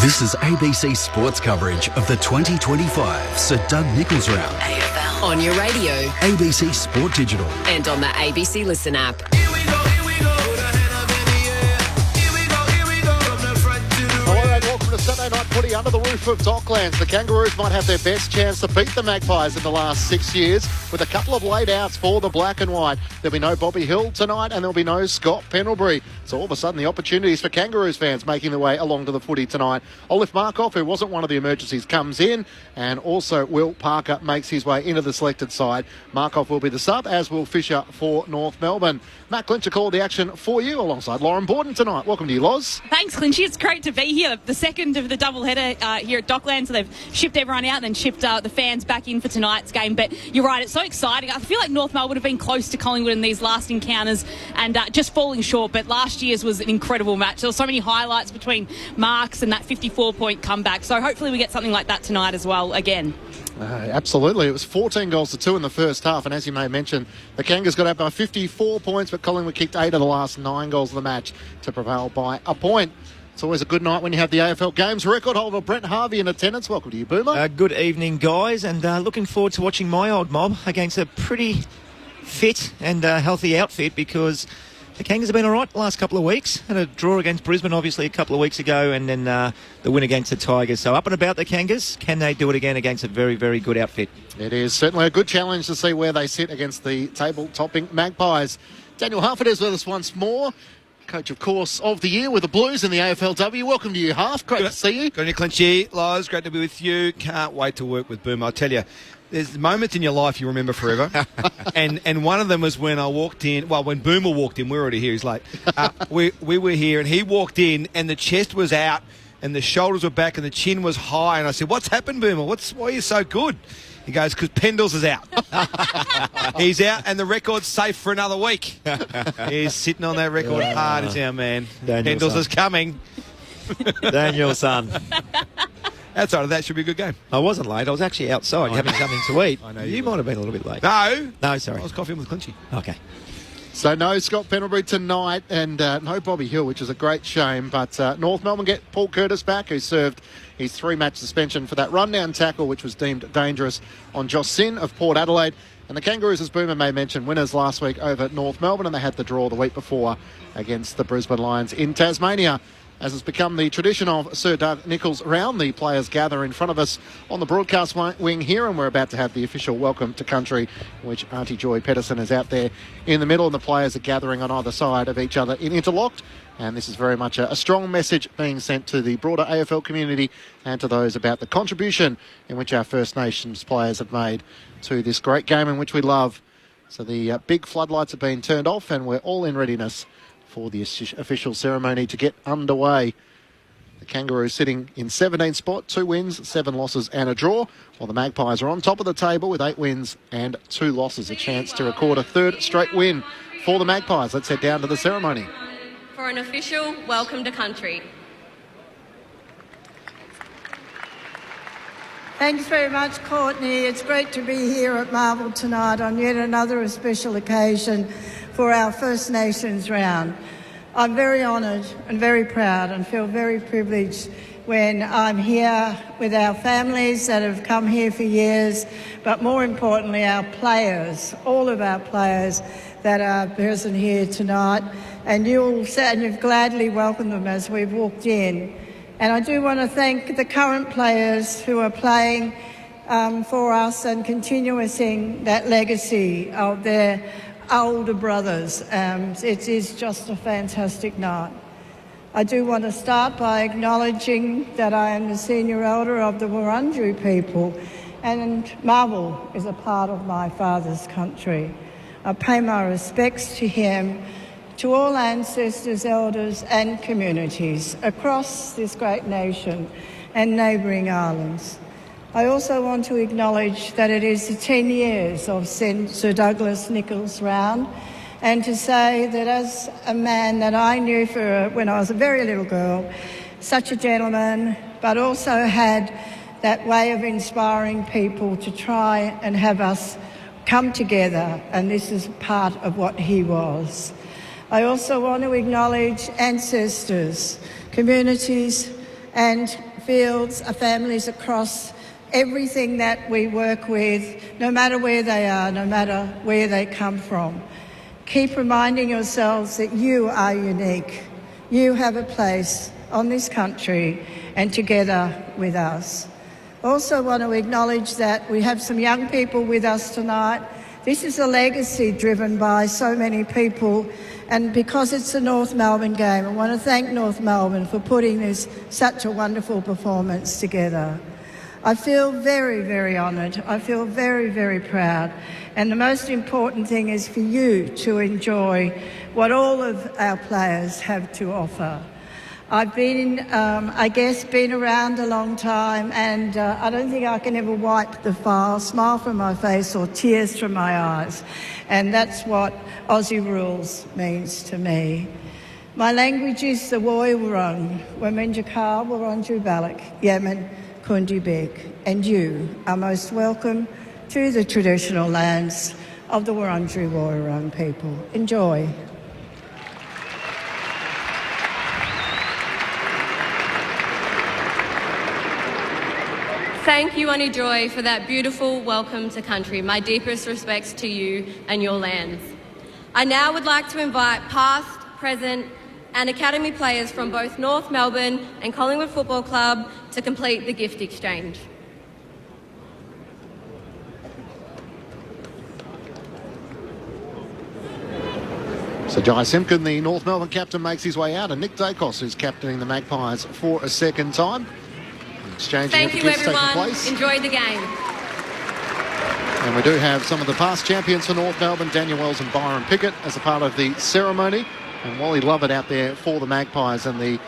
This is ABC Sports coverage of the 2025 Sir Doug Nicholls Round. AFL. On your radio. ABC Sport Digital. And on the ABC Listen app. Welcome to Saturday Night Footy under the roof of Docklands. The Kangaroos might have their best chance to beat the Magpies in the last 6 years with a couple of late outs for the black and white. There'll be no Bobby Hill tonight and there'll be no Scott Pendlebury. So all of a sudden the opportunities for Kangaroos fans making their way along to the footy tonight. Olif Markov, who wasn't one of the emergencies, comes in, and also Will Parker makes his way into the selected side. Markov will be the sub, as will Fisher for North Melbourne. Matt Clincher called the action for you alongside Lauren Borden tonight. Welcome to you, Loz. Thanks, Clinchy. It's great to be here. The second of the doubleheader here at Docklands. So they've shipped everyone out and then shipped the fans back in for tonight's game. But you're right, it's so exciting. I feel like North Melbourne have been close to Collingwood in these last encounters and just falling short. But last year's was an incredible match. There were so many highlights between marks and that 54-point comeback. So hopefully we get something like that tonight as well again. Absolutely. It was 14 goals to 2 in the first half, and as you may mention, the Kangas got out by 54 points, but Collingwood kicked 8 of the last 9 goals of the match to prevail by a point. It's always a good night when you have the AFL Games record holder Brent Harvey in attendance. Welcome to you, Boomer. Good evening, guys, and looking forward to watching my old mob against a pretty fit and healthy outfit, because the Kangas have been all right the last couple of weeks. Had a draw against Brisbane, obviously, a couple of weeks ago, and then the win against the Tigers. So up and about the Kangas. Can they do it again against a very, very good outfit? It is certainly a good challenge to see where they sit against the table-topping Magpies. Daniel Harford is with us once more. Coach, of course, of the year with the Blues in the AFLW. Welcome to you, Half. Great to see you. Good on you, Clinchy. Loz, great to be with you. Can't wait to work with Boom. I'll tell you, there's moments in your life you remember forever. and one of them was when I walked in. Well, when Boomer walked in, we were already here. He's like, we were here, and he walked in, and the chest was out, and the shoulders were back, and the chin was high. And I said, "What's happened, Boomer? Why are you so good?" He goes, "Because Pendles is out." He's out, and the record's safe for another week. He's sitting on that record hard as our man. Pendles is coming. Daniel's son. Outside of that, should be a good game. I wasn't late. I was actually outside having something to eat. I know you might have been a little bit late. No, sorry. I was coffeeing with Clinchy. Okay. So no Scott Pendlebury tonight, and no Bobby Hill, which is a great shame. But North Melbourne get Paul Curtis back, who served his 3-match suspension for that rundown tackle, which was deemed dangerous on Josh Sin of Port Adelaide. And the Kangaroos, as Boomer may mention, winners last week over at North Melbourne, and they had the draw the week before against the Brisbane Lions in Tasmania. As it's become the tradition of Sir Doug Nicholls Round, the players gather in front of us on the broadcast wing here, and we're about to have the official welcome to country, which Auntie Joy Pedersen is out there in the middle, and the players are gathering on either side of each other in interlocked. And this is very much a strong message being sent to the broader AFL community and to those about the contribution in which our First Nations players have made to this great game in which we love. So the big floodlights have been turned off, and we're all in readiness for the official ceremony to get underway. The Kangaroos sitting in 17th spot, 2 wins, 7 losses and a draw, while the Magpies are on top of the table with 8 wins and 2 losses, a chance to record a 3rd straight win for the Magpies. Let's head down to the ceremony. For an official welcome to country. Thanks very much, Courtney. It's great to be here at Marvel tonight on yet another special occasion for our First Nations round. I'm very honoured and very proud and feel very privileged when I'm here with our families that have come here for years, but more importantly our players, all of our players that are present here tonight, and you've gladly welcomed them as we've walked in. And I do want to thank the current players who are playing for us and continuing that legacy of their older brothers. It is just a fantastic night. I do want to start by acknowledging that I am the senior elder of the Wurundjeri people, and Marvel is a part of my father's country. I pay my respects to him, to all ancestors, elders and communities across this great nation and neighbouring islands. I also want to acknowledge that it is the 10 years of Sir Douglas Nicholls Round, and to say that as a man that I knew when I was a very little girl, such a gentleman, but also had that way of inspiring people to try and have us come together, and this is part of what he was. I also want to acknowledge ancestors, communities and fields are families across everything that we work with, no matter where they are, no matter where they come from. Keep reminding yourselves that you are unique. You have a place on this country and together with us. Also want to acknowledge that we have some young people with us tonight. This is a legacy driven by so many people, and because it's a North Melbourne game, I want to thank North Melbourne for putting this such a wonderful performance together. I feel very, very honoured. I feel very, very proud. And the most important thing is for you to enjoy what all of our players have to offer. I've been, been around a long time, and I don't think I can ever wipe the smile from my face or tears from my eyes. And that's what Aussie rules means to me. My language is the Woy Wurrung, Womenjakar Wurrunju Balak, Yemen, Kundi Beg, and you are most welcome to the traditional lands of the Wurundjeri Woi-wurrung people. Enjoy. Thank you, Annie Joy, for that beautiful welcome to country. My deepest respects to you and your lands. I now would like to invite past, present and academy players from both North Melbourne and Collingwood Football Club to complete the gift exchange. So Jai Simpkin, the North Melbourne captain, makes his way out, and Nick Dacos, who's captaining the Magpies for a second time. Exchanging Thank you, everyone. Enjoy the game. And we do have some of the past champions for North Melbourne, Daniel Wells and Byron Pickett, as a part of the ceremony. And Wally Lovett out there for the Magpies, and the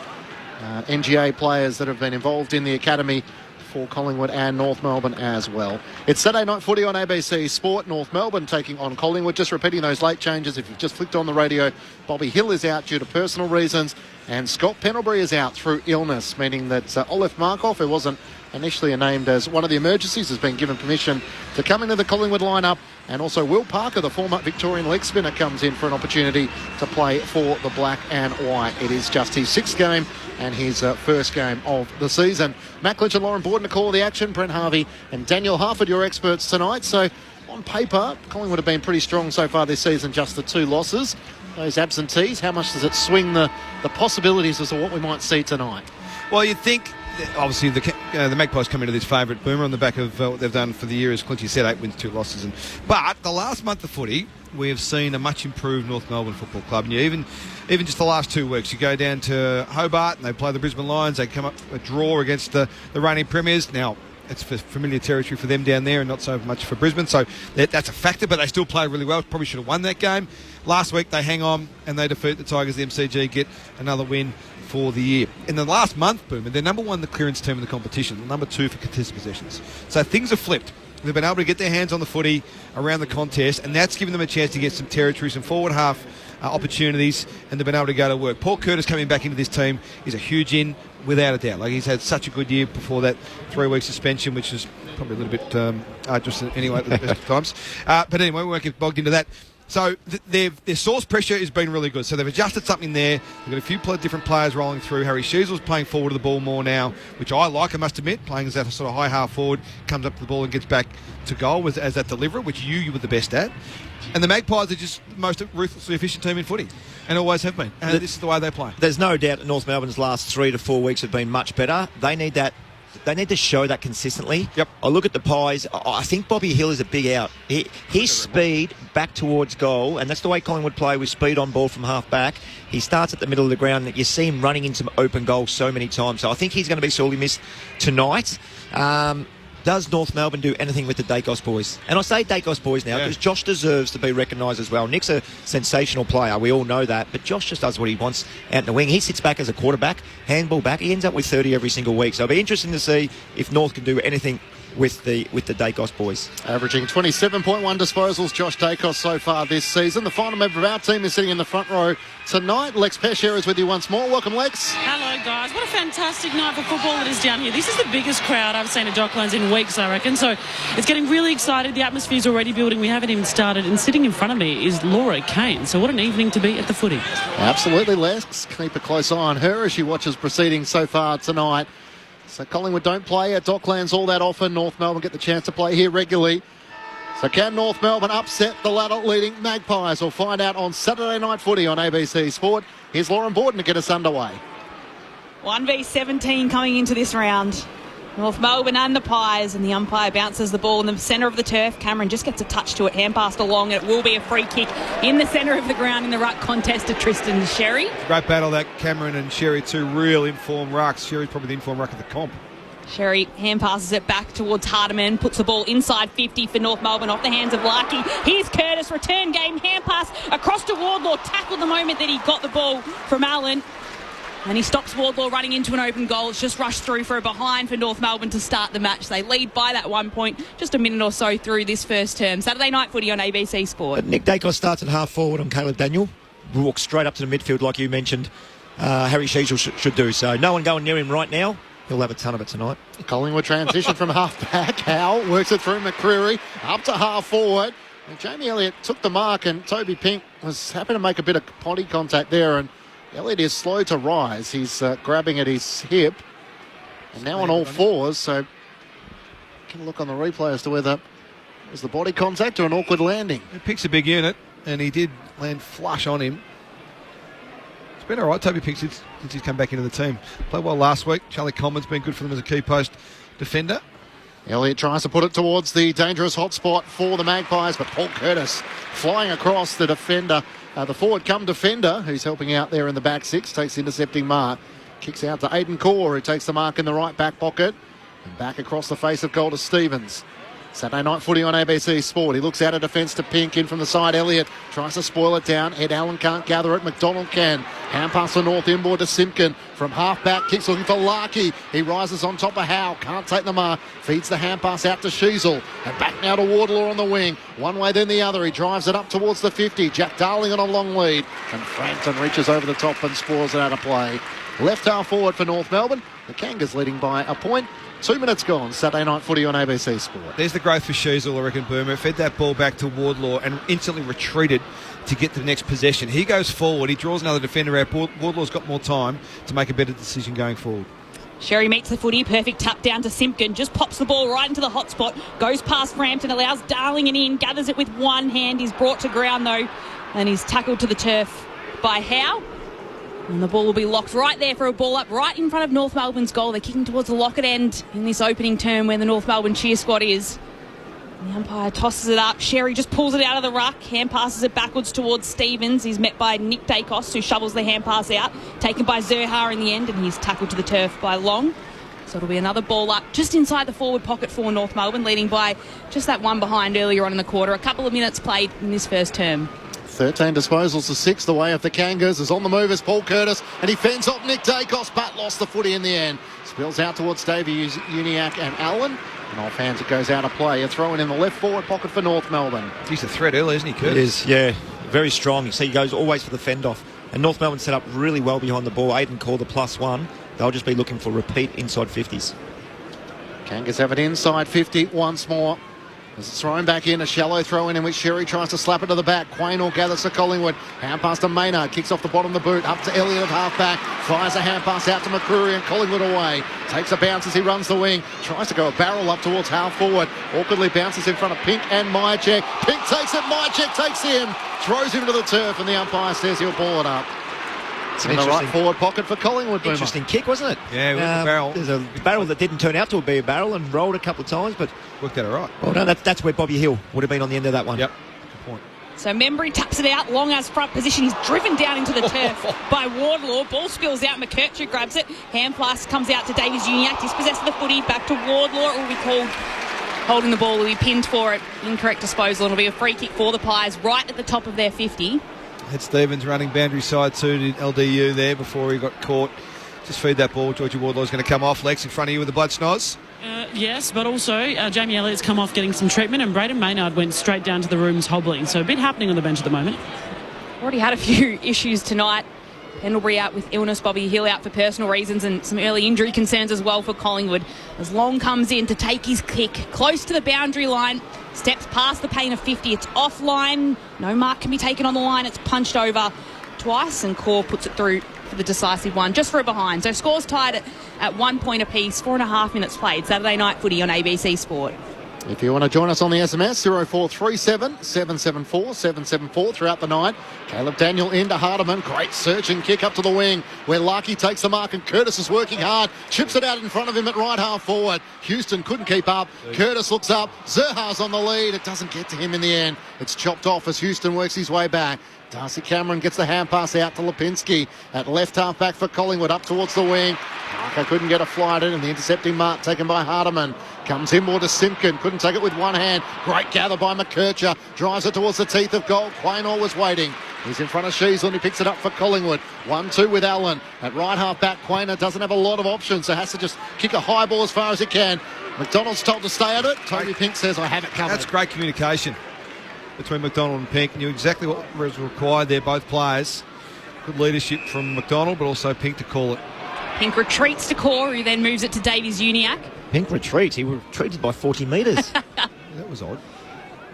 NGA players that have been involved in the academy for Collingwood and North Melbourne as well. It's Saturday night footy on ABC Sport. North Melbourne taking on Collingwood. Just repeating those late changes. If you've just flicked on the radio, Bobby Hill is out due to personal reasons, and Scott Pendlebury is out through illness, meaning that Olaf Markov, who wasn't initially named as one of the emergencies, has been given permission to come into the Collingwood lineup. And also Will Parker, the former Victorian leg spinner, comes in for an opportunity to play for the black and white. It is just his sixth game and his first game of the season. Matt Glitch and Lauren Borden to call the action. Brent Harvey and Daniel Harford, your experts tonight. So on paper, Collingwood have been pretty strong so far this season, just the 2 losses. Those absentees, how much does it swing the possibilities as to what we might see tonight? Well, you'd think, obviously, the Magpies come into this favourite boomer on the back of what they've done for the year, as Clinchy said, 8 wins, 2 losses. But the last month of footy, we have seen a much improved North Melbourne Football Club. And even just the last 2 weeks, you go down to Hobart and they play the Brisbane Lions. They come up a draw against the reigning premiers. Now, it's familiar territory for them down there and not so much for Brisbane. So that's a factor, but they still play really well. Probably should have won that game. Last week, they hang on and they defeat the Tigers. The MCG get another win for the year. In the last month, Boomer, they're number 1 the clearance team in the competition, number 2 for contested possessions. So things have flipped. They've been able to get their hands on the footy around the contest, and that's given them a chance to get some territory, some forward half opportunities, and they've been able to go to work. Paul Curtis coming back into this team is a huge in, without a doubt. Like, he's had such a good year before that 3-week suspension, which is probably a little bit arduous anyway at the best of times. But anyway, we won't get bogged into that. So their source pressure has been really good. So they've adjusted something there. They've got a few different players rolling through. Harry Sheasel's playing forward of the ball more now, which I like, I must admit, playing as that sort of high half forward, comes up to the ball and gets back to goal as that deliverer, which you were the best at. And the Magpies are just the most ruthlessly efficient team in footy, and always have been. And this is the way they play. There's no doubt that North Melbourne's last 3 to 4 weeks have been much better. They need that. They need to show that consistently. Yep. I look at the Pies. I think Bobby Hill is a big out. His speed back towards goal, and that's the way Collingwood play, with speed on ball from half back. He starts at the middle of the ground. You see him running into open goals so many times. So I think he's going to be sorely missed tonight. Does North Melbourne do anything with the Dacos boys? And I say Dacos boys now because Josh deserves to be recognised as well. Nick's a sensational player. We all know that. But Josh just does what he wants out in the wing. He sits back as a quarterback, handball back. He ends up with 30 every single week. So it'll be interesting to see if North can do anything with the Dacos boys. Averaging 27.1 disposals, Josh Dacos, so far this season. The final member of our team is sitting in the front row tonight. Lex Pesher is with you once more. Welcome, Lex. Hello, guys. What a fantastic night for football it is down here. This is the biggest crowd I've seen at Docklands in weeks, I reckon. So it's getting really excited. The atmosphere's already building. We haven't even started. And sitting in front of me is Laura Kane. So what an evening to be at the footy. Absolutely, Lex. Keep a close eye on her as she watches proceedings so far tonight. So Collingwood don't play at Docklands all that often. North Melbourne get the chance to play here regularly. So can North Melbourne upset the ladder leading Magpies? We'll find out on Saturday Night Footy on ABC Sport. Here's Lauren Borden to get us underway. 1v17 coming into this round. North Melbourne and the Pies, and the umpire bounces the ball in the centre of the turf. Cameron just gets a touch to it, hand passed along, and it will be a free kick in the centre of the ground in the ruck contest to Tristan Sherry. Great battle that Cameron and Sherry, two real informed rucks. Sherry's probably the informed ruck of the comp. Sherry hand passes it back towards Hardiman, puts the ball inside 50 for North Melbourne off the hands of Larkey. Here's Curtis, return game, hand pass across to Wardlaw, tackled the moment that he got the ball from Allen. And he stops Wardlaw running into an open goal. It's just rushed through for a behind for North Melbourne to start the match. They lead by that 1 point, just a minute or so through this first term. Saturday Night Footy on ABC Sport. But Nick Dacos starts at half forward on Caleb Daniel. Walks straight up to the midfield like you mentioned. Harry Sheasel should do so. No one going near him right now. He'll have a ton of it tonight. Collingwood transition from half back. Howe works it through McCreary up to half forward. And Jamie Elliott took the mark, and Toby Pink was happy to make a bit of body contact there. And Elliott is slow to rise. He's grabbing at his hip. And now on all fours. So can look on the replay as to whether it was the body contact or an awkward landing. Pink's a big unit, and he did land flush on him. It's been all right, Toby Pink, since he's come back into the team. Played well last week. Charlie Coleman's been good for them as a key post defender. Elliott tries to put it towards the dangerous hot spot for the Magpies, but Paul Curtis flying across the defender, the forward come defender, who's helping out there in the back six, takes the intercepting mark, kicks out to Aidan Corr, who takes the mark in the right back pocket, and back across the face of goal to Stevens. Saturday Night Footy on ABC Sport. He looks out of defence to Pink, in from the side. Elliott tries to spoil it down. Ed Allen can't gather it. McDonald can. Hand pass to North inboard to Simpkin. From half back, kicks looking for Larkey. He rises on top of Howe. Can't take the mark. Feeds the hand pass out to Sheasel. And back now to Wardlaw on the wing. One way then the other. He drives it up towards the 50. Jack Darling on a long lead. And Frampton reaches over the top and spoils it out of play. Left half forward for North Melbourne. The Kangas leading by a point. 2 minutes gone. Saturday Night Footy on ABC Sport. There's the growth for Sheasel, I reckon. Boomer fed that ball back to Wardlaw and instantly retreated to get to the next possession. He goes forward. He draws another defender out. Wardlaw's got more time to make a better decision going forward. Sherry meets the footy, perfect tap down to Simpkin, just pops the ball right into the hot spot, goes past Frampton, allows Darling and in, gathers it with one hand. He's brought to ground though, and he's tackled to the turf by Howe. And the ball will be locked right there for a ball up right in front of North Melbourne's goal. They're kicking towards the Lockett end in this opening term where the North Melbourne cheer squad is. The umpire tosses it up. Sherry just pulls it out of the ruck. Hand passes it backwards towards Stevens. He's met by Nick Dacos, who shovels the hand pass out. Taken by Zerha in the end, and he's tackled to the turf by Long. So it'll be another ball up just inside the forward pocket for North Melbourne, leading by just that one behind earlier on in the quarter. A couple of minutes played in this first term. 13 disposals to 6. The way of the Kangas is on the move as Paul Curtis, and he fends off Nick Dacos, but lost the footy in the end. Spills out towards Davey Uniacke and Allen, and off hands it goes out of play. A throw in the left forward pocket for North Melbourne. He's a threat early, isn't he, Curtis? He is, yeah. Very strong. You see, he goes always for the fend off. And North Melbourne set up really well behind the ball. Aidan Corr the +1. They'll just be looking for repeat inside 50s. Kangas have it inside 50 once more. As it's thrown back in, a shallow throw in which Sherry tries to slap it to the back. Quaynor gathers to Collingwood. Hand pass to Maynard. Kicks off the bottom of the boot. Up to Elliott at half back. Fires a hand pass out to McCreary and Collingwood away. Takes a bounce as he runs the wing. Tries to go a barrel up towards half forward. Awkwardly bounces in front of Pink and Myercheck. Pink takes it. Myercheck takes him. Throws him to the turf and the umpire says he'll ball it up. It's in the right forward pocket for Collingwood. Boomer. Interesting kick, wasn't it? Yeah, with the barrel. There's a barrel that didn't turn out to be a barrel and rolled a couple of times, but worked out all right. Well, no, that's where Bobby Hill would have been on the end of that one. Yep, good point. So Membry taps it out, Long as front position. He's driven down into the turf by Wardlaw. Ball spills out, McKercher grabs it. Hand pass comes out to Davies Uniacke. Dispossessed of the footy, back to Wardlaw. It will be called holding the ball. Will be pinned for it. Incorrect disposal. It'll be a free kick for the Pies right at the top of their 50. Ed Stevens running boundary side to LDU there before he got caught. Just feed that ball. Georgie Wardlaw's going to come off. Lex in front of you with the blood snoz. Yes, but also Jamie Elliott's come off getting some treatment, and Braden Maynard went straight down to the rooms hobbling. So a bit happening on the bench at the moment. Already had a few issues tonight. Pendlebury out with illness, Bobby Hill out for personal reasons, and some early injury concerns as well for Collingwood. As Long comes in to take his kick close to the boundary line, steps past the pain of 50. It's offline. No mark can be taken on the line. It's punched over twice, and Corr puts it through for the decisive one, just for a behind. So scores tied at 1 point apiece, 4.5 minutes played. Saturday night footy on ABC Sport. If you want to join us on the SMS, 0437 774 774 throughout the night. Caleb Daniel into Hardiman. Great searching kick up to the wing where Larkey takes the mark and Curtis is working hard. Chips it out in front of him at right half forward. Houston couldn't keep up. Curtis looks up. Zerha's on the lead. It doesn't get to him in the end. It's chopped off as Houston works his way back. Darcy Cameron gets the hand pass out to Lipinski at left half back for Collingwood up towards the wing. Parker couldn't get a flight in and the intercepting mark taken by Hardiman. Comes in more to Simpkin. Couldn't take it with one hand. Great gather by McKercher. Drives it towards the teeth of goal. Quaynor was waiting. He's in front of Sheasel and he picks it up for Collingwood. 1-2 with Allen. At right half back, Quaynor doesn't have a lot of options, so has to just kick a high ball as far as he can. McDonald's told to stay at it. Toby Pink says, I have it covered. That's great communication between McDonald and Pink. Knew exactly what was required there, both players. Good leadership from McDonald, but also Pink to call it. Pink retreats to Core, who then moves it to Davies-Uniacke. Pink retreats. He retreated by 40 metres. That was odd.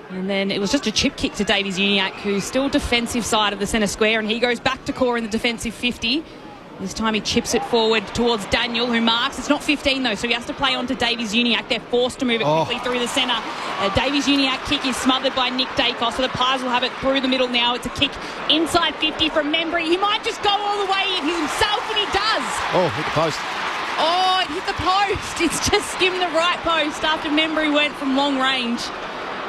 And then it was just a chip kick to Davies-Uniacke, who's still defensive side of the centre square, and he goes back to Core in the defensive 50. This time he chips it forward towards Daniel, who marks. It's not 15, though, so he has to play on to Davies-Uniacke. They're forced to move it quickly through the centre. Davies-Uniacke kick is smothered by Nick Dacos, so the Pies will have it through the middle now. It's a kick inside 50 from Membry. He might just go all the way in himself, and he does. Oh, hit the post. Oh, it hit the post. It's just skimmed the right post after Membry went from long range.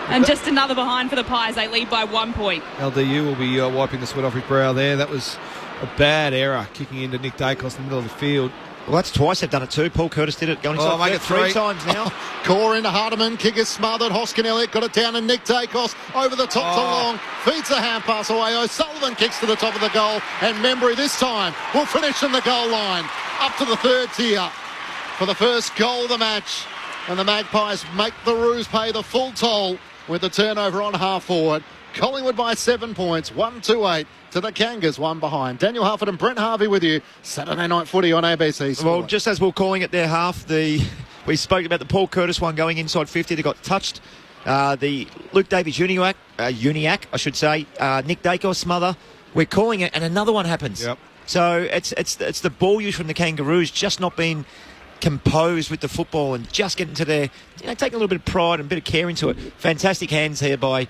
And just another behind for the Pies. They lead by 1 point. LDU will be wiping the sweat off his brow there. That was a bad error, kicking into Nick Dacos in the middle of the field. Well, that's twice they've done it too. Paul Curtis did it going inside. Make it three times now. Core into Hardiman. Kick is smothered. Hoskin Elliott got it down to Nick Dacos. Over the top to Long. Feeds the hand pass away. O'Sullivan kicks to the top of the goal. And Membry this time will finish in the goal line. Up to the third tier for the first goal of the match. And the Magpies make the Roos pay the full toll with the turnover on half forward. Collingwood by 7 points, 1-2-8 to the Kangas, one behind. Daniel Hufford and Brent Harvey with you. Saturday night footy on ABC Sport. Well, just as we were calling it there, we spoke about the Paul Curtis one going inside 50 that got touched. The Luke Davies-Uniacke, I should say, Nick Dacos smother. We're calling it, and another one happens. Yep. So it's the ball use from the Kangaroos just not being composed with the football and just getting to their, taking a little bit of pride and a bit of care into it. Fantastic hands here by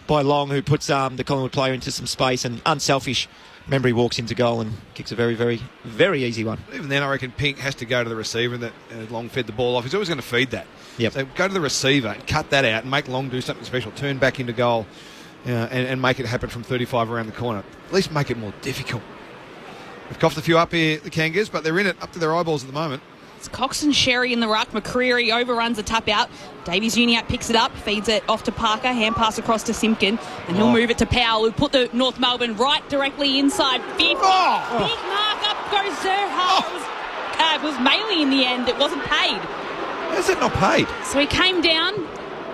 Long, who puts the Collingwood player into some space, and unselfish. Membry walks into goal and kicks a very, very, very easy one. Even then, I reckon Pink has to go to the receiver that Long fed the ball off. He's always going to feed that. Yep. So go to the receiver and cut that out and make Long do something special, turn back into goal and make it happen from 35 around the corner. At least make it more difficult. They've coughed a few up here, the Kangas, but they're in it up to their eyeballs at the moment. It's Cox and Sherry in the ruck. McCreary overruns a tap out. Davies-Uniacke picks it up, feeds it off to Parker, hand pass across to Simpkin, and he'll move it to Powell, who put the North Melbourne right directly inside 50. Big mark, up goes Zerha. It was Maley in the end. It wasn't paid. How's it not paid? So he came down,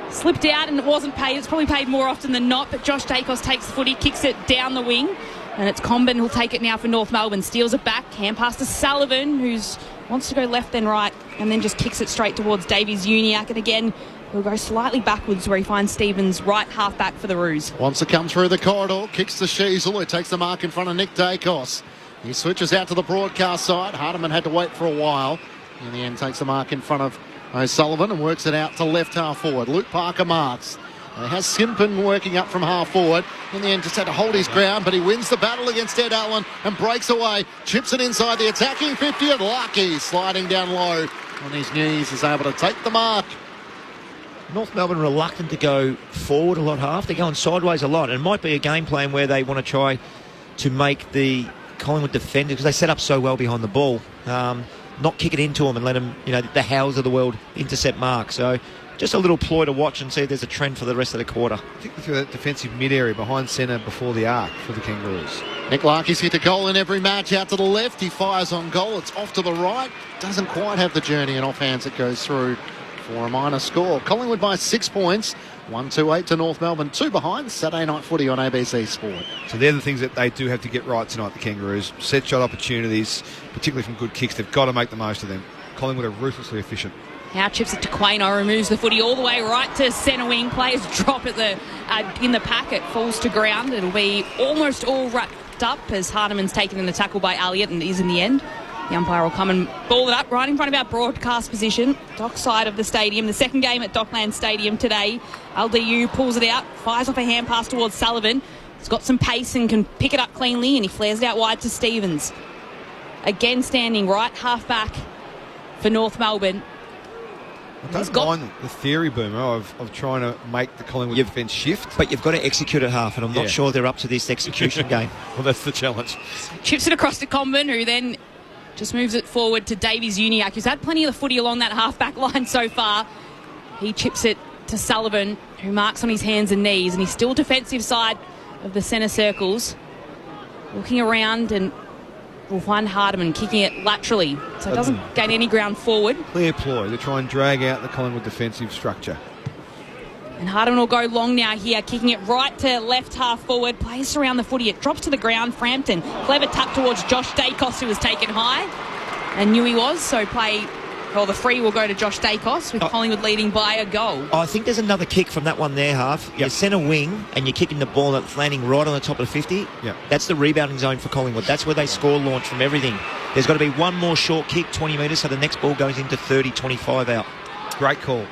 slipped out, and it wasn't paid. It's probably paid more often than not, but Josh Dacos takes the footy, kicks it down the wing, and it's Comben who'll take it now for North Melbourne. Steals it back, hand pass to Sullivan, who's wants to go left then right, and then just kicks it straight towards Davies-Uniacke. And again, he'll go slightly backwards where he finds Stevens right half back for the Roos. Wants to come through the corridor, kicks to Sheasel, who takes the mark in front of Nick Dacos. He switches out to the broadcast side. Hardiman had to wait for a while. In the end, takes the mark in front of O'Sullivan and works it out to left half forward. Luke Parker marks. He has Simpson working up from half forward. In the end, just had to hold his ground, but he wins the battle against Ed Allen and breaks away. Chips it inside the attacking 50, and Lucky sliding down low on his knees is able to take the mark. North Melbourne reluctant to go forward a lot half. They're going sideways a lot. And it might be a game plan where they want to try to make the Collingwood defenders, because they set up so well behind the ball, not kick it into them and let them, the Howes of the world intercept mark. So just a little ploy to watch and see if there's a trend for the rest of the quarter. Particularly through that defensive mid-area behind centre before the arc for the Kangaroos. Nick Larkey's hit a goal in every match. Out to the left, he fires on goal. It's off to the right. Doesn't quite have the journey, and offhands it goes through for a minor score. Collingwood by 6 points. 1-2-8 to North Melbourne. 2 behind. Saturday night footy on ABC Sport. So they're the things that they do have to get right tonight, the Kangaroos. Set shot opportunities, particularly from good kicks. They've got to make the most of them. Collingwood are ruthlessly efficient. Now chips it to Quaynor, removes the footy all the way right to centre wing. Players drop at in the packet, falls to ground. It'll be almost all wrapped up as Hardeman's taken in the tackle by Elliott and is in the end. The umpire will come and ball it up right in front of our broadcast position, dock side of the stadium. The second game at Dockland Stadium today. LDU pulls it out, fires off a hand pass towards Sullivan. He's got some pace and can pick it up cleanly, and he flares it out wide to Stevens. Again standing right half back for North Melbourne. I don't mind the theory, Boomer, of trying to make the Collingwood defence shift. But you've got to execute at half, and I'm not sure they're up to this execution game. Well, that's the challenge. Chips it across to Comben, who then just moves it forward to Davies-Uniacke, who's had plenty of the footy along that half-back line so far. He chips it to Sullivan, who marks on his hands and knees, and he's still defensive side of the centre circles. Looking around, and we'll find Hardeman kicking it laterally, so it doesn't gain any ground forward. Clear ploy to try and drag out the Collingwood defensive structure. And Hardeman will go long now here, kicking it right to left half forward, plays around the footy, it drops to the ground. Frampton, clever tap towards Josh Dacos, who was taken high and knew he was, so the free will go to Josh Dacos with Collingwood leading by a goal. I think there's another kick from that one there, half. You centre wing and you're kicking the ball that's landing right on the top of the 50. Yep. That's the rebounding zone for Collingwood. That's where they score launch from everything. There's got to be one more short kick, 20 metres, so the next ball goes into 30-25 out. Great call.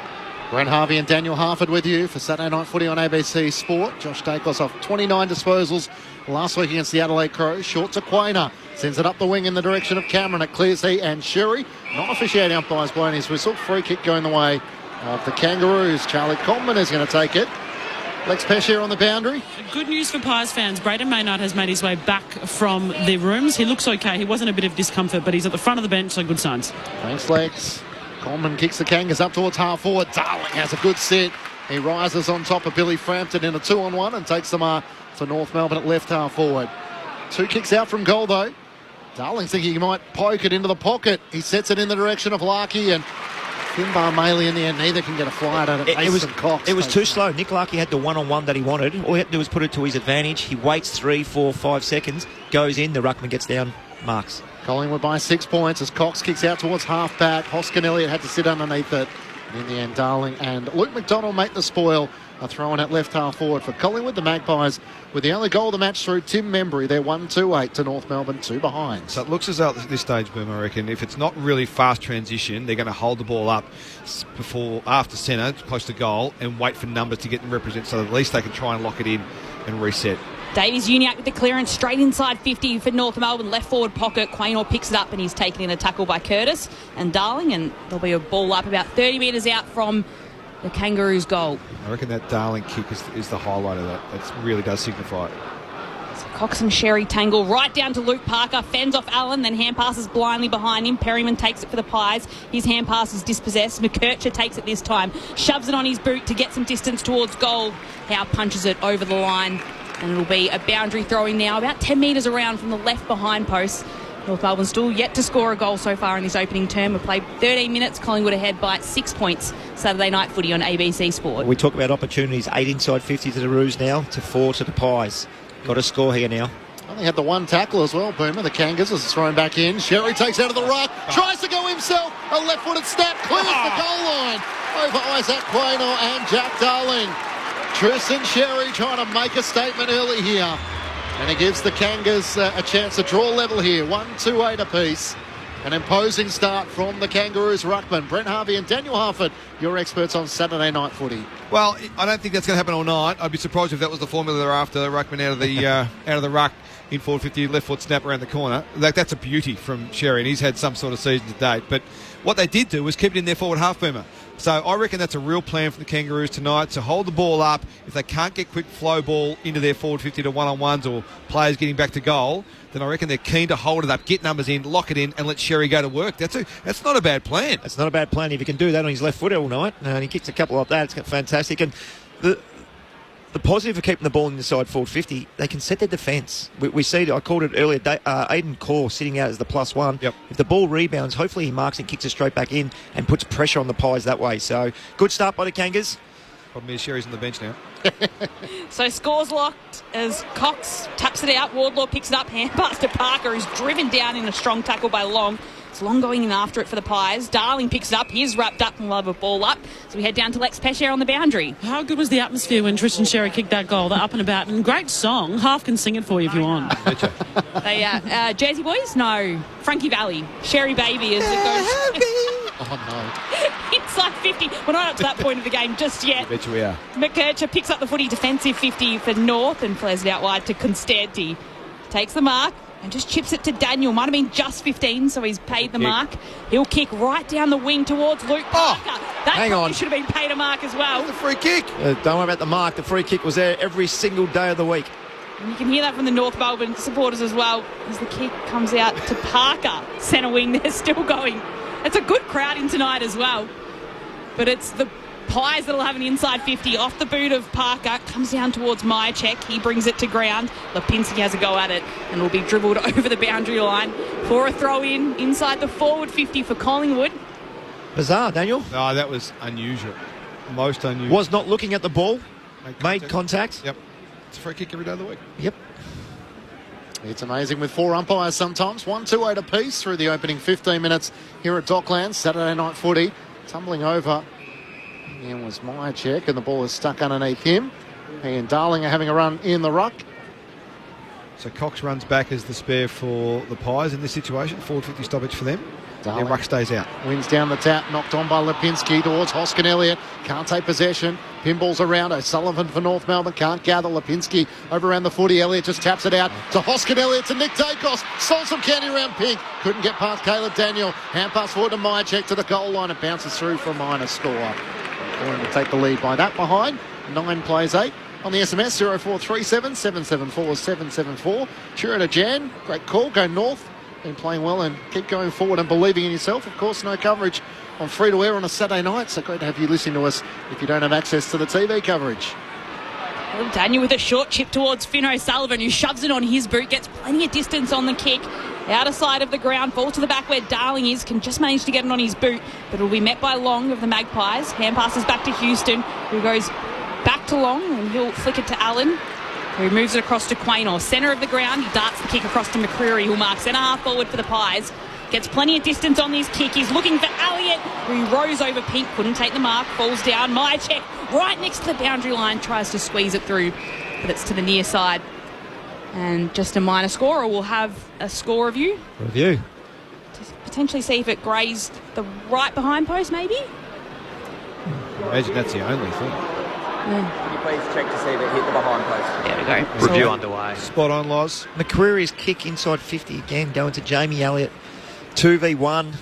Brent Harvey and Daniel Harford with you for Saturday Night Footy on ABC Sport. Josh Dacos off 29 disposals last week against the Adelaide Crows. Short to Quainer. Sends it up the wing in the direction of Cameron. It clears he and Sherry. Not officiating umpires blowing his whistle. Free kick going the way of the Kangaroos. Charlie Coleman is going to take it. Lex Peshier on the boundary. Good news for Pies fans. Braden Maynard has made his way back from the rooms. He looks okay. He was in a bit of discomfort, but he's at the front of the bench, so good signs. Thanks, Lex. Coleman kicks the Kangas up towards half forward. Darling has a good sit. He rises on top of Billy Frampton in a 2-on-1 and takes the mark for North Melbourne at left half forward. 2 kicks out from goal though. Darling's thinking he might poke it into the pocket. He sets it in the direction of Larkey, and Finbar Maley in the end. Neither can get a fly out of it. It was too slow. Nick Larkey had the 1-on-1 that he wanted. All he had to do was put it to his advantage. He waits 3, 4, 5 seconds, goes in, the ruckman gets down, marks. Collingwood by 6 points as Cox kicks out towards half back. Hoskin Elliott had to sit underneath it. And in the end, Darling and Luke McDonald make the spoil. A throw in at left half forward for Collingwood. The Magpies with the only goal of the match through Tim Membry. They're 1-2-8 to North Melbourne, 2 behind. So it looks as though at this stage, Boom, I reckon, if it's not really fast transition, they're going to hold the ball up after centre, close to goal, and wait for numbers to get them represent, so that at least they can try and lock it in and reset. Davies-Uniacke with the clearance straight inside 50 for North Melbourne. Left forward pocket. Quaynor picks it up and he's taken in a tackle by Curtis and Darling, and there'll be a ball up about 30 metres out from the Kangaroos' goal. I reckon that Darling kick is the highlight of that. That really does signify it. So Cox and Sherry tangle right down to Luke Parker. Fends off Allen, then hand passes blindly behind him. Perryman takes it for the Pies. His hand pass is dispossessed. McKercher takes it this time. Shoves it on his boot to get some distance towards goal. Howe punches it over the line. And it'll be a boundary throwing now, about 10 metres around from the left behind post. North Melbourne still yet to score a goal so far in this opening term. We've played 13 minutes. Collingwood ahead by 6 points. Saturday Night Footy on ABC Sport. We talk about opportunities. 8 inside 50 to the Roos now, to 4 to the Pies. Got to score here now. Only had the 1 tackle as well, Boomer. The Kangas is thrown back in. Sherry takes out of the ruck. Tries to go himself. A left-footed snap. Clears the goal line over Isaac Quaynor and Jack Darling. Tristan Sherry trying to make a statement early here. And it gives the Kangas a chance to draw level here. 1-2-8 apiece. An imposing start from the Kangaroos ruckman. Brent Harvey and Daniel Harford, your experts on Saturday Night Footy. Well, I don't think that's going to happen all night. I'd be surprised if that was the formula they're after. The ruckman out of the ruck in forward 50, left foot snap around the corner. That's a beauty from Sherry, and he's had some sort of season to date. But what they did do was keep it in their forward half, Boomer. So I reckon that's a real plan for the Kangaroos tonight, to hold the ball up. If they can't get quick flow ball into their forward 50 to one-on-ones or players getting back to goal, then I reckon they're keen to hold it up, get numbers in, lock it in, and let Sherry go to work. That's not a bad plan. That's not a bad plan if he can do that on his left foot all night. And he kicks a couple like that. It's fantastic. And the positive of keeping the ball inside forward 50, they can set their defence. We see, I called it earlier, Aiden Core sitting out as the +1. Yep. If the ball rebounds, hopefully he marks and kicks it straight back in and puts pressure on the Pies that way. So, good start by the Kangas. Problem is Sherry's on the bench now. So scores locked as Cox taps it out. Wardlaw picks it up, hand pass to Parker, who's driven down in a strong tackle by Long. It's long going in after it for the Pies. Darling picks it up. He's wrapped up and will have a ball up. So we head down to Lex Pesher on the boundary. How good was the atmosphere when Tristan Sherry kicked that goal? They're up and about. And great song. Half can sing it for you if you want. They, Jersey boys? No. Frankie Valley. Sherry Baby as it goes. Oh, Inside 50. We're not up to that point of the game just yet. I bet you we are. McKercher picks up the footy, defensive 50 for North and flares it out wide to Constanti. Takes the mark and just chips it to Daniel. Might have been just 15, so he's paid the mark. He'll kick right down the wing towards Luke Parker. That hang on. should have been paid a mark as well. The free kick. Don't worry about the mark. The free kick was there every single day of the week. And you can hear that from the North Melbourne supporters as well as the kick comes out to Parker. Centre wing, they're still going. It's a good crowd in tonight as well. But it's the Pies that'll have an inside 50 off the boot of Parker. Comes down towards Myercheck. He brings it to ground. Lipinski has a go at it and will be dribbled over the boundary line for a throw in inside the forward 50 for Collingwood. Bizarre, Daniel. No, that was unusual. Most unusual. Was not looking at the ball. Made contact. Yep. It's a free kick every day of the week. Yep. It's amazing with 4 umpires sometimes. 1-2-8 apiece through the opening 15 minutes here at Docklands. Saturday night footy. Tumbling over. And was Myercheck, and the ball is stuck underneath him. And Darling are having a run in the ruck. So Cox runs back as the spare for the Pies in this situation. Forward 50 stoppage for them. Darling Their ruck stays out. Wins down the tap, knocked on by Lipinski towards Hoskin Elliott. Can't take possession. Pinballs around. O'Sullivan for North Melbourne can't gather. Lipinski over around the footy. Elliott just taps it out to Hoskin Elliott to Nick Dacos. Stole some candy around Pink. Couldn't get past Caleb Daniel. Hand pass forward to Myercheck to the goal line. It bounces through for a minor score. Going to take the lead by that behind. 9 plays 8. On the SMS 0437 774 774. Cheer to Jan. Great call. Go North. Been playing well and keep going forward and believing in yourself. Of course, no coverage on free to air on a Saturday night, so great to have you listening to us if you don't have access to the TV coverage. Well, Daniel with a short chip towards Finn O'Sullivan, who shoves it on his boot, gets plenty of distance on the kick. Outer side of the ground, ball to the back where Darling is, can just manage to get it on his boot, but it'll be met by Long of the Magpies. Hand passes back to Houston, who goes back to Long, and he'll flick it to Allen, who moves it across to Quaynor. Centre of the ground, he darts the kick across to McCreary, who'll mark centre half forward for the Pies. Gets plenty of distance on this kick. He's looking for Elliott, who rose over Pink, couldn't take the mark, falls down. Myercheck right next to the boundary line, tries to squeeze it through, but it's to the near side. And just a minor score, or we'll have a score review. Review. To potentially see if it grazed the right behind post, maybe? I imagine that's the only thing. Yeah. Can you please check to see if it hit the behind post? There we go. Review underway. Spot on, Loz. McCreary's kick inside 50 again, going to Jamie Elliott. 2v1.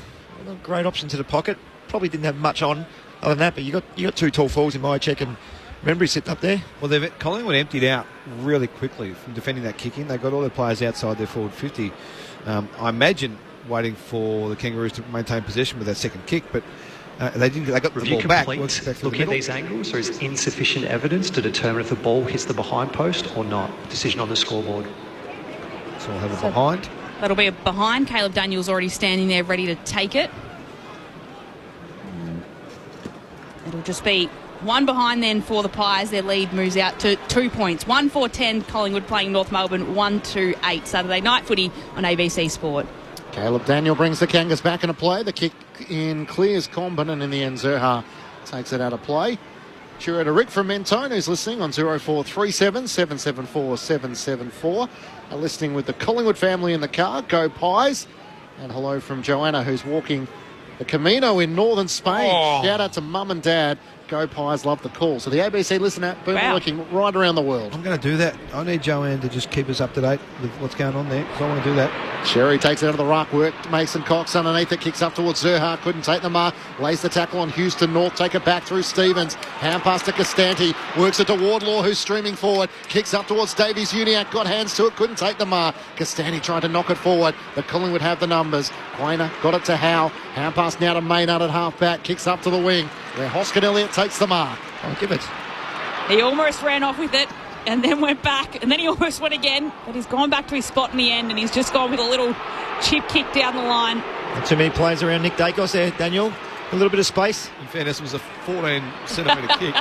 A great option to the pocket. Probably didn't have much on other than that, but you got 2 tall falls in Myercheck and remember he sitting up there. Well, Collingwood emptied out really quickly from defending that kick in. They got all their players outside their forward 50. I imagine waiting for the Kangaroos to maintain possession with that second kick, but they didn't. They got the ball back. Looking at these angles, there is insufficient evidence to determine if the ball hits the behind post or not. Decision on the scoreboard. So we'll have a behind. That'll be a behind. Caleb Daniel's already standing there ready to take it. It'll just be one behind then for the Pies. Their lead moves out to 2 points. 1-4-10 Collingwood playing North Melbourne. 1-2-8 Saturday night footy on ABC Sport. Caleb Daniel brings the Kangas back into play. The kick in clears Combin, and in the end Zerha takes it out of play. Curator Rick from Mentone, who's listening on 0437 774 774. Listening with the Collingwood family in the car. Go Pies. And hello from Joanna, who's walking the Camino in northern Spain. Shout out to Mum and Dad. Go Pies, love the call. So the ABC Listen app, boom, working right around the world. I'm going to do that. I need Joanne to just keep us up to date with what's going on there, because I want to do that. Sherry takes it out of the ruck, work Mason Cox underneath it, kicks up towards Zerha, couldn't take the mark, lays the tackle on Houston North, take it back through Stevens, hand pass to Costanti, works it to Wardlaw, who's streaming forward, kicks up towards Davies Uniac, got hands to it, couldn't take the mark. Costanti tried to knock it forward, but Collingwood have the numbers. Quaynor got it to Howe, hand pass now to Maynard at half back, kicks up to the wing, where Hoskin Elliott takes the mark. I'll give it. He almost ran off with it and then went back, and then he almost went again, but he's gone back to his spot in the end, and he's just gone with a little chip kick down the line. Not too many players around Nick Dacos there, Daniel. A little bit of space. In fairness, it was a 14-centimetre kick.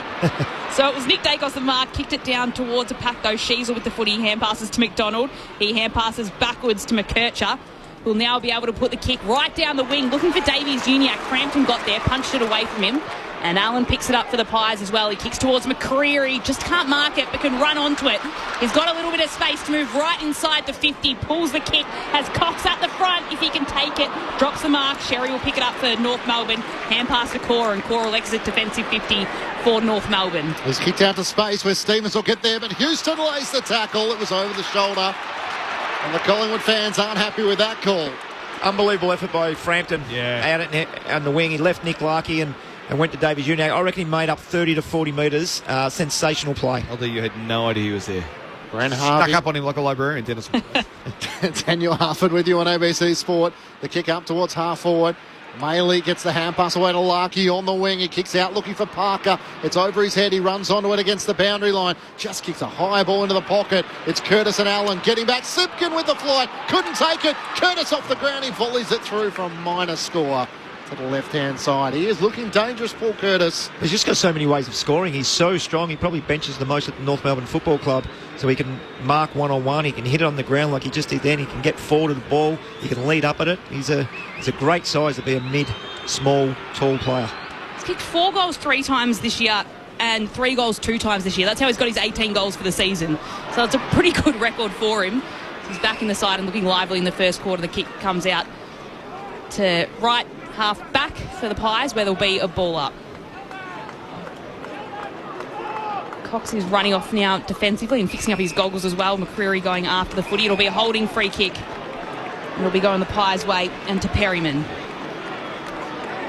So it was Nick Dacos the mark, kicked it down towards a pack though. Sheasel with the footy, hand passes to McDonald. He hand passes backwards to McKercher. will now be able to put the kick right down the wing, looking for Davies-Uniacke. Crampton got there, punched it away from him. And Allen picks it up for the Pies as well. He kicks towards McCreery, just can't mark it, but can run onto it. He's got a little bit of space to move right inside the 50, pulls the kick, has Cox at the front if he can take it, drops the mark. Sherry will pick it up for North Melbourne, hand pass to Cora, and Cora will exit defensive 50 for North Melbourne. He's kicked out to space where Stevens will get there, but Houston lays the tackle. It was over the shoulder, and the Collingwood fans aren't happy with that call. Unbelievable effort by Frampton out on the wing. He left Nick Larkey and went to Davies-Uniacke. I reckon he made up 30 to 40 metres. Sensational play. Although you had no idea he was there. Brent Harvey. Stuck up on him like a librarian, Dennis. Daniel Harford with you on ABC Sport. The kick up towards half forward. Maley gets the hand pass away to Larkey on the wing. He kicks out looking for Parker. It's over his head. He runs onto it against the boundary line. Just kicks a high ball into the pocket. It's Curtis and Allen getting back. Simpkin with the flight. Couldn't take it. Curtis off the ground. He volleys it through from minor score to the left-hand side. He is looking dangerous, Paul Curtis. He's just got so many ways of scoring. He's so strong. He probably benches the most at the North Melbourne Football Club, so he can mark one-on-one. He can hit it on the ground like he just did then. He can get forward of the ball. He can lead up at it. He's a great size to be a mid-small, tall player. He's kicked 4 goals 3 times this year and 3 goals 2 times this year. That's how he's got his 18 goals for the season. So it's a pretty good record for him. He's back in the side and looking lively in the first quarter. The kick comes out to right half back for the Pies, where there'll be a ball up. Cox is running off now defensively and fixing up his goggles as well. McCreery going after the footy. It'll be a holding free kick. It'll be going the Pies' way and to Perryman.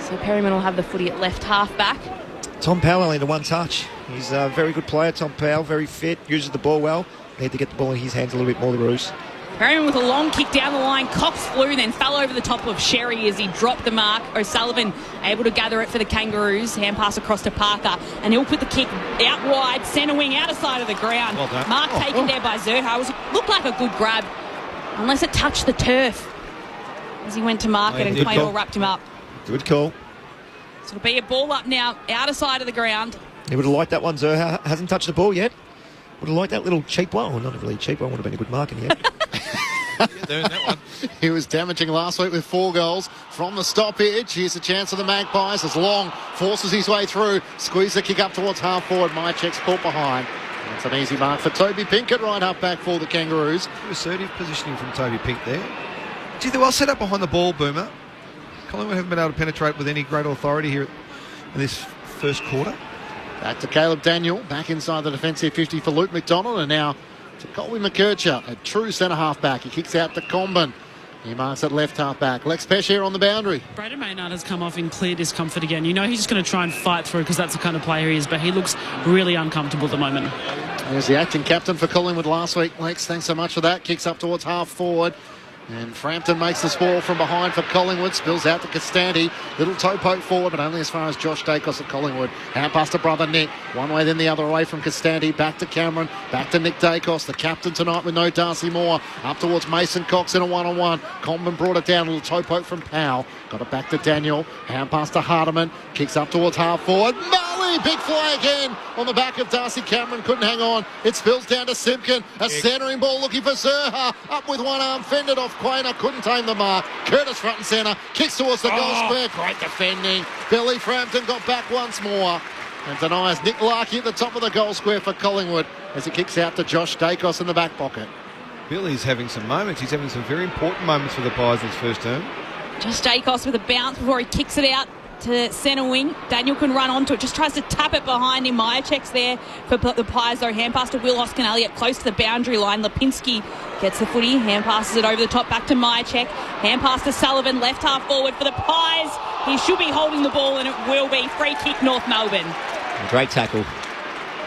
So Perryman will have the footy at left half back. Tom Powell only to one touch. He's a very good player, Tom Powell, very fit, uses the ball well. Need to get the ball in his hands a little bit more, the Roos. Perryman with a long kick down the line. Cox flew, then fell over the top of Sherry as he dropped the mark. O'Sullivan able to gather it for the Kangaroos. Hand pass across to Parker, and he'll put the kick out wide, centre wing, outer side of the ground. Well done. Mark taken there by Zerha. Looked like a good grab, unless it touched the turf as he went to mark it, and Claymore wrapped him up. Good call. So it'll be a ball up now, outer side of the ground. He would have liked that one, Zerha. Hasn't touched the ball yet. Would have liked that little cheap one. Well, not a really cheap one. Would have been a good mark in the end. That one. He was damaging last week with 4 goals from the stoppage. Here's a chance of the Magpies as Long forces his way through. Squeeze the kick up towards half forward. Mycheck's caught behind. That's an easy mark for Toby Pinkett right up back for the Kangaroos. Assertive positioning from Toby Pink there. Gee, they're well set up behind the ball, Boomer. Collingwood haven't been able to penetrate with any great authority here in this first quarter. Back to Caleb Daniel, back inside the defensive 50 for Luke McDonald, and now to Colby McKercher, a true centre half back. He kicks out to Comben. He marks at left half back. Lex Pesce on the boundary. Braden Maynard has come off in clear discomfort again. You know he's just going to try and fight through because that's the kind of player he is, but he looks really uncomfortable at the moment. There's the acting captain for Collingwood last week. Lex, thanks so much for that. Kicks up towards half forward. And Frampton makes the spoil from behind for Collingwood. Spills out to Costanti. Little toe poke forward, but only as far as Josh Dacos at Collingwood. Hand pass to brother Nick. One way, then the other away from Costanti. Back to Cameron. Back to Nick Dacos. The captain tonight with no Darcy Moore. Up towards Mason Cox in a one-on-one. Comben brought it down. A little toe poke from Powell. Got it back to Daniel. Hand pass to Hardiman. Kicks up towards half forward. Marley! Big fly again on the back of Darcy Cameron. Couldn't hang on. It spills down to Simpkin. A centering ball looking for Zerha. Up with one arm. Fended off Quainer. Couldn't tame the mark. Curtis front and centre. Kicks towards the goal square. Great defending. Billy Frampton got back once more and denies Nick Larkey at the top of the goal square for Collingwood as he kicks out to Josh Dacos in the back pocket. Billy's having some moments. He's having some very important moments for the Pies in his first term. Josh Dacos with a bounce before he kicks it out to centre wing. Daniel can run onto it, just tries to tap it behind him. Myercheck's there for the Pies though. Hand pass to Will Hoskin-Elliott close to the boundary line. Lipinski gets the footy, hand passes it over the top back to Myercheck. Hand pass to Sullivan, left half forward for the Pies. He should be holding the ball and it will be free kick North Melbourne. Great tackle.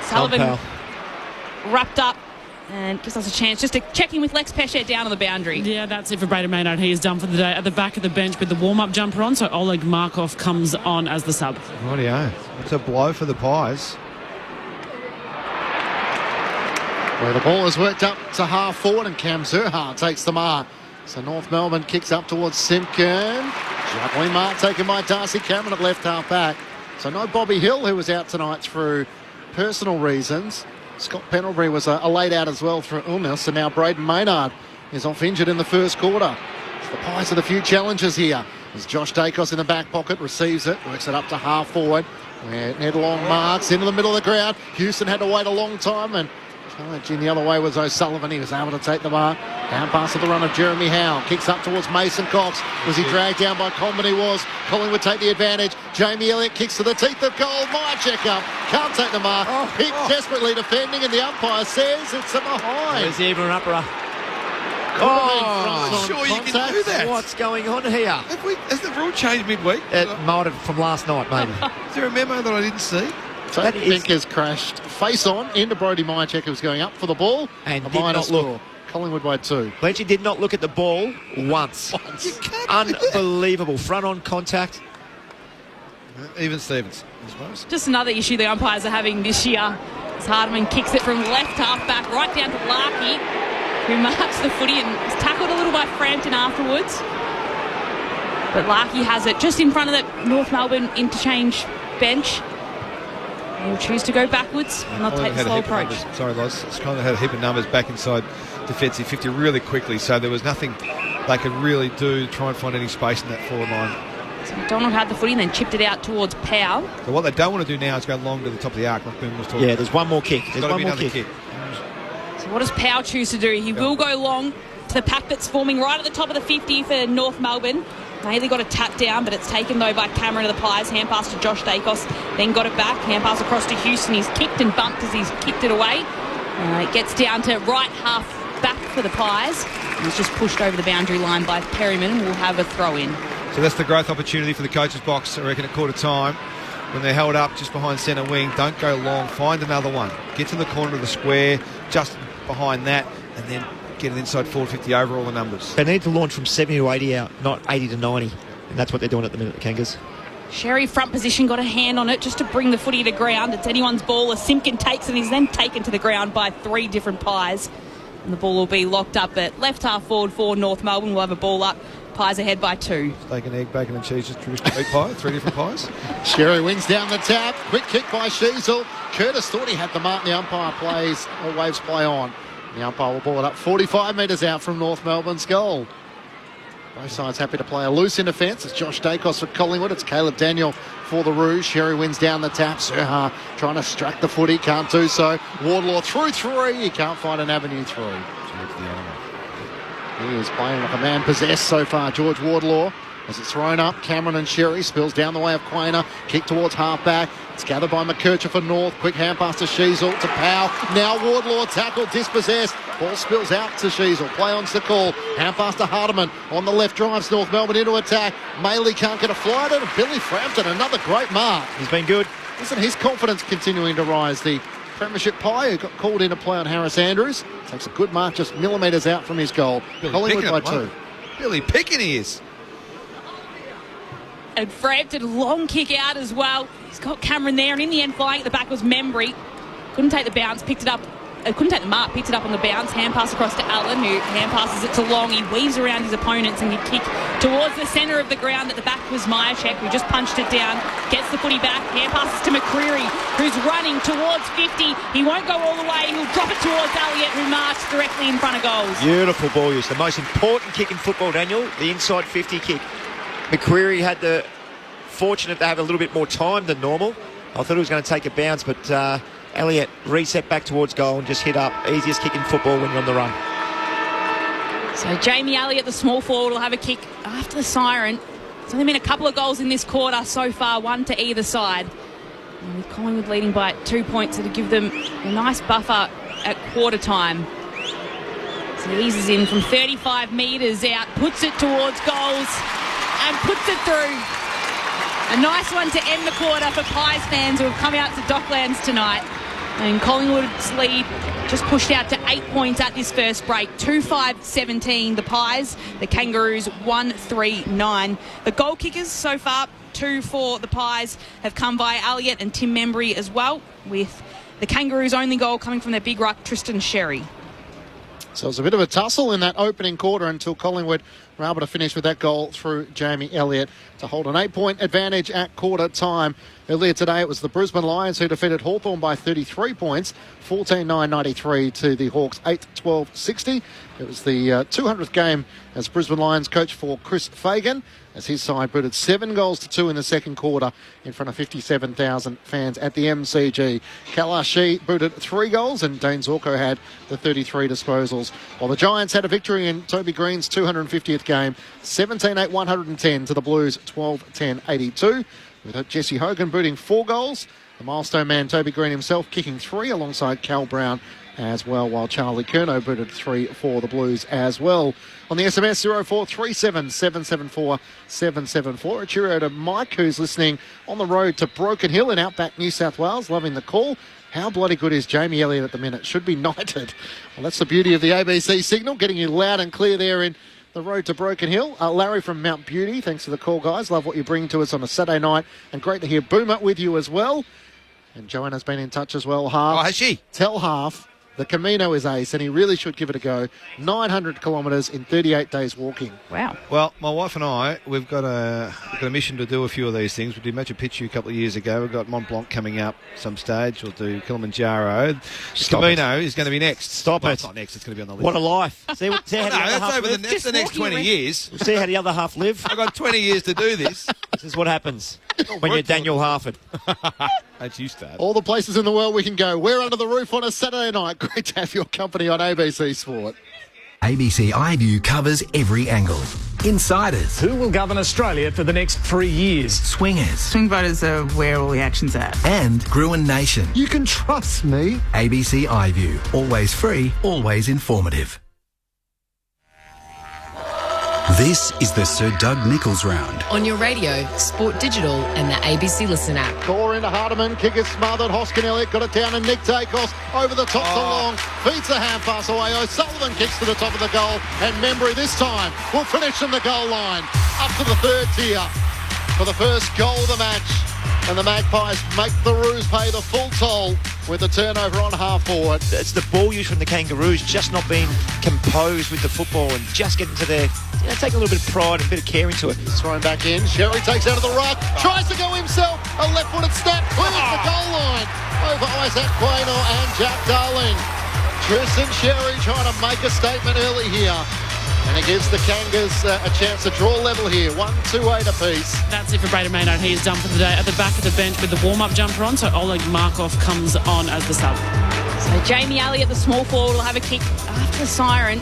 Sullivan wrapped up and gives us a chance just to check in with Lex Pesce down on the boundary. Yeah, that's it for Braden Maynard. He is done for the day at the back of the bench with the warm-up jumper on, so Oleg Markov comes on as the sub. Rightio. It's a blow for the Pies. Where the ball is worked up to half forward and Cam Zerha takes the mark. So North Melbourne kicks up towards Simpkin. Juggling mark taken by Darcy Cameron at left half back. So no Bobby Hill, who was out tonight through personal reasons. Scott Pendlebury was a laid out as well through illness, and now Braden Maynard is off injured in the first quarter. The Pies are the few challengers here. As Josh Dacos in the back pocket receives it, works it up to half forward, where Ned Long marks into the middle of the ground. Houston had to wait a long time, and challenging the other way was O'Sullivan. He was able to take the mark. Down pass of the run of Jeremy Howe. Kicks up towards Mason Cox. Was he dragged down by Coleman? He was. Collingwood take the advantage. Jamie Elliott kicks to the teeth of goal. Myercheck up. Can't take the mark. Pick desperately defending, and the umpire says it's a behind. There's the even upper. Oh, sure you can do that. What's going on here? Has the rule changed midweek? It might have from last night, maybe. Is there a memo that I didn't see? Toby Pinkers crashed face on into Brodie Myercheck, who was going up for the ball. And a did minus not look. score. Collingwood by 2. Blanchie did not look at the ball once. Unbelievable. Front on contact. Even Stevens, I suppose. Just another issue the umpires are having this year. As Hardiman kicks it from left half back right down to Larkey, who marks the footy and is tackled a little by Frampton afterwards. But Larkey has it just in front of the North Melbourne interchange bench. He'll choose to go backwards and not take the slow approach. Sorry, Loz. It's kind of had a heap of numbers back inside defensive 50 really quickly, so there was nothing they could really do to try and find any space in that forward line. So McDonald had the footy and then chipped it out towards Powell. So what they don't want to do now is go long to the top of the arc, like Boom was talking about. Yeah, there's one more kick. There's one more kick. So what does Powell choose to do? He will go long to the pack that's forming right at the top of the 50 for North Melbourne. Bailey got a tap down, but it's taken though by Cameron of the Pies. Hand pass to Josh Dacos, then got it back. Hand pass across to Houston. He's kicked and bumped as he's kicked it away. It gets down to right half back for the Pies. He's just pushed over the boundary line by Perryman and will have a throw in. So that's the growth opportunity for the coach's box, I reckon, at quarter time. When they're held up just behind centre wing, don't go long, find another one. Get to the corner of the square, just behind that, and then get it inside 450 over all the numbers. They need to launch from 70 to 80 out, not 80 to 90. And that's what they're doing at the minute, the Kangas. Sherry front position got a hand on it just to bring the footy to ground. It's anyone's ball as Simpkin takes it and he's then taken to the ground by 3 different Pies. And the ball will be locked up at left half forward for North Melbourne. We'll have a ball up. Pies ahead by 2. Steak and egg, bacon and cheese, just traditional meat pie, 3 different pies. Sherry wins down the tap. Quick kick by Sheasel. Curtis thought he had the mark. The umpire plays, or waves play on. The umpire will ball it up 45 metres out from North Melbourne's goal. Both sides happy to play a loose in defence. It's Josh Dacos for Collingwood. It's Caleb Daniel for the Rouge. Sherry wins down the tap. Serha trying to struck the footy. Can't do so. Wardlaw through 3. He can't find an avenue through. He is playing like a man possessed so far, George Wardlaw. As it's thrown up, Cameron and Sherry spills down the way of Quainer. Kick towards half-back. It's gathered by McKercher for North. Quick hand pass to Sheasel, to Powell. Now Wardlaw tackled, dispossessed. Ball spills out to Sheasel. Play on's the call. Hand pass to Hardiman. On the left drives North Melbourne into attack. Maley can't get a flight at it. Billy Frampton, another great mark. He's been good. Isn't his confidence continuing to rise? The Premiership Pie, who got called in to play on Harris Andrews, takes a good mark just millimetres out from his goal. Collingwood by 2. Billy Picking he is. And Frampton, long kick out as well. He's got Cameron there, and in the end, flying at the back was Membry. Couldn't take the bounce, picked it up. Couldn't take the mark, picked it up on the bounce. Hand pass across to Allen, who hand passes it to Long. He weaves around his opponents and he kick towards the centre of the ground. At the back was Myercheck, who just punched it down. Gets the footy back. Hand passes to McCreary, who's running towards 50. He won't go all the way. He'll drop it towards Elliott, who marks directly in front of goals. Beautiful ball use. The most important kick in football, Daniel, the inside 50 kick. McCreary had the fortunate to have a little bit more time than normal. I thought he was going to take a bounce, but Elliott reset back towards goal and just hit up. Easiest kick in football when you're on the run. So Jamie Elliott, the small forward, will have a kick after the siren. There's only been a couple of goals in this quarter so far, 1 to either side. And with Collingwood leading by 2 points, it'll give them a nice buffer at quarter time. So he eases in from 35 metres out, puts it towards goals and puts it through. A nice one to end the quarter for Pies fans who have come out to Docklands tonight. And Collingwood's lead just pushed out to 8 points at this first break. 2-5-17 the Pies. The Kangaroos 1-3-9. The goal kickers so far, 2 for the Pies, have come by Elliott and Tim Membry as well, with the Kangaroos' only goal coming from their big ruck, Tristan Sherry. So it was a bit of a tussle in that opening quarter until Collingwood were able to finish with that goal through Jamie Elliott to hold an 8-point advantage at quarter time. Earlier today, it was the Brisbane Lions who defeated Hawthorn by 33 points, 14-9-93 to the Hawks 8-12-60. It was the 200th game as Brisbane Lions coach for Chris Fagan, as his side booted 7 goals to 2 in the second quarter in front of 57,000 fans at the MCG. Kalashi booted 3 goals and Dane Zorko had the 33 disposals, while the Giants had a victory in Toby Green's 250th game, 17-8-110 to the Blues 12-10-82, with Jesse Hogan booting 4 goals. The milestone man Toby Green himself kicking 3 alongside Cal Brown as well, while Charlie Curnow booted 3 for the Blues as well. On the SMS 0437 774 774. A cheerio to Mike, who's listening on the road to Broken Hill in Outback, New South Wales. Loving the call. How bloody good is Jamie Elliott at the minute? Should be knighted. Well, that's the beauty of the ABC signal, getting you loud and clear there in the road to Broken Hill. Larry from Mount Beauty, thanks for the call, guys. Love what you bring to us on a Saturday night, and great to hear Boomer with you as well. And Joanna's been in touch as well. Half. Oh, has she? Tell Half the Camino is ace, and he really should give it a go. 900 kilometres in 38 days walking. Wow. Well, my wife and I, we've got a mission to do a few of these things. We did Machu Picchu a couple of years ago. We've got Mont Blanc coming up some stage. We'll do Kilimanjaro. Camino is going to be next. Stop well, it. It's not next. It's going to be on the list. What a life. See how the other that's half over live. that's the next 20 years. We'll see how the other half live. I've got 20 years to do this. This is what happens when you're Daniel Harford. That's you start. All the places in the world we can go. We're under the roof on a Saturday night. Great to have your company on ABC Sport. ABC iView covers every angle. Insiders, Who will govern Australia for the next 3 years? swingers, Swing voters are where all the action's at. and Gruen Nation. You can trust me. ABC iView, always free, always informative. This is the Sir Doug Nicholls round. On your radio, Sport Digital and the ABC Listen app. Core into Hardiman, kick is smothered. Hoskin Elliott got it down, and Nick Dacos over the top to Long. Feeds the hand pass away. O'Sullivan kicks to the top of the goal, and Membry this time will finish on the goal line. Up to the third tier for the first goal of the match. And the Magpies make the Roos pay the full toll with the turnover on half forward. It's the ball use from the Kangaroos just not being composed with the football and just getting to their, taking a little bit of pride and a bit of care into it. Thrown back in. Sherry takes out of the ruck. Tries to go himself. A left-footed snap. Clears the goal line over Isaac Quaynor and Jack Darling. Tristan Sherry trying to make a statement early here. And it gives the Kangas a chance to draw level here. 1-2-8 apiece. That's it for Braden Maynard. He is done for the day at the back of the bench with the warm-up jumper on. So Oleg Markov comes on as the sub. So Jamie Elliott, the small forward, will have a kick after the siren.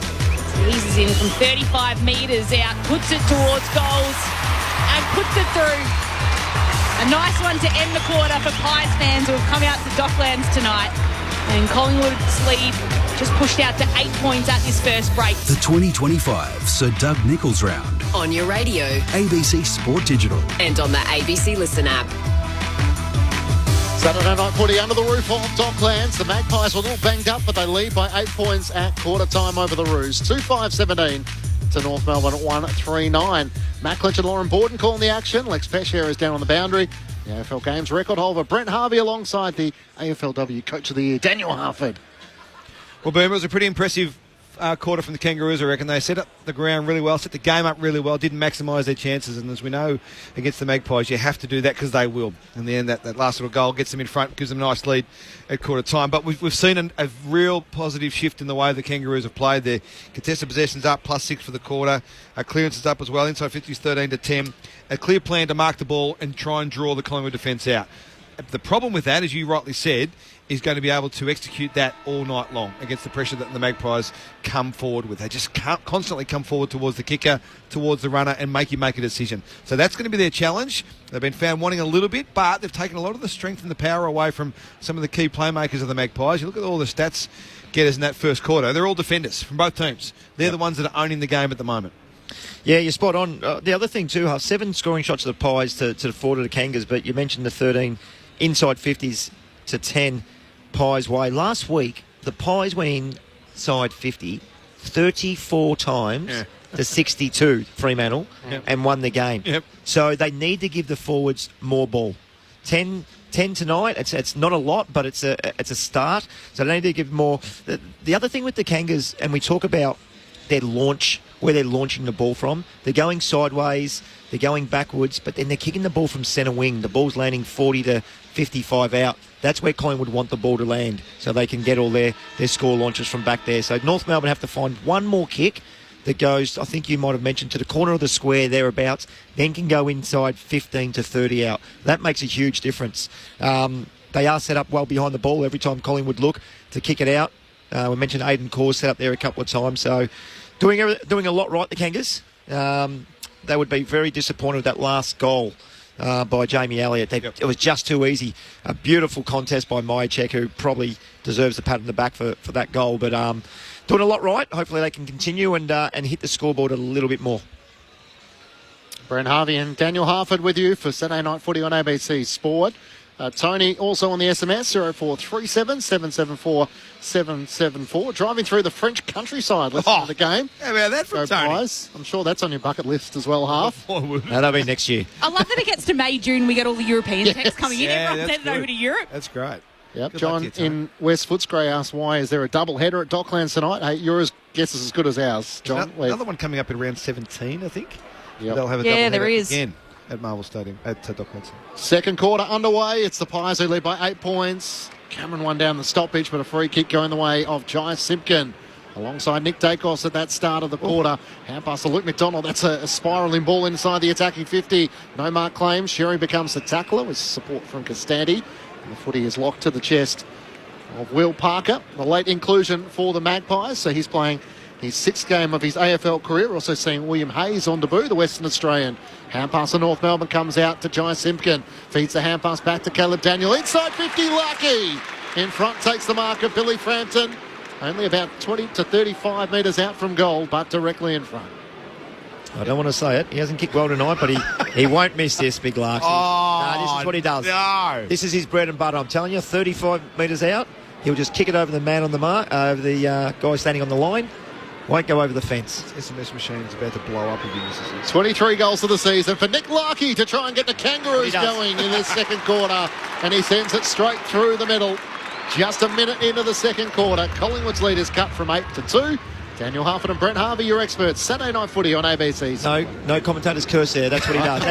Eases in from 35 metres out, puts it towards goals and puts it through. A nice one to end the quarter for Pies fans who have come out to Docklands tonight. And Collingwood's lead just pushed out to 8 points at this first break. The 2025 Sir Doug Nicholls round. On your radio ABC Sport Digital. and on the ABC Listen app. Saturday night footy under the roof of Docklands. The Magpies were a little banged up, but they lead by 8 points at quarter time over the Roos. 2-5-17 to North Melbourne at 1-3-9. Matt Clinch and Lauren Borden calling the action. Lex Pesher is down on the boundary. The AFL Games record holder Brent Harvey alongside the AFLW Coach of the Year, Daniel Harford. Well, Boom, it was a pretty impressive quarter from the Kangaroos, I reckon. They set up the ground really well, set the game up really well, didn't maximise their chances. And as we know, against the Magpies, you have to do that because they will. In the end, that last little goal gets them in front, gives them a nice lead at quarter time. But we've seen a real positive shift in the way the Kangaroos have played. Their contested possessions up, +6 for the quarter. Clearances up as well, inside 50s 13-10. A clear plan to mark the ball and try and draw the Collingwood defence out. The problem with that, as you rightly said, is going to be able to execute that all night long against the pressure that the Magpies come forward with. They just can't constantly come forward towards the kicker, towards the runner, and make a decision. So that's going to be their challenge. They've been found wanting a little bit, but they've taken a lot of the strength and the power away from some of the key playmakers of the Magpies. You look at all the stats getters in that first quarter. They're all defenders from both teams. They're the ones that are owning the game at the moment. Yeah, you're spot on. The other thing too, 7 scoring shots of the Pies to the 4 to the Kangas, but you mentioned the 13 inside 50s to 10 Pies way. Last week, the Pies went inside 50 34 times to 62 Fremantle and won the game. Yep. So they need to give the forwards more ball. 10 tonight, it's not a lot, but it's a start. So they need to give more. The other thing with the Kangas, and we talk about their launch where they're launching the ball from. They're going sideways, they're going backwards, but then they're kicking the ball from centre wing. The ball's landing 40 to 55 out. That's where Collingwood want the ball to land, so they can get all their score launches from back there. So North Melbourne have to find one more kick that goes, I think you might have mentioned, to the corner of the square thereabouts, then can go inside 15 to 30 out. That makes a huge difference. They are set up well behind the ball every time Collingwood look to kick it out. We mentioned Aidan Corr set up there a couple of times, so doing a lot right, the Kangas. They would be very disappointed with that last goal by Jamie Elliott. It was just too easy. A beautiful contest by Myercheck, who probably deserves the pat on the back for that goal, but doing a lot right. Hopefully they can continue and hit the scoreboard a little bit more. Brent Harvey and Daniel Harford with you for Saturday Night Footy on ABC Sport. Tony also on the SMS, 0437 774 774. Driving through the French countryside listening to the game. How about that from Tony? Pies. I'm sure that's on your bucket list as well, Half. No, that'll be next year. I love that it gets to May, June, we get all the European texts coming in. Yeah, Everyone's headed over to Europe. That's great. Yep. Good John luck to you, in West Footscray asked, why is there a double header at Docklands tonight? Hey, yours guess is as good as ours, John. Another one coming up in round 17, I think. Yep. They'll have a double header again at Marvel Stadium, at Docklands. Second quarter underway. It's the Pies who lead by 8 points. Cameron won down the stoppage, but a free kick going the way of Jai Simpkin. Alongside Nick Dacos at that start of the quarter. Hand pass to Luke McDonald. That's a spiralling ball inside the attacking 50. No mark claims. Sherry becomes the tackler with support from Costandi. And the footy is locked to the chest of Will Parker. The late inclusion for the Magpies. So he's playing his 6th game of his AFL career. Also seeing William Hayes on debut, the Western Australian. Hand pass to North Melbourne comes out to Jai Simpkin. Feeds the hand pass back to Caleb Daniel. Inside 50, Lucky. In front takes the mark of Billy Frampton. Only about 20 to 35 metres out from goal, but directly in front. I don't want to say it. He hasn't kicked well tonight, but he won't miss this, Big Larks. This is what he does. No. This is his bread and butter. I'm telling you, 35 metres out, he'll just kick it over the man on the mark, over the guy standing on the line. Won't go over the fence. SMS machine's about to blow up if he misses it. 23 goals of the season for Nick Larkey to try and get the Kangaroos going in this second quarter. And he sends it straight through the middle. Just a minute into the second quarter. Collingwood's lead is cut from 8 to 2. Daniel Harford and Brent Harvey, your experts. Saturday Night Footy on ABC. No commentators curse there. That's what he does.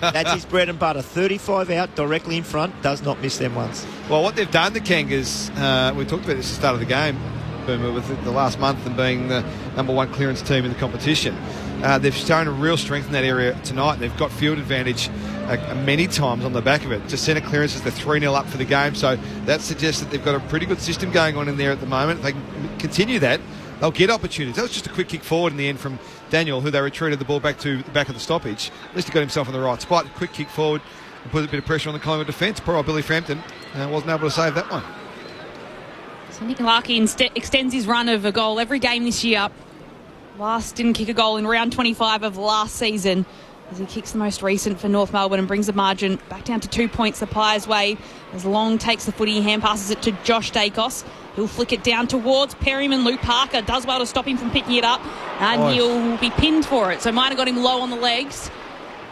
That's his bread and butter. 35 out, directly in front. Does not miss them once. Well, what they've done, the Kangas, we talked about this at the start of the game, Boomer, with the last month and being the number 1 clearance team in the competition. They've shown a real strength in that area tonight. They've got field advantage many times on the back of it. Just centre clearances, they're 3-0 up for the game, so that suggests that they've got a pretty good system going on in there at the moment. If they can continue that, they'll get opportunities. That was just a quick kick forward in the end from Daniel, who they retreated the ball back to the back of the stoppage. At least he got himself in the right spot. Quick kick forward and put a bit of pressure on the Collingwood defence. Poor old Billy Frampton wasn't able to save that one. So Nick Larkey extends his run of a goal every game this year. Last didn't kick a goal in round 25 of last season, as he kicks the most recent for North Melbourne and brings the margin back down to 2 points the Pies' way. As Long takes the footy, hand passes it to Josh Dacos. He'll flick it down towards Perryman. Luke Parker does well to stop him from picking it up, and he'll be pinned for it. So Minor got him low on the legs,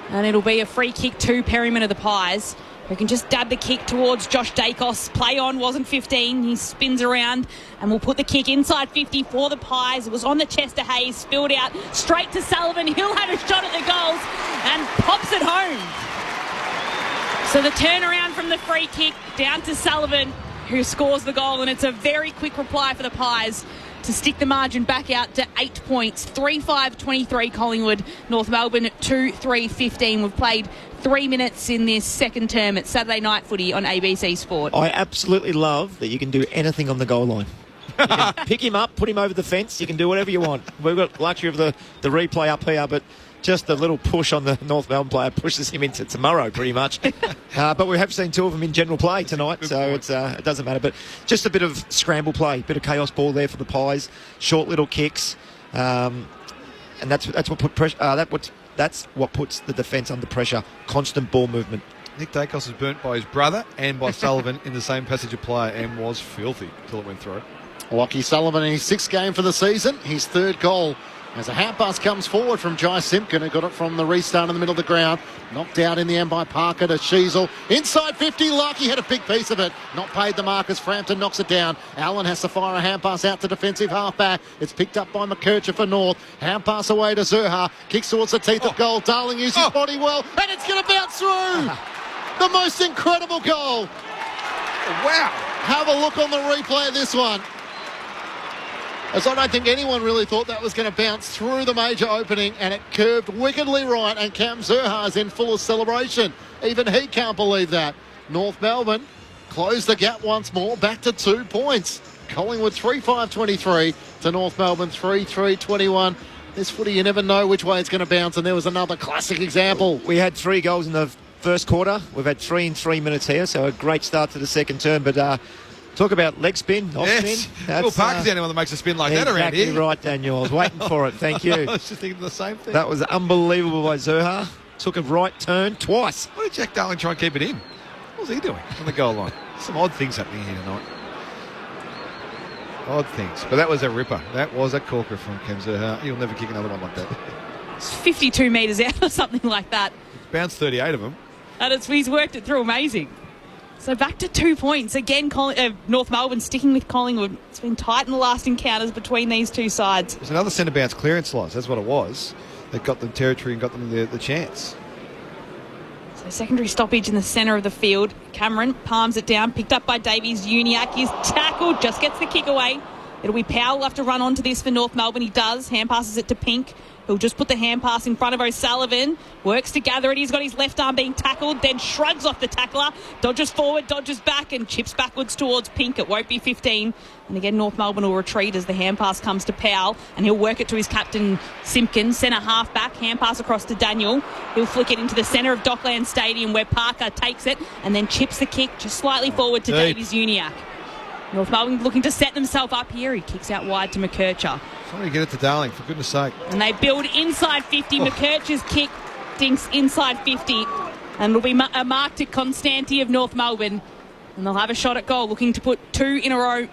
and it'll be a free kick to Perryman of the Pies, who can just dab the kick towards Josh Dacos. Play on, wasn't 15. He spins around and will put the kick inside 50 for the Pies. It was on the chest of Hayes, spilled out straight to Sullivan. He'll have a shot at the goals and pops it home. So the turnaround from the free kick down to Sullivan, who scores the goal, and it's a very quick reply for the Pies to stick the margin back out to 8 points. 3-5-23 Collingwood, North Melbourne 2-3-15. We've played 3 minutes in this second term. It's Saturday Night Footy on ABC Sport. I absolutely love that you can do anything on the goal line. You can pick him up, put him over the fence. You can do whatever you want. We've got luxury of the replay up here, but just a little push on the North Melbourne player pushes him into tomorrow, pretty much. But we have seen 2 of them in general play tonight, so it doesn't matter. But just a bit of scramble play, bit of chaos ball there for the Pies. Short little kicks, and that's what put pressure. That's what puts the defence under pressure. Constant ball movement. Nick Dacos was burnt by his brother and by Sullivan in the same passage of play, and was filthy till it went through. Lachie Sullivan in his 6th game for the season. His 3rd goal As a hand pass comes forward from Jai Simpkin, who got it from the restart in the middle of the ground. Knocked out in the end by Parker to Sheasel. Inside 50, Lucky had a big piece of it. Not paid the mark as Frampton knocks it down. Allen has to fire a hand pass out to defensive halfback. It's picked up by McKercher for North. Hand pass away to Zurha. Kicks towards the teeth of goal. Darling used his body well, and it's going to bounce through. The most incredible goal. Wow. Have a look on the replay of this one. As I don't think anyone really thought that was going to bounce through the major opening, and it curved wickedly right, and Cam Zurha's in full celebration. Even he can't believe that. North Melbourne closed the gap once more, back to 2 points. Collingwood 3-5-23 to North Melbourne 3-3-21. This footy, you never know which way it's going to bounce, and there was another classic example. We had 3 goals in the first quarter. We've had 3 in 3 minutes here, so a great start to the second term, but... talk about leg spin, off spin. Will Parker's the only one that makes a spin like that around here. Exactly right, Daniel. I was waiting for it. Thank you. I was just thinking the same thing. That was unbelievable by Zurha. Took a right turn twice. Why did Jack Darling try and keep it in? What was he doing on the goal line? Some odd things happening here tonight. Odd things. But that was a ripper. That was a corker from Cam Zurha. He'll never kick another one like that. It's 52 metres out or something like that. Bounced 38 of them. And he's worked it through amazing. So back to 2 points. Again, North Melbourne sticking with Collingwood. It's been tight in the last encounters between these two sides. It was another centre bounce clearance loss. That's what it was. That got them territory and got them the chance. So secondary stoppage in the centre of the field. Cameron palms it down, picked up by Davies. Uniacke is tackled, just gets the kick away. It'll be Powell will have to run onto this for North Melbourne. He does. Hand passes it to Pink. He'll just put the hand pass in front of O'Sullivan. Works to gather it. He's got his left arm being tackled, then shrugs off the tackler. Dodges forward, dodges back, and chips backwards towards Pink. It won't be 15. And again, North Melbourne will retreat as the hand pass comes to Powell, and he'll work it to his captain, Simpkin. Centre half back, hand pass across to Daniel. He'll flick it into the centre of Dockland Stadium where Parker takes it and then chips the kick just slightly forward to Davies Uniacke. North Melbourne looking to set themselves up here. He kicks out wide to McKercher. Somebody get it to Darling, for goodness sake. And they build inside 50. McKercher's kick dinks inside 50. And it'll be a mark to Constanti of North Melbourne. And they'll have a shot at goal, looking to put 2 in a row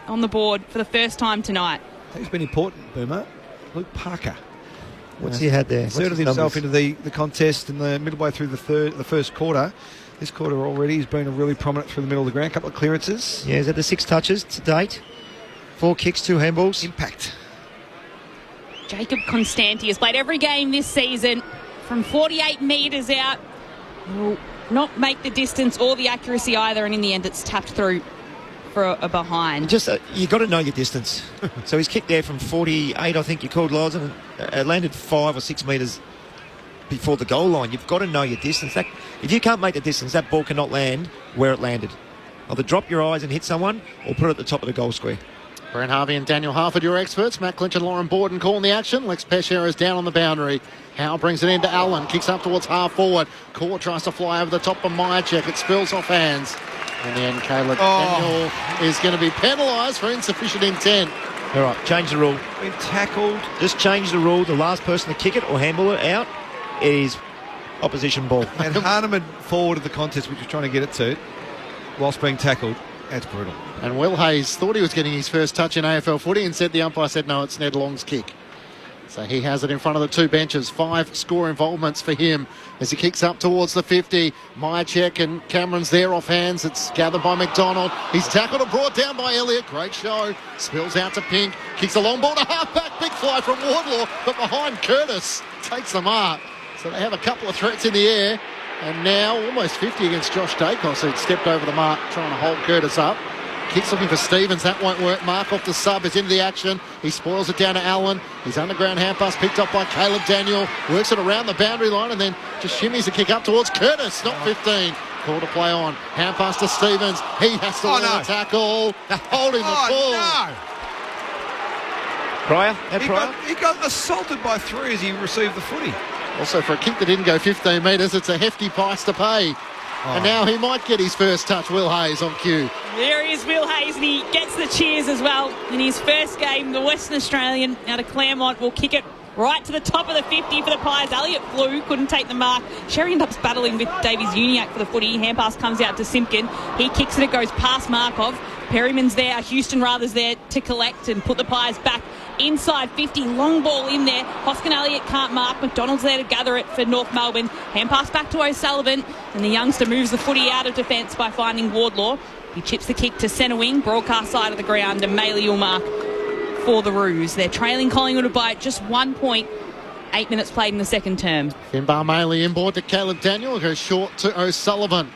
on the board for the first time tonight. He's been important, Boomer. Luke Parker. What's he had there? Inserted himself into the contest in the midway through the first quarter. This quarter already he's been really prominent through the middle of the ground. A couple of clearances. Yeah, he's had the 6 touches to date. 4 kicks, 2 handballs. Impact. Jacob Constanti has played every game this season from 48 metres out. Will not make the distance or the accuracy either, and in the end it's tapped through for a behind. Just you got to know your distance. So he's kicked there from 48, I think you called, Loz, and it landed 5 or 6 metres before the goal line. You've got to know your distance. If you can't make the distance, that ball cannot land where it landed. Either drop your eyes and hit someone or put it at the top of the goal square. Brent Harvey and Daniel Harford, your experts. Matt Clinch and Lauren Borden calling the action. Lex Pesher is down on the boundary. Howe brings it into Allen. Kicks up towards half forward. Core tries to fly over the top of Myercheck. It spills off hands. In the end, Caleb Daniel is going to be penalised for insufficient intent. All right, change the rule. Been tackled. Just change the rule. The last person to kick it or handle it out is opposition ball. And Harneman forwarded the contest, which was trying to get it to, whilst being tackled. That's brutal. And Will Hayes thought he was getting his first touch in AFL footy and said the umpire said no, it's Ned Long's kick. So he has it in front of the 2 benches. 5 score involvements for him as he kicks up towards the 50. Myercheck and Cameron's there off hands. It's gathered by McDonald. He's tackled and brought down by Elliott. Great show. Spills out to Pink. Kicks a long ball to halfback. Big fly from Wardlaw, but behind Curtis. Takes the mark. So they have a couple of threats in the air. And now almost 50 against Josh Dacos, who'd stepped over the mark trying to hold Curtis up. Kicks looking for Stevens. That won't work. Mark off the sub is into the action. He spoils it down to Allen. His underground hand pass picked up by Caleb Daniel. Works it around the boundary line and then just shimmies the kick up towards Curtis. Not 15. Call to play on. Hand pass to Stevens. He has to win the tackle. Holding the ball. No. Pryor? He got assaulted by 3 as he received the footy. Also, for a kick that didn't go 15 metres, it's a hefty price to pay. And now he might get his first touch, Will Hayes on cue. There is Will Hayes, and he gets the cheers as well. In his first game, the Western Australian out of Claremont will kick it right to the top of the 50 for the Pies. Elliott flew, couldn't take the mark. Sherry ends up battling with Davies Uniacke for the footy. Hand pass comes out to Simpkin. He kicks it, it goes past Markov. Perryman's there, Houston Rather's there to collect and put the Pies back inside 50. Long ball in there. Hoskin Elliott can't mark. McDonald's there to gather it for North Melbourne. Hand pass back to O'Sullivan. And the youngster moves the footy out of defence by finding Wardlaw. He chips the kick to centre wing, broadcast side of the ground, and Maley will mark for the Roos. They're trailing Collingwood by just 1 point. 8 minutes played in the second term. Finbar Maley inboard to Caleb Daniel. Goes short to O'Sullivan.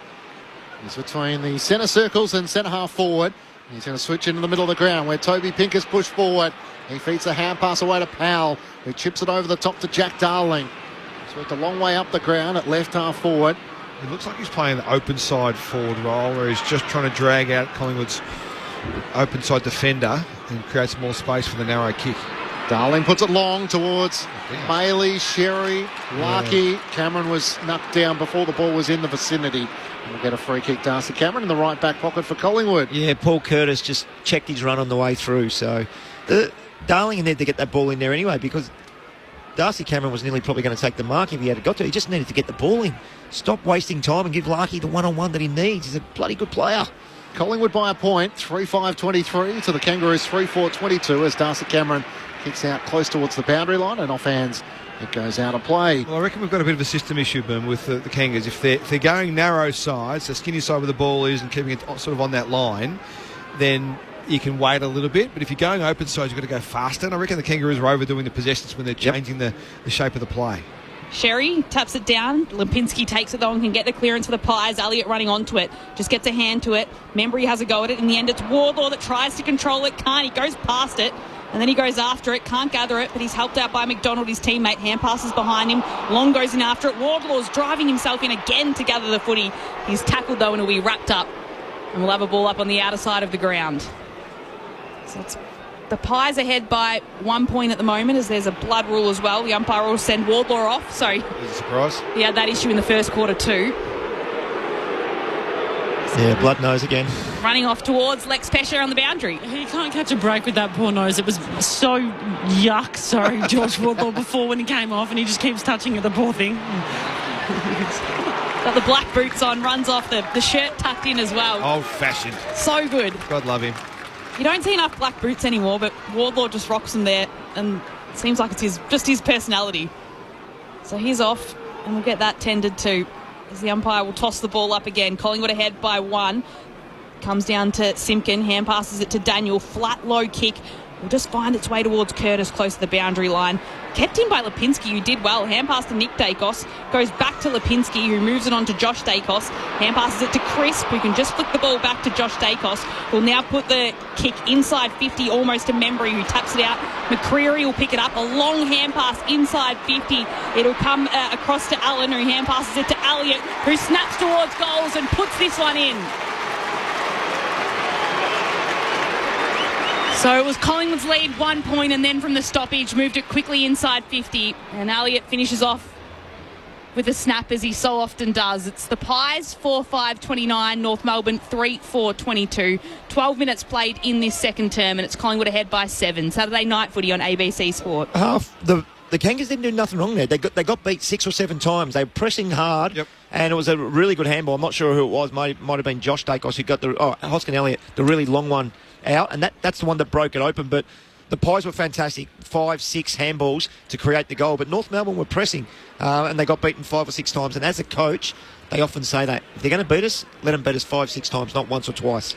He's between the centre circles and centre half forward. He's going to switch into the middle of the ground where Toby Pinker's pushed forward. He feeds the hand pass away to Powell, who chips it over the top to Jack Darling. He's worked a long way up the ground at left half forward. It looks like he's playing the open side forward role where he's just trying to drag out Collingwood's open side defender and create some more space for the narrow kick. Darling puts it long towards Bailey, Sherry, Larkey. Cameron was knocked down before the ball was in the vicinity. And we'll get a free kick. Darcy Cameron in the right back pocket for Collingwood. Yeah, Paul Curtis just checked his run on the way through. So Darling needed to get that ball in there anyway, because Darcy Cameron was nearly probably going to take the mark if he had got to. He just needed to get the ball in. Stop wasting time and give Larkey the one-on-one that he needs. He's a bloody good player. Collingwood by a point, 3-5-23 to the Kangaroos 3-4-22 as Darcy Cameron kicks out close towards the boundary line, and offhands it goes out of play. Well, I reckon we've got a bit of a system issue, Boom, with the Kangas. If they're going narrow sides, the skinny side where the ball is and keeping it sort of on that line, then you can wait a little bit. But if you're going open sides, you've got to go faster. And I reckon the Kangaroos are overdoing the possessions when they're changing the shape of the play. Sherry taps it down. Lipinski takes it though and can get the clearance for the Pies. Elliott running onto it. Just gets a hand to it. Membry has a go at it. In the end, it's Wardlaw that tries to control it. Can't. He goes past it. And then he goes after it. Can't gather it, but he's helped out by McDonald, his teammate. Hand passes behind him. Long goes in after it. Wardlaw's driving himself in again to gather the footy. He's tackled though and he'll be wrapped up. And we'll have a ball up on the outer side of the ground. So it's the Pies ahead by 1 point at the moment, as there's a blood rule as well. The umpire will send Wardlaw off. So is it a surprise? He had that issue in the first quarter too. Yeah, blood nose again. Running off towards Lex Pesha on the boundary. He can't catch a break with that poor nose. It was so yuck, sorry, George Wardlaw, before when he came off, and he just keeps touching it, the poor thing. Got the black boots on, runs off, the shirt tucked in as well. Old-fashioned. So good. God love him. You don't see enough black boots anymore, but Wardlaw just rocks them there, and it seems like it's just his personality. So he's off, and we'll get that tended to, as the umpire will toss the ball up again. Collingwood ahead by 1. Comes down to Simpkin, hand passes it to Daniel. Flat, low kick. Will just find its way towards Curtis, close to the boundary line. Kept in by Lipinski, who did well. Hand pass to Nick Dacos. Goes back to Lipinski, who moves it on to Josh Dacos. Hand passes it to Crisp, who can just flick the ball back to Josh Dacos. Will now put the kick inside 50, almost to Membry, who taps it out. McCreary will pick it up. A long hand pass inside 50. It'll come across to Allen, who hand passes it to Elliott, who snaps towards goals and puts this one in. So it was Collingwood's lead 1 point, and then from the stoppage moved it quickly inside 50, and Elliott finishes off with a snap, as he so often does. It's the Pies 4-5-29, North Melbourne 3-4-22. 12 minutes played in this second term, and it's Collingwood ahead by 7. Saturday night footy on ABC Sport. The Kangas didn't do nothing wrong there. They got beat 6 or 7 times. They were pressing hard, and it was a really good handball. I'm not sure who it was. Might have been Josh Dacos who got Hoskin Elliott, the really long one out, and that's the one that broke it open. But the Pies were fantastic. 5-6 handballs to create the goal, but North Melbourne were pressing, and they got beaten 5 or 6 times. And as a coach, they often say that if they're going to beat us, let them beat us 5-6 times, not once or twice.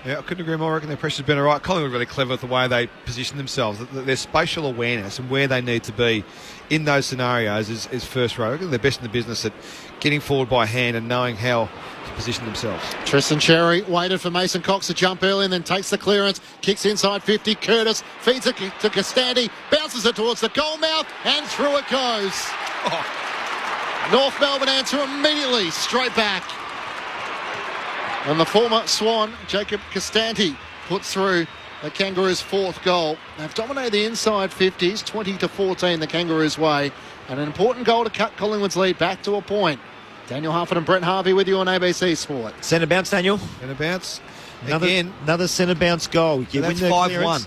Yeah, I couldn't agree more. I reckon their pressure's been all right. Collingwood really clever with the way they position themselves. Their spatial awareness and where they need to be in those scenarios is first rate. I reckon they're best in the business at getting forward by hand and knowing how to position themselves. Tristan Cherry waited for Mason Cox to jump early and then takes the clearance, kicks inside 50. Curtis feeds it to Castandi, bounces it towards the goal mouth, and through it goes. North Melbourne answer immediately, straight back. And the former Swan, Jacob Castandi, puts through the Kangaroos' 4th goal. They've dominated the inside 50s, 20-14 the Kangaroos' way. And an important goal to cut Collingwood's lead back to a point. Daniel Hufford and Brent Harvey with you on ABC Sport. Centre bounce, Daniel. Centre bounce. Another centre bounce goal. So that's 5-1.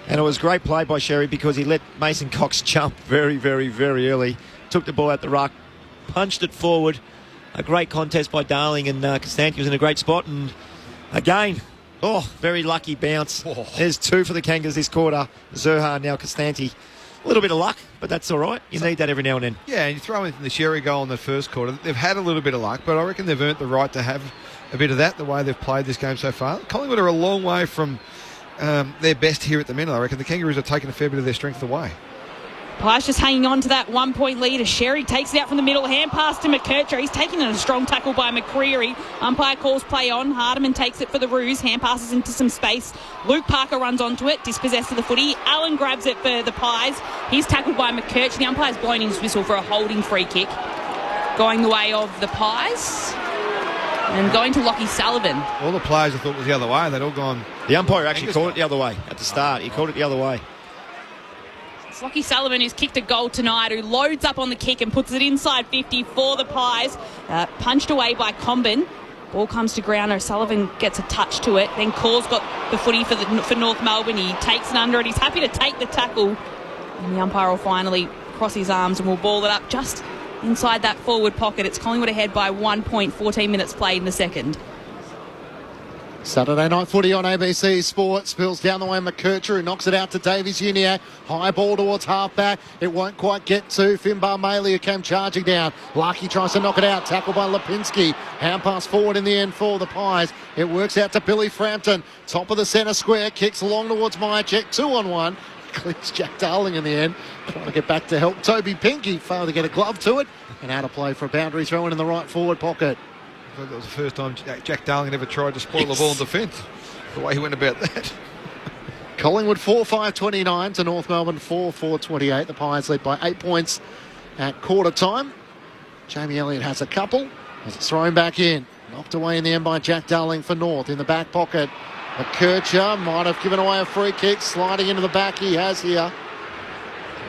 And it was great play by Sherry, because he let Mason Cox jump very, very, very early. Took the ball out the ruck, punched it forward. A great contest by Darling, and Castandi was in a great spot. And again, Oh, very lucky bounce. Oh. There's 2 for the Kangas this quarter. Zurha, now Costanti. A little bit of luck, but that's all right. You need that every now and then. Yeah, and you throw in the Sherry goal in the first quarter. They've had a little bit of luck, but I reckon they've earned the right to have a bit of that, the way they've played this game so far. Collingwood are a long way from their best here at the minute. I reckon the Kangaroos have taken a fair bit of their strength away. Pies just hanging on to that 1 point lead as Sherry takes it out from the middle. Hand pass to McKercher. He's taken a strong tackle by McCreary. Umpire calls play on. Hardiman takes it for the Roos. Hand passes into some space. Luke Parker runs onto it. Dispossessed of the footy. Allen grabs it for the Pies. He's tackled by McKercher. The umpire's blowing his whistle for a holding free kick. Going the way of the Pies. And going to Lockie Sullivan. All the players I thought was the other way. They'd all gone... The umpire actually called it the other way at the start. He called it the other way. It's Lockie Sullivan who's kicked a goal tonight, who loads up on the kick and puts it inside 50 for the Pies. Punched away by Combin. Ball comes to ground. O'Sullivan gets a touch to it. Then Caw's got the footy for North Melbourne. He takes it under it. He's happy to take the tackle. And the umpire will finally cross his arms and will ball it up just inside that forward pocket. It's Collingwood ahead by 1 point, 14 minutes played in the second. Saturday night footy on ABC Sport. Spills down the way McKercher, who knocks it out to Davies Uniac. High ball towards halfback. It won't quite get to Finbar Maley, who came charging down. Lucky tries to knock it out. Tackled by Lipinski. Hand pass forward in the end for the Pies. It works out to Billy Frampton. Top of the centre square. Kicks along towards Myercheck. 2-on-1. Clears Jack Darling in the end. Trying to get back to help Toby Pinky. Failed to get a glove to it. And out of play for a boundary throw in the right forward pocket. I thought that was the first time Jack Darling ever tried to spoil the ball in defence. The way he went about that. Collingwood 4-5-29 to North Melbourne 4-4-28. The Pies lead by 8 points at quarter time. Jamie Elliott has a couple as it's thrown back in. Knocked away in the end by Jack Darling for North in the back pocket. McKercher might have given away a free kick. Sliding into the back he has here.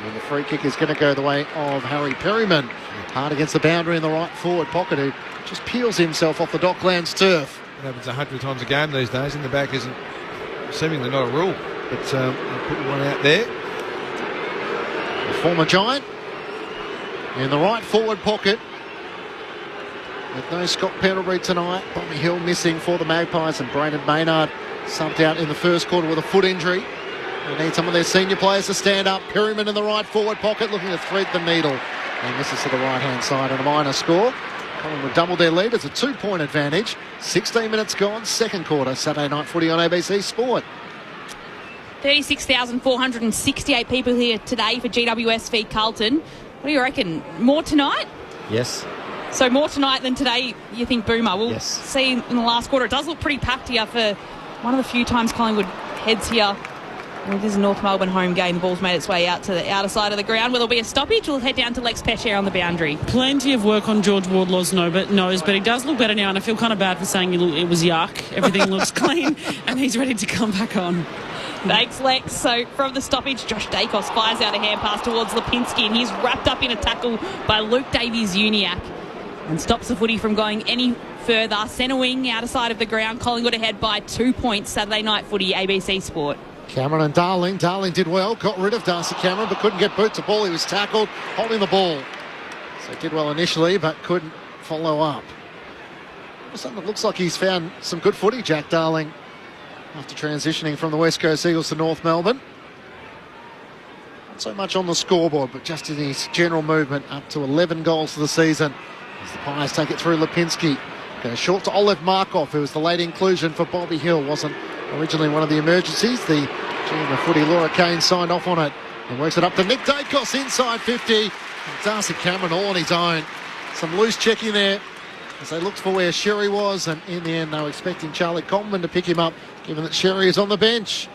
And the free kick is going to go the way of Harry Perryman. Hard against the boundary in the right forward pocket, who just peels himself off the Docklands turf. It happens 100 times a game these days. In the back isn't seemingly not a rule. But I'll put one out there. The former Giant in the right forward pocket. With no Scott Pendlebury tonight. Bobby Hill missing for the Magpies, and Brandon Maynard subbed out in the first quarter with a foot injury. They need some of their senior players to stand up. Perryman in the right forward pocket looking to thread the needle. And misses to the right-hand side and a minor score. Collingwood doubled their lead. It's a 2-point advantage. 16 minutes gone, second quarter. Saturday night footy on ABC Sport. 36,468 people here today for GWS v Carlton. What do you reckon? More tonight? Yes. So more tonight than today, you think, Boomer? We'll Yes. see in the last quarter. It does look pretty packed here for one of the few times Collingwood heads here. Well, this is a North Melbourne home game. The ball's made its way out to the outer side of the ground. Will there be a stoppage? We'll head down to Lex Pesce on the boundary. Plenty of work on George Wardlaw's nose, but he does look better now, and I feel kind of bad for saying it was yuck. Everything looks clean, and he's ready to come back on. Thanks, Lex. So from the stoppage, Josh Dacos fires out a hand pass towards Lipinski, and he's wrapped up in a tackle by Luke Davies-Uniacke and stops the footy from going any further. Centre wing, outer side of the ground. Collingwood ahead by 2 points. Saturday night footy, ABC Sport. Cameron and Darling. Darling did well, got rid of Darcy Cameron, but couldn't get boot to ball. He was tackled, holding the ball. So did well initially, but couldn't follow up. Something that looks like he's found some good footy, Jack Darling, after transitioning from the West Coast Eagles to North Melbourne. Not so much on the scoreboard, but just in his general movement, up to 11 goals for the season. As the Pies take it through Lipinski. Goes short to Olive Markov, who was the late inclusion for Bobby Hill. Wasn't originally one of the emergencies. The GM of footy, Laura Kane, signed off on it. And works it up to Nick Dacos inside 50. And Darcy Cameron all on his own. Some loose checking there as they looked for where Sherry was. And in the end, they were expecting Charlie Coleman to pick him up, given that Sherry is on the bench.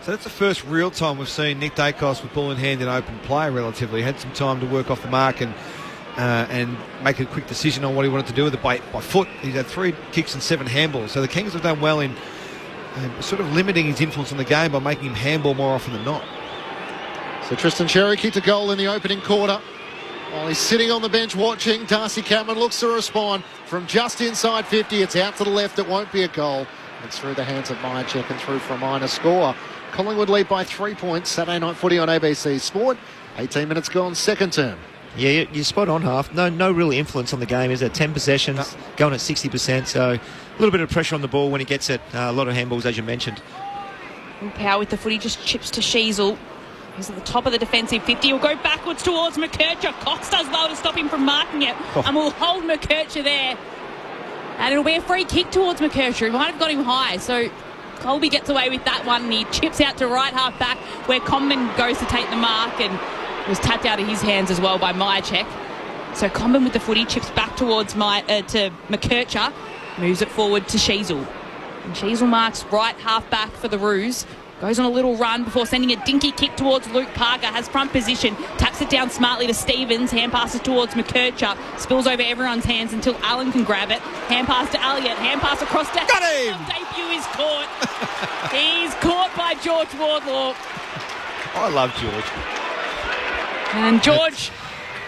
So that's the first real time we've seen Nick Dacos with ball in hand in open play relatively. Had some time to work off the mark and make a quick decision on what he wanted to do with it by foot. He's had 3 kicks and 7 handballs. So the Kings have done well in sort of limiting his influence on the game by making him handball more often than not. So Tristan Sherry kicked a goal in the opening quarter. While he's sitting on the bench watching, Darcy Cameron looks to respond from just inside 50. It's out to the left. It won't be a goal. It's through the hands of Myercheck and through for a minor score. Collingwood lead by 3 points. Saturday night footy on ABC Sport. 18 minutes gone, second term. Yeah, you're spot on, Half. No real influence on the game, is there? 10 possessions, going at 60%, so a little bit of pressure on the ball when he gets it. A lot of handballs, as you mentioned. Power with the footy, just chips to Sheasel. He's at the top of the defensive 50. He'll go backwards towards McKercher. Cox does well to stop him from marking it. And we'll hold McKercher there. And it'll be a free kick towards McKercher. He might have got him high. So Colby gets away with that one. And he chips out to right half back where Comben goes to take the mark. And it was tapped out of his hands as well by Myercheck. So Comben with the footy chips back towards to McKercher. Moves it forward to Sheasel. And Sheasel marks right half back for the Roos. Goes on a little run before sending a dinky kick towards Luke Parker. Has front position. Taps it down smartly to Stevens. Hand passes towards McKercher. Spills over everyone's hands until Allen can grab it. Hand pass to Elliott. Hand pass across to... Got him! Debut is caught. He's caught by George Wardlaw. I love George. And George,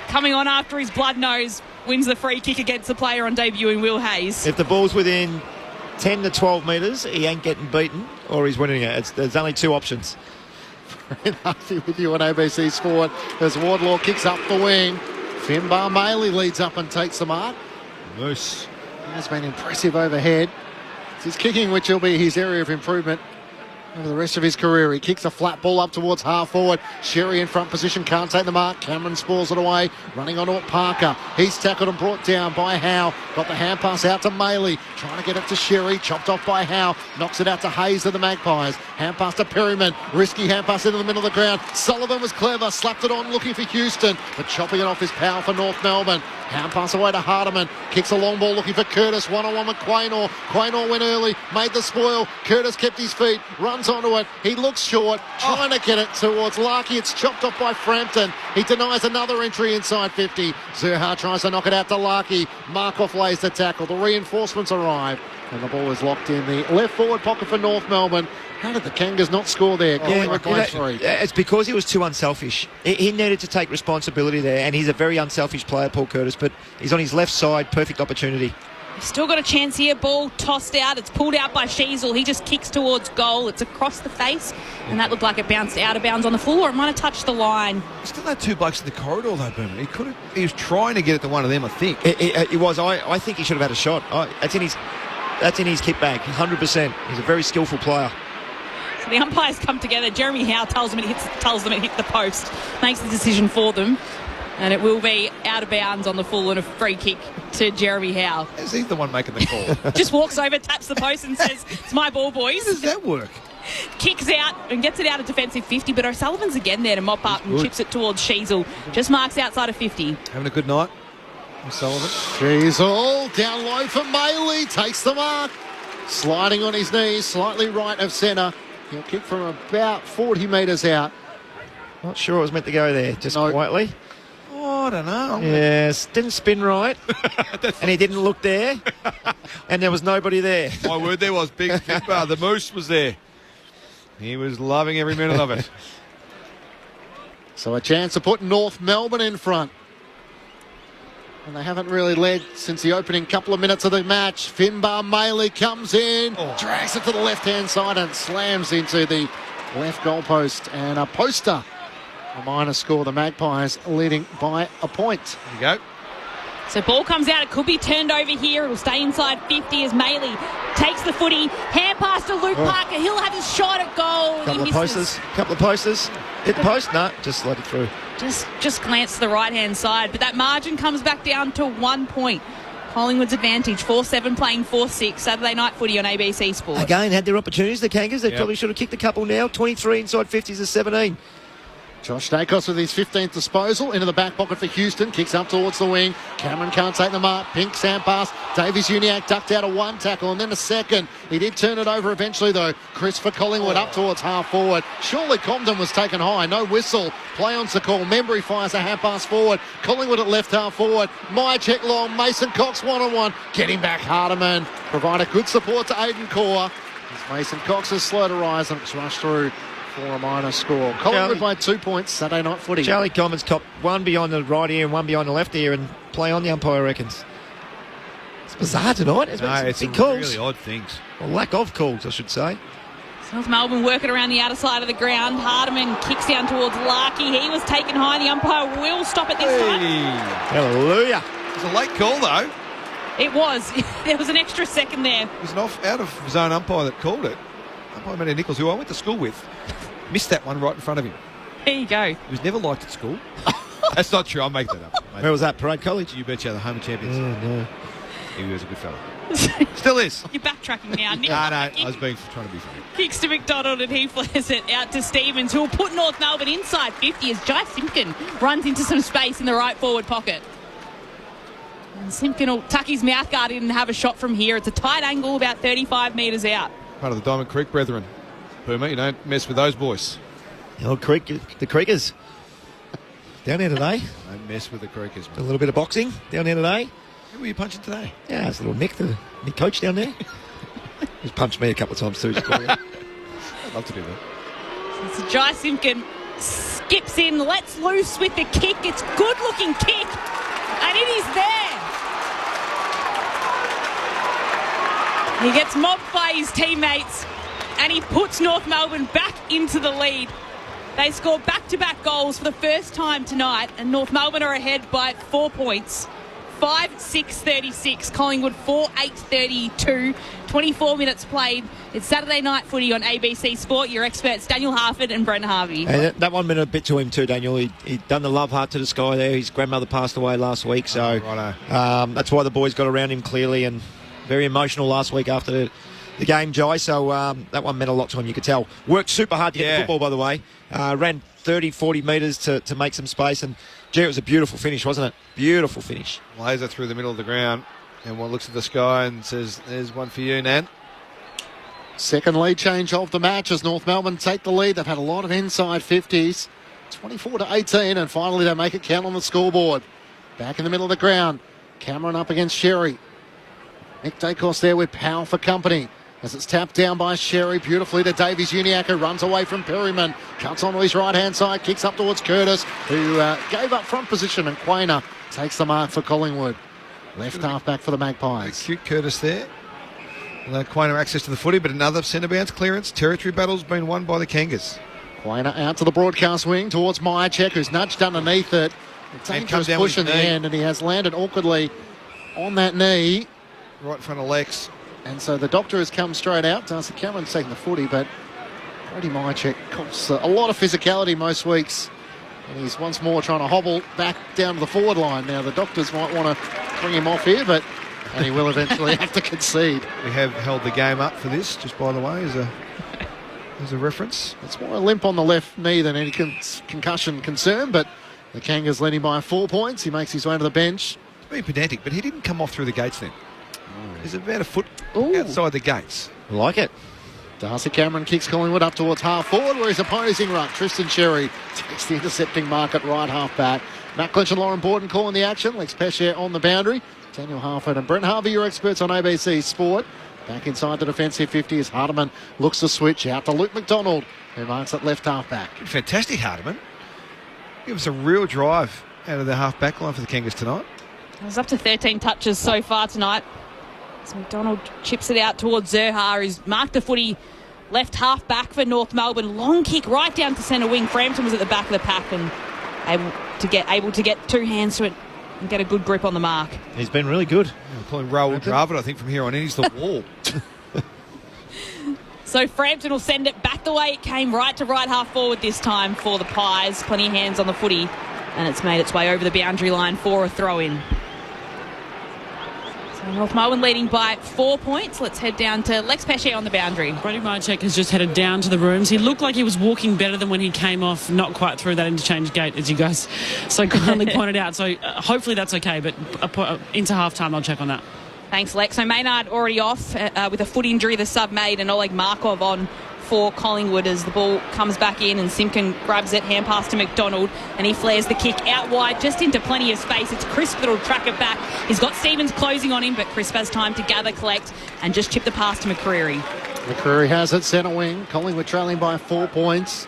coming on after his blood nose, wins the free kick against the player on debuting Will Hayes. If the ball's within 10 to 12 metres, he ain't getting beaten or he's winning it. There's only two options. Very happy with you on ABC Sport as Wardlaw kicks up the wing. Finbar Maley leads up and takes the mark. Moose. He has been impressive overhead. It's his kicking which will be his area of improvement over the rest of his career. He kicks a flat ball up towards half forward. Sherry in front position, can't take the mark. Cameron spoils it away, running onto it Parker. He's tackled and brought down by Howe. Got the hand pass out to Maley, trying to get it to Sherry, chopped off by Howe. Knocks it out to Hayes of the Magpies. Hand pass to Perryman, risky hand pass into the middle of the ground. Sullivan was clever, slapped it on looking for Houston, but chopping it off is power for North Melbourne. Hand pass away to Hardiman, kicks a long ball looking for Curtis, one-on-one with Quaynor. Quaynor went early, made the spoil. Curtis kept his feet, runs onto it. He looks short, trying to get it towards Larkey. It's chopped off by Frampton. He denies another entry inside 50. Zerha tries to knock it out to Larkey. Markov lays the tackle. The reinforcements arrive, and the ball is locked in the left forward pocket for North Melbourne. How did the Kangas not score there? It's because he was too unselfish. He needed to take responsibility there, and he's a very unselfish player, Paul Curtis, but he's on his left side, perfect opportunity. Still got a chance here. Ball tossed out. It's pulled out by Sheasel. He just kicks towards goal. It's across the face, and that looked like it bounced out of bounds on the floor. It might have touched the line. Still had two blokes in the corridor though, Boomer. He was trying to get it to one of them, I think. It was. I think he should have had a shot. That's in his kit bag, 100%. He's a very skillful player. So the umpires come together. Jeremy Howe tells them it hit the post, makes the decision for them, and it will be out of bounds on the full and a free kick to Jeremy Howe. Is he the one making the call? Just walks over, taps the post and says, "It's my ball, boys." How does that work? Kicks out and gets it out of defensive 50, but O'Sullivan's again there to mop up and chips it towards Sheasel. Just marks outside of 50. Having a good night, O'Sullivan. Sheasel down low for Maley, takes the mark. Sliding on his knees, slightly right of centre. He'll kick from about 40 metres out. Not sure it was meant to go there, just quietly. Oh, I don't know. Yes, didn't spin right, and he didn't look there, and there was nobody there. My word, there was Big Finbar. The Moose was there. He was loving every minute of it. So a chance to put North Melbourne in front. And they haven't really led since the opening couple of minutes of the match. Finbar Maley comes in, drags it to the left-hand side and slams into the left goalpost. And a poster, a minor score. The Magpies leading by a point. There you go. So ball comes out. It could be turned over here. It'll stay inside 50 as Maley takes the footy. Hand pass to Luke Parker. He'll have his shot at goal. Couple of posters. Hit the post? No, just let it through. Just glance to the right-hand side. But that margin comes back down to 1 point. Collingwood's advantage, 4-7 playing 4-6. Saturday night footy on ABC Sport. Again, had their opportunities, the Kangas. They probably should have kicked a couple now. 23 inside 50s to 17. Josh Dacos with his 15th disposal into the back pocket for Houston. Kicks up towards the wing. Cameron can't take the mark. Pink sand pass. Davies Uniacke ducked out of one tackle and then a second. He did turn it over eventually though. Chris for Collingwood up towards half forward. Surely Comden was taken high. No whistle. Play on's the call. Membry fires a hand pass forward. Collingwood at left half forward. Myercheck long. Mason Cox one-on-one. Getting back Hardiman. Provided good support to Aidan Core. As Mason Cox is slow to rise and it's rushed through for a minor score. Collingwood by 2 points, Saturday night footy. Charlie Commons copped one behind the right ear and one behind the left ear and play on the umpire reckons. It's bizarre tonight. It's some big calls. Really odd things. Or lack of calls, I should say. North Melbourne working around the outer side of the ground. Hardiman kicks down towards Larkey. He was taken high. The umpire will stop it this time. Hallelujah. It was a late call, though. It was. There was an extra second there. It was an out of zone umpire that called it. Umpire Matty Nichols, who I went to school with, missed that one right in front of him. There you go. He was never liked at school. That's not true. I'll make that up. Where was that? Parade College? You betcha, the home of champions. Oh, no. He was a good fella. Still is. You're backtracking now. No, I was trying to be funny. Kicks to McDonald and he flares it out to Stevens, who will put North Melbourne inside 50 as Jai Simpkin runs into some space in the right forward pocket. And Simpkin will tuck his mouthguard in and have a shot from here. It's a tight angle, about 35 metres out. Part of the Diamond Creek brethren. Boomer, you don't mess with those boys. The old the Creekers. Down there today. Don't mess with the Creekers. A little bit of boxing down there today. Who were you punching today? Yeah, it's little Nick, the coach down there. He's punched me a couple of times too. I'd love to do that. So Jai Simpkin skips in, lets loose with the kick. It's a good-looking kick, and it is there. He gets mobbed by his teammates, and he puts North Melbourne back into the lead. They score back-to-back goals for the first time tonight, and North Melbourne are ahead by 4 points. 5-6-36, Collingwood 4-8-32, 24 minutes played. It's Saturday night footy on ABC Sport. Your experts, Daniel Harford and Brent Harvey. And that 1 minute a bit to him too, Daniel. He'd done the love heart to the sky there. His grandmother passed away last week, so that's why the boys got around him clearly, and very emotional last week after the game, Jai. So that one meant a lot to him, you could tell. Worked super hard to get the football, by the way. Ran 30, 40 metres to make some space, and gee, it was a beautiful finish, wasn't it? Beautiful finish. Laser through the middle of the ground, and one looks at the sky and says, there's one for you, Nan. Second lead change of the match as North Melbourne take the lead. They've had a lot of inside 50s. 24-18, and finally they make it count on the scoreboard. Back in the middle of the ground. Cameron up against Sherry. Nick Dacos there with Powell for company. As it's tapped down by Sherry beautifully to Davies Uniacke, who runs away from Perryman. Cuts onto his right-hand side, kicks up towards Curtis, who gave up front position, and Quainer takes the mark for Collingwood. Left half back for the Magpies. Cute Curtis there. Quainer access to the footy, but another centre bounce clearance. Territory battle's been won by the Kangas. Quainer out to the broadcast wing towards Myercheck, who's nudged underneath it. A dangerous push in the end, and he has landed awkwardly on that knee. Right in front of Lex. And so the doctor has come straight out. Darcy Cameron's taking the footy, but Brady Myercheck costs a lot of physicality most weeks. And he's once more trying to hobble back down to the forward line. Now, the doctors might want to bring him off here, and he will eventually have to concede. We have held the game up for this, just by the way, as a reference. It's more a limp on the left knee than any concussion concern, but the Kangas lead him by 4 points. He makes his way to the bench. It's been pedantic, but he didn't come off through the gates then. He's about a foot outside the gates. I like it. Darcy Cameron kicks Collingwood up towards half forward, where his opponent's in ruck. Tristan Sherry takes the intercepting mark at right half back. Matt Clinch and Lauren Borden calling the action. Lex Pesce on the boundary. Daniel Harford and Brent Harvey, your experts on ABC Sport. Back inside the defensive 50 as Hardiman looks to switch out to Luke McDonald, who marks at left half back. Fantastic, Hardiman. Give us a real drive out of the half back line for the Kangas tonight. It was up to 13 touches so far tonight. So McDonald chips it out towards Zerha, who's marked the footy left half back for North Melbourne. Long kick right down to centre wing. Frampton was at the back of the pack and able to get two hands to it and get a good grip on the mark. He's been really good. We're calling Raul Dravid, I think, from here on in. He's the wall. So Frampton will send it back the way it came, right to right half forward this time for the Pies. Plenty of hands on the footy, and it's made its way over the boundary line for a throw-in. North Melbourne leading by 4 points. Let's head down to Lex Pesce on the boundary. Brady Myercheck has just headed down to the rooms. He looked like he was walking better than when he came off, not quite through that interchange gate, as you guys so kindly pointed out. So hopefully that's okay, but into half-time I'll check on that. Thanks, Lex. So Maynard already off with a foot injury, the sub made, and Oleg Markov on for Collingwood as the ball comes back in and Simpkin grabs it, hand pass to McDonald, and he flares the kick out wide just into plenty of space. It's Crisp that'll track it back. He's got Stevens closing on him, but Crisp has time to gather, collect, and just chip the pass to McCreary. McCreary has it centre wing. Collingwood trailing by 4 points.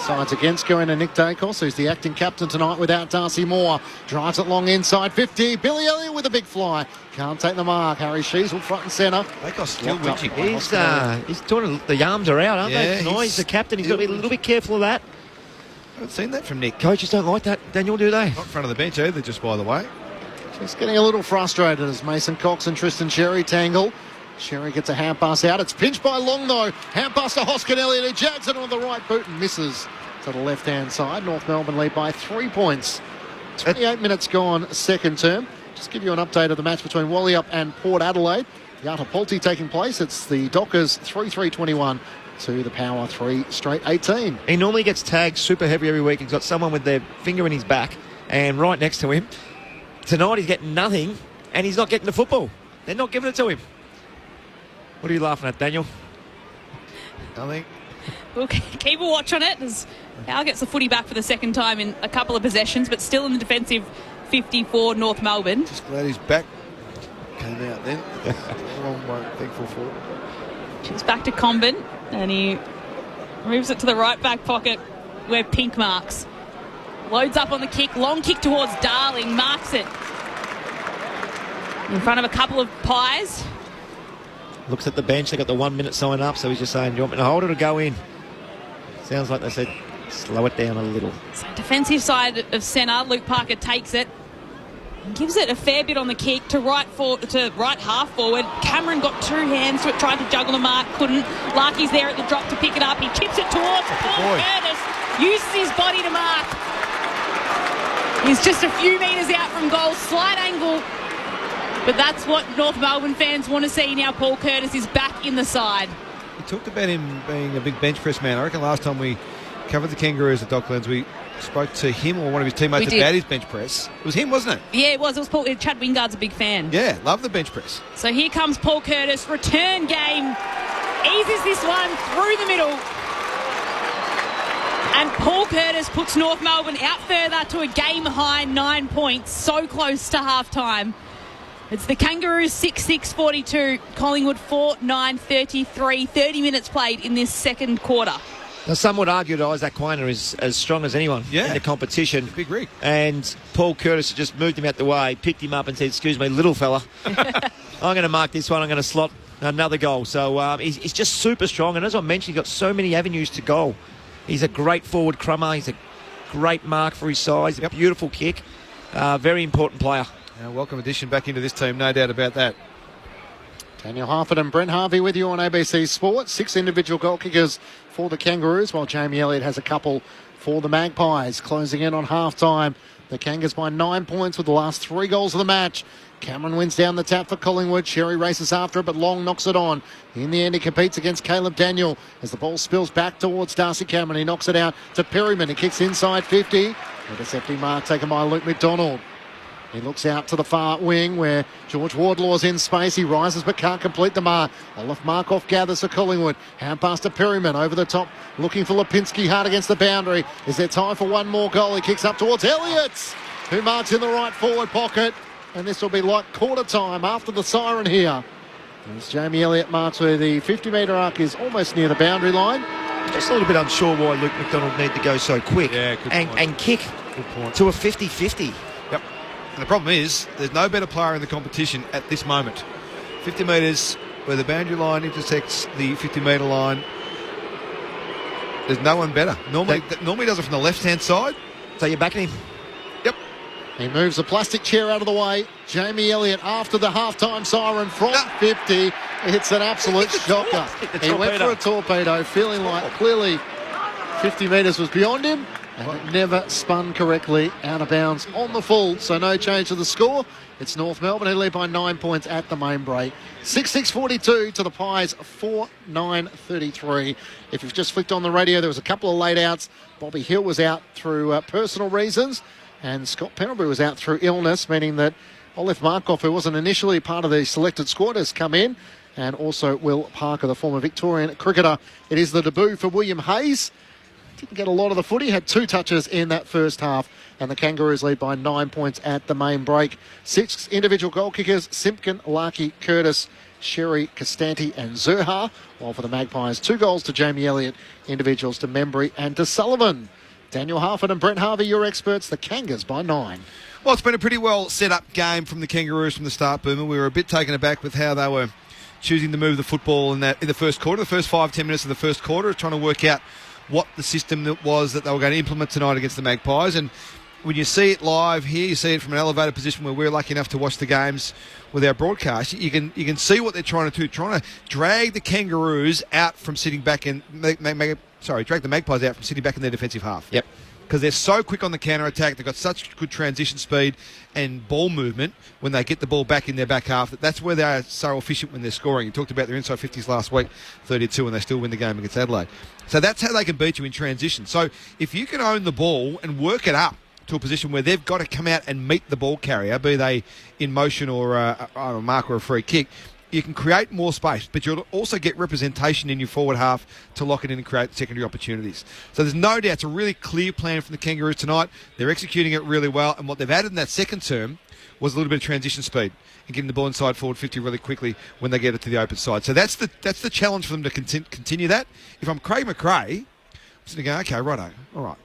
Sides against going to Nick Dacos, who's the acting captain tonight without Darcy Moore. Drives it long inside 50. Billy Elliott with a big fly. Can't take the mark. Harry Sheasel front and centre. Dacos still winching. He's doing the arms are out, aren't they? Tonight? He's the captain. He's got to be a little bit careful of that. I haven't seen that from Nick. Coaches don't like that, Daniel, do they? Not in front of the bench either, just by the way. Just getting a little frustrated as Mason Cox and Tristan Sherry tangle. Sherry gets a hand pass out. It's pinched by Long, though. Hand pass to Hoskin Elliott, who jags it on the right boot and misses to the left-hand side. North Melbourne lead by 3 points. 28 minutes gone, second term. Just give you an update of the match between Walliup and Port Adelaide. The Atapulti taking place. It's the Dockers 3-3-21 to the Power 3 straight 18. He normally gets tagged super heavy every week. He's got someone with their finger in his back and right next to him. Tonight he's getting nothing and he's not getting the football. They're not giving it to him. What are you laughing at, Daniel? Nothing. We'll keep a watch on it as Al gets the footy back for the second time in a couple of possessions, but still in the defensive 50 for North Melbourne. Just glad his back came out then. Thankful for it. It's back to Comben and he moves it to the right back pocket where Pink marks. Loads up on the kick, long kick towards Darling, marks it in front of a couple of pies. Looks at the bench, they got the 1 minute sign up, so he's just saying, do you want me to hold it or go in? Sounds like they said, slow it down a little. So defensive side of centre, Luke Parker takes it and gives it a fair bit on the kick to right half forward. Cameron got two hands to it, tried to juggle the mark, couldn't. Larky's there at the drop to pick it up. He chips it towards Paul Curtis, uses his body to mark. He's just a few metres out from goal, slight angle. But that's what North Melbourne fans want to see now. Paul Curtis is back in the side. You talked about him being a big bench press man. I reckon last time we covered the Kangaroos at Docklands, we spoke to him or one of his teammates about his bench press. It was him, wasn't it? Yeah, it was. It was Paul. Chad Wingard's a big fan. Yeah, love the bench press. So here comes Paul Curtis. Return game. Eases this one through the middle. And Paul Curtis puts North Melbourne out further to a game-high 9 points. So close to half-time. It's the Kangaroos 6-6-42, Collingwood 4-9-33, 30 minutes played in this second quarter. Now, some would argue that Isaac Quainer is as strong as anyone in the competition. Big rig. And Paul Curtis just moved him out the way, picked him up and said, excuse me, little fella, I'm going to mark this one, I'm going to slot another goal. So he's just super strong. And as I mentioned, he's got so many avenues to goal. He's a great forward crummer. He's a great mark for his size, a beautiful kick. Very important player. Welcome addition back into this team, no doubt about that. Daniel Harford and Brent Harvey with you on ABC Sport. 6 individual goal kickers for the Kangaroos, while Jamie Elliott has a couple for the Magpies. Closing in on half-time. The Kangas by 9 points with the last 3 goals of the match. Cameron wins down the tap for Collingwood. Sherry races after it, but Long knocks it on. In the end, he competes against Caleb Daniel as the ball spills back towards Darcy Cameron. He knocks it out to Perryman. He kicks inside 50. Intercepting mark taken by Luke McDonald. He looks out to the far wing where George Wardlaw's in space. He rises but can't complete the mark. Olaf Markov gathers for Collingwood. Hand pass to Perryman over the top, looking for Lipinski hard against the boundary. Is there time for one more goal? He kicks up towards Elliott, who marks in the right forward pocket. And this will be like quarter time after the siren here. As Jamie Elliott marks where the 50-metre arc is almost near the boundary line. Just a little bit unsure why Luke McDonald need to go so quick and kick to a 50-50. Yep. And the problem is, there's no better player in the competition at this moment. 50 metres where the boundary line intersects the 50-metre line. There's no one better. Normally does it from the left-hand side. So you're backing him? Yep. He moves the plastic chair out of the way. Jamie Elliott after the half-time siren from 50. It's an absolute shocker. He went for a torpedo, feeling like clearly 50 metres was beyond him. And it never spun correctly out of bounds on the full. So no change to the score. It's North Melbourne who lead by 9 points at the main break. 6-6-42 to the Pies, 4-9-33. If you've just flicked on the radio, there was a couple of late outs. Bobby Hill was out through personal reasons. And Scott Pendlebury was out through illness, meaning that Olaf Markov, who wasn't initially part of the selected squad, has come in. And also Will Parker, the former Victorian cricketer. It is the debut for William Hayes. Didn't get a lot of the footy, had 2 touches in that first half, and the Kangaroos lead by 9 points at the main break. 6 individual goal kickers, Simpkin, Larkey, Curtis Sherry, Costanti and Zurha. While for the Magpies, 2 goals to Jamie Elliott, individuals to Membry and to Sullivan. Daniel Harford and Brent Harvey, your experts, the Kangas by 9. Well, it's been a pretty well set up game from the Kangaroos from the start, Boomer. We were a bit taken aback with how they were choosing to move the football in the first quarter, the first 5-10 minutes of the first quarter, trying to work out what the system that was that they were going to implement tonight against the Magpies. And when you see it live here, you see it from an elevated position where we're lucky enough to watch the games with our broadcast. You can see what they're trying to do, trying to drag the Kangaroos out from sitting back in. Drag the Magpies out from sitting back in their defensive half. Yep. Because they're so quick on the counter-attack. They've got such good transition speed and ball movement when they get the ball back in their back half. That's where they are so efficient when they're scoring. You talked about their inside 50s last week, 32, and they still win the game against Adelaide. So that's how they can beat you in transition. So if you can own the ball and work it up to a position where they've got to come out and meet the ball carrier, be they in motion or a mark or a free kick, you can create more space, but you'll also get representation in your forward half to lock it in and create secondary opportunities. So there's no doubt it's a really clear plan from the Kangaroos tonight. They're executing it really well, and what they've added in that second term was a little bit of transition speed and getting the ball inside forward 50 really quickly when they get it to the open side. So that's the challenge for them to continue that. If I'm Craig McRae, I'm sitting going, okay, righto, all right.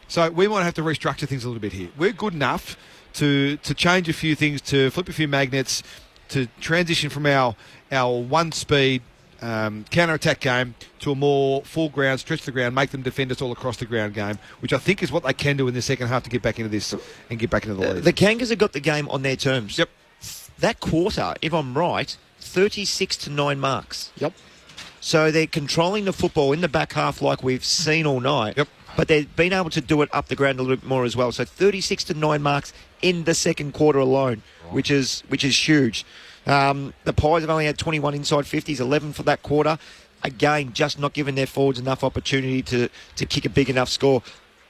So we might have to restructure things a little bit here. We're good enough to change a few things, to flip a few magnets, to transition from our one-speed counter-attack game to a more full ground, stretch the ground, make them defend us all across the ground game, which I think is what they can do in the second half to get back into this and get back into the lead. The Kangas have got the game on their terms. Yep. That quarter, if I'm right, 36-9 marks. Yep. So they're controlling the football in the back half like we've seen all night. Yep. But they've been able to do it up the ground a little bit more as well. So 36-9 marks in the second quarter alone, which is huge. The Pies have only had 21 inside 50s, 11 for that quarter. Again, just not giving their forwards enough opportunity to kick a big enough score.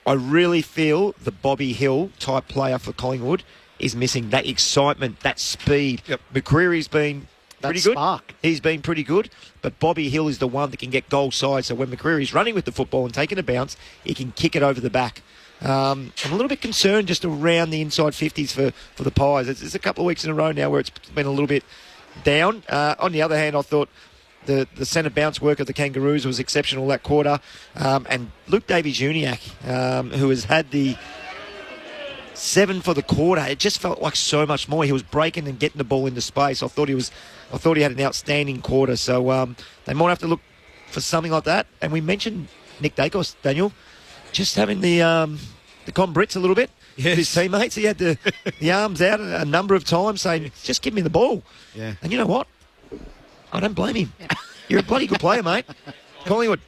I really feel the Bobby Hill type player for Collingwood is missing that excitement, that speed. Yep. McCreary's been pretty good. Spark. He's been pretty good, but Bobby Hill is the one that can get goal side. So when McCreary's running with the football and taking a bounce, he can kick it over the back. I'm a little bit concerned just around the inside 50s for the Pies. It's a couple of weeks in a row now where it's been a little bit down. On the other hand, I thought the centre bounce work of the Kangaroos was exceptional that quarter. And Luke Davies-Uniacke, who has had the 7 for the quarter, it just felt like so much more. He was breaking and getting the ball into space. I thought he had an outstanding quarter. So they might have to look for something like that. And we mentioned Nick Dacos, Daniel, just having the Con Brits a little bit. Yes. With his teammates. He had the arms out a number of times saying, just give me the ball. Yeah. And you know what? I don't blame him. You're a bloody good player, mate. Collingwood,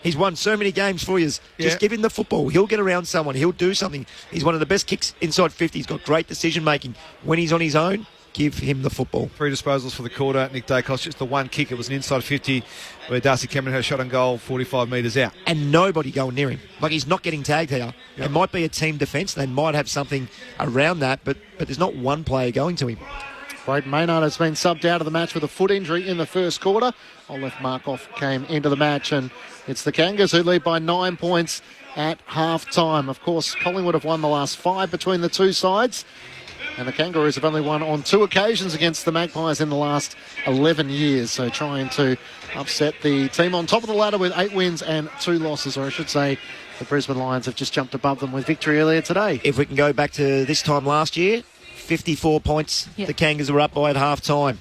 he's won so many games for you. Just give him the football. He'll get around someone. He'll do something. He's one of the best kicks inside 50. He's got great decision-making. When he's on his own, give him the football. 3 disposals for the quarter. Nick Dacos, just the one kick. It was an inside 50 where Darcy Cameron had a shot on goal 45 metres out. And nobody going near him. Like, he's not getting tagged here. Yep. It might be a team defence. They might have something around that, but there's not one player going to him. Braden Maynard has been subbed out of the match with a foot injury in the first quarter. Olaf Markov came into the match, and it's the Kangas who lead by 9 points at half-time. Of course, Collingwood have won the last 5 between the two sides. And the Kangaroos have only won on 2 occasions against the Magpies in the last 11 years. So trying to upset the team on top of the ladder with 8 wins and 2 losses. Or I should say the Brisbane Lions have just jumped above them with victory earlier today. If we can go back to this time last year, 54 points the Kangas were up by at half-time.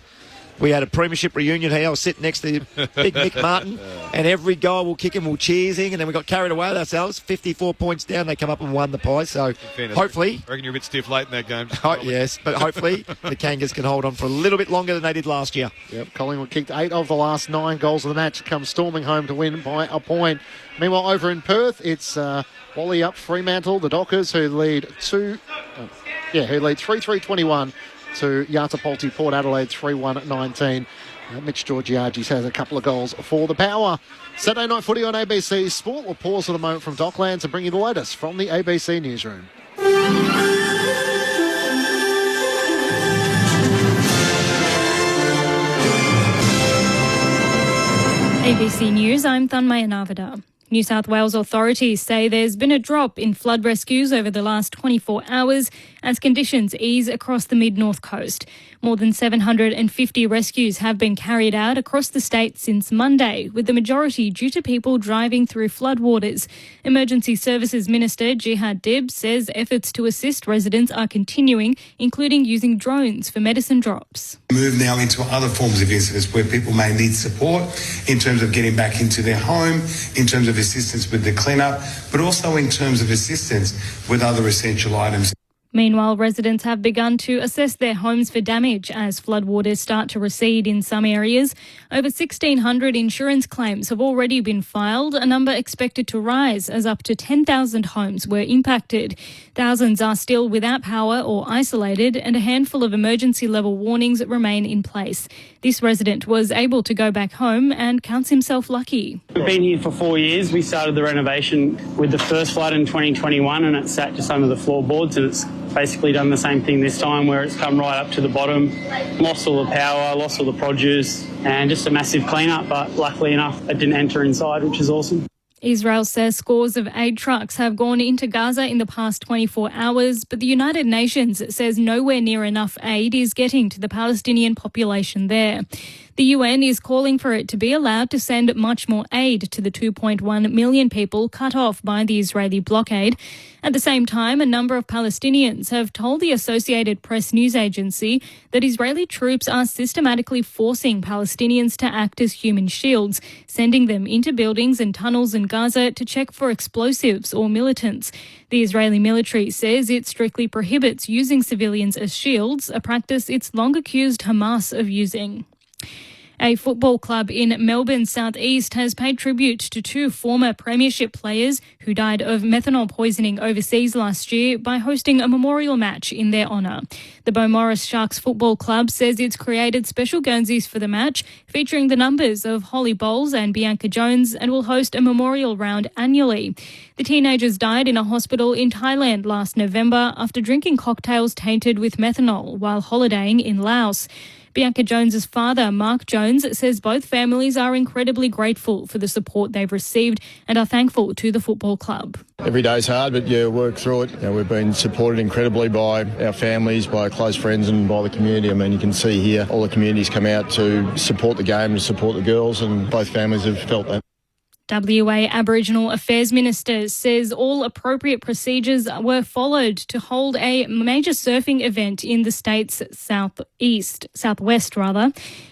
We had a premiership reunion here. I was sitting next to big Mick Martin, and every guy will kick him, we'll cheersing, and then we got carried away with ourselves. 54 points down, they come up and won the Pies. So fairness, hopefully... I reckon you're a bit stiff late in that game. Yes, but hopefully the Kangas can hold on for a little bit longer than they did last year. Yep, Collingwood kicked 8 of the last 9 goals of the match, come storming home to win by a point. Meanwhile, over in Perth, it's Wally up Fremantle, the Dockers, who lead 3-3-21 to Yatapolti Port Adelaide 3-1-19. Mitch Georgiadis has a couple of goals for the Power. Saturday night footy on ABC Sport. We'll pause for the moment from Docklands and bring you the latest from the ABC newsroom. ABC News, I'm Thanmaya Navada. New South Wales authorities say there's been a drop in flood rescues over the last 24 hours as conditions ease across the mid-north coast. More than 750 rescues have been carried out across the state since Monday, with the majority due to people driving through floodwaters. Emergency Services Minister Jihad Dib says efforts to assist residents are continuing, including using drones for medicine drops. Move now into other forms of incidents where people may need support in terms of getting back into their home, in terms of assistance with the clean-up, but also in terms of assistance with other essential items. Meanwhile, residents have begun to assess their homes for damage as floodwaters start to recede in some areas. Over 1,600 insurance claims have already been filed, a number expected to rise as up to 10,000 homes were impacted. Thousands are still without power or isolated, and a handful of emergency level warnings remain in place. This resident was able to go back home and counts himself lucky. We've been here for 4 years. We started the renovation with the first flood in 2021 and it sat just under the floorboards, and it's basically done the same thing this time where it's come right up to the bottom, lost all the power, lost all the produce, and just a massive clean-up, but luckily enough it didn't enter inside, which is awesome. Israel says scores of aid trucks have gone into Gaza in the past 24 hours, but the United Nations says nowhere near enough aid is getting to the Palestinian population there. The UN is calling for it to be allowed to send much more aid to the 2.1 million people cut off by the Israeli blockade. At the same time, a number of Palestinians have told the Associated Press news agency that Israeli troops are systematically forcing Palestinians to act as human shields, sending them into buildings and tunnels in Gaza to check for explosives or militants. The Israeli military says it strictly prohibits using civilians as shields, a practice it's long accused Hamas of using. A football club in Melbourne southeast has paid tribute to two former premiership players who died of methanol poisoning overseas last year by hosting a memorial match in their honour. The Beaumaris Sharks Football Club says it's created special Guernseys for the match, featuring the numbers of Holly Bowles and Bianca Jones, and will host a memorial round annually. The teenagers died in a hospital in Thailand last November after drinking cocktails tainted with methanol while holidaying in Laos. Bianca Jones's father, Mark Jones, says both families are incredibly grateful for the support they've received and are thankful to the football club. Every day's hard, but work through it. We've been supported incredibly by our families, by close friends and by the community. I mean, you can see here all the communities come out to support the game, to support the girls, and both families have felt that. WA Aboriginal Affairs Minister says all appropriate procedures were followed to hold a major surfing event in the state's southwest.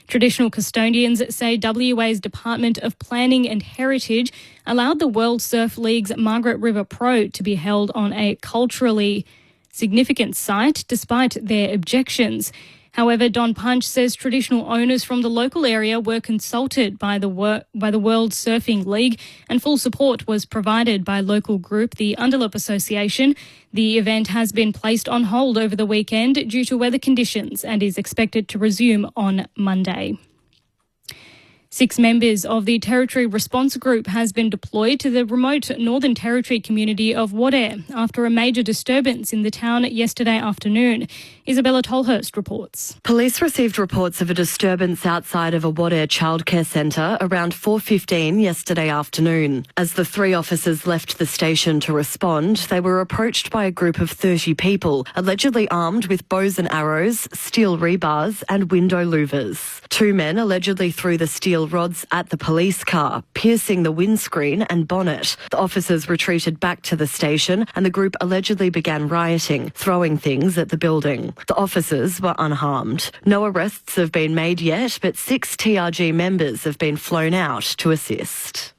Traditional custodians say WA's Department of Planning and Heritage allowed the World Surf League's Margaret River Pro to be held on a culturally significant site despite their objections. However, Don Punch says traditional owners from the local area were consulted by the World Surfing League, and full support was provided by local group, the Underlip Association. The event has been placed on hold over the weekend due to weather conditions and is expected to resume on Monday. 6 members of the Territory Response Group has been deployed to the remote Northern Territory community of Wadeye after a major disturbance in the town yesterday afternoon. Isabella Tolhurst reports. Police received reports of a disturbance outside of a Wadeye childcare centre around 4:15 yesterday afternoon. As the 3 officers left the station to respond, they were approached by a group of 30 people, allegedly armed with bows and arrows, steel rebars and window louvers. 2 men allegedly threw the steel rods at the police car, piercing the windscreen and bonnet. The officers retreated back to the station and the group allegedly began rioting, throwing things at the building. The officers were unharmed. No arrests have been made yet, but 6 TRG members have been flown out to assist.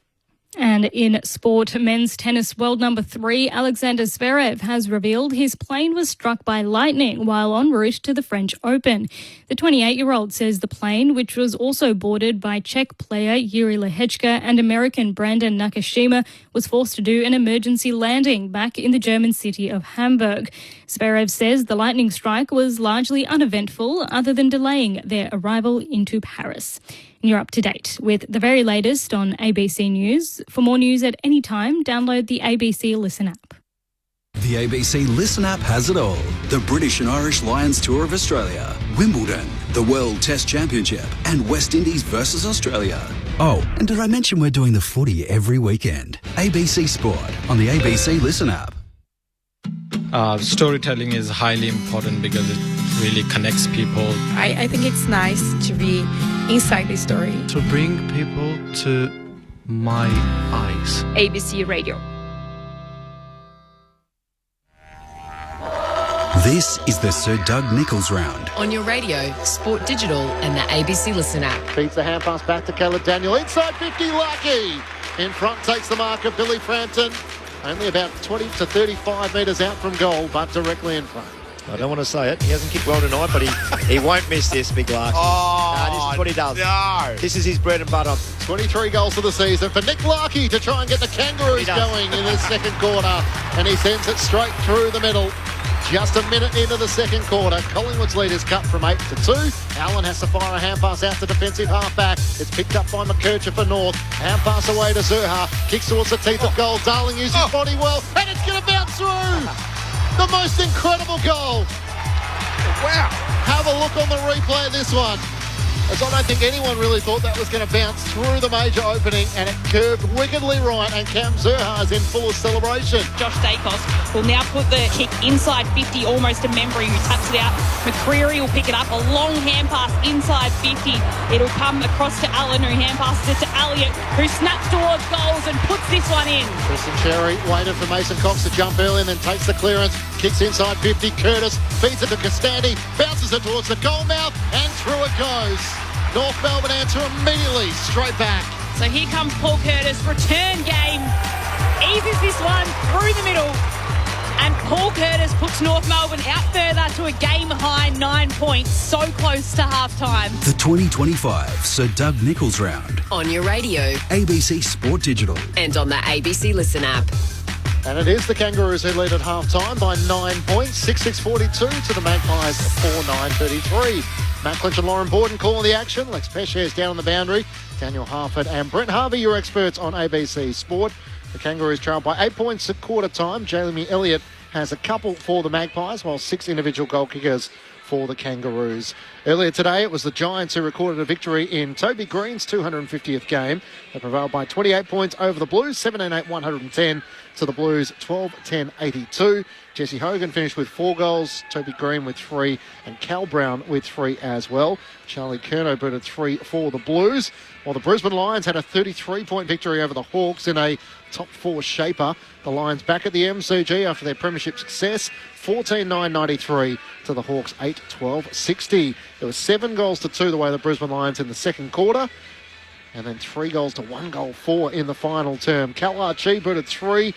And in sport, men's tennis world number 3, Alexander Zverev has revealed his plane was struck by lightning while en route to the French Open. The 28-year-old says the plane, which was also boarded by Czech player Yuri Lehechka and American Brandon Nakashima, was forced to do an emergency landing back in the German city of Hamburg. Zverev says the lightning strike was largely uneventful, other than delaying their arrival into Paris. You're up to date with the very latest on ABC News. For more news at any time, download the ABC Listen app. The ABC Listen app has it all. The British and Irish Lions Tour of Australia, Wimbledon, the World Test Championship, and West Indies versus Australia. Oh, and did I mention we're doing the footy every weekend? ABC Sport on the ABC Listen app. Storytelling is highly important because it really connects people. I think it's nice to be inside the story. To bring people to my eyes. ABC Radio. This is the Sir Doug Nicholls round. On your radio, Sport Digital and the ABC Listen app. Feeds the hand pass back to Caleb Daniel. Inside 50, Lucky. In front takes the marker, Billy Frampton. Only about 20 to 35 metres out from goal, but directly in front. I don't want to say it. He hasn't kicked well tonight, but he won't miss this, Big Lark. This is what he does. No. This is his bread and butter. 23 goals for the season for Nick Larkey to try and get the Kangaroos going in the second quarter. And he sends it straight through the middle. Just a minute into the second quarter, Collingwood's lead is cut from 8 to 2. Allen has to fire a hand pass out to defensive halfback. It's picked up by McKercher for North. Hand pass away to Zurha. Kicks towards the teeth of goal. Darling uses his body well, and it's going to bounce through. The most incredible goal. Wow. Have a look on the replay of this one, as I don't think anyone really thought that was going to bounce through the major opening, and it curved wickedly right, and Cam Zurha is in full celebration. Josh Dacos will now put the kick inside 50, almost to Membry, who taps it out. McCreary will pick it up, a long hand pass inside 50. It'll come across to Allen, who hand passes it to Elliott, who snaps towards goals and puts this one in. Tristan Cherry waited for Mason Cox to jump early and then takes the clearance, kicks inside 50. Curtis feeds it to Costandi, bounces it towards the goal mouth, and through it goes. North Melbourne answer immediately, straight back. So here comes Paul Curtis, return game. Eases this one through the middle. And Paul Curtis puts North Melbourne out further to a game-high 9 points, so close to half-time. The 2025 Sir Doug Nicholls round. On your radio, ABC Sport Digital. and on the ABC Listen app. And it is the Kangaroos who lead at half-time by 9 points, 6-6-42 to the Magpies 4-9-33. Matt Clinch and Lauren Borden calling the action. Lex Pesce down on the boundary. Daniel Harford and Brent Harvey, your experts on ABC Sport. The Kangaroos trail by 8 points at quarter time. Jamie Elliott has a couple for the Magpies, while 6 individual goal kickers for the Kangaroos. Earlier today, it was the Giants who recorded a victory in Toby Green's 250th game. They prevailed by 28 points over the Blues, 17-8-110 to the Blues, 12-10-82. Jesse Hogan finished with 4 goals, Toby Green with 3, and Cal Brown with 3 as well. Charlie Curnow booted 3 for the Blues, while the Brisbane Lions had a 33-point victory over the Hawks in a top 4 shaper. The Lions back at the MCG after their premiership success, 14-9-93 to the Hawks, 8-12-60. There was 7 goals to 2 the way the Brisbane Lions in the second quarter, and then 3 goals to 1 goal 4 in the final term. Cal Archie booted 3,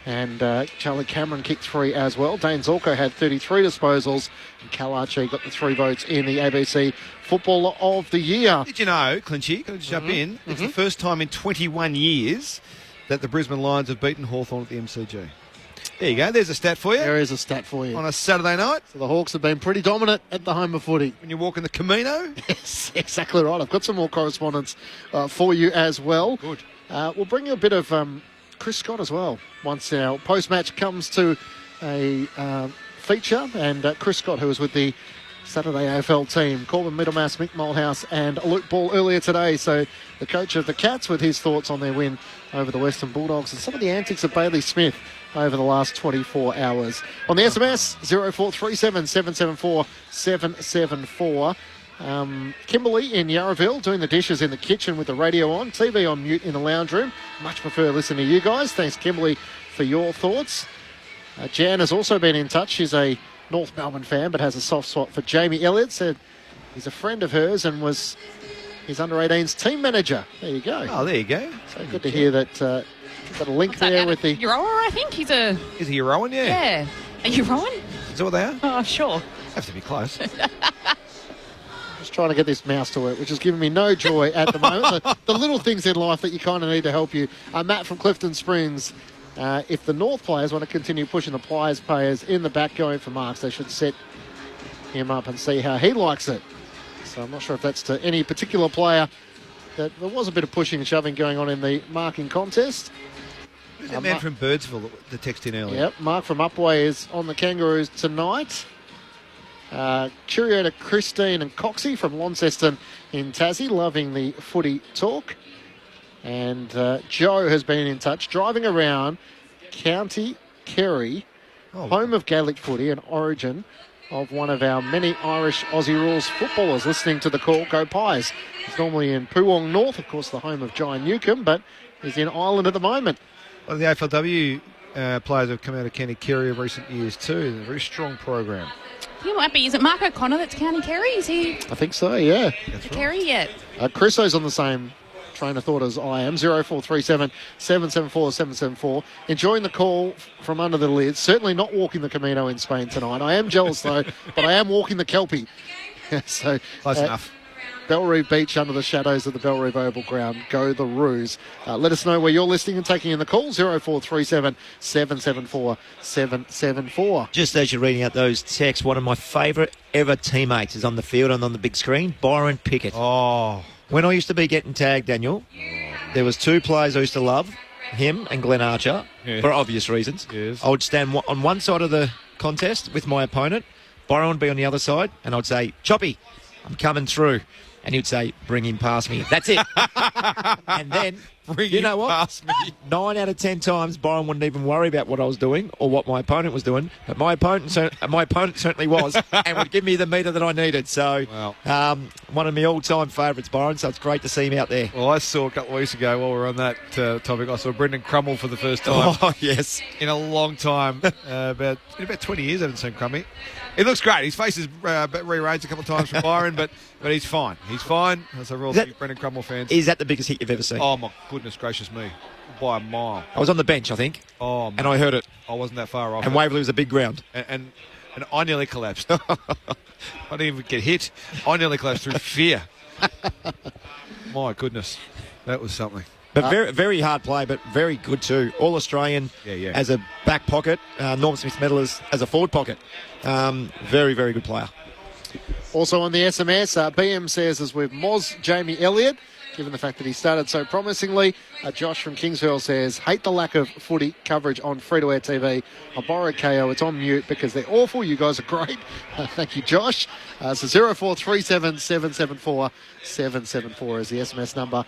and Charlie Cameron kicked 3 as well. Dane Zorko had 33 disposals, and Cal Archie got the 3 votes in the ABC Footballer of the Year. Did you know, Clinchy, can I just jump in? It's the first time in 21 years that the Brisbane Lions have beaten Hawthorn at the MCG. There you go. There's a stat for you. There is a stat for you. On a Saturday night. So the Hawks have been pretty dominant at the home of footy. When you walk in the Camino. Yes, exactly right. I've got some more correspondence for you as well. Good. We'll bring you a bit of Chris Scott as well once our post-match comes to a feature. And Chris Scott, who was with the Saturday AFL team, Corbin Middlemass, Mick Malthouse and Luke Ball earlier today. So the coach of the Cats with his thoughts on their win over the Western Bulldogs and some of the antics of Bailey Smith over the last 24 hours. On the SMS, 0437 774 774. Kimberly in Yarraville doing the dishes in the kitchen with the radio on, TV on mute in the lounge room. Much prefer listening to you guys. Thanks, Kimberly, for your thoughts. Jan has also been in touch. She's a North Melbourne fan but has a soft spot for Jamie Elliott. Said he's a friend of hers and was his under-18's team manager. There you go. Oh, there you go. So good to hear that. Got a link there with the Euroa, I think he's a. Is he Euroan? Yeah. Yeah. A Euroan? Is that what they are? Oh, sure. Have to be close. Just trying to get this mouse to work, which is giving me no joy at the moment. The little things in life that you kind of need to help you. Matt from Clifton Springs. If the North players want to continue pushing the Pliers players in the back going for marks, they should set him up and see how he likes it. So I'm not sure if that's to any particular player. There was a bit of pushing and shoving going on in the marking contest. Who's that man from Birdsville that texted in earlier? Yep, Mark from Upway is on the Kangaroos tonight. Cheerio to Christine and Coxie from Launceston in Tassie, loving the footy talk. And Joe has been in touch, driving around County Kerry, home of Gaelic footy and origin of one of our many Irish Aussie rules footballers, listening to the call. Go Pies. He's normally in Poowong North, of course, the home of John Newcomb, but he's in Ireland at the moment. Well, the AFLW players have come out of County Kerry in recent years too. It's a very strong program. He might be. Is it Mark O'Connor that's County Kerry? Is he? I think so, yeah. That's Kerry yet? Chriso's on the same train of thought as I am. 0437 774 774. Enjoying the call from under the lids. Certainly not walking the Camino in Spain tonight. I am jealous though, but I am walking the Kelpie. So close enough. Bellerive Beach under the shadows of the Bellerive Oval Ground. Go the Roos. Let us know where you're listening and taking in the call. 0437 774 774. Just as you're reading out those texts, one of my favourite ever teammates is on the field and on the big screen, Byron Pickett. Oh. When I used to be getting tagged, Daniel, there was two players I used to love, him and Glenn Archer, for obvious reasons. Yes. I would stand on one side of the contest with my opponent, Byron would be on the other side, and I'd say, Choppy, I'm coming through. And he'd say, bring him past me. That's it. And then, you know what? Past me. 9 out of 10 times, Byron wouldn't even worry about what I was doing or what my opponent was doing. But my opponent certainly was, and would give me the metre that I needed. So, one of my all-time favourites, Byron. So it's great to see him out there. Well, I saw a couple of weeks ago while we were on that topic, I saw Brendan Crummell for the first time. Oh, yes. In a long time. In about 20 years I haven't seen Crummy. It looks great. His face is rearranged a couple of times from Byron, but he's fine. He's fine. So we're all big Brendan Crummell fans. Is that the biggest hit you've ever seen? Oh, my goodness gracious me. By a mile. I was on the bench, I think. Oh, man. And I heard it. I wasn't that far off. And Waverley was a big ground. And I nearly collapsed. I didn't even get hit. I nearly collapsed through fear. My goodness. That was something. But very, very hard play, but very good too. All-Australian as a back pocket. Norm Smith-Medal as a forward pocket. Very, very good player. Also on the SMS, BM says, as with Moz Jamie Elliott, given the fact that he started so promisingly. Josh from Kingsville says, hate the lack of footy coverage on free-to-air TV. I borrowed KO. It's on mute because they're awful. You guys are great. Thank you, Josh. So 0437 774 774 is the SMS number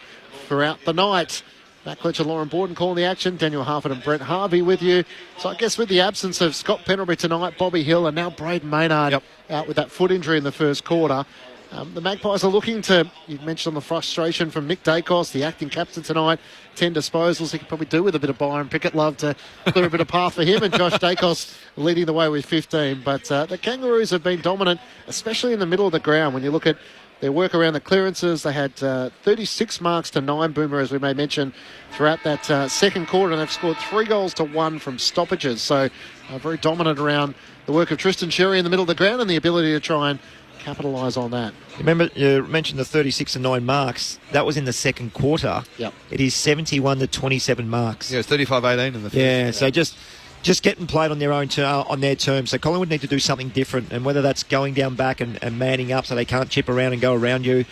throughout the night. Matt Clutch and Lauren Borden calling the action. Daniel Harford and Brett Harvey with you. So I guess with the absence of Scott Pendlebury tonight, Bobby Hill, and now Braden Maynard out with that foot injury in the first quarter. The Magpies are looking to, you mentioned the frustration from Nick Dacos, the acting captain tonight, 10 disposals. He could probably do with a bit of Byron Pickett love to clear a bit of path for him, and Josh Dacos leading the way with 15. But the Kangaroos have been dominant, especially in the middle of the ground. When you look at their work around the clearances, they had 36 marks to 9, Boomer, as we may mention, throughout that second quarter, and they've scored 3 goals to 1 from stoppages. So very dominant around the work of Tristan Sherry in the middle of the ground and the ability to try and capitalise on that. Remember, you mentioned the 36 and 9 marks. That was in the second quarter. Yep. It is 71 to 27 marks. Yeah, it's 35-18 in the first. Yeah, so just getting played on their own on their terms. So Collingwood need to do something different, and whether that's going down back and manning up so they can't chip around and go around you,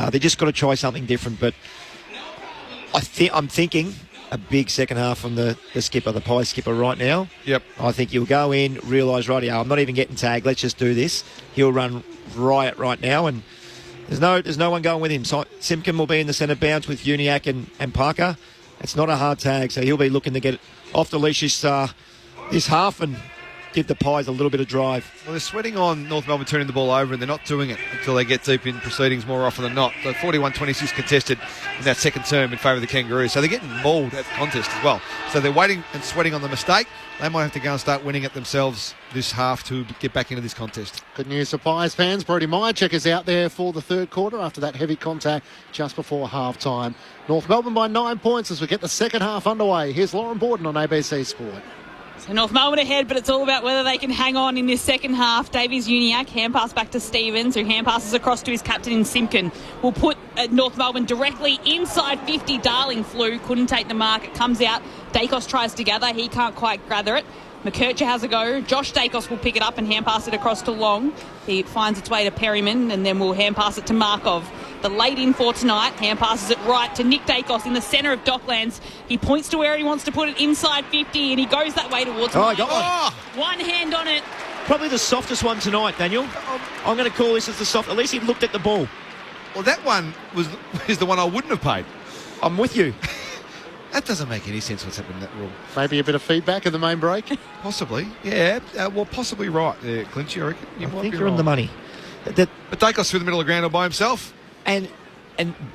they just got to try something different. But I'm thinking a big second half from the skipper, the Pie skipper right now. Yep. I think he'll go in, realise, rightio, I'm not even getting tagged, let's just do this. He'll run riot right now, and there's no one going with him. So Simpkin will be in the centre bounce with Uniac and Parker. It's not a hard tag, so he'll be looking to get it off the leash this half and give the Pies a little bit of drive. Well, they're sweating on North Melbourne turning the ball over, and they're not doing it until they get deep in proceedings more often than not. So 41-26 contested in that second term in favour of the Kangaroos. So they're getting mauled at the contest as well. So they're waiting and sweating on the mistake. They might have to go and start winning it themselves this half to get back into this contest. Good news for Pies fans. Brody Myercheck is out there for the third quarter after that heavy contact just before half-time. North Melbourne by 9 points as we get the second half underway. Here's Lauren Borden on ABC Sport. So North Melbourne ahead, but it's all about whether they can hang on in this second half. Davies Uniac, hand pass back to Stevens, who hand passes across to his captain in Simpkin. Will put North Melbourne directly inside 50. Darling flew, couldn't take the mark. It comes out. Dacos tries to gather. He can't quite gather it. McKercher has a go. Josh Dacos will pick it up and hand pass it across to Long. He finds its way to Perryman, and then we'll hand pass it to Markov. The late in for tonight, hand passes it right to Nick Dacos in the centre of Docklands. He points to where he wants to put it, inside 50, and he goes that way towards I got one. One hand on it. Probably the softest one tonight, Daniel. I'm going to call this as the soft. At least he looked at the ball. Well, that one is the one I wouldn't have paid. I'm with you. That doesn't make any sense what's happened in that rule. Maybe a bit of feedback in the main break? Possibly, yeah. Possibly right there, Clinchy, I reckon. I think you're on the money. But Dacos through the middle of the ground all by himself. And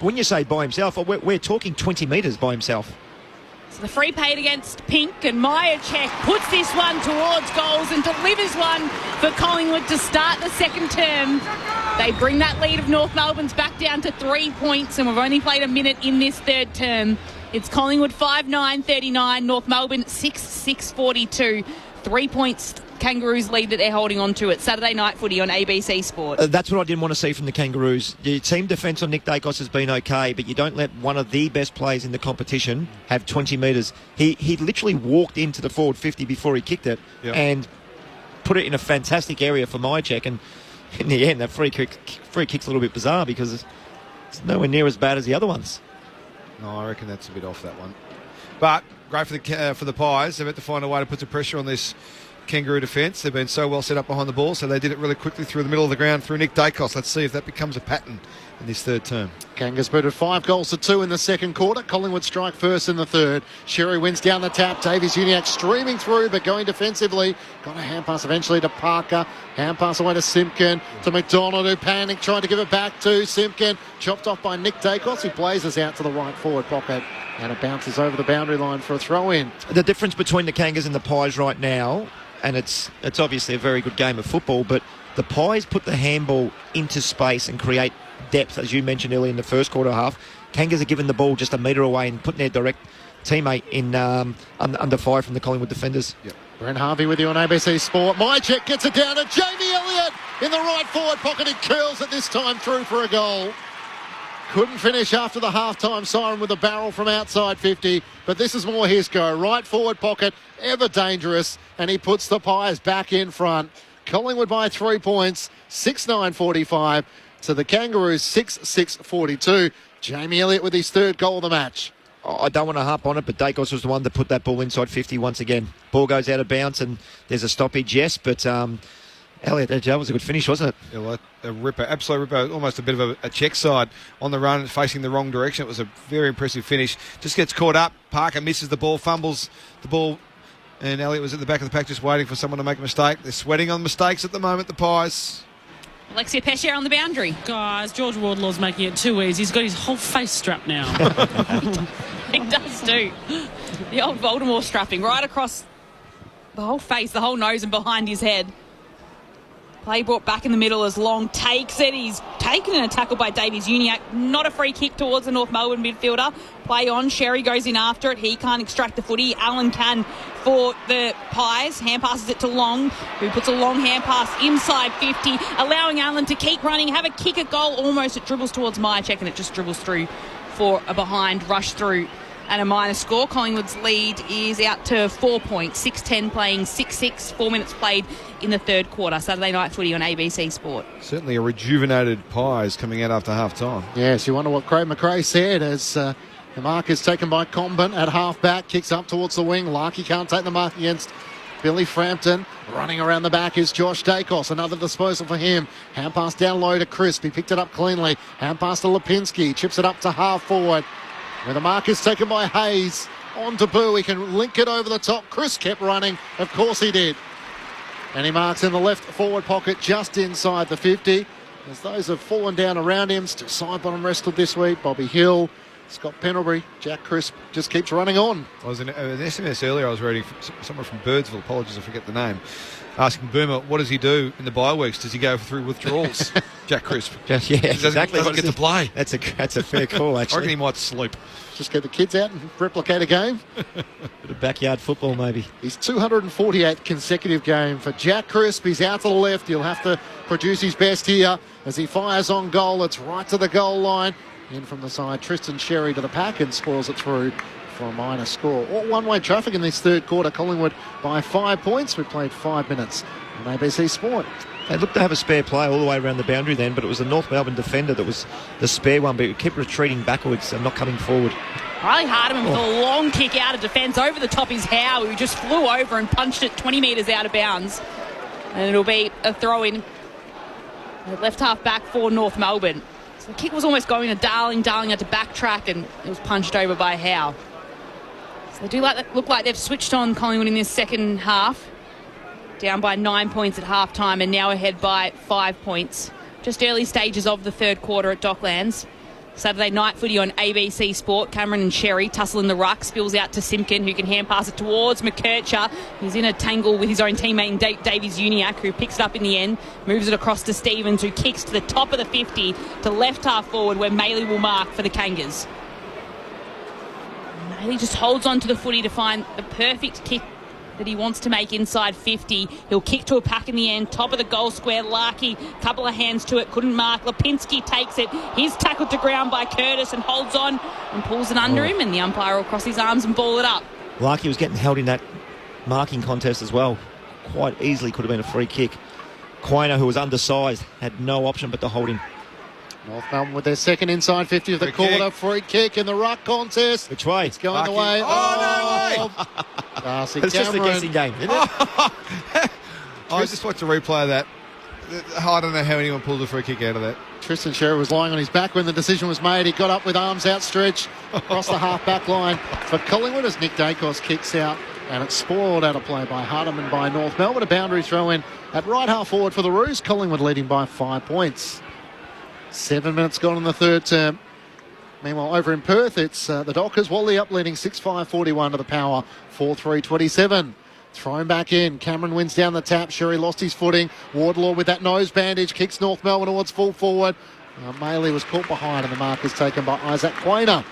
when you say by himself, we're talking 20 metres by himself. So the free paid against Pink, and Myercheck puts this one towards goals and delivers one for Collingwood to start the second term. They bring that lead of North Melbourne's back down to 3 points, and we've only played a minute in this third term. It's Collingwood 5-9-39, North Melbourne 6-6-42. 3 points Kangaroos lead that they're holding on to. It's Saturday night footy on ABC Sport. That's what I didn't want to see from the Kangaroos. The team defence on Nick Dacos has been okay, but you don't let one of the best players in the competition have 20 metres. He literally walked into the forward 50 before he kicked it and put it in a fantastic area for Myercheck. And in the end, that free kick's a little bit bizarre because it's nowhere near as bad as the other ones. No, I reckon that's a bit off, that one. But great for the Pies. They've had to find a way to put some pressure on this Kangaroo defence. They've been so well set up behind the ball, so they did it really quickly through the middle of the ground through Nick Dacos. Let's see if that becomes a pattern in this third term. Kangas booted 5-2 in the second quarter. Collingwood strike first in the third. Sherry wins down the tap. Davies-Uniacke streaming through, but going defensively. Got a hand pass eventually to Parker. Hand pass away to Simpkin. To McDonald, who panicked, trying to give it back to Simpkin. Chopped off by Nick Dacos, who blazes out to the right forward pocket. And it bounces over the boundary line for a throw-in. The difference between the Kangas and the Pies right now, and it's obviously a very good game of football, but the Pies put the handball into space and create depth, as you mentioned earlier in the first quarter half. Kangas are giving the ball just a metre away and putting their direct teammate in under fire from the Collingwood defenders. Yep. Brent Harvey with you on ABC Sport. Myercheck gets it down to Jamie Elliott in the right forward pocket. He curls it this time through for a goal. Couldn't finish after the half-time siren with a barrel from outside 50, but this is more his go. Right forward pocket, ever dangerous, and he puts the Pies back in front. Collingwood by 3 points, 6-9-45 to the Kangaroos 6-6-42. Jamie Elliott with his third goal of the match. I don't want to harp on it, but Dacos was the one that put that ball inside 50 once again. Ball goes out of bounds and there's a stoppage, yes, but Elliott, that was a good finish, wasn't it? Yeah, well, a ripper, absolute ripper, almost a bit of a check side on the run, facing the wrong direction. It was a very impressive finish. Just gets caught up. Parker misses the ball, fumbles the ball, and Elliott was at the back of the pack just waiting for someone to make a mistake. They're sweating on mistakes at the moment, the Pies. Alexia Pescier on the boundary. Guys, George Wardlaw's making it too easy. He's got his whole face strapped now. He does too. The old Voldemort strapping right across the whole face, the whole nose and behind his head. Play brought back in the middle as Long takes it. He's taken in a tackle by Davies-Uniacke. Not a free kick towards the North Melbourne midfielder. Play on. Sherry goes in after it. He can't extract the footy. Allen can for the Pies. Hand passes it to Long, who puts a long hand pass inside 50, allowing Allen to keep running, have a kick at goal. Almost it dribbles towards Myercheck and it just dribbles through for a behind rush through. And a minor score. Collingwood's lead is out to 4 points. 6-10 playing 6-6. 4 minutes played in the third quarter. Saturday night footy on ABC Sport. Certainly a rejuvenated Pies coming out after half-time. Yes, you wonder what Craig McRae said as the mark is taken by Comben at half-back. Kicks up towards the wing. Larkey can't take the mark against Billy Frampton. Running around the back is Josh Dacos. Another disposal for him. Hand pass down low to Crisp. He picked it up cleanly. Hand pass to Lipinski. Chips it up to half-forward. Where the mark is taken by Hayes. On to Boo. He can link it over the top. Chris kept running. Of course he did. And he marks in the left forward pocket just inside the 50. As those have fallen down around him. Still side bottom wrestled this week. Bobby Hill, Scott Pendlebury, Jack Crisp just keeps running on. I was in an SMS earlier I was reading someone from Birdsville, apologies I forget the name, asking Boomer, what does he do in the bye weeks? Does he go through withdrawals? Jack Crisp. Yeah, exactly. Doesn't get to play. That's a fair call, actually. I reckon he might sleep. Just get the kids out and replicate a game. Bit of backyard football, maybe. His 248th consecutive game for Jack Crisp. He's out to the left. He'll have to produce his best here as he fires on goal. It's right to the goal line. In from the side, Tristan Sherry to the pack and spoils it through for a minor score. All one-way traffic in this third quarter. Collingwood by 5 points. We played 5 minutes on ABC Sport. They looked to have a spare play all the way around the boundary then, but it was the North Melbourne defender that was the spare one, but he kept retreating backwards and not coming forward. Riley Hardiman with a long kick out of defence. Over the top is Howe, who just flew over and punched it 20 metres out of bounds. And it'll be a throw-in. Left half back for North Melbourne. So the kick was almost going to Darling. Darling had to backtrack, and it was punched over by Howe. So they do look like they've switched on Collingwood in this second half. Down by 9 points at half-time and now ahead by 5 points. Just early stages of the third quarter at Docklands. Saturday night footy on ABC Sport. Cameron and Sherry tussle in the ruck. Spills out to Simpkin, who can hand pass it towards McKercher. He's in a tangle with his own teammate Davies Uniacke, who picks it up in the end. Moves it across to Stevens, who kicks to the top of the 50 to left half forward, where Maley will mark for the Kangas. Maley just holds on to the footy to find the perfect kick that he wants to make inside 50. He'll kick to a pack in the end. Top of the goal square. Larkey, couple of hands to it. Couldn't mark. Lipinski takes it. He's tackled to ground by Curtis and holds on and pulls it under him. And the umpire will cross his arms and ball it up. Larkey was getting held in that marking contest as well. Quite easily could have been a free kick. Quainer, who was undersized, had no option but to hold him. North Melbourne with their second inside 50 of the quarter. Free kick in the ruck contest. Which way? It's going Lucky. the way. Oh, no way! Darcy It's just a Cameron. guessing game, isn't it? I just watched a replay of that. I don't know how anyone pulled a free kick out of that. Tristan Sherry was lying on his back when the decision was made. He got up with arms outstretched across the half-back line for Collingwood as Nick Dacos kicks out, and it's spoiled out of play by Hardeman by North Melbourne. A boundary throw in at right half forward for the Roos. Collingwood leading by 5 points. 7 minutes gone in the third term. Meanwhile, over in Perth, it's the Dockers. Wally up leading 6-5-41 to the Power, 4-3-27. Thrown back in. Cameron wins down the tap. Sherry lost his footing. Wardlaw with that nose bandage kicks North Melbourne towards full forward. Maley was caught behind, and the mark is taken by Isaac Quainer.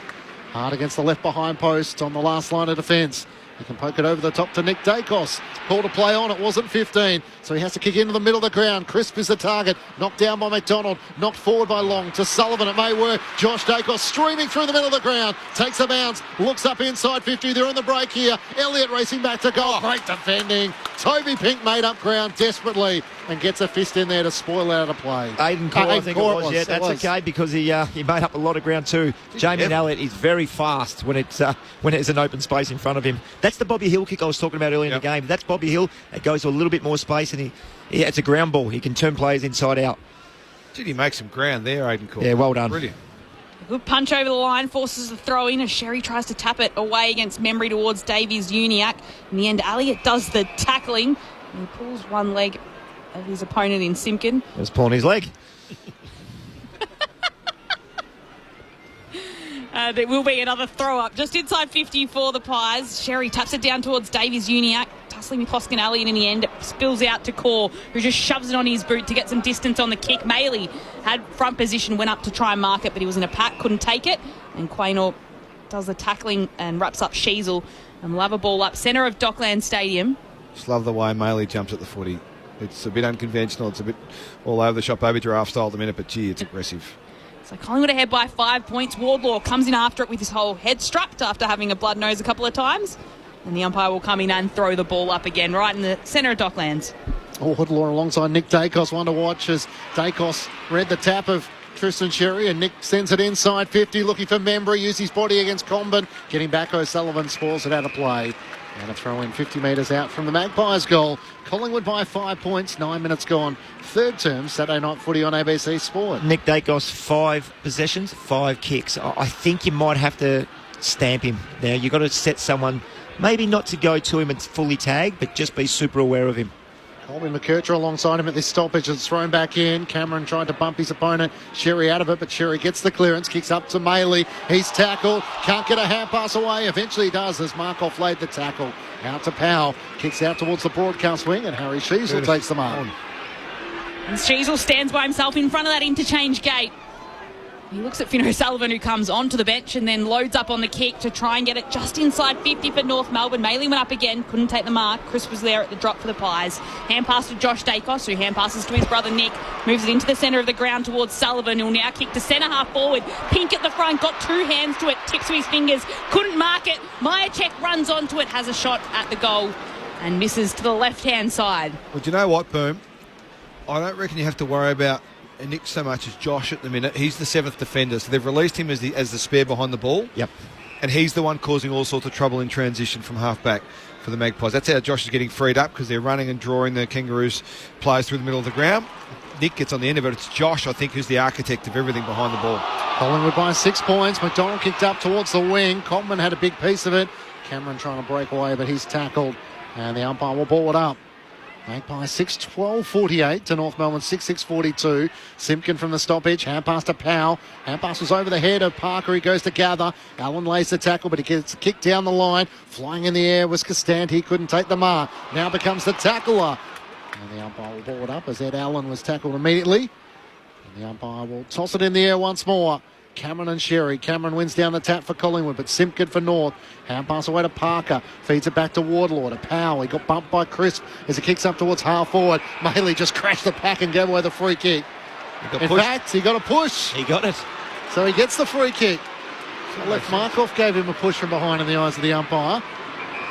Hard against the left behind post on the last line of defence. He can poke it over the top to Nick Dacos. Call to play on, it wasn't 15, so he has to kick into the middle of the ground. Crisp is the target, knocked down by McDonald, knocked forward by Long to Sullivan. It may work. Josh Dacos streaming through the middle of the ground, takes a bounce, looks up inside 50. They're on the break here. Elliott racing back to goal. Great defending. Toby Pink made up ground desperately and gets a fist in there to spoil out of play. Aiden Core, I think it was. Yeah, that's okay because he made up a lot of ground too. Jamie Elliott is very fast when it's an open space in front of him. That's the Bobby Hill kick I was talking about earlier in the game. That's Bobby Hill. It goes to a little bit more space, and it's a ground ball. He can turn players inside out. Did he make some ground there, Aiden Core? Yeah, well done. Brilliant. Good punch over the line, forces the throw in as Sherry tries to tap it away against Membry towards Davies Uniacke. In the end, Elliott does the tackling. And he pulls one leg of his opponent in Simpkin. He was pulling his leg. There will be another throw-up just inside 50 for the Pies. Sherry taps it down towards Davies Uniacke, tussling with Hoskin Elliott in the end. It spills out to Core, who just shoves it on his boot to get some distance on the kick. Maley had front position, went up to try and mark it, but he was in a pack, couldn't take it. And Quaynor does the tackling and wraps up Sheasel. And we'll have a ball up centre of Dockland Stadium. Just love the way Maley jumps at the footy. It's a bit unconventional. It's a bit all over the shop, baby giraffe style at the minute, but gee, it's aggressive. So Collingwood ahead by 5 points. Wardlaw comes in after it with his whole head strapped after having a blood nose a couple of times. And the umpire will come in and throw the ball up again right in the centre of Docklands. Wardlaw alongside Nick Dacos, one to watch as Dacos read the tap of Tristan Sherry, and Nick sends it inside 50, looking for Membry, use his body against Comben. Getting back, O'Sullivan spoils it out of play. And a throw in 50 metres out from the Magpies goal. Collingwood by 5 points, 9 minutes gone. Third term, Saturday night footy on ABC Sport. Nick Dacos, 5 possessions, 5 kicks. I think you might have to stamp him. Now, you've got to set someone, maybe not to go to him and fully tag, but just be super aware of him. Colby McKercher alongside him at this stoppage. It's thrown back in. Cameron tried to bump his opponent. Sherry out of it, but Sherry gets the clearance. Kicks up to Maley. He's tackled. Can't get a hand pass away. Eventually he does as Markov laid the tackle. Out to Powell. Kicks out towards the broadcast wing, and Harry Sheasel takes the mark. And Sheasel stands by himself in front of that interchange gate. He looks at Finn O'Sullivan, who comes onto the bench and then loads up on the kick to try and get it just inside 50 for North Melbourne. Maley went up again, couldn't take the mark. Chris was there at the drop for the Pies. Hand pass to Josh Dacos, who hand passes to his brother Nick. Moves it into the centre of the ground towards Sullivan, who'll now kick to centre half forward. Pink at the front, got 2 hands to it, tips to his fingers, couldn't mark it. Myercheck runs onto it, has a shot at the goal and misses to the left-hand side. Well, do you know what, Boom? I don't reckon you have to worry about Nick so much as Josh at the minute. He's the 7th defender, so they've released him as the spare behind the ball. Yep. And he's the one causing all sorts of trouble in transition from half-back for the Magpies. That's how Josh is getting freed up, because they're running and drawing the Kangaroos players through the middle of the ground. Nick gets on the end of it. It's Josh, I think, who's the architect of everything behind the ball. Collingwood by 6 points. McDonald kicked up towards the wing. Cotman had a big piece of it. Cameron trying to break away, but he's tackled. And the umpire will ball it up. Magpies 6-12-48 to North Melbourne 6-6-42. Simpkin from the stoppage. Hand pass to Powell. Hand pass was over the head of Parker. He goes to gather. Allen lays the tackle, but he gets kicked down the line. Flying in the air was Costand. He couldn't take the mark. Now becomes the tackler. And the umpire will ball it up as Ed Allen was tackled immediately. And the umpire will toss it in the air once more. Cameron and Sherry. Cameron wins down the tap for Collingwood, but Simpkin for North. Hand pass away to Parker. Feeds it back to Wardlaw, to Powell. He got bumped by Crisp as he kicks up towards half forward. Maley just crashed the pack and gave away the free kick. In fact, he got a push. He got it. So he gets the free kick. So left Markov gave him a push from behind in the eyes of the umpire.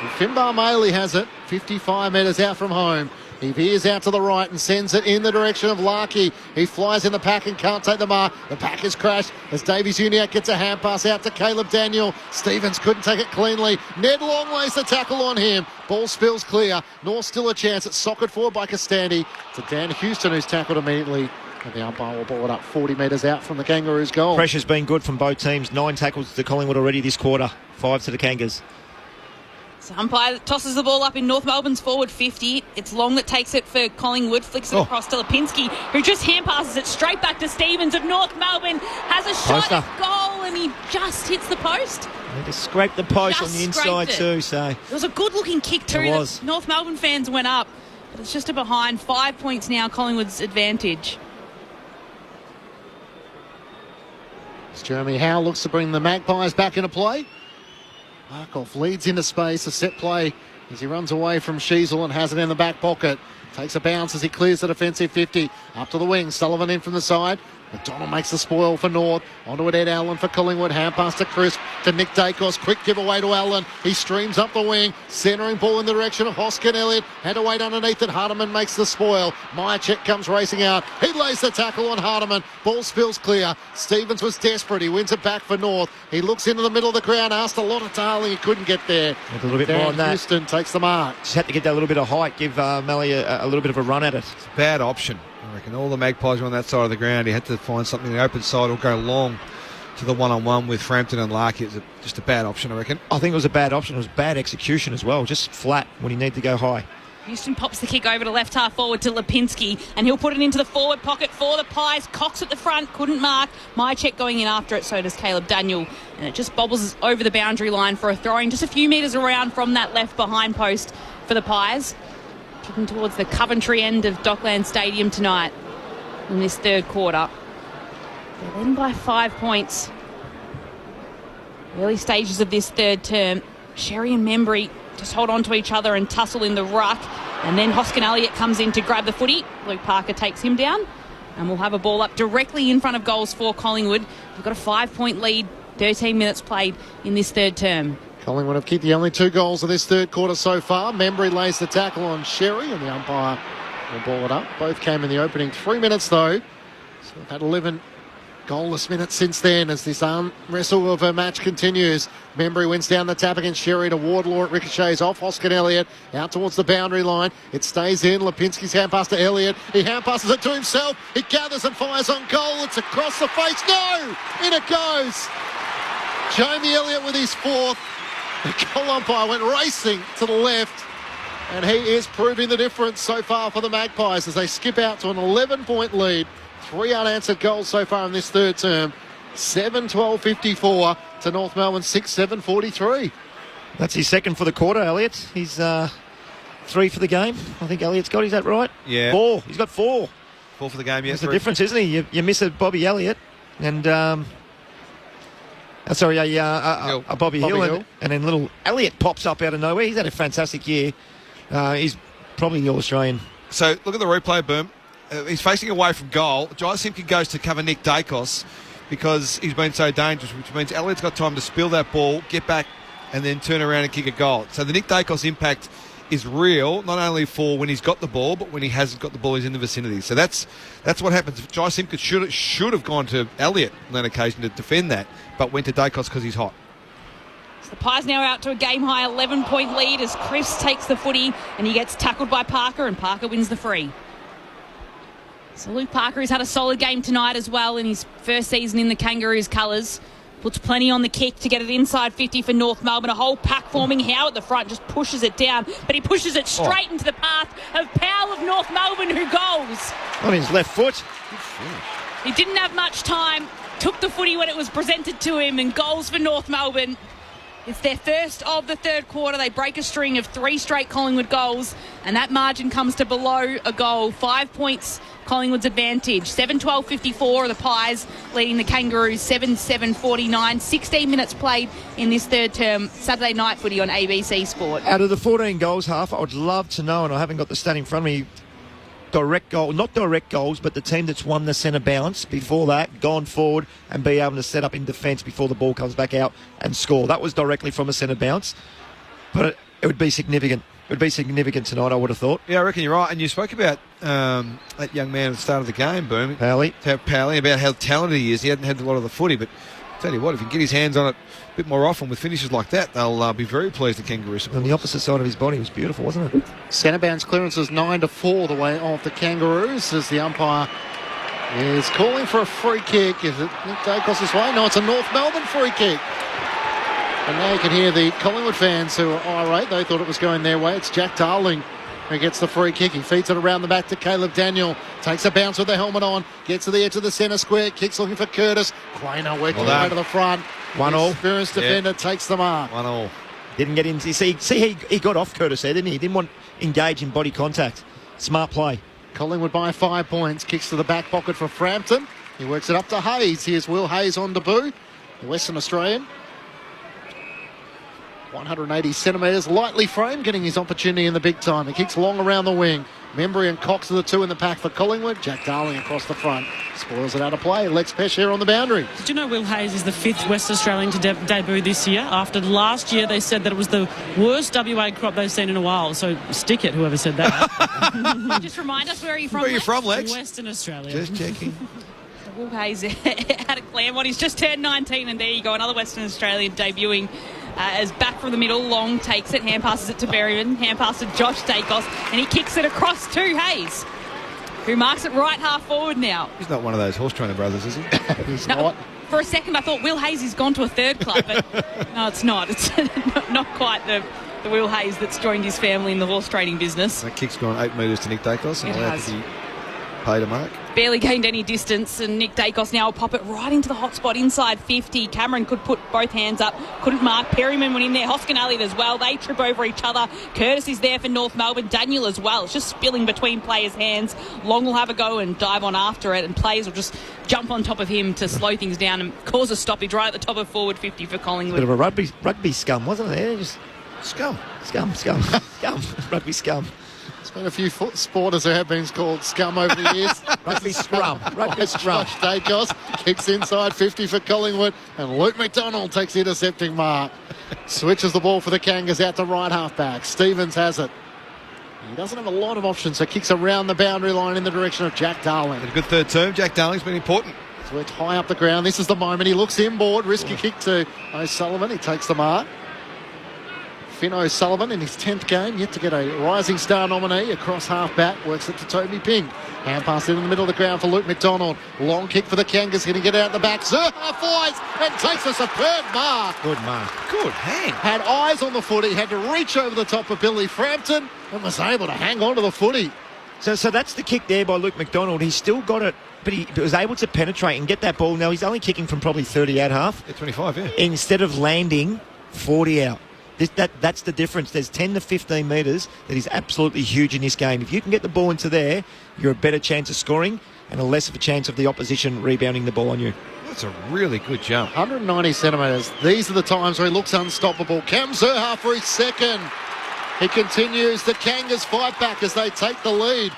And Finbar Maley has it. 55 metres out from home. He veers out to the right and sends it in the direction of Larkey. He flies in the pack and can't take the mark. The pack is crashed as Davies Uniacke gets a hand pass out to Caleb Daniel. Stevens couldn't take it cleanly. Ned Long lays the tackle on him. Ball spills clear. North still a chance. It's socket forward by Costandi to Dan Houston, who's tackled immediately. And the umpire will ball it up 40 metres out from the Kangaroos' goal. Pressure's been good from both teams. 9 tackles to Collingwood already this quarter. 5 to the Kangas. So umpire tosses the ball up in North Melbourne's forward 50. It's Long that takes it for Collingwood, flicks it across to Lipinski, who just hand passes it straight back to Stevens of North Melbourne. Has a shot at goal and he just hits the post. He just scraped the post on the inside too. So it was a good-looking kick too. It was. The North Melbourne fans went up, but it's just a behind. 5 points now, Collingwood's advantage. As Jeremy Howe looks to bring the Magpies back into play. Markov leads into space, a set play as he runs away from Sheasel and has it in the back pocket. Takes a bounce as he clears the defensive 50. Up to the wing, Sullivan in from the side. McDonald makes the spoil for North. Onto it Ed Allen for Collingwood. Hand pass to Crisp, to Nick Dacos. Quick giveaway to Allen. He streams up the wing. Centering ball in the direction of Hoskin Elliott. Had to wait underneath it. Hardiman makes the spoil. Myercheck comes racing out. He lays the tackle on Hardiman. Ball spills clear. Stevens was desperate. He wins it back for North. He looks into the middle of the ground. Asked a lot of Darling. He couldn't get there. A little bit more on that. Houston takes the mark. Just had to get that little bit of height. Give Melly a little bit of a run at it. It's a bad option. I reckon all the Magpies were on that side of the ground. He had to find something on the open side or go long to the one-on-one with Frampton and Larkey. It's just a bad option, I reckon. I think it was a bad option. It was bad execution as well. Just flat when he needed to go high. Houston pops the kick over to left half forward to Lipinski, and he'll put it into the forward pocket for the Pies. Cox at the front, couldn't mark. Myercheck going in after it, so does Caleb Daniel. And it just bobbles over the boundary line for a throw-in, just a few metres around from that left behind post for the Pies. Kicking towards the Coventry end of Dockland Stadium tonight in this third quarter. They're leading by 5 points. Early stages of this third term. Sherry and Membry just hold on to each other and tussle in the ruck. And then Hoskin Elliott comes in to grab the footy. Luke Parker takes him down. And we'll have a ball up directly in front of goals for Collingwood. We've got a 5-point lead, 13 minutes played in this third term. Collingwood have kicked the only 2 goals of this third quarter so far. Membry lays the tackle on Sherry and the umpire will ball it up. Both came in the opening 3 minutes though. So we've had 11 goalless minutes since then as this arm wrestle of a match continues. Membry wins down the tap against Sherry to Wardlaw. It ricochets off Hoskin Elliott out towards the boundary line. It stays in. Lipinski's hand pass to Elliott. He hand passes it to himself. He gathers and fires on goal. It's across the face. No! In it goes. Jamie Elliott with his 4th. The goal umpire went racing to the left, and he is proving the difference so far for the Magpies as they skip out to an 11-point lead. 3 unanswered goals so far in this third term. 7-12-54 to North Melbourne 6-7-43. That's his second for the quarter, Elliott. He's 3 for the game. I think Elliott's got. Is that right? Yeah. 4. He's got 4. 4 for the game, yeah. That's the difference, isn't he? You miss a Bobby Elliott and... a Bobby Hill. And then little Elliott pops up out of nowhere. He's had a fantastic year. He's probably the All-Australian. So look at the replay, Boom. He's facing away from goal. Jai Simpkin goes to cover Nick Dacos because he's been so dangerous, which means Elliott's got time to spill that ball, get back, and then turn around and kick a goal. So the Nick Dacos impact is real, not only for when he's got the ball, but when he hasn't got the ball, he's in the vicinity. So that's what happens. Jai Simpkin should have gone to Elliott on that occasion to defend that, but went to Dacos because he's hot. So the Pies now out to a game-high 11-point lead as Chris takes the footy and he gets tackled by Parker, and Parker wins the free. So Luke Parker has had a solid game tonight as well in his first season in the Kangaroos colours. Puts plenty on the kick to get it inside 50 for North Melbourne. A whole pack forming. Howe at the front just pushes it down, but he pushes it straight into the path of Powell of North Melbourne, who goals. On his left foot. He didn't have much time. Took the footy when it was presented to him, and goals for North Melbourne. It's their first of the third quarter. They break a string of 3 straight Collingwood goals, and that margin comes to below a goal. 5 points, Collingwood's advantage. 7-12-54 are the Pies, leading the Kangaroos 7-7-49. 16 minutes played in this third term. Saturday night footy on ABC Sport. Out of the 14 goals, half, I would love to know, and I haven't got the stat in front of me, direct goal, not direct goals, but the team that's won the centre bounce before that, gone forward and be able to set up in defence before the ball comes back out and score. That was directly from a centre bounce, but it would be significant. It would be significant tonight, I would have thought. Yeah, I reckon you're right. And you spoke about that young man at the start of the game, Boom. Pally, about how talented he is. He hadn't had a lot of the footy, but I'll tell you what, if he can get his hands on it a bit more often with finishes like that, they'll be very pleased, the Kangaroos. On the opposite side of his body was beautiful, wasn't it? Centre bounce clearance is 9-4 the way of the Kangaroos as the umpire is calling for a free kick. Is it Nick Dacos' way? No, it's a North Melbourne free kick. And now you can hear the Collingwood fans who are irate. They thought it was going their way. It's Jack Darling who gets the free kick. He feeds it around the back to Caleb Daniel. Takes a bounce with the helmet on. Gets to the edge of the centre square. Kicks looking for Curtis. Quainer working way to the front. 1-1. Experienced defender takes the mark. 1-1. Didn't get in. See, he got off Curtis there, didn't he? He didn't want to engage in body contact. Smart play. Collingwood by 5 points. Kicks to the back pocket for Frampton. He works it up to Hayes. Here's Will Hayes on debut. The Western Australian. 180 centimetres, lightly framed, getting his opportunity in the big time. He kicks long around the wing. Membry and Cox are the 2 in the pack for Collingwood. Jack Darling across the front. Spoils it out of play. Lex Pesh here on the boundary. Did you know Will Hayes is the 5th West Australian to debut this year? After last year, they said that it was the worst WA crop they've seen in a while. So stick it, whoever said that. Just remind us, where are you from, Where are you from, Lex? Western Australia. Just checking. Will Hayes out of Claremont. He's just turned 19, and there you go, another Western Australian debuting as back from the middle. Long takes it, hand passes it to Berryman, hand pass to Josh Dacos, and he kicks it across to Hayes, who marks it right half forward now. He's not one of those horse trainer brothers, is he? He's not. For a second, I thought Will Hayes has gone to a third club, but no, it's not. It's not quite the Will Hayes that's joined his family in the horse trading business. That kick's gone 8 metres to Nick Dacos. It has. To be paid a mark. Barely gained any distance, and Nick Dacos now will pop it right into the hot spot inside 50. Cameron could put both hands up, couldn't mark. Perryman went in there, Hoskin Elliott as well. They trip over each other. Curtis is there for North Melbourne. Daniel as well. It's just spilling between players' hands. Long will have a go and dive on after it, and players will just jump on top of him to slow things down and cause a stoppage right at the top of forward 50 for Collingwood. Bit of a rugby scum, wasn't it? There? Just scum. Rugby scum. There's been a few sporters who have been called scum over the years. Rugby scrum. Rugby scrum. Josh Dacos kicks inside 50 for Collingwood, and Luke McDonald takes the intercepting mark. Switches the ball for the Kangas out to right half-back. Stevens has it. He doesn't have a lot of options, so kicks around the boundary line in the direction of Jack Darling. Had a good third term. Jack Darling's been important. He's worked high up the ground. This is the moment. He looks inboard. Risky kick to O'Sullivan. He takes the mark. Finn O'Sullivan in his 10th game, yet to get a Rising Star nominee across half-back, works it to Toby Ping. Hand pass in the middle of the ground for Luke McDonald. Long kick for the Kangas, going to get out the back. Zerha flies and takes a superb mark. Good mark. Good hand. Had eyes on the footy, had to reach over the top of Billy Frampton and was able to hang on to the footy. So that's the kick there by Luke McDonald. He's still got it, but he was able to penetrate and get that ball. Now he's only kicking from probably 30 out half. Yeah, 25, yeah. Instead of landing 40 out. That's the difference. There's 10 to 15 metres that is absolutely huge in this game. If you can get the ball into there, you're a better chance of scoring and a less of a chance of the opposition rebounding the ball on you. That's a really good jump. 190 centimetres. These are the times where he looks unstoppable. Cam Zerha for his second. He continues. The Kangas fight back as they take the lead.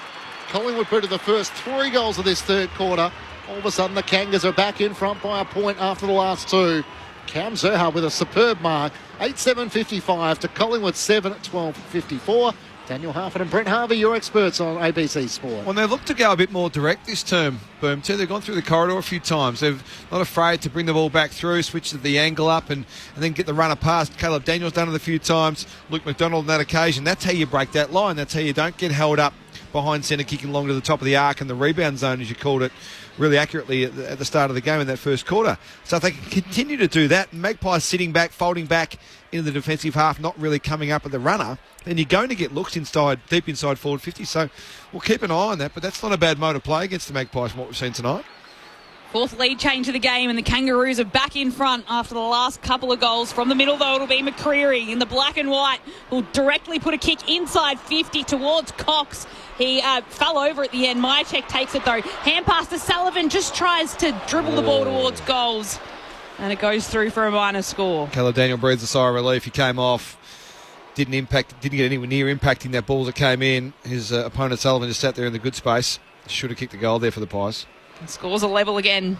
Collingwood booted the first 3 goals of this third quarter. All of a sudden, the Kangas are back in front by a point after the last 2. Cam Zerha with a superb mark. 8-7-55 to Collingwood 7-12-54. Daniel Harford and Brent Harvey, your experts on ABC Sport. Well, they look to go a bit more direct this term, Boom, too. They've gone through the corridor a few times. They're not afraid to bring the ball back through, switch the angle up and then get the runner past. Caleb Daniel's done it a few times. Luke McDonald on that occasion. That's how you break that line. That's how you don't get held up behind centre, kicking long to the top of the arc and the rebound zone, as you called it, really accurately at the start of the game in that first quarter. So if they can continue to do that, Magpies sitting back, folding back into the defensive half, not really coming up at the runner, then you're going to get looks deep inside forward 50. So we'll keep an eye on that, but that's not a bad mode to play against the Magpies from what we've seen tonight. Fourth lead change of the game, and the Kangaroos are back in front after the last couple of goals. From the middle, though, it'll be McCreery in the black and white, who'll directly put a kick inside 50 towards Cox. He fell over at the end. Mychek takes it, though. Hand pass to Sullivan, just tries to dribble the ball towards goals. And it goes through for a minor score. Caleb Daniel breathes a sigh of relief. He came off, didn't get anywhere near impacting that ball that came in. His opponent Sullivan just sat there in the good space. Should have kicked the goal there for the Pies. Scores a level again.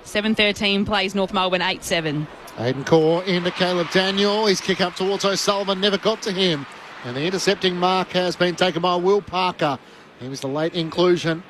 7-13 plays North Melbourne 8-7. Aiden Core into Caleb Daniel. His kick up towards O'Sullivan never got to him. And the intercepting mark has been taken by Will Parker. He was the late inclusion.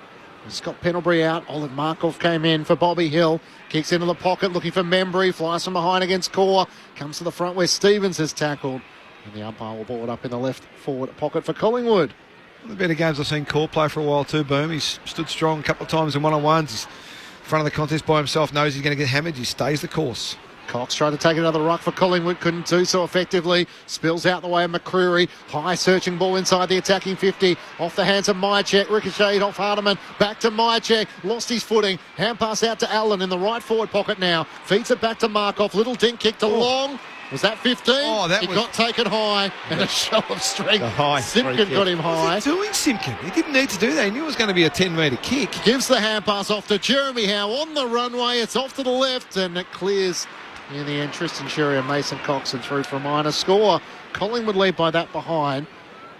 Scott Pendlebury out. Olive Markov came in for Bobby Hill. Kicks into the pocket looking for Membry. Flies from behind against Core. Comes to the front where Stevens has tackled. And the umpire will ball it up in the left forward pocket for Collingwood. One of the better games I've seen Core play for a while too, Boom. He's stood strong a couple of times in one-on-ones. He's in front of the contest by himself, knows he's going to get hammered. He stays the course. Cox tried to take another ruck for Collingwood, couldn't do so effectively. Spills out the way of McCreery. High searching ball inside the attacking 50. Off the hands of Mychek. Ricocheted off Hardiman. Back to Mychek. Lost his footing. Hand pass out to Allen in the right forward pocket now. Feeds it back to Markov. Little dink kick to Long. Was that 15? Oh, He got taken high and a show of strength. Simpkin got him high. What's he doing, Simpkin? He didn't need to do that. He knew it was going to be a 10-metre kick. Gives the hand pass off to Jeremy Howe on the runway. It's off to the left and it clears in the end. Tristan Sherry and Mason Coxon through for a minor score. Collingwood lead by that behind.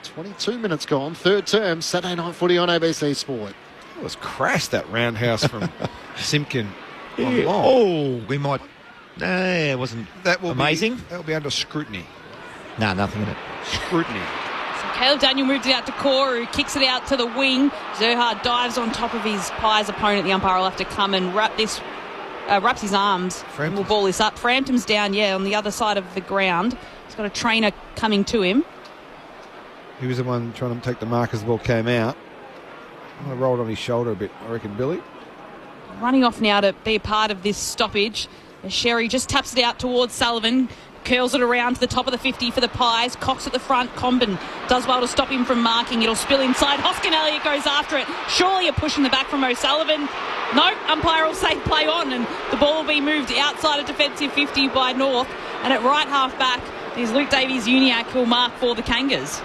22 minutes gone. Third term. Saturday night footy on ABC Sport. It was crashed, that roundhouse from Simpkin. Yeah. Oh, we might... it wasn't amazing. That will be under scrutiny. No, nothing in it. Scrutiny. So Caleb Daniel moves it out to Core, who kicks it out to the wing. Zerhard dives on top of his Pies opponent. The umpire will have to come and wraps his arms. And we'll ball this up. Frampton's down, on the other side of the ground. He's got a trainer coming to him. He was the one trying to take the mark as the ball came out. I'm going to roll it on his shoulder a bit, I reckon, Billy. Running off now to be a part of this stoppage. Sherry just taps it out towards Sullivan. Curls it around to the top of the 50 for the Pies. Cox at the front. Comben does well to stop him from marking. It'll spill inside. Hoskin Elliott goes after it. Surely a push in the back from O'Sullivan. No, umpire will say play on, and the ball will be moved outside of defensive 50 by North. And at right half back is Luke Davies-Uniacke who'll mark for the Kangas.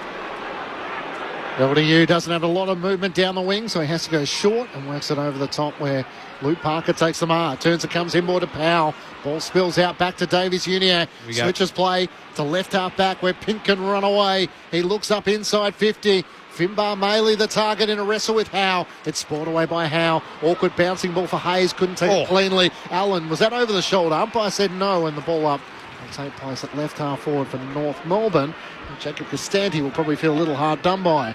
LDU doesn't have a lot of movement down the wing, so he has to go short and works it over the top where Luke Parker takes the mark. Turns it, comes inboard to Powell. Ball spills out back to Davies-Uniacke. Switches play to left half back where Pink can run away. He looks up inside 50. Finbar Maley the target in a wrestle with Howe. It's spoiled away by Howe. Awkward bouncing ball for Hayes. Couldn't take it cleanly. Allen, was that over the shoulder? Umpire said no, and the ball up will take place at left half forward for North Melbourne. And Jacob Costanti will probably feel a little hard done by.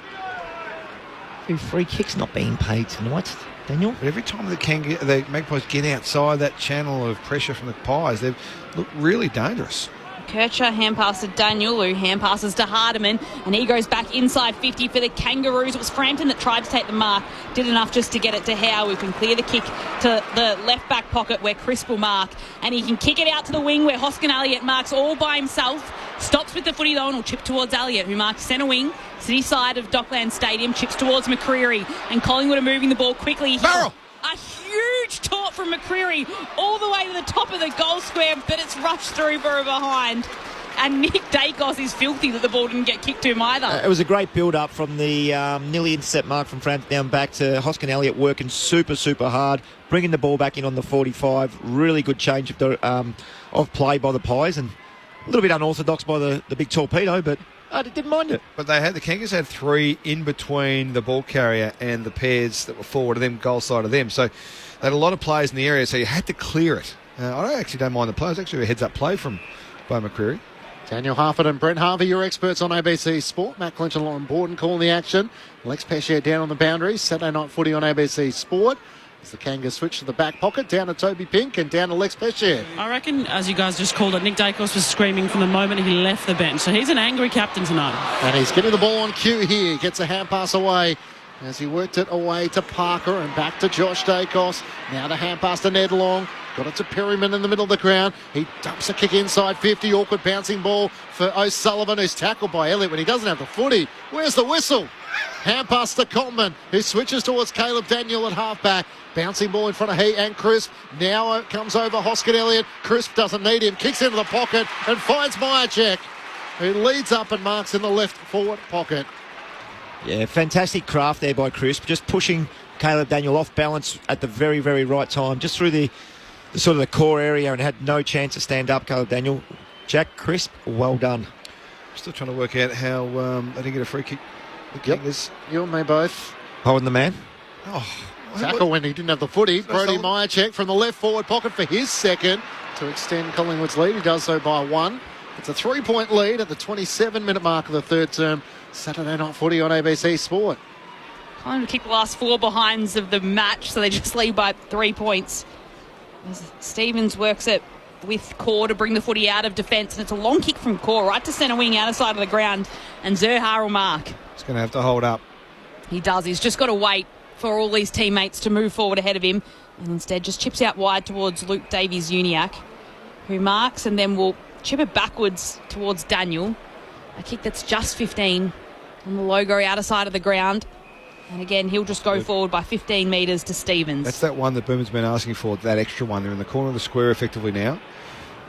Free kicks not being paid tonight, Daniel. But every time the Magpies get outside that channel of pressure from the Pies, they look really dangerous. Kircher hand pass to Daniel, who hand passes to Hardiman, and he goes back inside 50 for the Kangaroos. It was Frampton that tried to take the mark, did enough just to get it to Howe, who can clear the kick to the left back pocket where Crisp will mark, and he can kick it out to the wing where Hoskin Elliott marks all by himself. Stops with the footy though and will chip towards Elliott, who marks centre wing, city side of Dockland Stadium, chips towards McCreery, and Collingwood are moving the ball quickly. Barrel! A huge taunt from McCreery all the way to the top of the goal square, but it's rushed through for a behind. And Nick Dacos is filthy that the ball didn't get kicked to him either. It was a great build-up from the nearly intercept mark from Frampton down back to Hoskin Elliott working super, super hard, bringing the ball back in on the 45. Really good change of play by the Pies, and a little bit unorthodox by the big torpedo, but I didn't mind it. But the Kangas had three in between the ball carrier and the pairs that were forward of them, goal side of them. So they had a lot of players in the area, so you had to clear it. I don't mind the play. It was actually a heads-up play from Bo McCreery. Daniel Harford and Brent Harvey, your experts on ABC Sport. Matt Clinch and Lauren Borden calling the action. Lex Pescier down on the boundaries. Saturday night footy on ABC Sport. As the Kangas switch to the back pocket, down to Toby Pink and down to Lex Pescier. I reckon, as you guys just called it, Nick Dacos was screaming from the moment he left the bench. So he's an angry captain tonight. And he's getting the ball on cue here. Gets a hand pass away as he worked it away to Parker and back to Josh Dacos. Now the hand pass to Ned Long. Got it to Perryman in the middle of the ground. He dumps a kick inside 50. Awkward bouncing ball for O'Sullivan, who's tackled by Elliott when he doesn't have the footy. Where's the whistle? Hand pass to Cotman, who switches towards Caleb Daniel at halfback. Bouncing ball in front of he and Crisp. Now it comes over Hoskin Elliott. Crisp doesn't need him. Kicks into the pocket and finds Myercheck, who leads up and marks in the left forward pocket. Yeah, fantastic craft there by Crisp. Just pushing Caleb Daniel off balance at the very, very right time. Just through the sort of the core area and had no chance to stand up, Caleb Daniel. Jack Crisp, well done. Still trying to work out how they didn't get a free kick. Yep. You and me both. Holding the man. Oh, tackle when he didn't have the footy. Brody Myercheck from the left forward pocket for his second to extend Collingwood's lead. He does so by 1. It's a 3-point lead at the 27-minute mark of the third term. Saturday night footy on ABC Sport. Kind of keep the last 4 behinds of the match, so they just lead by 3 points. As Stevens works it with Core to bring the footy out of defence, and it's a long kick from Core right to centre wing, outer side of the ground, and Zerha will mark. He's going to have to hold up. He does. He's just got to wait for all these teammates to move forward ahead of him, and instead just chips out wide towards Luke Davies-Uniacke, who marks and then will chip it backwards towards Daniel. A kick that's just 15 on the logo outer side of the ground. And again, he'll just go forward by 15 metres to Stevens. That's that one that Boomer's been asking for, that extra one. They're in the corner of the square effectively now.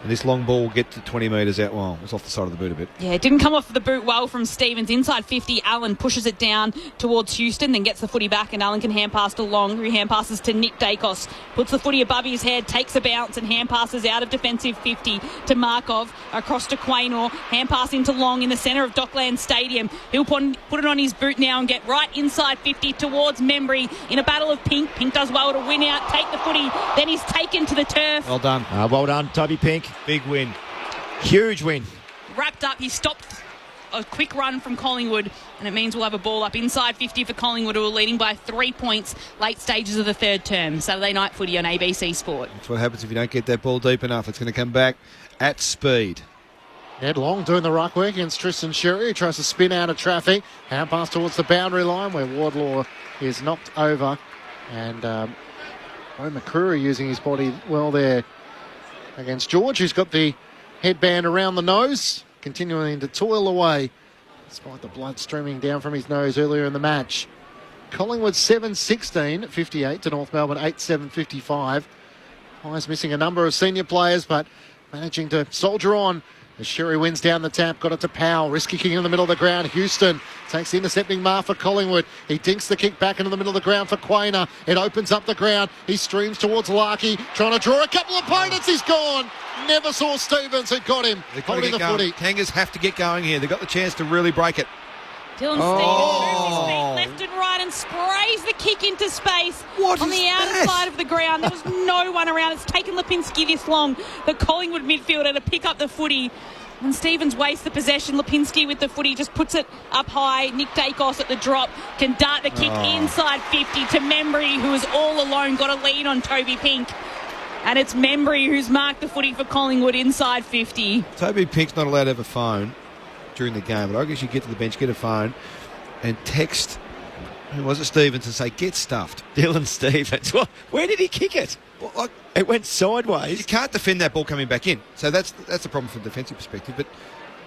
And this long ball will get to 20 metres out. Well, it's off the side of the boot a bit. Yeah, it didn't come off the boot well from Stevens. Inside 50, Allen pushes it down towards Houston, then gets the footy back, and Allen can hand pass to Long, who hand passes to Nick Dacos. Puts the footy above his head, takes a bounce, and hand passes out of defensive 50 to Markov, across to Quaynor. Hand pass into Long in the centre of Dockland Stadium. He'll put it on his boot now and get right inside 50 towards Membry in a battle of Pink. Pink does well to win out, take the footy, then he's taken to the turf. Well done. Well done, Toby Pink. Big win. Huge win. Wrapped up, he stopped a quick run from Collingwood, and it means we'll have a ball up inside 50 for Collingwood, who are leading by 3 points late stages of the third term. Saturday night footy on ABC Sport. That's what happens if you don't get that ball deep enough. It's going to come back at speed. Ned Long doing the ruck work against Tristan Sherry, who tries to spin out of traffic. Hand pass towards the boundary line where Wardlaw is knocked over. And Bo McCreary using his body well there against George, who's got the headband around the nose, continuing to toil away despite the blood streaming down from his nose earlier in the match. Collingwood 7-16, 58 to North Melbourne 8-7, 55. Pies missing a number of senior players, but managing to soldier on as Sherry wins down the tap. Got it to Powell, risky kick in the middle of the ground. Houston takes the intercepting mark for Collingwood. He dinks the kick back into the middle of the ground for Quaynor. It opens up the ground. He streams towards Larkey, trying to draw a couple of opponents. He's gone. Never saw Stevens, who got him holding the footy. Kangas have to get going here. They've got the chance to really break it. Dylan Stevens moves his feet left and right and sprays the kick into space on the outer side of the ground. There was no one around. It's taken Lipinski this long, the Collingwood midfielder, to pick up the footy. And Stevens wastes the possession. Lipinski with the footy just puts it up high. Nick Dacos at the drop can dart the kick inside 50 to Membry, who is all alone, got a lead on Toby Pink. And it's Membry who's marked the footy for Collingwood inside 50. Toby Pink's not allowed to have a phone during the game, but I guess you get to the bench, get a phone, and text, who was it, Stevens, and say, get stuffed. Dylan Stevens. Where did he kick it? Well, it went sideways. You can't defend that ball coming back in. So that's the problem from a defensive perspective. But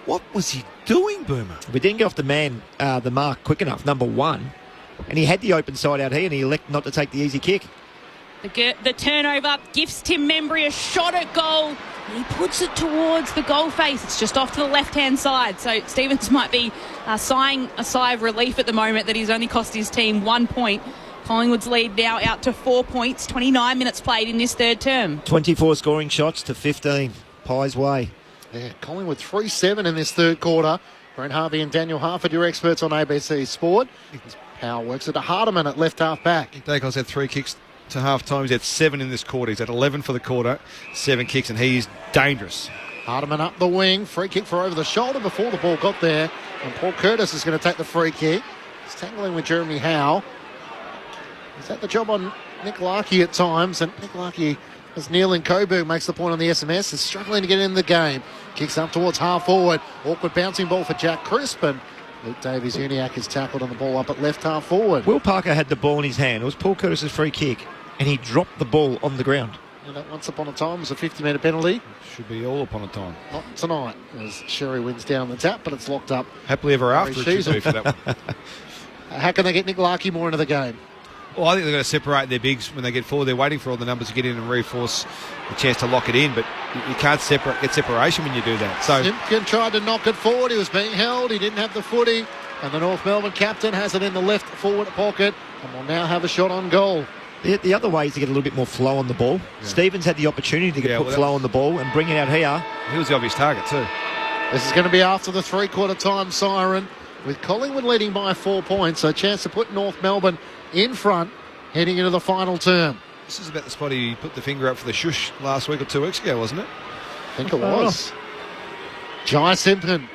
what was he doing, Boomer? We didn't get off the mark quick enough, number 1. And he had the open side out here, and he elected not to take the easy kick. The turnover gifts Tim Membry a shot at goal. He puts it towards the goal face. It's just off to the left-hand side. So Stevens might be sighing a sigh of relief at the moment that he's only cost his team 1 point. Collingwood's lead now out to 4 points. 29 minutes played in this third term. 24 scoring shots to 15. Pies way. Yeah, Collingwood 3-7 in this third quarter. Brent Harvey and Daniel Harford, your experts on ABC Sport. Powell works it to Hardiman at left half back. Dacos had 3 kicks to half time. He's had 7 in this quarter. He's had 11 for the quarter, 7 kicks, and he is dangerous. Hardiman up the wing, free kick for over the shoulder before the ball got there, and Paul Curtis is going to take the free kick. He's tangling with Jeremy Howe. He's at the job on Nick Larkey at times, and Nick Larkey, as Neil and Coburg makes the point on the SMS, is struggling to get in the game. Kicks up towards half forward. Awkward bouncing ball for Jack Crisp, and Luke Davies-Uniacke is tackled on the ball up at left half forward. Will Parker had the ball in his hand. It was Paul Curtis's free kick, and he dropped the ball on the ground. And that once upon a time was a 50-metre penalty. Should be all upon a time. Not tonight, as Sherry wins down the tap, but it's locked up. Happily ever after it should be for that one. How can they get Nick Larkey more into the game? Well, I think they're going to separate their bigs when they get forward. They're waiting for all the numbers to get in and reinforce the chance to lock it in, but you can't get separation when you do that. So Simpkin tried to knock it forward. He was being held. He didn't have the footy. And the North Melbourne captain has it in the left forward pocket and will now have a shot on goal. The other way is to get a little bit more flow on the ball. Yeah. Stevens had the opportunity to put flow on the ball and bring it out here. He was the obvious target too. This is going to be after the three-quarter time siren, with Collingwood leading by 4 points. A chance to put North Melbourne in front heading into the final term. This is about the spot he put the finger up for the shush last week or 2 weeks ago, wasn't it? I think it was. Jai Simpkin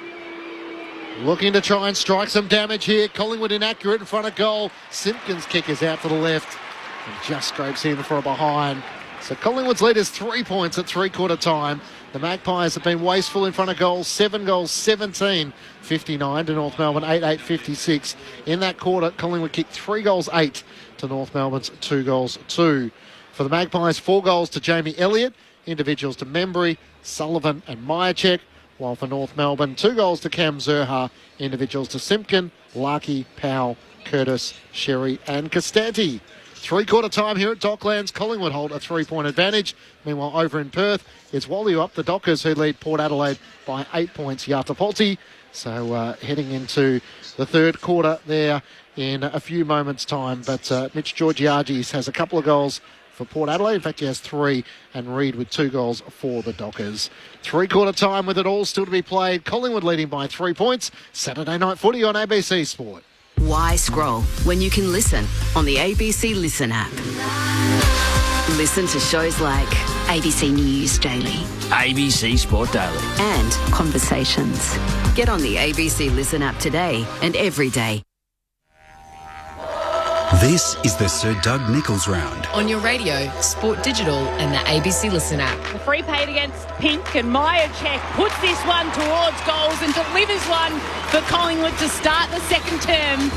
looking to try and strike some damage here. Collingwood inaccurate in front of goal. Simpkin's kick is out to the left and just scrapes in for a behind. So Collingwood's lead is 3 points at three-quarter time. The Magpies have been wasteful in front of goals. 7 goals, 17-59 to North Melbourne, 8-8-56. In that quarter, Collingwood kicked 3 goals, 8 to North Melbourne's 2 goals, 2. For the Magpies, 4 goals to Jamie Elliott, individuals to Membry, Sullivan and Myercheck. While for North Melbourne, 2 goals to Cam Zurhaar, individuals to Simpkin, Larkey, Powell, Curtis, Sherry and Costanti. Three-quarter time here at Docklands. Collingwood hold a 3-point advantage. Meanwhile, over in Perth, it's Wally up the Dockers who lead Port Adelaide by 8 points. Yatapolti. So heading into the third quarter there in a few moments' time. But Mitch Georgiades has a couple of goals for Port Adelaide. In fact, he has 3, and Reid with 2 goals for the Dockers. Three-quarter time with it all still to be played. Collingwood leading by 3 points. Saturday night footy on ABC Sport. Why scroll when you can listen on the ABC Listen app? Listen to shows like ABC News Daily, ABC Sport Daily, and Conversations. Get on the ABC Listen app today and every day. This is the Sir Doug Nicholls round. On your radio, Sport Digital, and the ABC Listen app. The free paid against Pink, and Myercheck puts this one towards goals and delivers one for Collingwood to start the second term.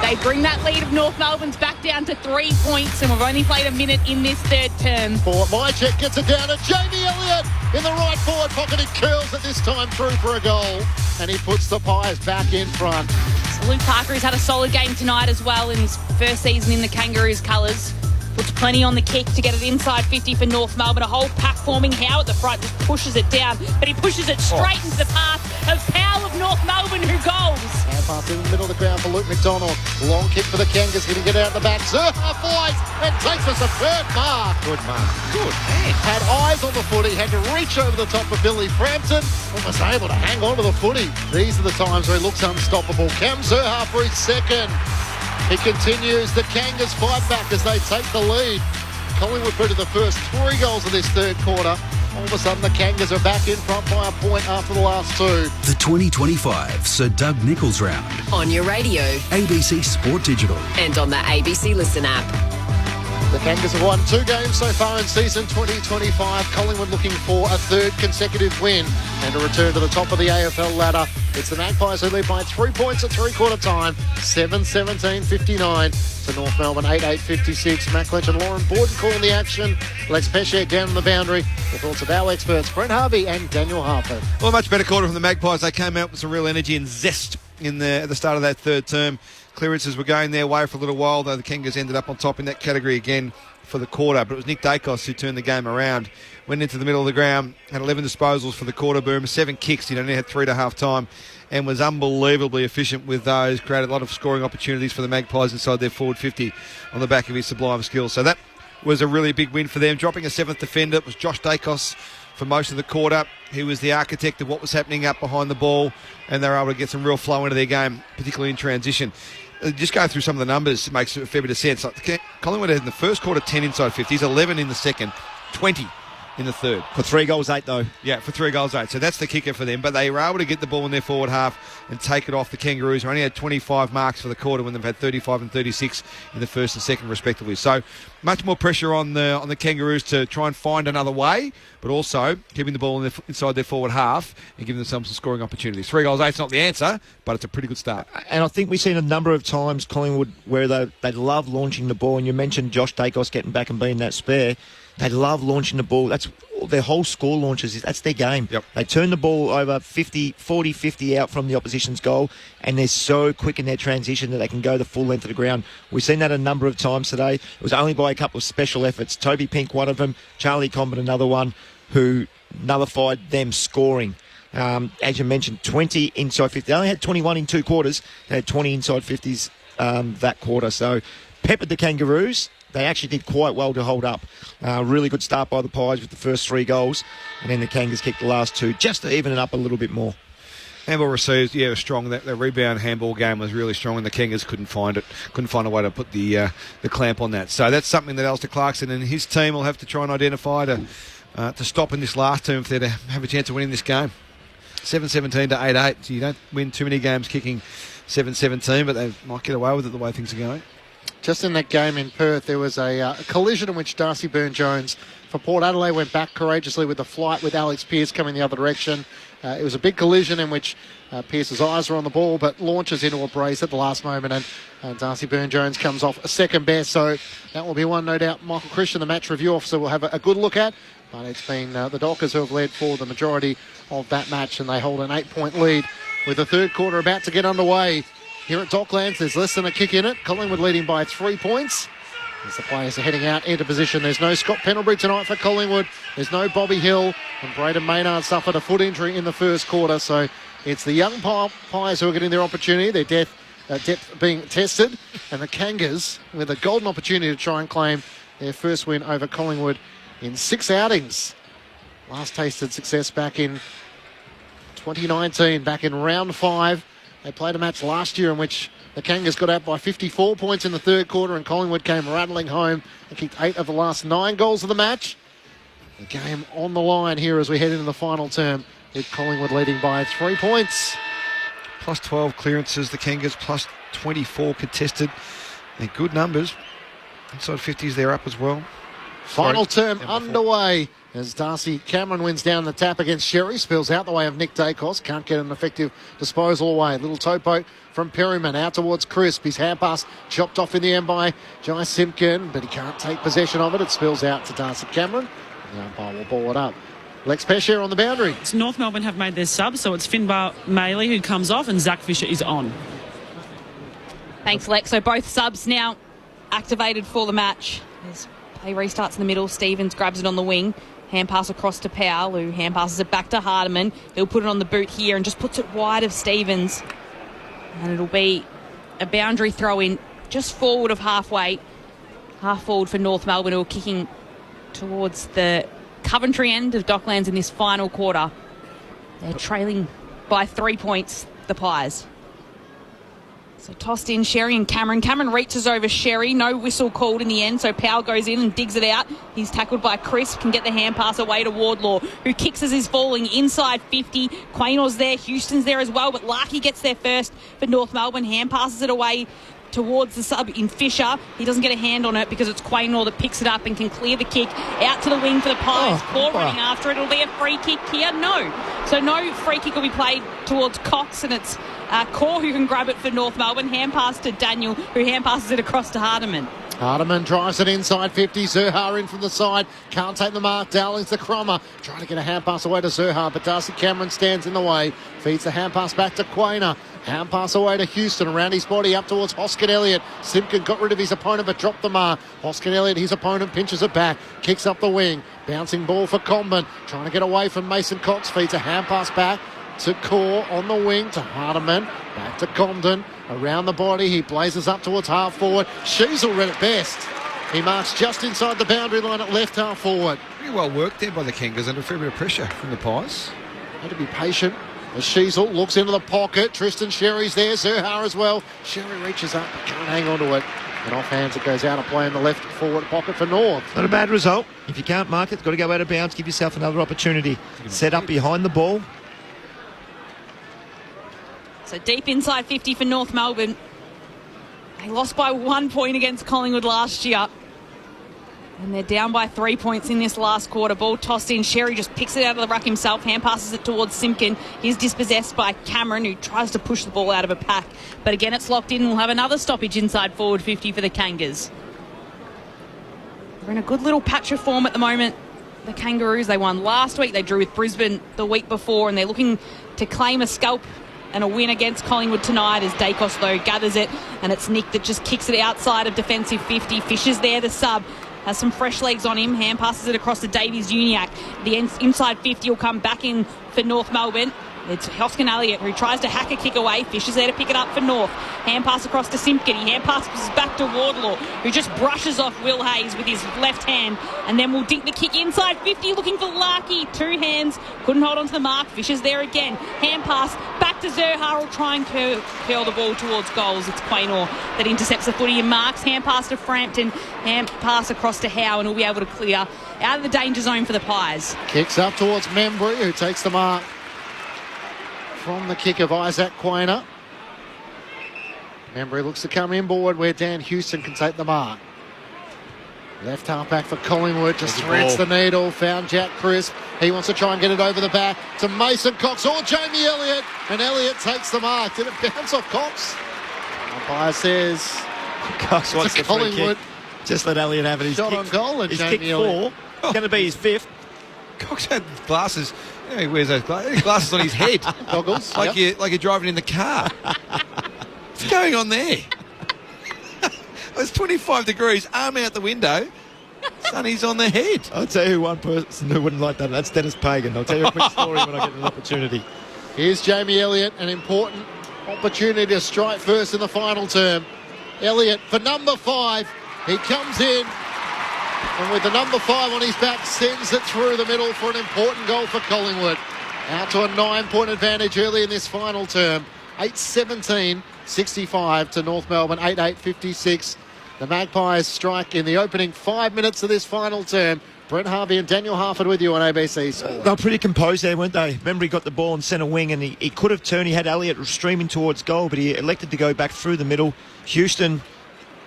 They bring that lead of North Melbourne's back down to 3 points, and we've only played a minute in this third term. Myercheck gets it down to Jamie Elliott in the right forward pocket. He curls it this time through for a goal, and he puts the Pies back in front. So Luke Parker has had a solid game tonight as well in his first season in the Kangaroos colours. Puts plenty on the kick to get it inside 50 for North Melbourne. A whole pack forming. Howe at the front just pushes it down, but he pushes it straight into the path of Powell of North Melbourne, who goals. Hand pass in the middle of the ground for Luke McDonald. Long kick for the Kangas, going to get out the back. Zurhaar flies and takes us a third mark. Good mark. Good man. Had eyes on the footy, had to reach over the top of Billy Frampton, and was able to hang on to the footy. These are the times where he looks unstoppable. Cam Zurhaar for his second. He continues. The Kangas fight back as they take the lead. Collingwood through to the first 3 goals of this third quarter. All of a sudden, the Kangas are back in front by a point after the last 2. The 2025 Sir Doug Nicholls round. On your radio, ABC Sport Digital, and on the ABC Listen app. The Kangas have won 2 games so far in season 2025. Collingwood looking for a third consecutive win and a return to the top of the AFL ladder. It's the Magpies who lead by 3 points at three-quarter time. 7-17-59 to North Melbourne, 8-8-56. Matt Clinch and Lauren Borden calling the action. Lex Pesce down on the boundary. The thoughts of our experts, Brent Harvey and Daniel Harper. Well, a much better quarter from the Magpies. They came out with some real energy and zest at the start of that third term. Clearances were going their way for a little while, though the Kangas ended up on top in that category again for the quarter. But it was Nick Dacos who turned the game around. Went into the middle of the ground, had 11 disposals for the quarter, Boom, 7 kicks. He only had 3 to half time and was unbelievably efficient with those. Created a lot of scoring opportunities for the Magpies inside their forward 50 on the back of his sublime skills. So that was a really big win for them. Dropping a 7th defender, it was Josh Dacos for most of the quarter. He was the architect of what was happening up behind the ball, and they were able to get some real flow into their game, particularly in transition. Just going through some of the numbers, it makes a fair bit of sense. Like Collingwood had in the first quarter 10 inside 50s, 11 in the second, 20 in the third. For 3 goals, 8 though. Yeah, for 3 goals, 8. So that's the kicker for them. But they were able to get the ball in their forward half and take it off the Kangaroos, who only had 25 marks for the quarter when they've had 35 and 36 in the first and second, respectively. So much more pressure on the Kangaroos to try and find another way, but also keeping the ball inside their forward half and giving themselves some scoring opportunities. 3 goals, 8 is not the answer, but it's a pretty good start. And I think we've seen a number of times Collingwood where they love launching the ball, and you mentioned Josh Dacos getting back and being that spare. They love launching the ball. That's their whole score launches. That's their game. Yep. They turn the ball over 50 out from the opposition's goal, and they're so quick in their transition that they can go the full length of the ground. We've seen that a number of times today. It was only by a couple of special efforts. Toby Pink, one of them. Charlie Comben, another one, who nullified them scoring. As you mentioned, 20 inside 50. They only had 21 in 2 quarters. They had 20 inside 50s that quarter. So peppered the Kangaroos. They actually did quite well to hold up. Really good start by the Pies with the first 3 goals, and then the Kangas kicked the last 2 just to even it up a little bit more. Handball received, was strong. That rebound handball game was really strong, and the Kangas couldn't find a way to put the clamp on that. So that's something that Alistair Clarkson and his team will have to try and identify to stop in this last term if they're to have a chance of winning this game. 7-17 to 8-8. So you don't win too many games kicking 7-17, but they might get away with it the way things are going. Just in that game in Perth, there was a collision in which Darcy Byrne-Jones for Port Adelaide went back courageously with the flight with Alex Pearce coming the other direction. It was a big collision in which Pearce's eyes were on the ball but launches into a brace at the last moment, and Darcy Byrne-Jones comes off a second best. So that will be one, no doubt, Michael Christian, the match review officer, will have a good look at. But it's been the Dockers who have led for the majority of that match, and they hold an 8-point lead with the third quarter about to get underway. Here at Docklands, there's less than a kick in it. Collingwood leading by 3 points. As the players are heading out into position, there's no Scott Pendlebury tonight for Collingwood. There's no Bobby Hill, and Braden Maynard suffered a foot injury in the first quarter. So it's the young Pies who are getting their opportunity, their depth being tested, and the Kangas with a golden opportunity to try and claim their first win over Collingwood in 6 outings. Last tasted success back in 2019, back in round 5. They played a match last year in which the Kangas got out by 54 points in the third quarter, and Collingwood came rattling home and kicked 8 of the last 9 goals of the match. The game on the line here as we head into the final term, with Collingwood leading by 3 points. Plus 12 clearances, the Kangas, plus 24 contested. They're good numbers. Inside 50s, they're up as well. Final term underway as Darcy Cameron wins down the tap against Sherry, spills out the way of Nick Dacos, can't get an effective disposal away. Little towboat from Perryman out towards Crisp. His hand pass chopped off in the end by Jai Simpkin, but he can't take possession of it. It spills out to Darcy Cameron. The umpire will ball it up. Lex Pesher on the boundary. It's North Melbourne have made their sub, so it's Finbar Maley who comes off and Zach Fisher is on. Thanks, Lex. So both subs now activated for the match. As play restarts in the middle, Stevens grabs it on the wing. Hand pass across to Powell, who hand passes it back to Hardiman. He'll put it on the boot here and just puts it wide of Stevens. And it'll be a boundary throw in just forward of halfway. Half forward for North Melbourne, who are kicking towards the Coventry end of Docklands in this final quarter. They're trailing by 3 points, the Pies. So tossed in Sherry and Cameron. Cameron reaches over Sherry. No whistle called in the end, so Powell goes in and digs it out. He's tackled by Chris. Can get the hand pass away to Wardlaw, who kicks as he's falling inside 50. Quaynor's there. Houston's there as well, but Larkey gets there first for North Melbourne. Hand passes it away towards the sub in Fisher. He doesn't get a hand on it because it's Quaynor that picks it up and can clear the kick out to the wing for the Pies. Core running after it. It'll be a free kick here. No. So no free kick will be played towards Cox, and it's Core who can grab it for North Melbourne. Hand pass to Daniel, who hand passes it across to Hardiman. Hardiman drives it inside 50. Zurhar in from the side. Can't take the mark. Dowling's the crummer. Trying to get a hand pass away to Zurhar, but Darcy Cameron stands in the way. Feeds the hand pass back to Quaynor. Hand pass away to Houston. Around his body up towards Hoskin Elliott. Simpkin got rid of his opponent but dropped the mark. Hoskin Elliott, his opponent, pinches it back. Kicks up the wing. Bouncing ball for Comben. Trying to get away from Mason Cox. Feeds a hand pass back to Core on the wing to Hardiman. Back to Comden. Around the body. He blazes up towards half forward. Sheasel read it best. He marks just inside the boundary line at left half forward. Pretty well worked there by the Kangas under a fair bit of pressure from the Pies. Had to be patient. As Sheasel looks into the pocket. Tristan Sherry's there. Zurhar as well. Sherry reaches up but can't hang on to it. And off hands it goes out of play in the left forward pocket for North. Not a bad result. If you can't mark it, got to go out of bounds, give yourself another opportunity. Set up behind the ball. So deep inside 50 for North Melbourne. They lost by 1 point against Collingwood last year. And they're down by 3 points in this last quarter. Ball tossed in. Sherry just picks it out of the ruck himself. Hand passes it towards Simpkin. He's dispossessed by Cameron, who tries to push the ball out of a pack. But again, it's locked in. We'll have another stoppage inside forward 50 for the Kangas. They're in a good little patch of form at the moment. The Kangaroos, they won last week. They drew with Brisbane the week before. And they're looking to claim a scalp and a win against Collingwood tonight as Dacos, though, gathers it. And it's Nick that just kicks it outside of defensive 50. Fisher's there, the sub. Has some fresh legs on him. Hand passes it across to Davies Uniac. The inside 50 will come back in for North Melbourne. It's Hoskin Elliott who tries to hack a kick away. Fisher's there to pick it up for North. Hand pass across to Simpkin. He hand passes back to Wardlaw, who just brushes off Will Hayes with his left hand. And then will dink the kick inside 50, looking for Larkey. Two hands. Couldn't hold on to the mark. Fisher's there again. Hand pass back to Zerharl, trying to curl the ball towards goals. It's Quaynor that intercepts the footy and marks. Hand pass to Frampton. Hand pass across to Howe, and he'll be able to clear out of the danger zone for the Pies. Kicks up towards Membry, who takes the mark from the kick of Isaac Quaynor. Membry looks to come inboard where Dan Houston can take the mark. Left half back for Collingwood, just threads the needle, found Jack Crisp. He wants to try and get it over the back to Mason Cox or Jamie Elliott, and Elliott takes the mark. Did it bounce off Cox? Umpire says Cox wants the free kick. Just let Elliott have it. He's shot on goal, and he's Jamie kicked Elliott. 4. It's going to be his 5th. Cox had glasses. You know, he wears those glasses on his head. Goggles. Like you're driving in the car. What's going on there? It's 25 degrees, arm out the window. Sunny's on the head. I'll tell you one person who wouldn't like that. That's Dennis Pagan. I'll tell you a quick story when I get an opportunity. Here's Jamie Elliott, an important opportunity to strike first in the final term. Elliott for number 5. He comes in, and with the number 5 on his back, sends it through the middle for an important goal for Collingwood. Out to a 9-point advantage early in this final term. 8-17-65 to North Melbourne, 8-8-56. The Magpies strike in the opening 5 minutes of this final term. Brent Harvey and Daniel Harford with you on ABC Sport. They were pretty composed there, weren't they? Remember, he got the ball in centre wing and he could have turned. He had Elliott streaming towards goal, but he elected to go back through the middle. Houston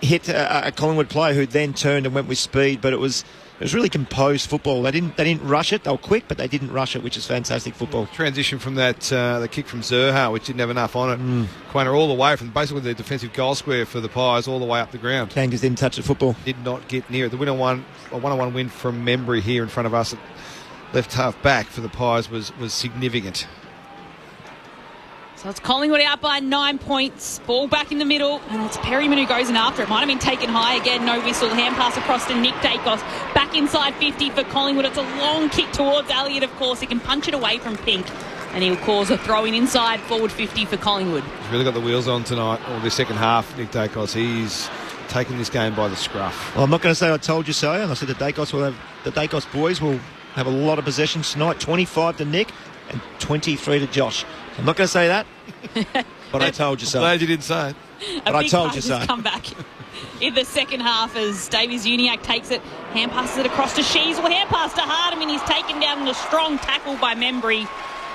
hit a Collingwood player who then turned and went with speed, but it was really composed football. They didn't rush it. They were quick, but they didn't rush it, which is fantastic football. Transition from that the kick from Zerha, which didn't have enough on it. Quaynor all the way from basically the defensive goal square for the Pies all the way up the ground. Kangas didn't touch the football. Did not get near it. The winner won a 1-1 win from Membry here in front of us at left half back for the Pies was significant. So it's Collingwood out by 9 points. Ball back in the middle, and it's Perryman who goes in after it. Might have been taken high again, no whistle. Hand pass across to Nick Dacos. Back inside 50 for Collingwood. It's a long kick towards Elliott, of course. He can punch it away from Pink, and he'll cause a throw-in inside forward 50 for Collingwood. He's really got the wheels on tonight, or the second half, Nick Dacos. He's taken this game by the scruff. Well, I'm not going to say I told you so, and I said the Dacos boys will have a lot of possession tonight, 25 to Nick and 23 to Josh. I'm not going to say that, but I told you so. I'm glad you didn't say it. But I told you so. Come back in the second half as Davies Uniac takes it, hand passes it across to Sheasel, hand pass to Hardeman. He's taken down in a strong tackle by Membry.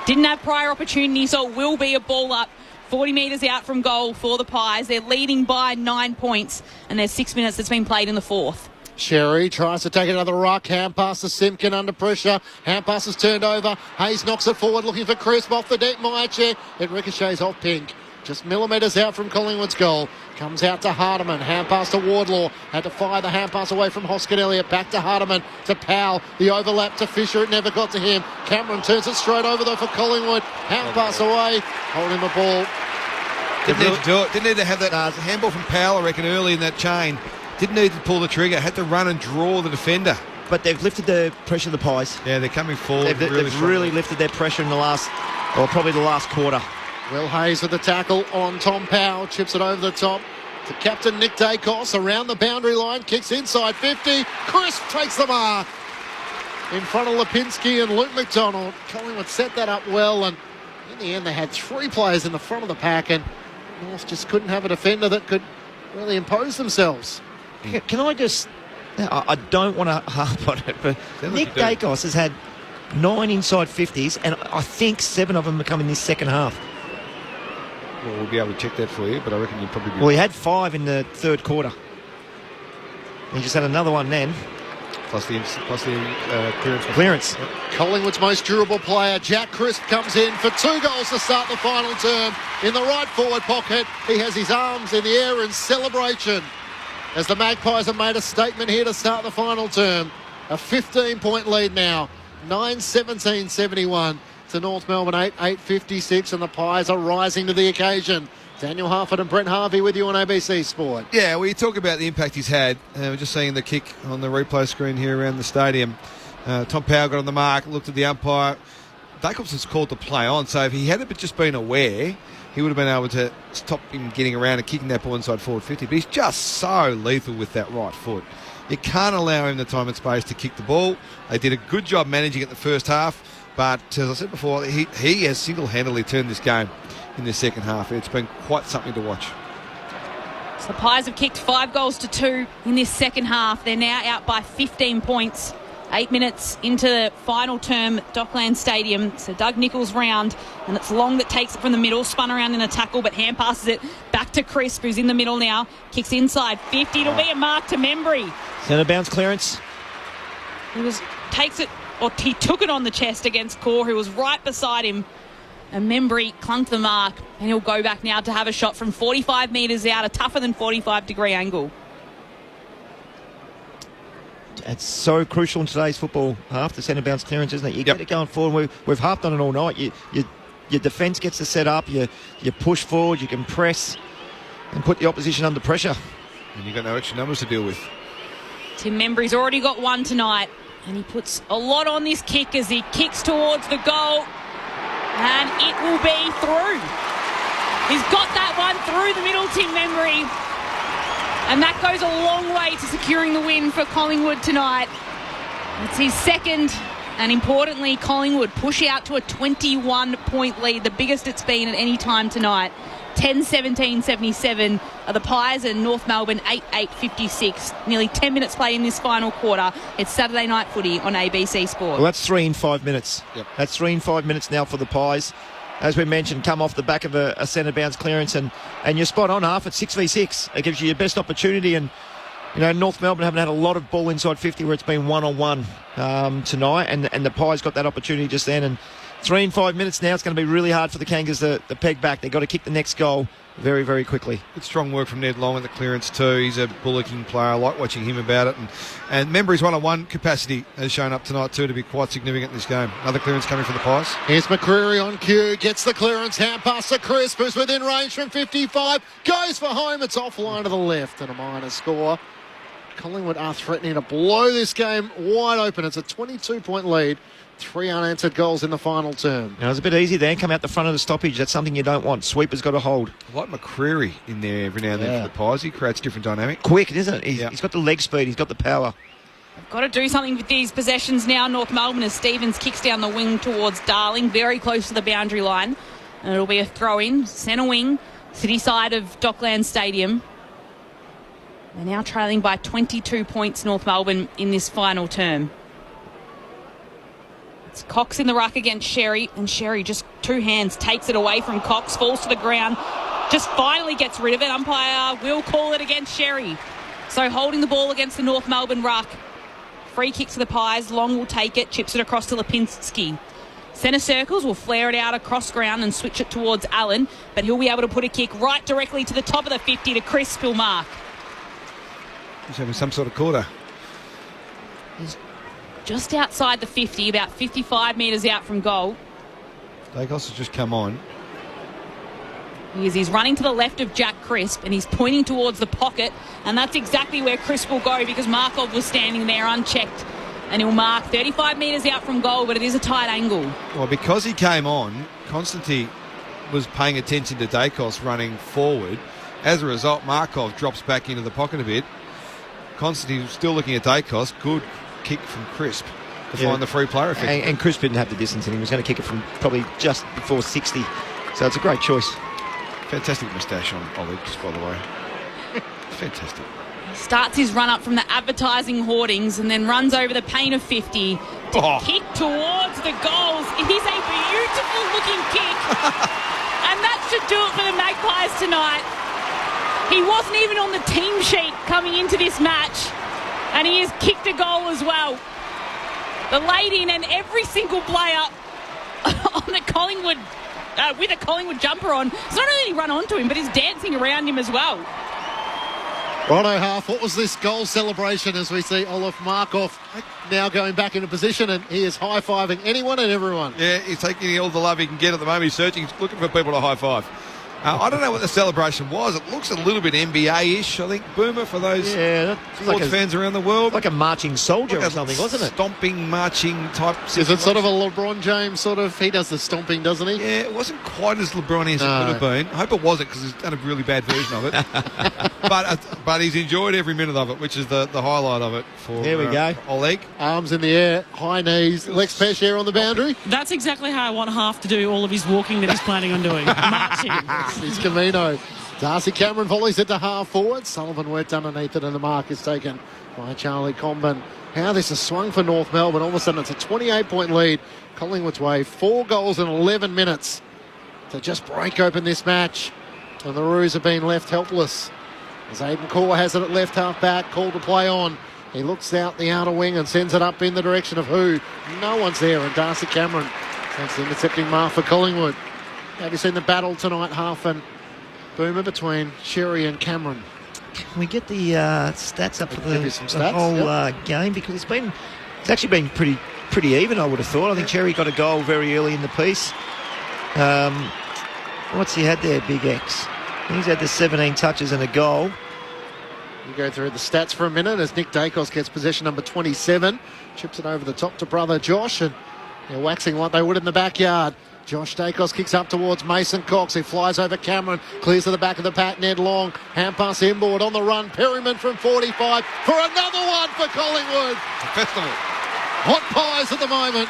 Didn't have prior opportunity, so it will be a ball up 40 metres out from goal for the Pies. They're leading by 9 points, and there's 6 minutes that's been played in the fourth. Sherry tries to take another ruck. Hand pass to Simpkin under pressure. Hand pass is turned over. Hayes knocks it forward looking for Crisp off the deck. Myercheck. It ricochets off Pink. Just millimetres out from Collingwood's goal. Comes out to Hardeman. Hand pass to Wardlaw. Had to fire the hand pass away from Hoskin Elliott. Back to Hardeman. To Powell. The overlap to Fisher. It never got to him. Cameron turns it straight over though for Collingwood. Hand pass away. Holding the ball. Didn't need to do it. Didn't need to have that handball from Powell, I reckon, early in that chain. Didn't need to pull the trigger. Had to run and draw the defender. But they've lifted the pressure of the Pies. Yeah, they're coming forward. They've really lifted their pressure in the last quarter. Will Hayes with the tackle on Tom Powell. Chips it over the top to captain Nick Dacos. Around the boundary line. Kicks inside 50. Crisp takes the mark. In front of Lipinski and Luke McDonald. Collingwood set that up well, and in the end they had 3 players in the front of the pack, and North just couldn't have a defender that could really imposed themselves. Can I just... I don't want to harp on it, but Nick Dacos has had 9 inside 50s, and I think 7 of them have come in this second half. Well, we'll be able to check that for you, but I reckon you'll probably be... Well, he had 5 in the third quarter. He just had another one then. Plus the clearance. Clearance. Yep. Collingwood's most durable player, Jack Crisp, comes in for 2 goals to start the final term. In the right forward pocket, he has his arms in the air in celebration as the Magpies have made a statement here to start the final term. A 15-point lead now, 9-17-71 to North Melbourne 8-8-56, and the Pies are rising to the occasion. Daniel Harford and Brent Harvey with you on ABC Sport. Yeah, well, you talk about the impact he's had. We're just seeing the kick on the replay screen here around the stadium. Tom Powell got on the mark, looked at the umpire. Dacos has called the play on, so if he had just been aware, he would have been able to stop him getting around and kicking that ball inside forward 50. But he's just so lethal with that right foot. You can't allow him the time and space to kick the ball. They did a good job managing it the first half, but as I said before, he has single-handedly turned this game in the second half. It's been quite something to watch. So the Pies have kicked 5 goals to 2 in this second half. They're now out by 15 points. 8 minutes into the final term at Dockland Stadium. So Doug Nichols round, and it's Long that takes it from the middle, spun around in a tackle, but hand passes it back to Crisp, who's in the middle now. Kicks inside 50. It'll be a mark to Membry. Centre bounce clearance. He took it on the chest against Core, who was right beside him. And Membry clunked the mark, and he'll go back now to have a shot from 45 metres out, a tougher than 45-degree angle. It's so crucial in today's football, half the centre bounce clearance, isn't it? You get it going forward. We've harped on it all night. Your defence gets to set up, you push forward, you can press and put the opposition under pressure. And you've got no extra numbers to deal with. Tim Membry's already got 1 tonight, and he puts a lot on this kick as he kicks towards the goal. And it will be through. He's got that one through the middle, Tim Membry. And that goes a long way to securing the win for Collingwood tonight. It's his second, and importantly, Collingwood push out to a 21-point lead, the biggest it's been at any time tonight. 10-17-77 are the Pies, and North Melbourne 8-8-56. Nearly 10 minutes play in this final quarter. It's Saturday night footy on ABC Sport. Well, that's 3 in 5 minutes. Yep. That's 3 in 5 minutes now for the Pies. As we mentioned, come off the back of a centre bounce clearance, and you're spot on half at 6v6. It gives you your best opportunity, and North Melbourne haven't had a lot of ball inside 50 where it's been one-on-one tonight, and the Pies got that opportunity just then. And 3 in 5 minutes now, it's going to be really hard for the Kangas to peg back. They've got to kick the next goal very, very quickly. Good strong work from Ned Long at the clearance too. He's a bullocking player. I like watching him about it. And Membry's one-on-one capacity has shown up tonight too to be quite significant in this game. Another clearance coming from the Pies. Here's McCreary on cue, gets the clearance, hand pass to Crisp, who's within range from 55, goes for home, it's offline to the left, and a minor score. Collingwood are threatening to blow this game wide open. It's a 22-point lead. 3 unanswered goals in the final term. Now, it was a bit easy there. Come out the front of the stoppage. That's something you don't want. Sweeper's got to hold. I like McCreary in there every now and then for the Pies. He creates different dynamic. Quick, isn't it? He's got the leg speed. He's got the power. They've got to do something with these possessions now, North Melbourne, as Stevens kicks down the wing towards Darling, very close to the boundary line. And it'll be a throw-in. Centre wing, city side of Dockland Stadium. They're now trailing by 22 points, North Melbourne, in this final term. It's Cox in the ruck against Sherry, and Sherry just 2 hands takes it away from Cox, falls to the ground, just finally gets rid of it. Umpire will call it against Sherry. So holding the ball against the North Melbourne ruck. Free kick to the Pies. Long will take it, chips it across to Lipinski. Centre circles will flare it out across ground and switch it towards Allen, but he'll be able to put a kick right directly to the top of the 50 to Crisp, who'll mark. He's having some sort of quarter. He's just outside the 50, about 55 metres out from goal. Dacos has just come on. He's running to the left of Jack Crisp, and he's pointing towards the pocket, and that's exactly where Crisp will go because Markov was standing there unchecked, and he'll mark 35 metres out from goal, but it is a tight angle. Well, because he came on, Constantine was paying attention to Dacos running forward. As a result, Markov drops back into the pocket a bit. Constantine still looking at Dacos. Good kick from Crisp to find the free player effect. And Crisp didn't have the distance, and he was going to kick it from probably just before 60. So it's a great choice. Fantastic moustache on Ollie, just by the way. Fantastic. Starts his run up from the advertising hoardings and then runs over the pane of 50 to kick towards the goals. It is a beautiful looking kick. And that should do it for the Magpies tonight. He wasn't even on the team sheet coming into this match, and he has kicked a goal as well. The laid in, and every single player on the Collingwood with a Collingwood jumper on. It's not only run onto him, but he's dancing around him as well. Righto, half. What was this goal celebration as we see Olaf Markov now going back into position, and he is high-fiving anyone and everyone. Yeah, he's taking all the love he can get at the moment. He's searching, he's looking for people to high-five. I don't know what the celebration was. It looks a little bit NBA-ish, I think, Boomer, for those sports fans around the world. Like a marching soldier or something, wasn't it? Stomping, marching type situation. Is it sort of a LeBron James sort of... He does the stomping, doesn't he? Yeah, it wasn't quite as LeBron as it could have been. I hope it wasn't, because he's done a really bad version of it. but he's enjoyed every minute of it, which is the highlight of it for There we go. Oleg. Arms in the air, high knees, Lex Pesce on the boundary. That's exactly how I want Half to do all of his walking that he's planning on doing. Marching. He's Camino. Darcy Cameron volleys it to half forward. Sullivan worked underneath it, and the mark is taken by Charlie Comben. How this has swung for North Melbourne. All of a sudden, it's a 28-point lead. Collingwood's way. 4 goals in 11 minutes to just break open this match. And the Roos have been left helpless. As Aidan Core has it at left half back, called to play on. He looks out the outer wing and sends it up in the direction of who? No one's there, and Darcy Cameron takes the intercepting mark for Collingwood. Have you seen the battle tonight, Half and Boomer, between Sherry and Cameron? Can we get the stats up for the whole game? Because it's actually been pretty even, I would have thought. I think Cherry got a goal very early in the piece. What's he had there, Big X? He's had the 17 touches and a goal. You go through the stats for a minute as Nick Dacos gets possession number 27. Chips it over the top to brother Josh, and they're waxing like they would in the backyard. Josh Dacos kicks up towards Mason Cox. He flies over Cameron, clears to the back of the pack. Ned Long, hand pass inboard on the run. Perryman from 45 for another one for Collingwood. Festival. Hot pies at the moment.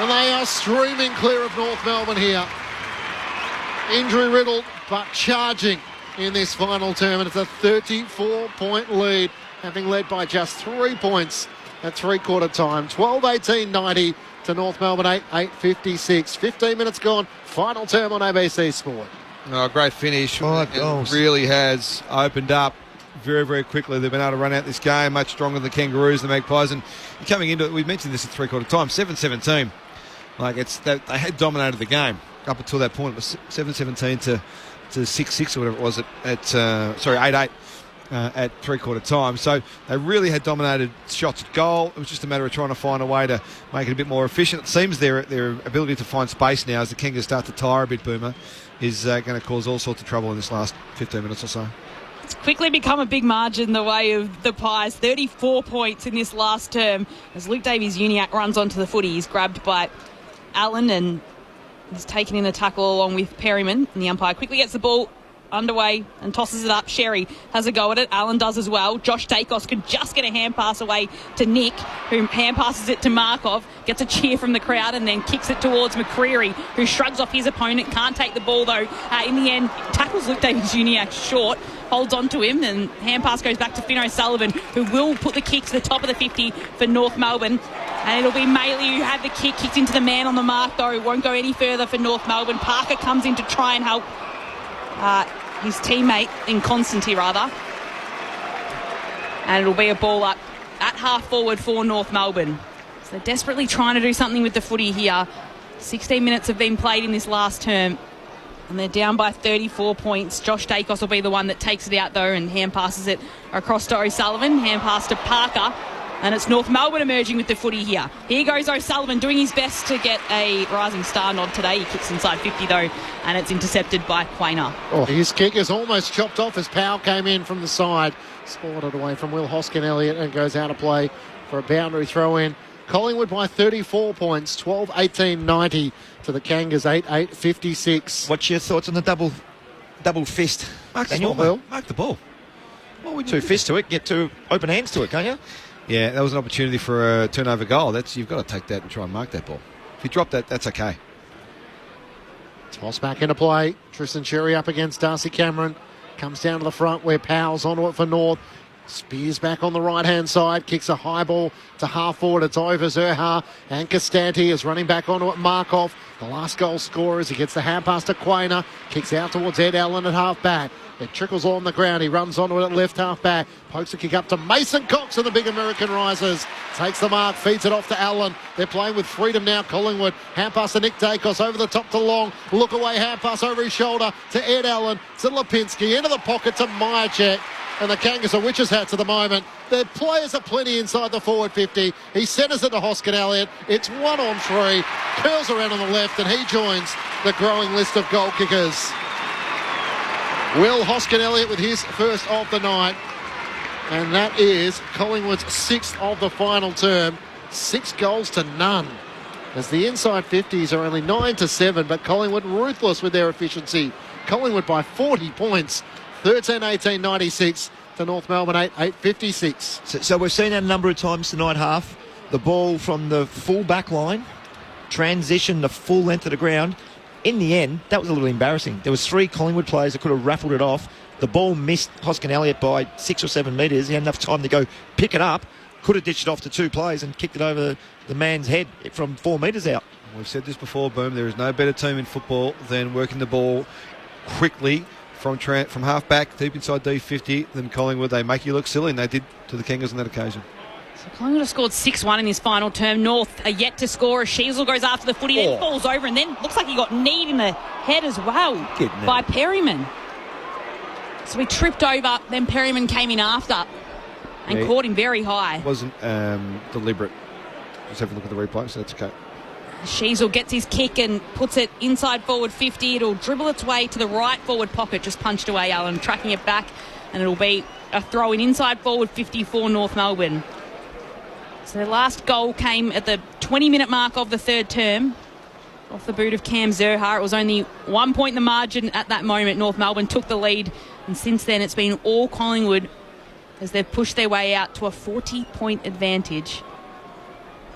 And they are streaming clear of North Melbourne here. Injury riddled, but charging in this final term. And it's a 34-point lead, having led by just 3 points at three-quarter time. 12-18-90. To North Melbourne 8-8-56. 15 minutes gone. Final term on ABC Sport. Oh, great finish. 5 goals. It really has opened up very, very quickly. They've been able to run out this game much stronger than the Kangaroos, the Magpies. And coming into it, we mentioned this at three-quarter time, 7-17. They had dominated the game up until that point. It was 7-17 to 6-6 or whatever it was at 8-8. At three-quarter time. So they really had dominated shots at goal. It was just a matter of trying to find a way to make it a bit more efficient. It seems their ability to find space now as the Kangas start to tire a bit, Boomer, is going to cause all sorts of trouble in this last 15 minutes or so. It's quickly become a big margin the way of the Pies. 34 points in this last term as Luke Davies-Uniacke runs onto the footy. He's grabbed by Allen and he's taken in a tackle along with Perryman, and the umpire quickly gets the ball underway and tosses it up. Sherry has a go at it. Allen does as well. Josh Dacos can just get a hand pass away to Nick, who hand passes it to Markov, gets a cheer from the crowd and then kicks it towards McCreery, who shrugs off his opponent. Can't take the ball though. In the end, tackles Luke Davies-Uniacke short, holds on to him, and hand pass goes back to Finn O'Sullivan, who will put the kick to the top of the 50 for North Melbourne. And it'll be Maley who had the kick, kicked into the man on the mark though. It won't go any further for North Melbourne. Parker comes in to try and help his teammate in Constantine rather, and it'll be a ball up at half forward for North Melbourne. So they're desperately trying to do something with the footy here. 16 minutes have been played in this last term and they're down by 34 points. Josh Dacos will be the one that takes it out though and hand passes it across to O'Sullivan. Hand pass to Parker. And it's North Melbourne emerging with the footy here. Here goes O'Sullivan doing his best to get a rising star nod today. He kicks inside 50 though, and it's intercepted by Quainer. Oh, his kick is almost chopped off as Powell came in from the side. Spotted away from Will Hoskin-Elliott and goes out of play for a boundary throw in. Collingwood by 34 points, 12-18-90 to the Kangas 8-8-56. What's your thoughts on the double fist? Mark the ball. Well, we 2 fists to it, get 2 open hands to it, can't you? Yeah, that was an opportunity for a turnover goal. You've got to take that and try and mark that ball. If you drop that, that's okay. Toss back into play. Tristan Cherry up against Darcy Cameron. Comes down to the front where Powell's onto it for North. Spears back on the right-hand side, kicks a high ball to half-forward. It's over Zerha, and Costanti is running back onto it. Markov, the last goal scorer, as he gets the hand pass to Quainer, kicks out towards Ed Allen at half-back. It trickles on the ground. He runs onto it at left half-back. Pokes a kick up to Mason Cox and the big American Risers. Takes the mark, feeds it off to Allen. They're playing with freedom now, Collingwood. Hand pass to Nick Dacos, over the top to Long. Look away, hand pass over his shoulder to Ed Allen, to Lipinski, into the pocket to Myercheck. And the Kangas are witches' hats at the moment. Their players are plenty inside the forward 50. He centres it to Hoskin Elliott. It's 1-on-3. Curls around on the left, and he joins the growing list of goal kickers. Will Hoskin Elliott with his first of the night. And that is Collingwood's 6th of the final term. 6 goals to none. As the inside 50s are only 9-7, but Collingwood ruthless with their efficiency. Collingwood by 40 points. 13-18-96 to North Melbourne 8-8-56. So we've seen that a number of times tonight, Half. The ball from the full back line, transition the full length of the ground. In the end, that was a little embarrassing. There was 3 Collingwood players that could have raffled it off. The ball missed Hoskin Elliott by 6 or 7 metres. He had enough time to go pick it up, could have ditched it off to 2 players and kicked it over the man's head from 4 metres out. We've said this before, Boom. There is no better team in football than working the ball quickly from half-back, deep inside D50 than Collingwood. They make you look silly, and they did to the Kangas on that occasion. So Collingwood have scored 6-1 in his final term. North are yet to score as Sheasel goes after the footy, then falls over, and then looks like he got kneed in the head as well by Perryman. So he tripped over, then Perryman came in after and caught him very high. It wasn't deliberate. Just have a look at the replay, so that's okay. Sheasel gets his kick and puts it inside forward 50. It'll dribble its way to the right forward pocket, just punched away Allen, tracking it back, and it'll be a throw in inside forward 50 for North Melbourne. So their last goal came at the 20-minute mark of the third term, off the boot of Cam Zerha. It was only 1 point in the margin at that moment. North Melbourne took the lead, and since then it's been all Collingwood as they've pushed their way out to a 40-point advantage.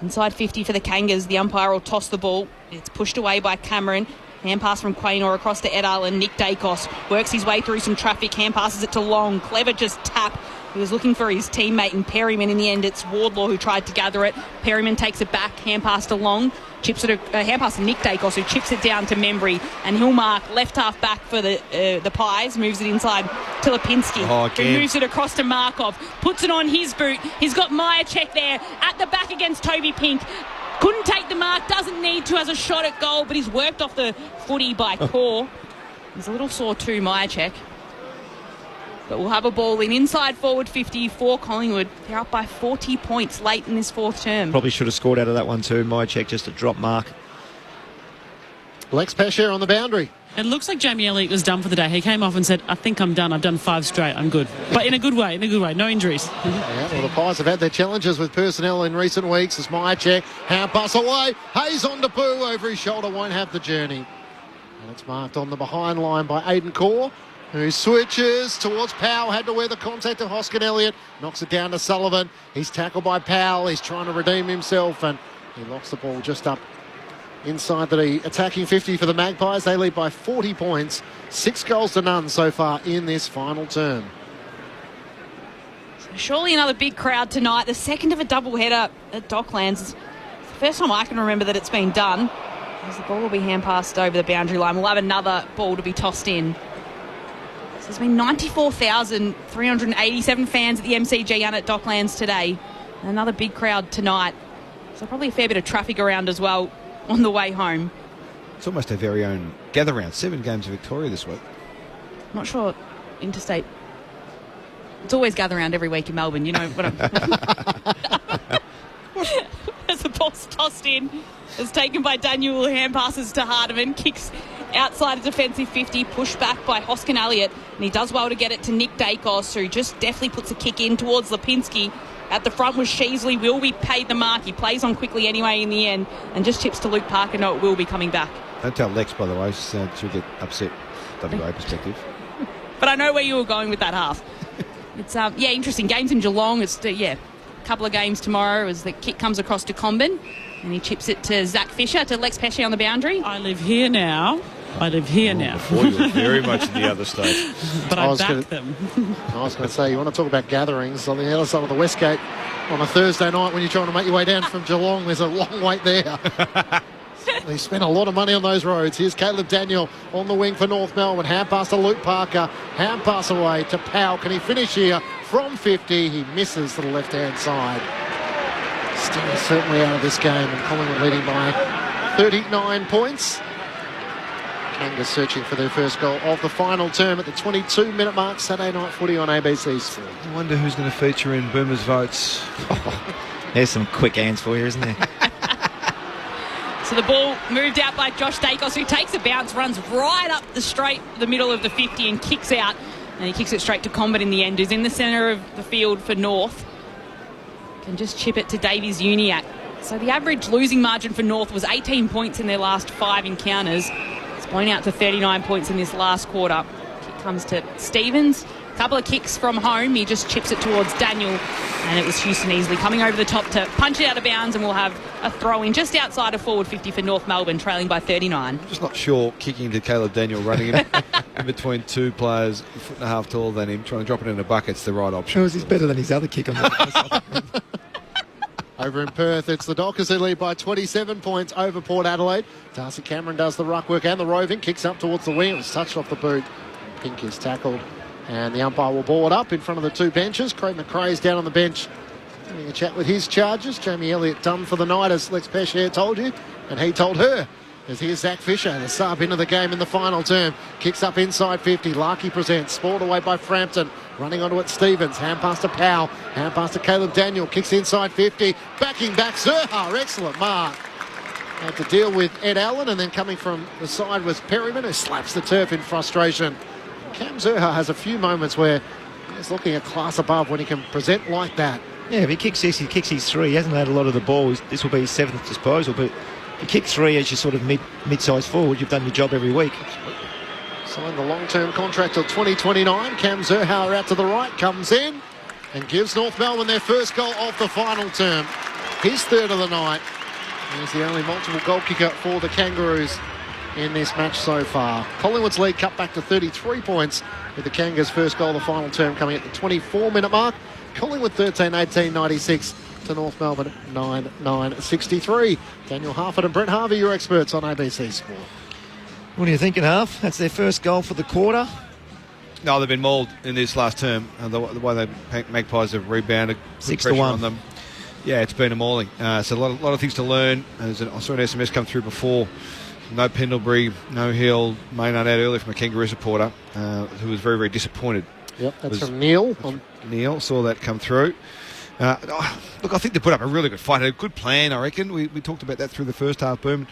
Inside 50 for the Kangas. The umpire will toss the ball. It's pushed away by Cameron. Hand pass from Quaynor across to Ed Allen. Nick Dacos works his way through some traffic. Hand passes it to Long. Clever just tap. He was looking for his teammate in Perryman. In the end, it's Wardlaw who tried to gather it. Perryman takes it back. Hand pass to Long. Chips it. Hand pass to Nick Dacos, who chips it down to Membry. And he'll mark left half back for the Pies. Moves it inside to Lipinski. Who moves it across to Markov. Puts it on his boot. He's got Myercheck there at the back against Toby Pink. Couldn't take the mark. Doesn't need to. Has a shot at goal, but he's worked off the footy by Core. He's a little sore too, Myercheck. But we'll have a ball in inside forward 50 for Collingwood. They're up by 40 points late in this fourth term. Probably should have scored out of that one too. Myercheck just a drop mark. Lex Pesher on the boundary. It looks like Jamie Elliott was done for the day. He came off and said, I think I'm done. I've done 5 straight. I'm good. But in a good way. No injuries. Yeah, well, the Pies have had their challenges with personnel in recent weeks as Myercheck, hand pass away. Hayes on to Boo over his shoulder, won't have the journey. And it's marked on the behind line by Aiden Core, who switches towards Powell, had to wear the contact of Hoskin Elliott, knocks it down to Sullivan. He's tackled by Powell, he's trying to redeem himself, and he locks the ball just up inside the attacking 50 for the Magpies. They lead by 40 points, 6 goals to none so far in this final term. So surely another big crowd tonight, the second of a doubleheader at Docklands. It's the first time I can remember that it's been done. As the ball will be hand passed over the boundary line. We'll have another ball to be tossed in. So there's been 94,387 fans at the MCG and at Docklands today. And another big crowd tonight. So probably a fair bit of traffic around as well on the way home. It's almost our very own gather round. 7 games of Victoria this week. Not sure interstate. It's always gather round every week in Melbourne. You know what I'm... As the ball's tossed in, it's taken by Daniel, hand passes to Hardiman, kicks outside a defensive 50, pushed back by Hoskin Elliott, and he does well to get it to Nick Dacos, who just definitely puts a kick in towards Lipinski. At the front was Sheasley. Wilby paid the mark. He plays on quickly anyway in the end, and just tips to Luke Parker. No, it will be coming back. Don't tell Lex, by the way. She'll get upset. WA perspective. But I know where you were going with that half. It's interesting. Games in Geelong. It's a couple of games tomorrow as the kick comes across to Combin, and he chips it to Zach Fisher, to Lex Pesce on the boundary. I live here now. I live here now. Before you were very much in the other state. But I back them. I was going to say, you want to talk about gatherings on the other side of the Westgate on a Thursday night when you're trying to make your way down from Geelong. There's a long wait there. They spent a lot of money on those roads. Here's Caleb Daniel on the wing for North Melbourne. Hand pass to Luke Parker. Hand pass away to Powell. Can he finish here from 50? He misses to the left-hand side. Still certainly out of this game, and Collingwood leading by 39 points. Kangas searching for their first goal of the final term at the 22-minute mark. Saturday night footy on ABC Sport. I wonder who's going to feature in Boomer's votes. There's some quick hands for you, isn't there? So the ball moved out by Josh Dacos, who takes a bounce, runs right up the middle of the 50 and kicks out. And he kicks it straight to Combat in the end, who's in the centre of the field for North. Can just chip it to Davies Uniacke. So the average losing margin for North was 18 points in their last 5 encounters. It's blown out to 39 points in this last quarter. Kick comes to Stevens. A couple of kicks from home. He just chips it towards Daniel. And it was Houston Easley coming over the top to punch it out of bounds, and we'll have a throw-in just outside of forward 50 for North Melbourne, trailing by 39. Just not sure kicking to Caleb Daniel, running in between two players a foot and a half taller than him, trying to drop it in a bucket's the right option. He's better than his other kick on the Over in Perth, it's the Dockers who lead by 27 points over Port Adelaide. Darcy Cameron does the ruck work and the roving, kicks up towards the wing. It was touched off the boot. Pink is tackled, and the umpire will ball it up in front of the two benches. Craig McRae's down on the bench having a chat with his charges. Jamie Elliott done for the night, as Lex Pescier told you, and he told her. As here's Zach Fisher, the sub into the game in the final term. Kicks up inside 50. Larkey presents. Spoiled away by Frampton. Running onto it, Stevens. Hand pass to Powell. Hand pass to Caleb Daniel. Kicks inside 50. Backing back, Zerha. Excellent mark. Had to deal with Ed Allen, and then coming from the side was Perryman, who slaps the turf in frustration. Cam Zerha has a few moments where he's looking a class above when he can present like that. Yeah, if he kicks this, he kicks his 3. He hasn't had a lot of the ball. This will be his 7th disposal, but if you kick 3 as your sort of mid-sized forward, you've done your job every week. Signed the long-term contract till 2029. Cam Zerha out to the right, comes in and gives North Melbourne their first goal of the final term. His third of the night. He's the only multiple goal kicker for the Kangaroos in this match so far. Collingwood's lead cut back to 33 points with the Kangas' first goal of the final term coming at the 24-minute mark. Collingwood 13-18-96 to North Melbourne 9-9-63. Daniel Harford and Brent Harvey, your experts on ABC Sport. What are you thinking, Harf? That's their first goal for the quarter. No, they've been mauled in this last term. The way the Magpies have rebounded, 6-1 on them. Yeah, it's been a mauling. So a lot of things to learn. I saw an SMS come through before. No Pendlebury, no Hill. Maynard out early from a Kangaroo supporter who was very, very disappointed. Yep, that's from Neil. Neil saw that come through. Look, I think they put up a really good fight. Had a good plan, I reckon. We talked about that through the first half. Boom.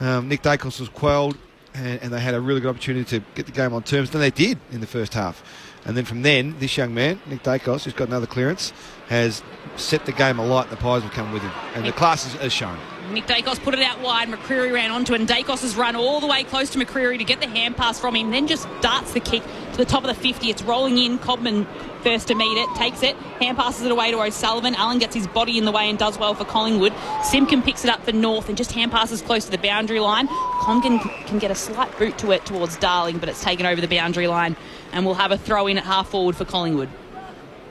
Nick Dacos was quelled, and they had a really good opportunity to get the game on terms. Then they did in the first half. And then from then, this young man, Nick Dacos, who's got another clearance, has set the game alight, and the Pies will come with him. And the class has shown. Nick Dacos put it out wide. McCreery ran onto it, and Dacos has run all the way close to McCreery to get the hand pass from him, then just darts the kick to the top of the 50. It's rolling in. Cobman first to meet it, takes it, hand passes it away to O'Sullivan. Allen gets his body in the way and does well for Collingwood. Simpkin picks it up for North and just hand passes close to the boundary line. Congan can get a slight boot to it towards Darling, but it's taken over the boundary line, and we'll have a throw in at half forward for Collingwood.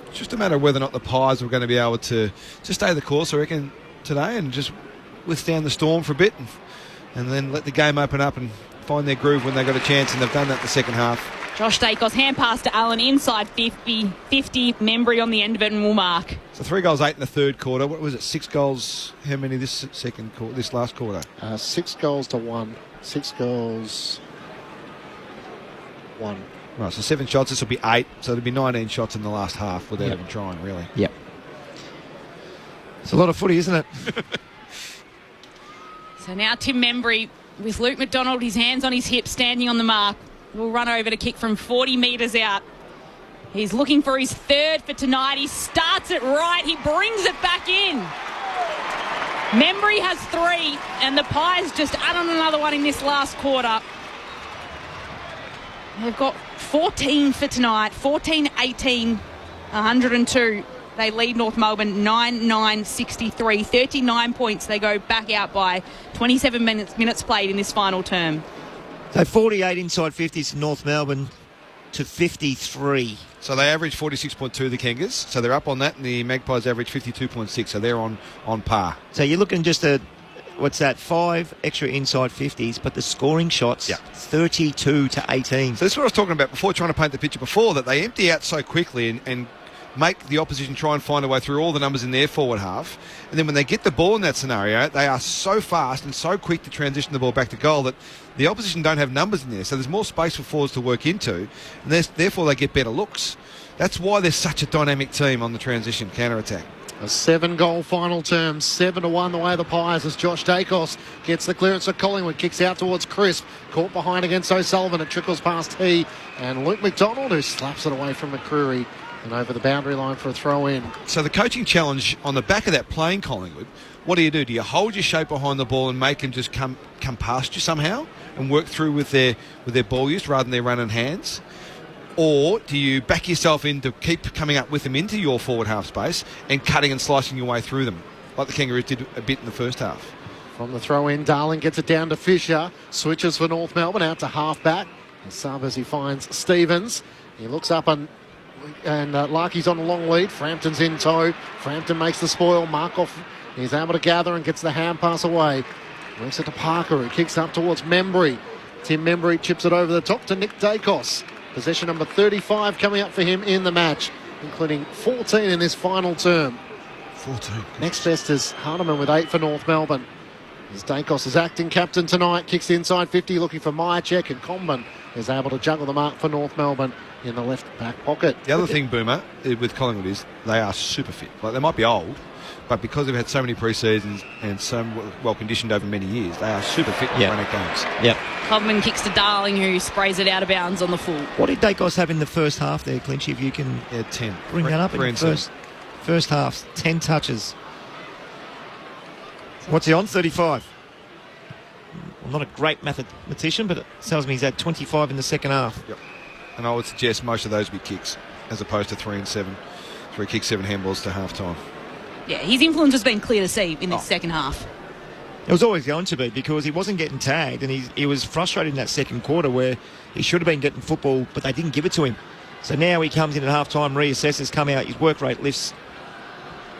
It's just a matter of whether or not the Pies were going to be able to stay the course, I reckon, today, and just withstand the storm for a bit and then let the game open up and find their groove when they got a chance, and they've done that in the second half. Josh Dacos, hand pass to Allen inside 50, Membry on the end of it, and will mark. So 3 goals, 8 in the third quarter. What was it, 6 goals? How many this last quarter? 6 goals to 1. 6 goals, 1. Right, so 7 shots. This will be 8. So there'll be 19 shots in the last half without even trying, really. Yep. It's a lot of footy, isn't it? So now Tim Membry with Luke McDonald, his hands on his hips, standing on the mark. Will run over to kick from 40 metres out. He's looking for his third for tonight. He starts it right. He brings it back in. Membry has 3, and the Pies just add on another one in this last quarter. They've got 14 for tonight. 14-18, 102. They lead North Melbourne 9-9-63. 39 points they go back out by. 27 minutes played in this final term. So 48 inside 50s to North Melbourne to 53. So they average 46.2, the Kangas. So they're up on that, and the Magpies average 52.6. So they're on par. So you're looking just at, 5 extra inside 50s, but the scoring shots, 32 to 18. So this is what I was talking about before, trying to paint the picture before, that they empty out so quickly and make the opposition try and find a way through all the numbers in their forward half. And then when they get the ball in that scenario, they are so fast and so quick to transition the ball back to goal that the opposition don't have numbers in there. So there's more space for forwards to work into, and therefore they get better looks. That's why they're such a dynamic team on the transition counter-attack. A 7-goal final term, 7-1 the way of the Pies as Josh Dacos gets the clearance of Collingwood, kicks out towards Crisp, caught behind against O'Sullivan, it trickles past he and Luke McDonald, who slaps it away from McCreary and over the boundary line for a throw-in. So the coaching challenge on the back of that playing Collingwood, what do? Do you hold your shape behind the ball and make them just come past you somehow and work through with their ball use rather than their running hands? Or do you back yourself in to keep coming up with them into your forward half space and cutting and slicing your way through them, like the Kangaroos did a bit in the first half? From the throw-in, Darling gets it down to Fisher, switches for North Melbourne out to half-back. And sub as he finds Stevens. He looks up and Larkey's on a long lead. Frampton's in tow. Frampton makes the spoil. Markov is able to gather and gets the hand pass away. Works it to Parker, who kicks up towards Membry. Tim Membry chips it over the top to Nick Dacos. Possession number 35 coming up for him in the match, including 14 in this final term. 14. Next best is Hardiman with 8 for North Melbourne. As Dacos is acting captain tonight, kicks inside 50, looking for Myercheck, and Comben is able to juggle the mark for North Melbourne in the left back pocket. The other thing, Boomer, with Collingwood is they are super fit. Like, they might be old, but because they've had so many pre-seasons and so well conditioned over many years, they are super fit to run at games. Yep. Comben kicks to Darling, who sprays it out of bounds on the full. What did Dacos have in the first half there, Clinchy, if you can 10. bring that up in the first half? 10 touches. What's he on? 35. I'm not a great mathematician, but it tells me he's had 25 in the second half. Yep. And I would suggest most of those be kicks, as opposed to 3 and 7. 3 kicks, 7 handballs to half-time. Yeah, his influence has been clear to see in this second half. It was always going to be, because he wasn't getting tagged, and he was frustrated in that second quarter where he should have been getting football, but they didn't give it to him. So now he comes in at half-time, reassesses, come out, his work rate lifts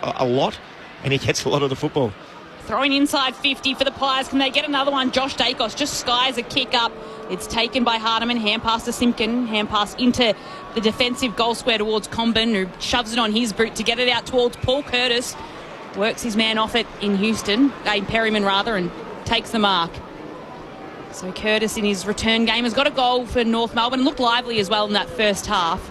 a lot, and he gets a lot of the football. Throwing inside 50 for the Pies. Can they get another one? Josh Dacos just skies a kick up. It's taken by Hardiman. Hand pass to Simpkin. Hand pass into the defensive goal square towards Comben, who shoves it on his boot to get it out towards Paul Curtis. Works his man off it in Perryman rather, and takes the mark. So Curtis in his return game has got a goal for North Melbourne. Looked lively as well in that first half.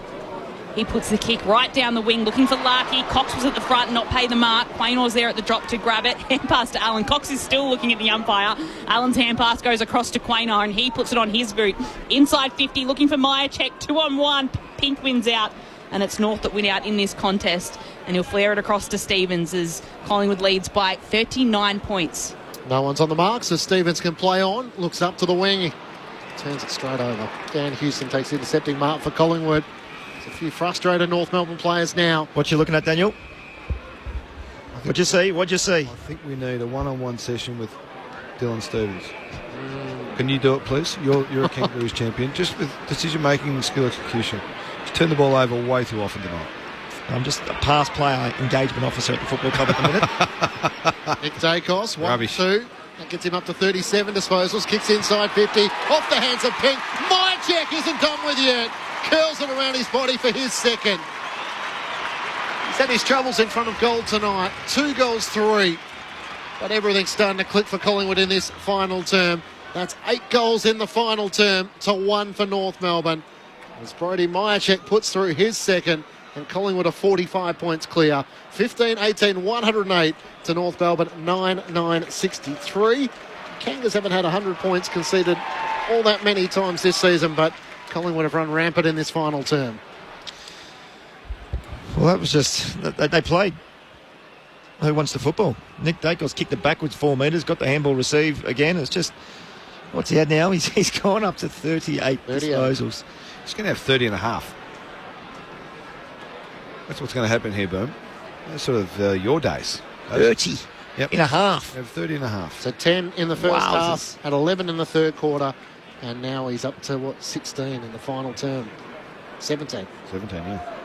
He puts the kick right down the wing, looking for Larkey. Cox was at the front, not pay the mark. Quaynor's there at the drop to grab it. Hand pass to Allen. Cox is still looking at the umpire. Allen's hand pass goes across to Quaynor, and he puts it on his boot. Inside 50, looking for Myercheck. 2-on-1. Pink wins out, and it's North that win out in this contest. And he'll flare it across to Stevens as Collingwood leads by 39 points. No one's on the mark, so Stevens can play on. Looks up to the wing. Turns it straight over. Dan Houston takes the intercepting mark for Collingwood. A few frustrated North Melbourne players now. What you looking at, Daniel? What'd you see? I think we need a one-on-one session with Dylan Stevens. Can you do it, please? You're a Kangaroos champion. Just with decision-making and skill execution. Just turn the ball over way too often tonight. I'm just a past player engagement officer at the football club at the minute. Nick Dacos, 1-2. That gets him up to 37 disposals. Kicks inside 50. Off the hands of Pink. Myercheck isn't done with yet. Curls it around his body for his second. He's had his troubles in front of goal tonight. 2 goals, 3. But everything's starting to click for Collingwood in this final term. That's 8 goals in the final term to 1 for North Melbourne. As Brodie Myercheck puts through his second, and Collingwood are 45 points clear. 15-18, 108 to North Melbourne, 9-9-63. Kangas haven't had 100 points conceded all that many times this season, but Collingwood have run rampant in this final term. Well, that was just... They played. Who wants the football? Nick Dacos kicked it backwards 4 metres, got the handball receive again. It's just... What's he had now? He's gone up to 38 disposals. He's going to have 30 and a half. That's what's going to happen here, Boom. That's sort of your days. 30 in a half. Have 30 and a half. So 10 in the first half and 11 in the third quarter. and now he's up to, 16 in the final term. 17. 17, yeah.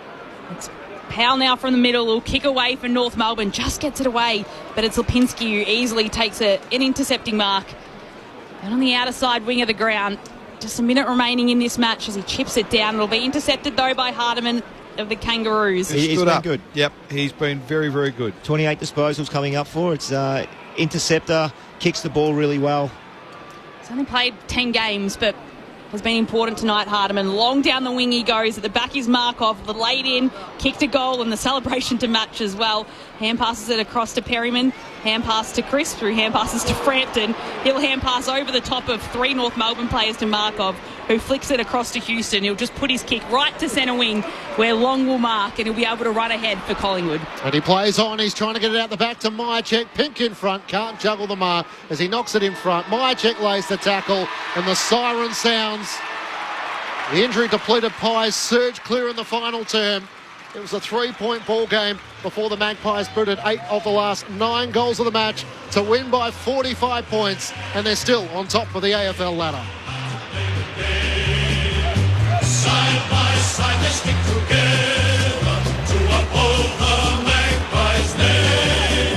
It's Powell now from the middle. Will kick away for North Melbourne. Just gets it away, but it's Lipinski who easily takes an intercepting mark. And on the outer side wing of the ground, just a minute remaining in this match as he chips it down. It'll be intercepted, though, by Hardiman of the Kangaroos. He's been good. Yep, he's been very, very good. 28 disposals coming up for. It's interceptor, kicks the ball really well. He's only played 10 games, but has been important tonight, Hardiman. Long down the wing he goes. At the back is Markov. The laid in, kicked a goal, and the celebration to match as well. Hand passes it across to Perryman. Hand pass to Chris through hand passes to Frampton. He'll hand pass over the top of 3 North Melbourne players to Markov, who flicks it across to Houston. He'll just put his kick right to centre wing where Long will mark, and he'll be able to run ahead for Collingwood. And he plays on. He's trying to get it out the back to Myercheck. Pink in front. Can't juggle the mark as he knocks it in front. Myercheck lays the tackle, and the siren sounds. The injury-depleted Pies surge clear in the final term. It was a 3-point ball game before the Magpies booted 8 of the last 9 goals of the match to win by 45 points, and they're still on top of the AFL ladder. Side by side they stick together to uphold the Magpies' name.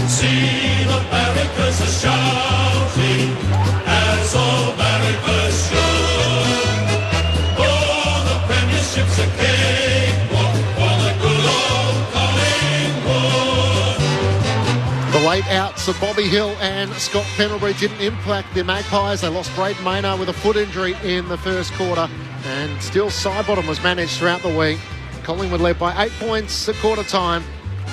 See the barricades are shouting as all barricades should. Oh, the premiership's a cakewalk for the good old Collingwood. The late outs of Bobby Hill and Scott Pendlebury didn't impact the Magpies. They lost Braden Maynard with a foot injury in the first quarter, and still Sidebottom was managed throughout the week. Collingwood led by 8 points at quarter time,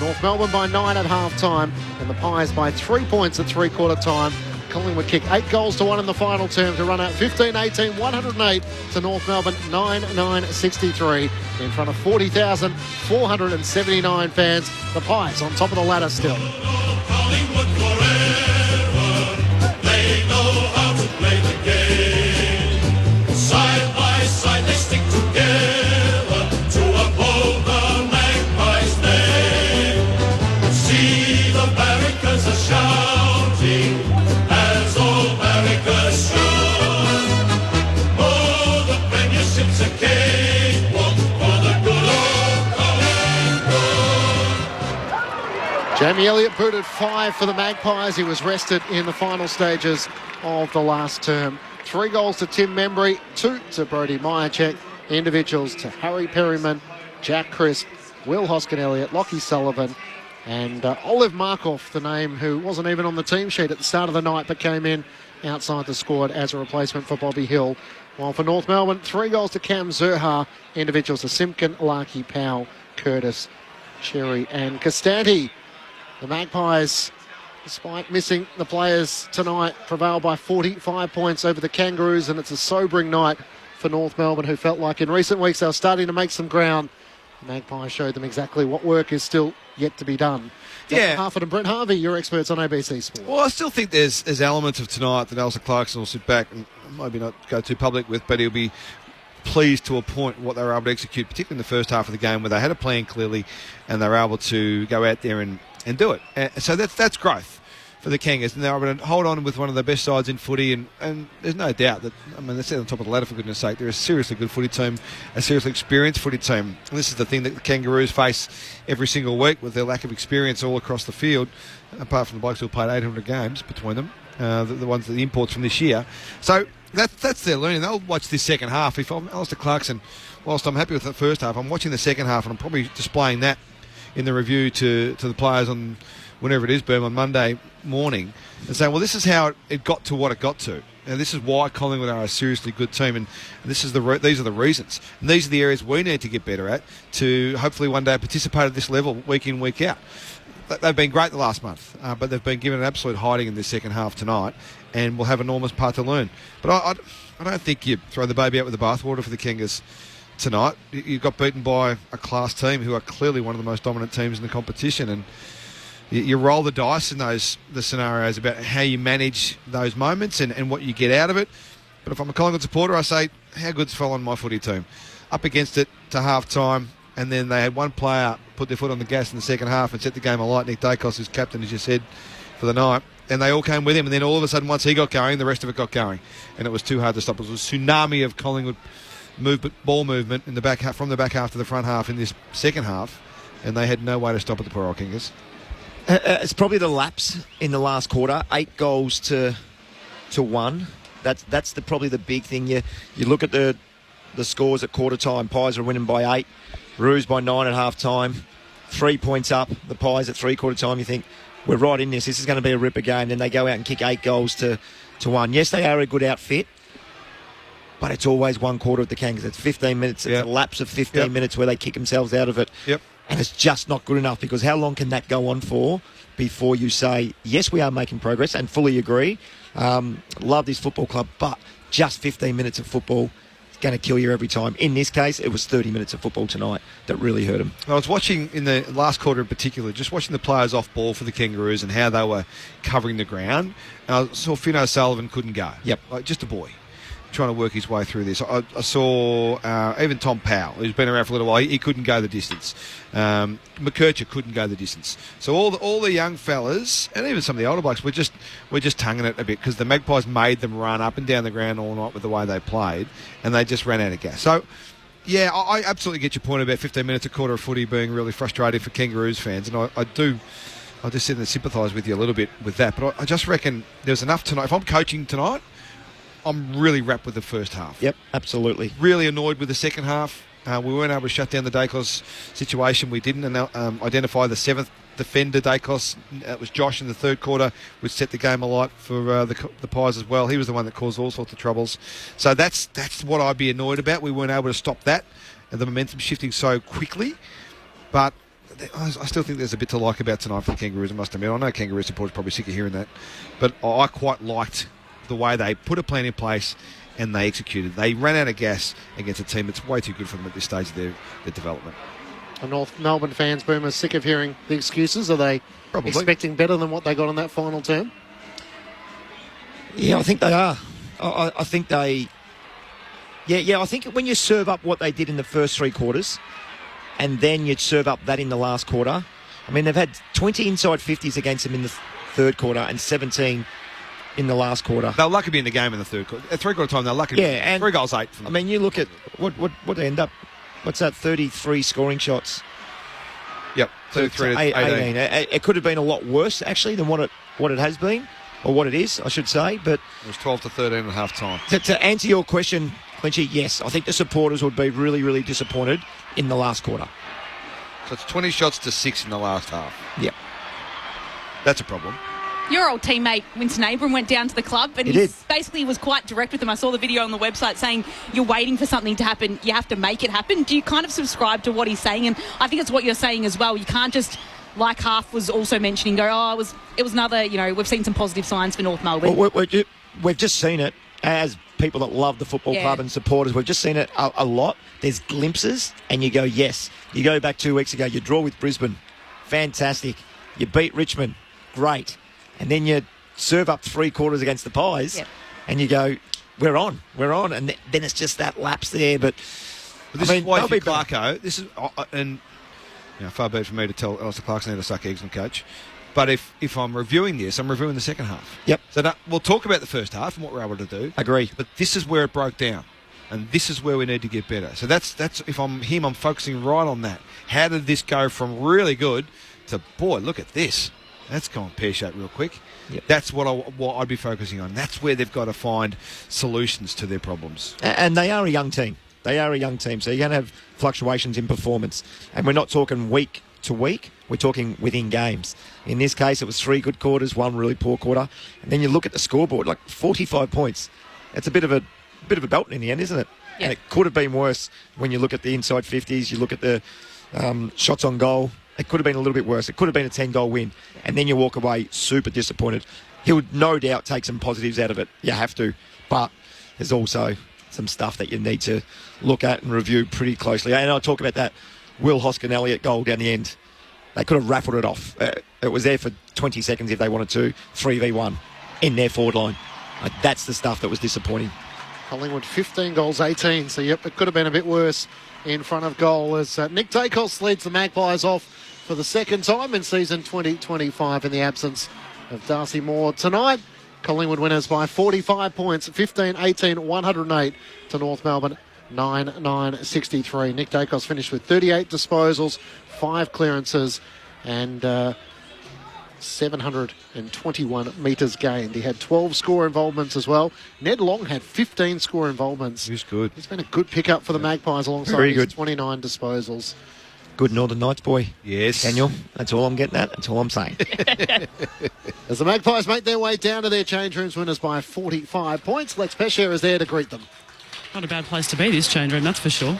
North Melbourne by 9 at half time, and the Pies by 3 points at 3-quarter time. Collingwood kicked 8 goals to 1 in the final term to run out 15-18, 108 to North Melbourne 9-9-63 in front of 40,479 fans. The Pies on top of the ladder still. Collingwood forever, they know how to play the game. Side by side they stick together to uphold the Magpies' name. See the barricades are shouting as all barricades should. Oh, the premiership's a cakewalk for the good old Collingwood. Jamie Elliott booted 5 for the Magpies. He was rested in the final stages of the last term. 3 goals to Tim Membry, 2 to Brody Myercheck, individuals to Harry Perryman, Jack Crisp, Will Hoskin-Elliott, Lockie Sullivan, and Olive Markov, the name who wasn't even on the team sheet at the start of the night but came in outside the squad as a replacement for Bobby Hill. While for North Melbourne, 3 goals to Cam Zurha, individuals to Simpkin, Larkey, Powell, Curtis, Cherry and Costanti. The Magpies, despite missing the players tonight, prevailed by 45 points over the Kangaroos, and it's a sobering night for North Melbourne, who felt like in recent weeks they were starting to make some ground. The Magpies showed them exactly what work is still yet to be done. Yeah. Harford and Brent Harvey, your experts on ABC Sport. Well, I still think there's elements of tonight that Alistair Clarkson will sit back and maybe not go too public with, but he'll be pleased to a point what they were able to execute, particularly in the first half of the game where they had a plan clearly and they were able to go out there and do it. So that's growth for the Kangas, and they're able to hold on with one of the best sides in footy, and there's no doubt that, I mean, they're sitting on top of the ladder, for goodness sake. They're a seriously good footy team, a seriously experienced footy team. And this is the thing that the Kangaroos face every single week with their lack of experience all across the field, apart from the blokes who played 800 games between them, the ones that the imports from this year. So that's their learning. They'll watch this second half. If I'm Alistair Clarkson, whilst I'm happy with the first half, I'm watching the second half, and I'm probably displaying that in the review to the players on whenever it is, Boom, on Monday morning, and saying, well, this is how it got to what it got to. And this is why Collingwood are a seriously good team, and these are the reasons. And these are the areas we need to get better at to hopefully one day participate at this level week in, week out. They've been great the last month, but they've been given an absolute hiding in this second half tonight, and will have an enormous part to learn. But I don't think you throw the baby out with the bathwater for the Kangas tonight. You got beaten by a class team who are clearly one of the most dominant teams in the competition, and you roll the dice in the scenarios about how you manage those moments and what you get out of it. But if I'm a Collingwood supporter, I say, how good's following my footy team? Up against it to half-time, and then they had one player put their foot on the gas in the second half and set the game alight. Nick Dacos, who's captain, as you said, for the night. and they all came with him. And then all of a sudden, once he got going, the rest of it got going, and it was too hard to stop. It was a tsunami of Collingwood ball movement in the back half, from the back half to the front half in this second half, and they had no way to stop it. The poor old Kingers. It's probably the lapse in the last quarter. 8 goals to 1. That's probably the big thing. You look at the scores at quarter time. Pies are winning by 8. Roos by 9 at half time. 3 points up. The Pies at 3/4 time. You think we're right in this. This is going to be a ripper game. Then they go out and kick 8 goals to 1. Yes, they are a good outfit, but it's always 1/4 of the Kangas. It's 15 minutes. It's a lapse of 15 minutes where they kick themselves out of it. Yep. And it's just not good enough, because how long can that go on for before you say, yes, we are making progress, and fully agree. Love this football club, but just 15 minutes of football is going to kill you every time. In this case, it was 30 minutes of football tonight that really hurt them. I was watching in the last quarter in particular, just watching the players off ball for the Kangaroos and how they were covering the ground. And I saw Finn O'Sullivan couldn't go. Yep. Like, just a boy trying to work his way through this. I saw even Tom Powell, who's been around for a little while, he couldn't go the distance. McKercher couldn't go the distance. So all the young fellas, and even some of the older blokes, we're just tonguing it a bit, because the Magpies made them run up and down the ground all night with the way they played, and they just ran out of gas. So, yeah, I absolutely get your point about 15 minutes, a quarter of footy being really frustrating for Kangaroos fans, and I just sit there and sympathise with you a little bit with that. But I just reckon there's enough tonight. If I'm coaching tonight, I'm really wrapped with the first half. Yep, absolutely. Really annoyed with the second half. We weren't able to shut down the Dacos situation. We didn't identify the seventh defender, Dacos. It was Josh in the third quarter, which set the game alight for the Pies as well. He was the one that caused all sorts of troubles. So that's what I'd be annoyed about. We weren't able to stop that, and the momentum shifting so quickly. But I still think there's a bit to like about tonight for the Kangaroos, I must admit. I know Kangaroo supporters are probably sick of hearing that, but I quite liked the way they put a plan in place and they executed. They ran out of gas against a team that's way too good for them at this stage of their development. Are North Melbourne fans, Boomer, sick of hearing the excuses? Are they probably expecting better than what they got on that final term? Yeah, I think they are. I think they... Yeah, I think when you serve up what they did in the first 3 quarters, and then you serve up that in the last quarter, I mean, they've had 20 inside 50s against them in the third quarter and 17 in the last quarter. They're lucky to be in the game in the third quarter. At 3/4 time, they're lucky to be. And 3 goals, 8 from them. I mean, you look at what they end up... What's that, 33 scoring shots? Yep, 33 to 18. It could have been a lot worse, actually, than what it has been, or what it is, I should say. But it was 12 to 13 at half time. To answer your question, Clinchy, yes, I think the supporters would be really, really disappointed in the last quarter. So it's 20 shots to 6 in the last half. Yep. That's a problem. Your old teammate, Winston Abram, went down to the club and he basically was quite direct with them. I saw the video on the website saying you're waiting for something to happen. You have to make it happen. Do you kind of subscribe to what he's saying? And I think it's what you're saying as well. You can't just, like Half was also mentioning, go, it was another, we've seen some positive signs for North Melbourne. Well, we've just seen it as people that love the football club and supporters. We've just seen it a lot. There's glimpses and you go, yes. You go back 2 weeks ago, you draw with Brisbane. Fantastic. You beat Richmond. Great. And then you serve up 3 quarters against the Pies, and you go, we're on. And then it's just that lapse there. But this is why Clarko, this is, and far be it for me to tell Alistair Clarkson how to suck eggs and coach. But if I'm reviewing this, I'm reviewing the second half. Yep. So we'll talk about the first half and what we're able to do. Agree. But this is where it broke down. And this is where we need to get better. So that's if I'm him, I'm focusing right on that. How did this go from really good to, boy, look at this. That's gone pear-shaped real quick. Yep. That's what I'd be focusing on. That's where they've got to find solutions to their problems. And they are a young team. So you're going to have fluctuations in performance. And we're not talking week to week. We're talking within games. In this case, it was 3 good quarters, 1 really poor quarter. And then you look at the scoreboard, like 45 points. It's a bit of a belting in the end, isn't it? Yeah. And it could have been worse when you look at the inside 50s, you look at the shots on goal. It could have been a little bit worse. It could have been a 10-goal win. And then you walk away super disappointed. He would no doubt take some positives out of it. You have to. But there's also some stuff that you need to look at and review pretty closely. And I talk about that Will Hoskin-Elliott goal down the end. They could have raffled it off. It was there for 20 seconds if they wanted to. 3v1 in their forward line. That's the stuff that was disappointing. Collingwood 15 goals, 18. So, it could have been a bit worse in front of goal as Nick Dacos leads the Magpies off for the second time in season 2025 in the absence of Darcy Moore tonight. Collingwood winners by 45 points, 15-18, 108 to North Melbourne, 9-9-63. Nick Dacos finished with 38 disposals, 5 clearances and 721 metres gained. He had 12 score involvements as well. Ned Long had 15 score involvements. He's good. He's been a good pickup for the Magpies alongside his 29 disposals. Good Northern Knights boy. Yes. Daniel, that's all I'm getting at. That's all I'm saying. As the Magpies make their way down to their change rooms, winners by 45 points. Lex Pesher is there to greet them. Not a bad place to be, this change room, that's for sure.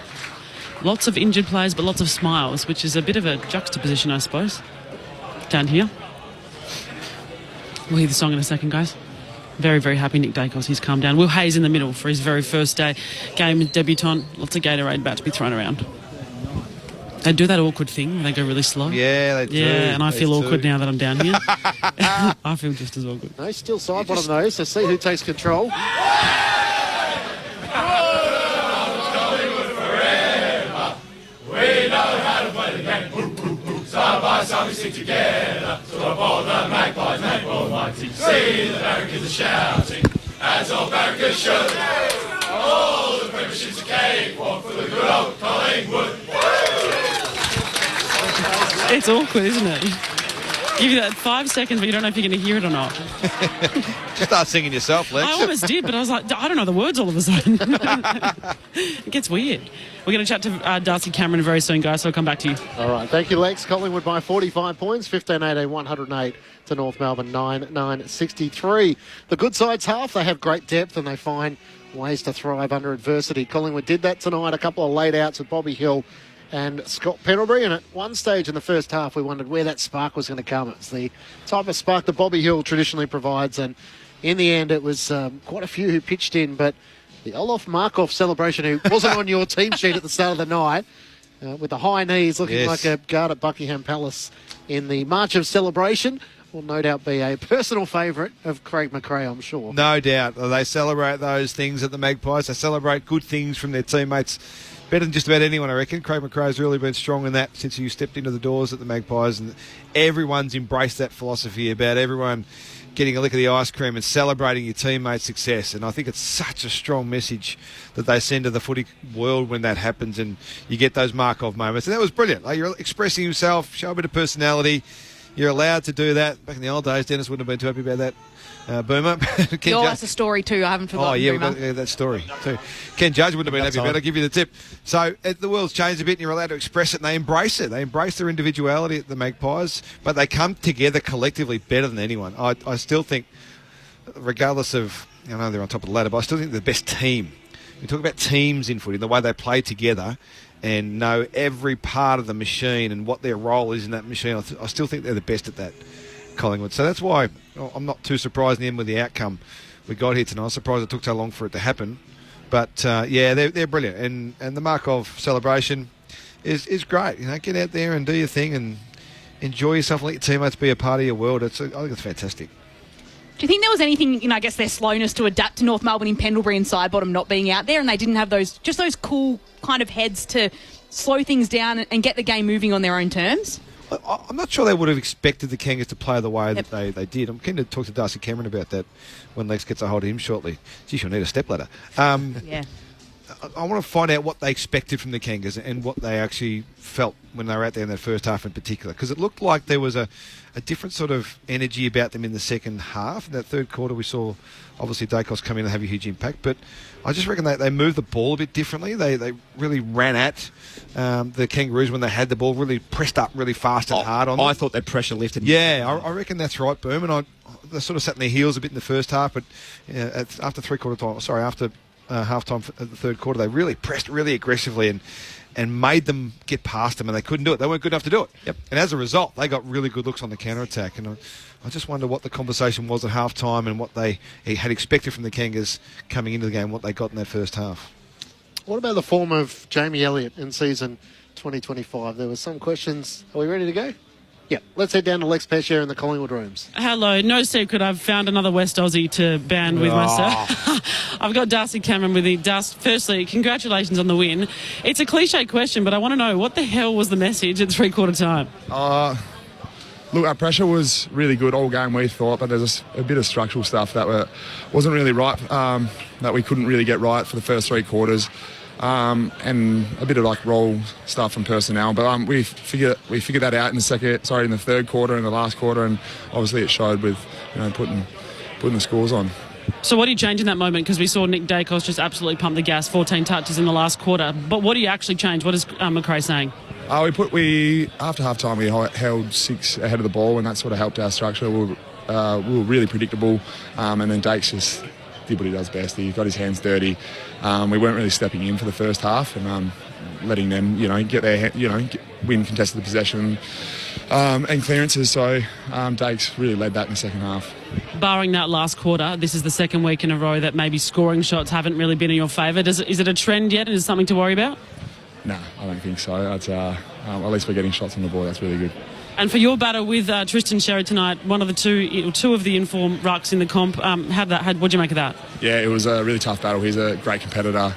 Lots of injured players, but lots of smiles, which is a bit of a juxtaposition, I suppose, down here. We'll hear the song in a second, guys. Very, very happy Nick Dacos. He's calmed down. Will Hayes in the middle for his very first game debutant. Lots of Gatorade about to be thrown around. They do that awkward thing where they go really slow. Yeah, they do. Yeah, and I They feel do. awkward now that I'm down here. I feel just as awkward. No, still side bottom those, so see who takes control. We know how to play the game. Side by side we sing together. So the ball, the Magpies, Magpie mighty. See the barricades are shouting, as all barricades should. All the premierships are cakewalk for the good old Collingwood. It's awkward, isn't it? Give you that 5 seconds, but you don't know if you're going to hear it or not. Just start singing yourself, Lex. I almost did, but I was like, I don't know the words all of a sudden. It gets weird. We're going to chat to Darcy Cameron very soon, guys, so I'll come back to you. All right, thank you, Lex. Collingwood by 45 points, 15-18, 108 to North Melbourne, 9-9-63. The good side's half. They have great depth and they find ways to thrive under adversity. Collingwood did that tonight, a couple of late outs with Bobby Hill and Scott Pendlebury, and at one stage in the first half we wondered where that spark was going to come. It's the type of spark that Bobby Hill traditionally provides, and in the end it was quite a few who pitched in, but the Olaf Markov celebration, who wasn't on your team sheet at the start of the night, with the high knees looking like a guard at Buckingham Palace in the March of Celebration, will no doubt be a personal favourite of Craig McRae, I'm sure. No doubt. They celebrate those things at the Magpies. They celebrate good things from their teammates better than just about anyone, I reckon. Craig McRae's really been strong in that since he stepped into the doors at the Magpies, and everyone's embraced that philosophy about everyone getting a lick of the ice cream and celebrating your teammates' success. And I think it's such a strong message that they send to the footy world when that happens and you get those Markov moments. And that was brilliant. Like, you're expressing yourself, show a bit of personality. You're allowed to do that. Back in the old days, Dennis wouldn't have been too happy about that. Boomer. That's a story too. I haven't forgotten. Oh, yeah, Boomer. we've got that story too. Ken Judge wouldn't have been happy about it. I'll give you the tip. So the world's changed a bit and you're allowed to express it, and they embrace it. They embrace their individuality at the Magpies, but they come together collectively better than anyone. I still think, regardless of, I know they're on top of the ladder, but I still think they're the best team. We talk about teams in footy, the way they play together and know every part of the machine and what their role is in that machine. I still think they're the best at that, Collingwood. So that's why I'm not too surprised in the end with the outcome we got here tonight. I'm surprised it took so long for it to happen. But, yeah, they're brilliant. And the Markov celebration is great. You know, get out there and do your thing and enjoy yourself and let your teammates be a part of your world. I think it's fantastic. Do you think there was anything, I guess their slowness to adapt to North Melbourne in Pendlebury and Sidebottom not being out there, and they didn't have those cool kind of heads to slow things down and get the game moving on their own terms? I'm not sure they would have expected the Kangas to play the way that they did. I'm keen to talk to Darcy Cameron about that when Lex gets a hold of him shortly. Gee, she'll need a stepladder. Yeah. I want to find out what they expected from the Kangas and what they actually felt when they were out there in that first half in particular, because it looked like there was a different sort of energy about them in the second half. In that third quarter, we saw obviously Dacos come in and have a huge impact, but I just reckon they moved the ball a bit differently. They really ran at the Kangaroos when they had the ball, really pressed up really fast and hard on them. I thought that pressure lifted. Yeah, I reckon that's right, Boom. And they sort of sat in their heels a bit in the first half, but after half-time at the third quarter, they really pressed really aggressively and made them get past them, and they couldn't do it. They weren't good enough to do it. Yep. And as a result, they got really good looks on the counter-attack. And I just wonder what the conversation was at half-time and what they had expected from the Kangas coming into the game, what they got in that first half. What about the form of Jamie Elliott in season 2025? There were some questions. Are we ready to go? Yeah, let's head down to Lex Pesher in the Collingwood rooms. Hello, no secret, I've found another West Aussie to band with myself. I've got Darcy Cameron with me. Darcy, firstly, congratulations on the win. It's a cliche question, but I want to know, what the hell was the message at three-quarter time? Look, our pressure was really good all game, we thought, but there's a bit of structural stuff that wasn't really right, that we couldn't really get right for the first 3 quarters, and a bit of like role stuff from personnel. But we figured that out in the third quarter and the last quarter, and obviously it showed with putting the scores on. So what do you change in that moment? Because we saw Nick Dacos just absolutely pump the gas, 14 touches in the last quarter. But what do you actually change? What is McRae saying? After half time we held 6 ahead of the ball, and that sort of helped our structure. We were really predictable, and then Dakes just did what he does best. He got his hands dirty. We weren't really stepping in for the first half and letting them get their win contested possession and clearances. So Dakes really led that in the second half. Barring that last quarter, this is the second week in a row that maybe scoring shots haven't really been in your favour. Is it a trend yet, and is it something to worry about? No, I don't think so. At least we're getting shots on the board. That's really good. And for your battle with Tristan Sherry tonight, one of the two of the informed rucks in the comp, what do you make of that? Yeah, it was a really tough battle. He's a great competitor,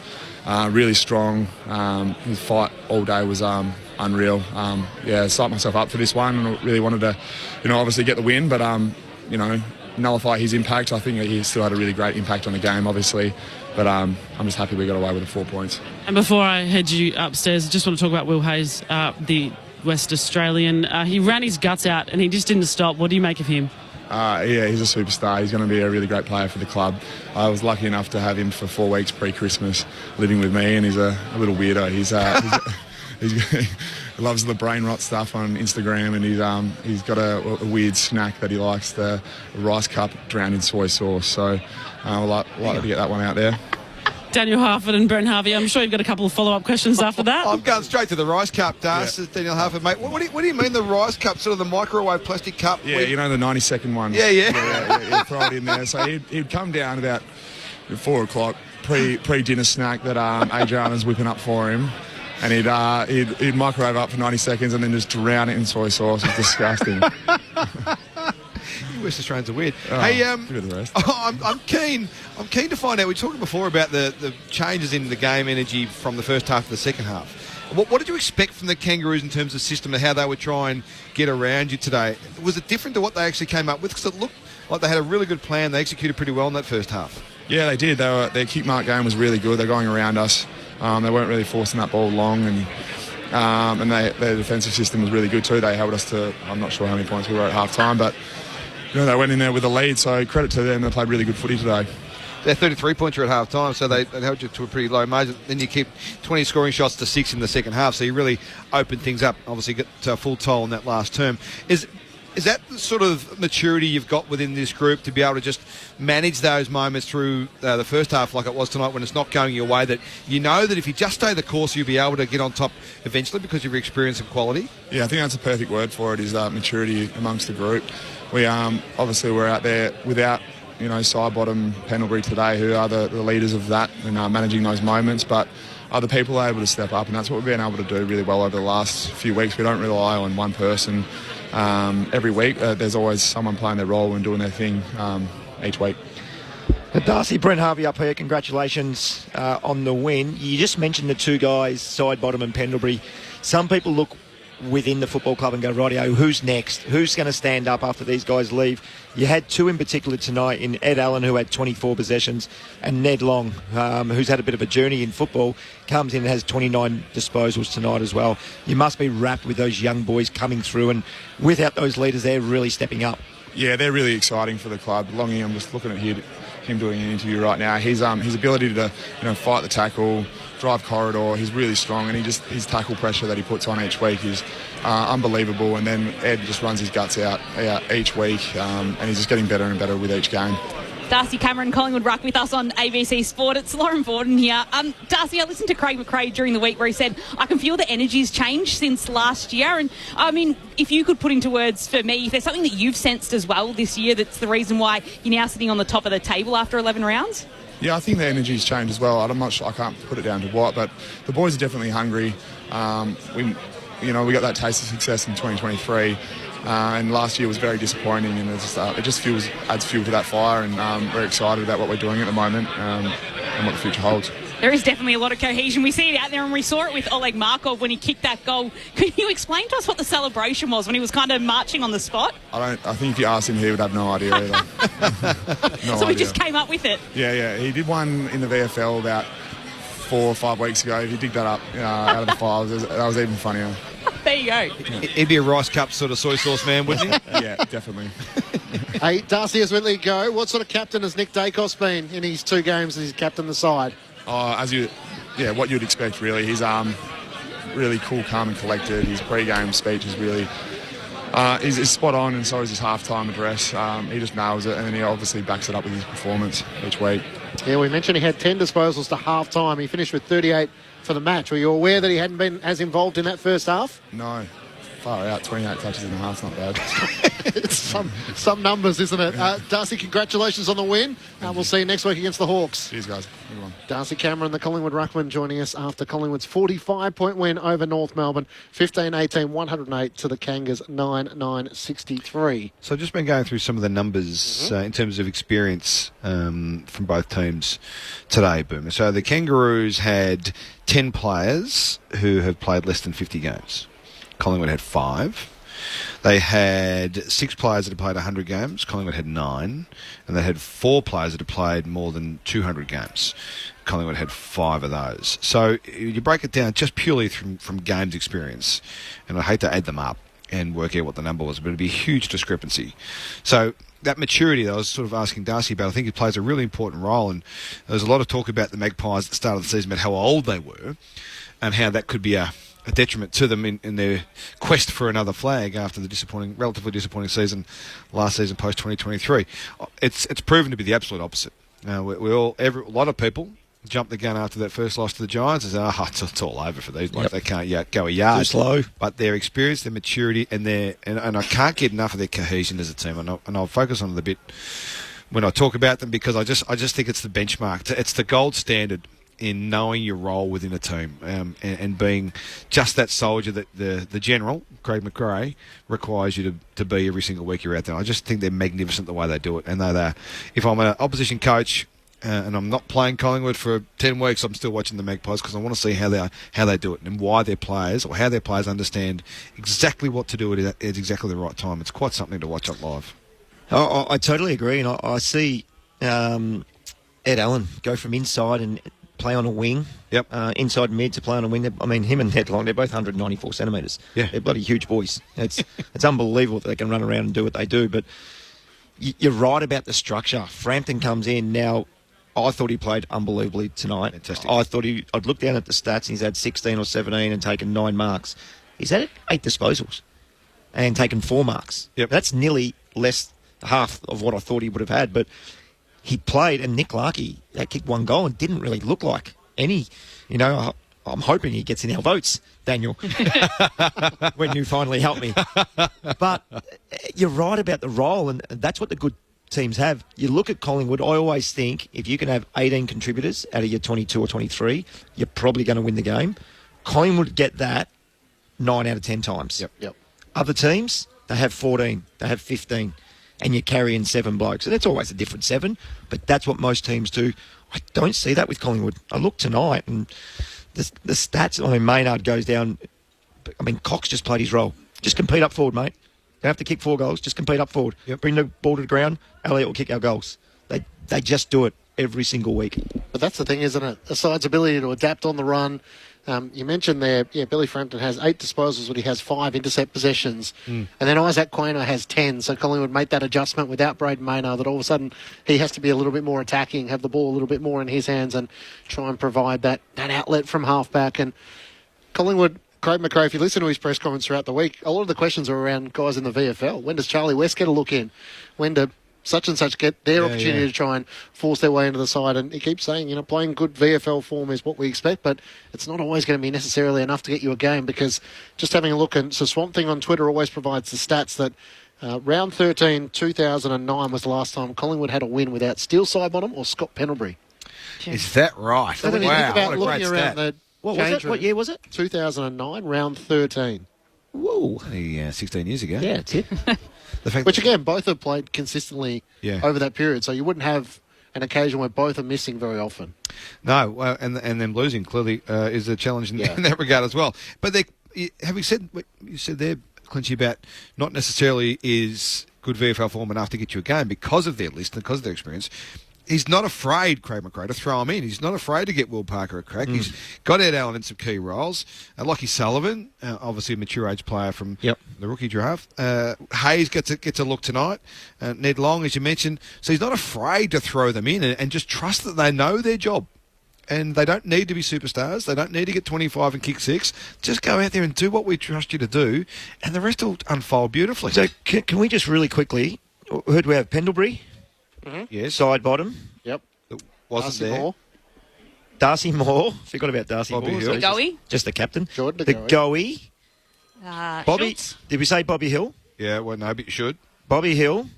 really strong. His fight all day was unreal. Psyched myself up for this one, and really wanted to, obviously get the win, but nullify his impact. I think he still had a really great impact on the game, obviously. But I'm just happy we got away with the 4 points. And before I head you upstairs, I just want to talk about Will Hayes, the West Australian. He ran his guts out and he just didn't stop. What do you make of him? He's a superstar. He's going to be a really great player for the club. I was lucky enough to have him for 4 weeks pre-Christmas living with me, and he's a little weirdo. He loves the brain rot stuff on Instagram, and he's got a weird snack that he likes, the rice cup drowned in soy sauce. So I'd like to get that one out there. Daniel Harford and Brent Harvey, I'm sure you've got a couple of follow-up questions after that. I'm going straight to the rice cup, Das. Yeah. Daniel Harford, mate. What do you mean the rice cup, sort of the microwave plastic cup? Yeah, the 90-second one. Yeah, throw it in there. So he'd come down about 4 o'clock, pre-dinner snack that Adriana's whipping up for him. And he'd microwave up for 90 seconds and then just drown it in soy sauce. It's disgusting. You West Australians are weird. Hey, I'm keen to find out. We talked before about the changes in the game energy from the first half to the second half. What did you expect from the Kangaroos in terms of system and how they would try and get around you today? Was it different to what they actually came up with? Because it looked like they had a really good plan. They executed pretty well in that first half. Yeah, they did. Their kick mark game was really good. They're going around us. They weren't really forcing that ball long, and their defensive system was really good too. They held us to, I'm not sure how many points we were at half time, but they went in there with a lead, so credit to them. They played really good footy today. They're 33 points at half time, so they held you to a pretty low margin. Then you keep 20 scoring shots to 6 in the second half, so you really opened things up. Obviously get a full toll in that last term. Is that the sort of maturity you've got within this group to be able to just manage those moments through the first half like it was tonight when it's not going your way, that you know that if you just stay the course you'll be able to get on top eventually because you've experienced and quality? Yeah, I think that's a perfect word for it, is maturity amongst the group. We obviously we're out there without Sidebottom, Pendlebury today, who are the leaders of that and managing those moments, but other people are able to step up, and that's what we've been able to do really well over the last few weeks. We don't rely on one person every week. There's always someone playing their role and doing their thing each week. Darcy, Brent Harvey up here. Congratulations on the win. You just mentioned the two guys, Sidebottom and Pendlebury. Some people look within the football club and go, rightio, who's next? Who's going to stand up after these guys leave? You had two in particular tonight, in Ed Allen, who had 24 possessions, and Ned Long, who's had a bit of a journey in football, comes in and has 29 disposals tonight as well. You must be wrapped with those young boys coming through, and without those leaders, they're really stepping up. Yeah, they're really exciting for the club. Longy, I'm just looking at him doing an interview right now. His ability to fight the tackle, drive corridor, he's really strong, and his tackle pressure that he puts on each week is unbelievable. And then Ed just runs his guts out each week, and he's just getting better and better with each game. Darcy Cameron, Collingwood Ruck with us on ABC Sport. It's Lauren Borden here. Darcy, I listened to Craig McRae during the week where he said, I can feel the energy's changed since last year. And I mean, if you could put into words for me, if there's something that you've sensed as well this year that's the reason why you're now sitting on the top of the table after 11 rounds? Yeah, I think the energy's changed as well. I'm not sure, I can't put it down to what, but the boys are definitely hungry. We got that taste of success in 2023. And last year was very disappointing, and it just adds fuel to that fire, and we're excited about what we're doing at the moment and what the future holds. There is definitely a lot of cohesion. We see it out there, and we saw it with Oleg Markov when he kicked that goal. Could you explain to us what the celebration was when he was kind of marching on the spot? I think if you asked him, he would have no idea either. So he just came up with it. Yeah. He did one in the VFL about 4 or 5 weeks ago. If you dig that up out of the files, that was even funnier. There you go. He'd be a rice cup sort of soy sauce man, wouldn't he? Yeah, definitely. Hey, Darcy, as we let you go, what sort of captain has Nick Dacos been in his 2 games as he's captained the side? What you'd expect, really. He's really cool, calm and collected. His pre-game speech is really... he's spot on, and so is his half-time address. He just nails it, and then he obviously backs it up with his performance each week. Yeah, we mentioned he had 10 disposals to half-time. He finished with 38 for the match. Were you aware that he hadn't been as involved in that first half? No. Far out, 28 touches in the half's not bad. It's some numbers, isn't it? Darcy, congratulations on the win. We'll see you next week against the Hawks. Cheers, guys. Good one. Darcy Cameron, the Collingwood ruckman, joining us after Collingwood's 45-point win over North Melbourne. 15-18, 108 to the Kangas, 9-9-63. So I've just been going through some of the numbers in terms of experience from both teams today, Boomer. So the Kangaroos had 10 players who have played less than 50 games. Collingwood had 5. They had 6 players that had played 100 games. Collingwood had 9. And they had 4 players that had played more than 200 games. Collingwood had 5 of those. So you break it down just purely from games experience. And I hate to add them up and work out what the number was, but it'd be a huge discrepancy. So that maturity that I was sort of asking Darcy about, I think it plays a really important role. And there was a lot of talk about the Magpies at the start of the season about how old they were and how that could be a detriment to them in their quest for another flag after the relatively disappointing season last season post 2023. It's proven to be the absolute opposite. A lot of people jumped the gun after that first loss to the Giants and said, it's all over for these blokes. They can't go a yard. Too slow. But their experience, their maturity, and I can't get enough of their cohesion as a team. And I'll focus on it a bit when I talk about them because I just think it's the benchmark. It's the gold standard in knowing your role within a team and being just that soldier that the general, Craig McRae, requires you to be every single week you're out there. I just think they're magnificent the way they do it. And if I'm an opposition coach and I'm not playing Collingwood for 10 weeks, I'm still watching the Magpies because I want to see how they do it and why their players or how their players understand exactly what to do at exactly the right time. It's quite something to watch up live. I totally agree. And I see Ed Allen go from inside and play on a wing. Yep. Inside mid to play on a wing. I mean, him and Ned Long, they're both 194 centimetres. Yeah. They're bloody huge boys. It's unbelievable that they can run around and do what they do. But you're right about the structure. Frampton comes in. Now, I thought he played unbelievably tonight. Fantastic. I'd looked down at the stats and he's had 16 or 17 and taken 9 marks. He's had 8 disposals and taken 4 marks. Yep. That's nearly half of what I thought he would have had. But he played, and Nick Larkey kicked 1 goal and didn't really look like any. I'm hoping he gets in our votes, Daniel, when you finally help me. But you're right about the role, and that's what the good teams have. You look at Collingwood, I always think if you can have 18 contributors out of your 22 or 23, you're probably going to win the game. Collingwood get that 9 out of 10 times. Yep. Other teams, they have 14, they have 15. And you're carrying 7 blokes. And it's always a different 7, but that's what most teams do. I don't see that with Collingwood. I look tonight and the stats, Maynard goes down. Cox just played his role. Just compete up forward, mate. You don't have to kick 4 goals. Just compete up forward. Yep. Bring the ball to the ground. Elliott will kick our goals. They just do it every single week. But that's the thing, isn't it? A side's ability to adapt on the run. You mentioned there, Billy Frampton has 8 disposals, but he has 5 intercept possessions. And then Isaac Quaynor has 10. So Collingwood made that adjustment without Braden Maynard, that all of a sudden he has to be a little bit more attacking, have the ball a little bit more in his hands and try and provide that outlet from halfback. And Collingwood, Craig McRae, if you listen to his press comments throughout the week, a lot of the questions are around guys in the VFL. When does Charlie West get a look in? When do such and such get their opportunity to try and force their way into the side? And he keeps saying, playing good VFL form is what we expect, but it's not always going to be necessarily enough to get you a game, because just having a look, and so Swamp Thing on Twitter always provides the stats that round 13, 2009 was the last time Collingwood had a win without Steele Sidebottom or Scott Pendlebury. Is that right? So when you think about looking around the What year was it? 2009, round 13. Whoa. 16 years ago. Yeah, that's it. Which, again, both have played consistently over that period. So you wouldn't have an occasion where both are missing very often. No, and them losing clearly is a challenge in that regard as well. But having said what you said there, Clinchy, about not necessarily is good VFL form enough to get you a game because of their list and because of their experience. He's not afraid, Craig McRae, to throw him in. He's not afraid to get Will Parker a crack. He's got Ed Allen in some key roles. Lockie Sullivan, obviously a mature age player from the rookie draft. Hayes gets a look tonight. Ned Long, as you mentioned. So he's not afraid to throw them in and just trust that they know their job. And they don't need to be superstars. They don't need to get 25 and kick 6. Just go out there and do what we trust you to do, and the rest will unfold beautifully. So can we just really quickly, who do we have? Pendlebury? Yes. Side bottom. Yep. Wasn't there. Moore. Darcy Moore. Forgot about Darcy Bobby Moore. Hill. The Goey. Just the captain. Jordan the Goey. Bobby. Schultz. Did we say Bobby Hill? Yeah, well, no, but you should. Bobby Hill.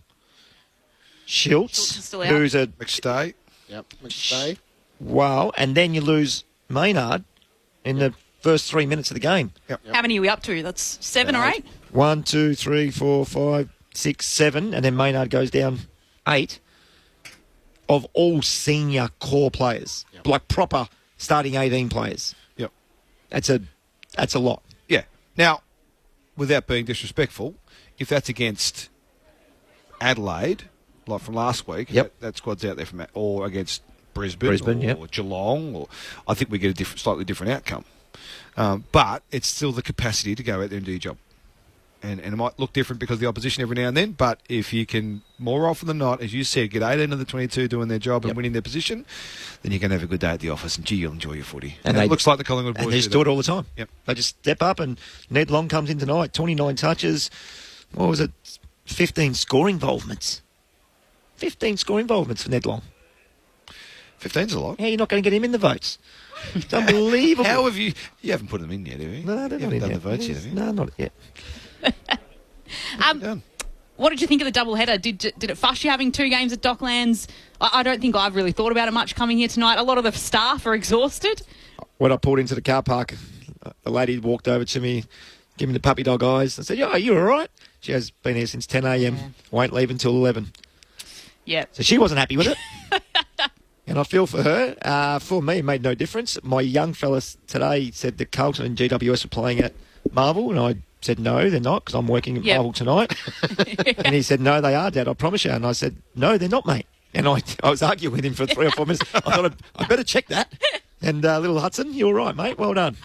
Schultz. Schultz is still out. Who's a... McStay. Yep, McStay. Wow. And then you lose Maynard in the first 3 minutes of the game. Yep. How many are we up to? That's 7 or 8? 1, 2, 3, 4, 5, 6, 7. And then Maynard goes down 8. Of all senior core players, like proper starting 18 players. Yep. That's a lot. Yeah. Now, without being disrespectful, if that's against Adelaide, like from last week, that squad's out there from that, or against Brisbane or Geelong, or I think we get a slightly different outcome. But it's still the capacity to go out there and do your job. And it might look different because of the opposition every now and then, but if you can, more often than not, as you said, get 18 of the 22 doing their job and winning their position, then you're going to have a good day at the office, and gee, you'll enjoy your footy. And it looks like the Collingwood boys and they just do it all the time. Yep. They just step up, and Ned Long comes in tonight, 29 touches. What was it? 15 score involvements. 15 score involvements for Ned Long. 15's a lot. Yeah, you're not going to get him in the votes. It's unbelievable. How have you... You haven't put them in yet, have you? No, they're you not haven't in done yet. the votes yet, have you? No, not yet. What did you think of the double-header? Did it fuss you having 2 games at Docklands? I don't think I've really thought about it much coming here tonight. A lot of the staff are exhausted. When I pulled into the car park, the lady walked over to me, gave me the puppy dog eyes. I said, "Yeah, you all right?" She has been here since 10 a.m. Won't leave until 11. Yeah. So she wasn't happy with it. And I feel for her. For me, it made no difference. My young fellas today said that Carlton and GWS were playing at Marvel, and I said, no, they're not, because I'm working at Marvel tonight. And he said, no, they are, Dad, I promise you. And I said, no, they're not, mate. And I was arguing with him for 3 or 4 minutes. I thought, I better check that. And little Hudson, you're right, mate. Well done.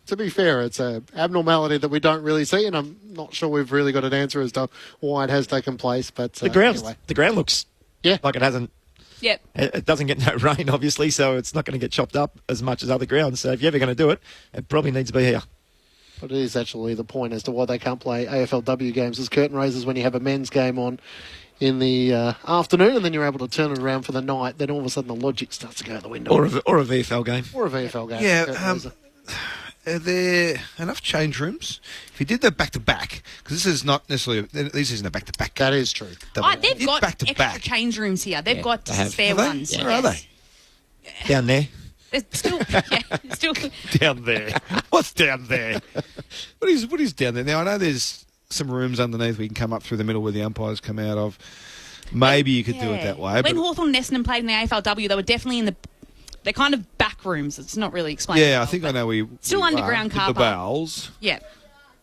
To be fair, it's an abnormality that we don't really see, and I'm not sure we've really got an answer as to why it has taken place. But the ground looks like it hasn't. Yep. It doesn't get no rain, obviously, so it's not going to get chopped up as much as other grounds. So if you're ever going to do it, it probably needs to be here. But it is actually the point as to why they can't play AFLW games as curtain raisers when you have a men's game on in the afternoon, and then you're able to turn it around for the night. Then all of a sudden the logic starts to go out the window. Or a VFL game. Or a VFL game. Yeah. Are there enough change rooms? If you did the back-to-back, because this is not necessarily... This isn't a back-to-back. That is true. They've got back-to-back. extra change rooms here. They've got spare Are they? ones. Where are they? Down there. They're still Down there. What's down there? What is down there? Now, I know there's some rooms underneath we can come up through the middle where the umpires come out of. Maybe you could do it that way. When Hawthorn and Essendon played in the AFLW, they were definitely in the... They're kind of back rooms. It's not really explained. Yeah, I think I know we... Still underground car the park. bowels. Yeah.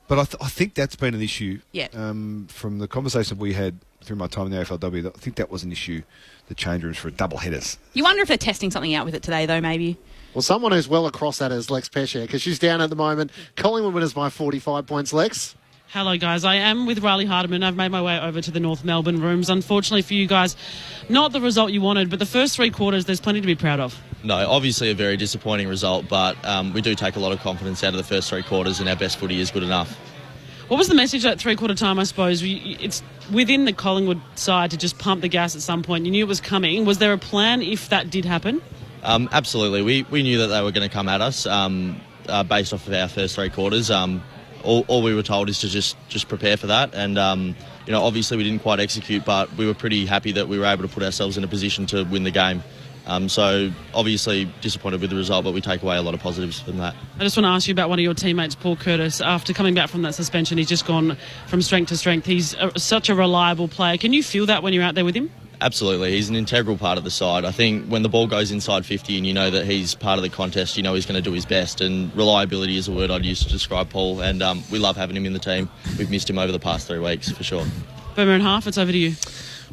But I think that's been an issue. Yeah. From the conversation we had through my time in the AFLW, I think that was an issue, the change rooms for double headers. You wonder if they're testing something out with it today, though, maybe. Well, someone who's well across that is Lex Pesce, because she's down at the moment. Collingwood winners by 45 points, Lex. Hello, guys. I am with Riley Hardiman. I've made my way over to the North Melbourne rooms. Unfortunately for you guys, not the result you wanted, but the first 3 quarters, there's plenty to be proud of. No, obviously a very disappointing result, but we do take a lot of confidence out of the first 3 quarters, and our best footy is good enough. What was the message at 3/4 time, I suppose? It's within the Collingwood side to just pump the gas at some point. You knew it was coming. Was there a plan if that did happen? Absolutely. We knew that they were going to come at us based off of our first 3 quarters. All we were told is to just prepare for that. And, obviously we didn't quite execute, but we were pretty happy that we were able to put ourselves in a position to win the game. So obviously disappointed with the result, but we take away a lot of positives from that. I just want to ask you about one of your teammates, Paul Curtis. After coming back from that suspension, he's just gone from strength to strength. He's such a reliable player. Can you feel that when you're out there with him? Absolutely. He's an integral part of the side. I think when the ball goes inside 50 and you know that he's part of the contest, you know he's going to do his best. And reliability is a word I'd use to describe Paul. And we love having him in the team. We've missed him over the past 3 weeks, for sure. Boomer and half, it's over to you.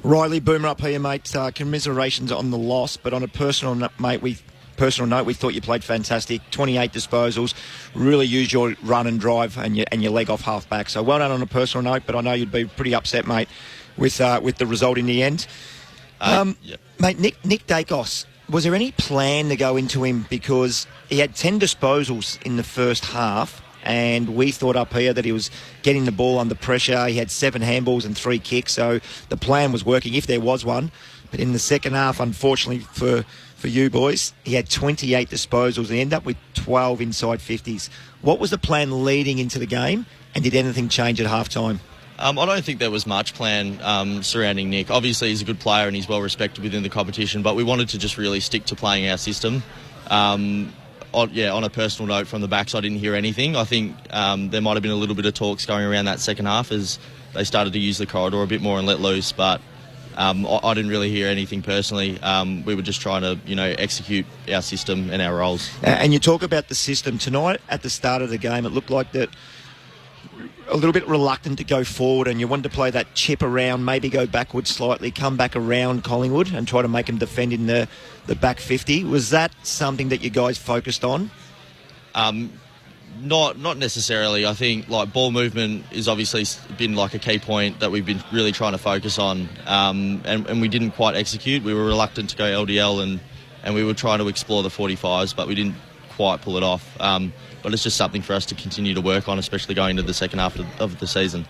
Riley, Boomer up here, mate. Commiserations on the loss, but on a personal note, we thought you played fantastic. 28 disposals, really used your run and drive and your leg off half back. So well done on a personal note, but I know you'd be pretty upset, mate, with the result in the end. Mate, Nick Dacos, was there any plan to go into him? Because he had 10 disposals in the first half, and we thought up here that he was getting the ball under pressure. He had 7 handballs and 3 kicks, so the plan was working, if there was one. But in the second half, unfortunately for you boys, he had 28 disposals. He ended up with 12 inside 50s. What was the plan leading into the game, and did anything change at half-time? I don't think there was much plan surrounding Nick. Obviously, he's a good player and he's well respected within the competition, but we wanted to just really stick to playing our system. On a personal note from the backs, I didn't hear anything. I think there might have been a little bit of talks going around that second half as they started to use the corridor a bit more and let loose, but I didn't really hear anything personally. We were just trying to, execute our system and our roles. And you talk about the system. Tonight, at the start of the game, it looked like that a little bit reluctant to go forward, and you wanted to play that chip around, maybe go backwards slightly, come back around Collingwood and try to make them defend in the back 50. Was that something that you guys focused on? Not necessarily. I think ball movement is obviously been a key point that we've been really trying to focus on, and we didn't quite execute. We were reluctant to go LDL and we were trying to explore the 45s, but we didn't quite pull it off. But it's just something for us to continue to work on, especially going into the second half of the season.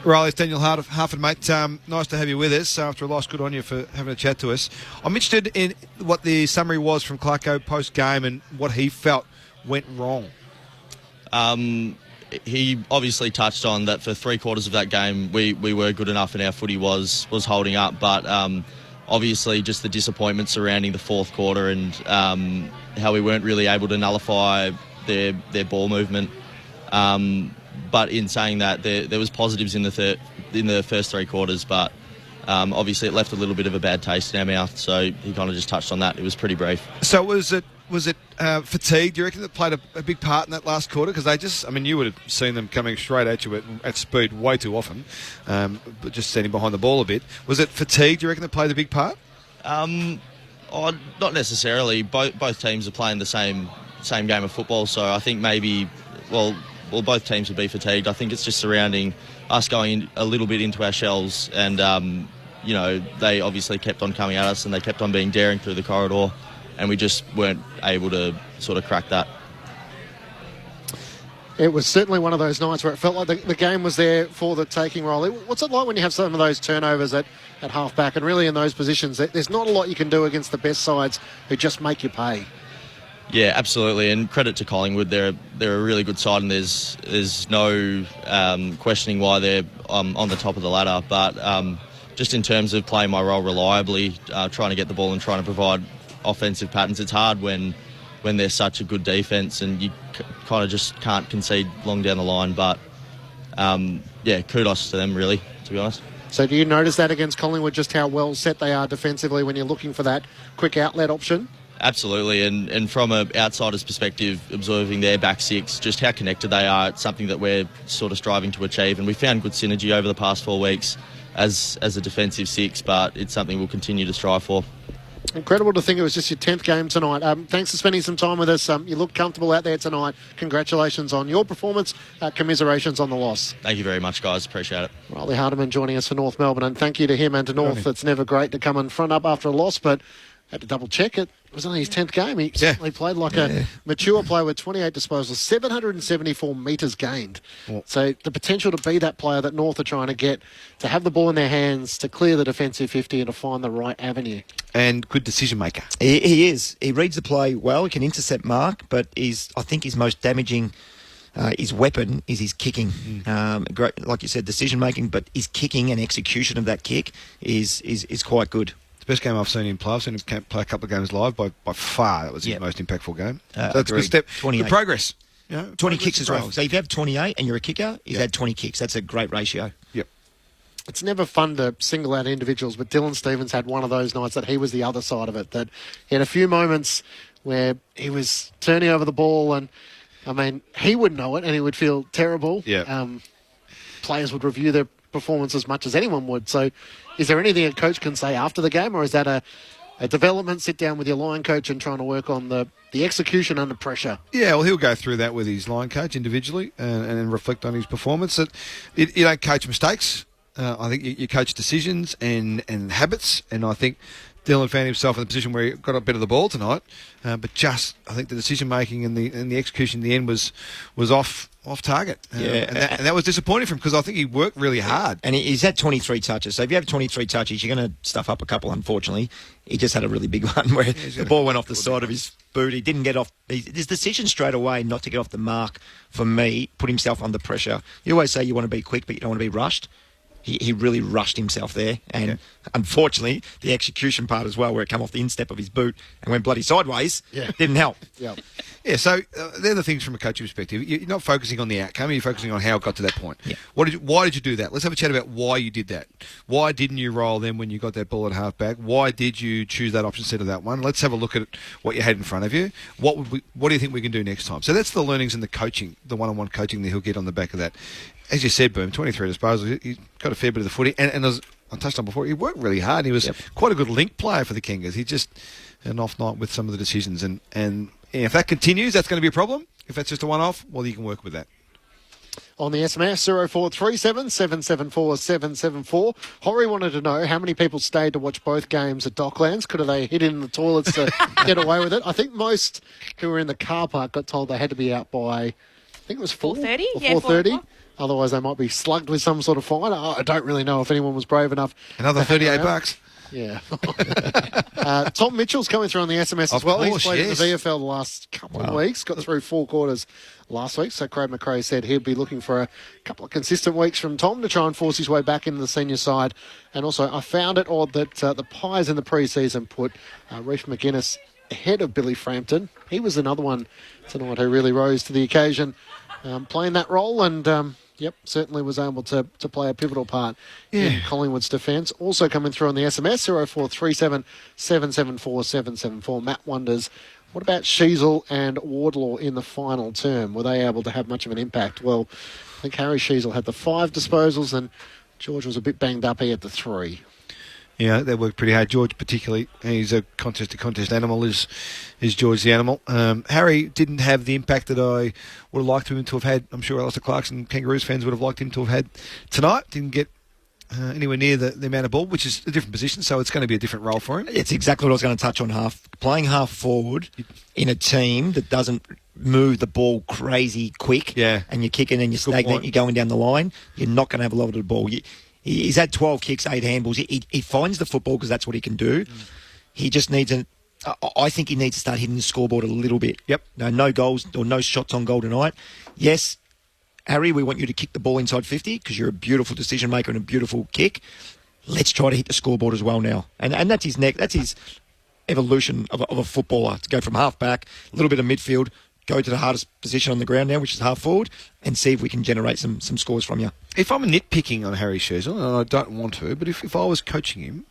Riley, it's Daniel Harford, mate. Nice to have you with us after a loss. Good on you for having a chat to us. I'm interested in what the summary was from Clarko post-game and what he felt went wrong. He obviously touched on that for 3/4 of that game we were good enough and our footy was holding up, but obviously just the disappointment surrounding the fourth quarter and how we weren't really able to nullify their ball movement. But in saying that, there was positives in the first 3 quarters, but obviously it left a little bit of a bad taste in our mouth. So he kind of just touched on that. It was pretty brief. So was it fatigue? Do you reckon that played a big part in that last quarter? Because you would have seen them coming straight at you at speed way too often, but just standing behind the ball a bit. Was it fatigue? Do you reckon that played a big part? Not necessarily. Both teams are playing the same game of football, so I think maybe, both teams would be fatigued. I think it's just surrounding us going a little bit into our shells, and they obviously kept on coming at us and they kept on being daring through the corridor, and we just weren't able to sort of crack that. It was certainly one of those nights where it felt like the game was there for the taking, Riley. What's it like when you have some of those turnovers at half-back, and really in those positions, there's not a lot you can do against the best sides who just make you pay? Yeah, absolutely, and credit to Collingwood. They're a really good side, and there's no questioning why they're on the top of the ladder. But just in terms of playing my role reliably, trying to get the ball and trying to provide offensive patterns, it's hard when they're such a good defence and you kind of just can't concede long down the line. But kudos to them, really, to be honest. So do you notice that against Collingwood, just how well set they are defensively when you're looking for that quick outlet option? Absolutely, and from an outsider's perspective, observing their back six, just how connected they are, it's something that we're sort of striving to achieve, and we found good synergy over the past 4 weeks as a defensive six, but it's something we'll continue to strive for. Incredible to think it was just your 10th game tonight. Thanks for spending some time with us. You look comfortable out there tonight. Congratulations on your performance. Commiserations on the loss. Thank you very much, guys. Appreciate it. Riley Hardiman joining us for North Melbourne, and thank you to him and to North. It's never great to come and front up after a loss, but had to double check it. It was only his 10th game. He certainly played like a mature player with 28 disposals, 774 metres gained. Yeah. So the potential to be that player that North are trying to get, to have the ball in their hands, to clear the defensive 50 and to find the right avenue. And good decision maker. He is. He reads the play well. He can intercept mark, but I think his most damaging his weapon is his kicking. Great, like you said, decision making, but his kicking and execution of that kick is quite good. Best game I've seen him play. I've seen him play a couple of games live. By far, that was his most impactful game. So that's a good step. 28. Good progress. 20 kicks as well. So if you have 28 and you're a kicker, you've had 20 kicks. That's a great ratio. Yep. it's never fun to single out individuals, but Dylan Stevens had one of those nights that he was the other side of it, that he had a few moments where he was turning over the ball and, I mean, he would know it and he would feel terrible. Yeah. Players would review their performance as much as anyone would. So is there anything a coach can say after the game, or is that a development, sit down with your line coach and trying to work on the execution under pressure? Yeah, well, he'll go through that with his line coach individually and reflect on his performance. You don't coach mistakes. I think you coach decisions and habits, and I think Dylan found himself in the position where he got a bit of the ball tonight, but just I think the decision making and the execution in the end was off target. And that was disappointing for him because I think he worked really hard. And he's had 23 touches. So if you have 23 touches, you're going to stuff up a couple. Unfortunately, he just had a really big one where the ball went off the side of his boot. He didn't get off. His decision straight away not to get off the mark for me put himself under pressure. You always say you want to be quick, but you don't want to be rushed. He really rushed himself there, and unfortunately, the execution part as well, where it came off the instep of his boot and went bloody sideways, didn't help. Yeah, so they're the things from a coaching perspective. You're not focusing on the outcome, you're focusing on how it got to that point. Yeah. Why did you do that? Let's have a chat about why you did that. Why didn't you roll them when you got that ball at half back? Why did you choose that option instead of that one? Let's have a look at what you had in front of you. What do you think we can do next time? So that's the learnings and the coaching, the one-on-one coaching that he'll get on the back of that. As you said, Boom, 23 disposals. He's got a fair bit of the footy. And as I touched on before, he worked really hard. He was quite a good link player for the Kangas. He just had an off night with some of the decisions. And if that continues, that's going to be a problem. If that's just a one-off, well, you can work with that. On the SMS, 0437 774 774. Horry wanted to know how many people stayed to watch both games at Docklands. Could have they hid in the toilets to get away with it? I think most who were in the car park got told they had to be out by, I think it was 4:30? Or Yeah, 4:30. Otherwise, they might be slugged with some sort of fine. I don't really know if anyone was brave enough. Another $38. Yeah. Tom Mitchell's coming through on the SMS as well. He's played in the VFL the last couple of weeks, got through 4 quarters last week. So Craig McRae said he'd be looking for a couple of consistent weeks from Tom to try and force his way back into the senior side. And also, I found it odd that the Pies in the pre-season put Reef McGuinness ahead of Billy Frampton. He was another one tonight who really rose to the occasion, playing that role and... certainly was able to play a pivotal part in Collingwood's defence. Also coming through on the SMS, 0437 774 774. Matt wonders, what about Sheasel and Wardlaw in the final term? Were they able to have much of an impact? Well, I think Harry Sheasel had the 5 disposals and George was a bit banged up. He had the 3. Yeah, they worked pretty hard. George particularly, he's a contest-to-contest animal, is George the animal. Harry didn't have the impact that I would have liked him to have had. I'm sure Alistair Clarkson, Kangaroos fans would have liked him to have had tonight. Didn't get anywhere near the amount of ball, which is a different position, so it's going to be a different role for him. It's exactly what I was going to touch on. Playing half forward in a team that doesn't move the ball crazy quick, and you're kicking and you're stagnant, you're going down the line, you're not going to have a lot of the ball. He's had 12 kicks, 8 handballs. He finds the football because that's what he can do. He just needs I think he needs to start hitting the scoreboard a little bit. No goals or no shots on goal tonight. Yes, Harry, we want you to kick the ball inside 50 because you're a beautiful decision maker and a beautiful kick. Let's try to hit the scoreboard as well now. And that's his that's his evolution of a footballer, to go from half back, a little bit of midfield, go to the hardest position on the ground now, which is half forward, and see if we can generate some scores from you. If I'm nitpicking on Harry Sheasel, and I don't want to, but if I was coaching him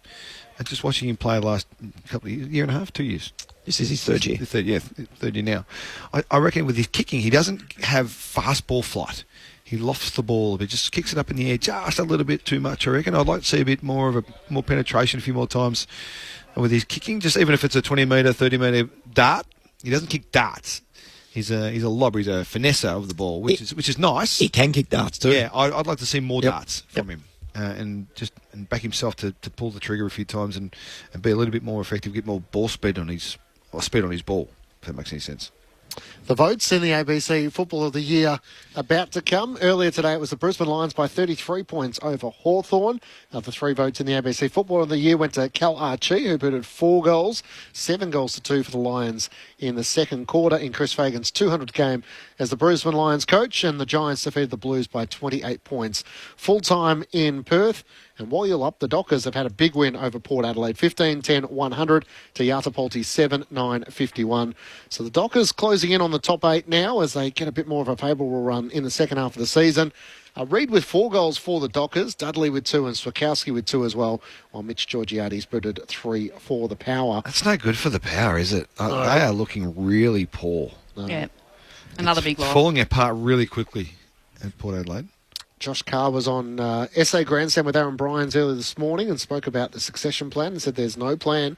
and just watching him play the last couple of years, year and a half, 2 years. This is his third year. Third year now. I reckon with his kicking, he doesn't have fast ball flight. He lofts the ball a bit, just kicks it up in the air just a little bit too much, I reckon. I'd like to see a bit more penetration a few more times with his kicking, just even if it's a 20-metre, 30-metre dart. He doesn't kick darts. He's a lobber. He's a finesser of the ball, which is nice. He can kick darts too. Yeah, I'd like to see more darts from him, and back himself to pull the trigger a few times and be a little bit more effective, get more ball speed on his ball. If that makes any sense. The votes in the ABC Football of the Year about to come. Earlier today it was the Brisbane Lions by 33 points over Hawthorn. The 3 votes in the ABC Football of the Year went to Cal Archie, who booted 4 goals, 7 goals to 2 for the Lions in the second quarter in Chris Fagan's 200th game as the Brisbane Lions coach, and the Giants defeated the Blues by 28 points. Full time in Perth. And while you're up, the Dockers have had a big win over Port Adelaide, 15-10-100 to Yatapolti 7-9-51. So the Dockers closing in on the top 8 now as they get a bit more of a favourable run in the second half of the season. Reid with 4 goals for the Dockers, Dudley with 2 and Swakowski with 2 as well, while Mitch Georgiades booted 3 for the Power. That's no good for the Power, is it? They are looking really poor. Yeah. Another big loss. Falling apart really quickly at Port Adelaide. Josh Carr was on SA Grandstand with Aaron Bryans earlier this morning and spoke about the succession plan and said there's no plan.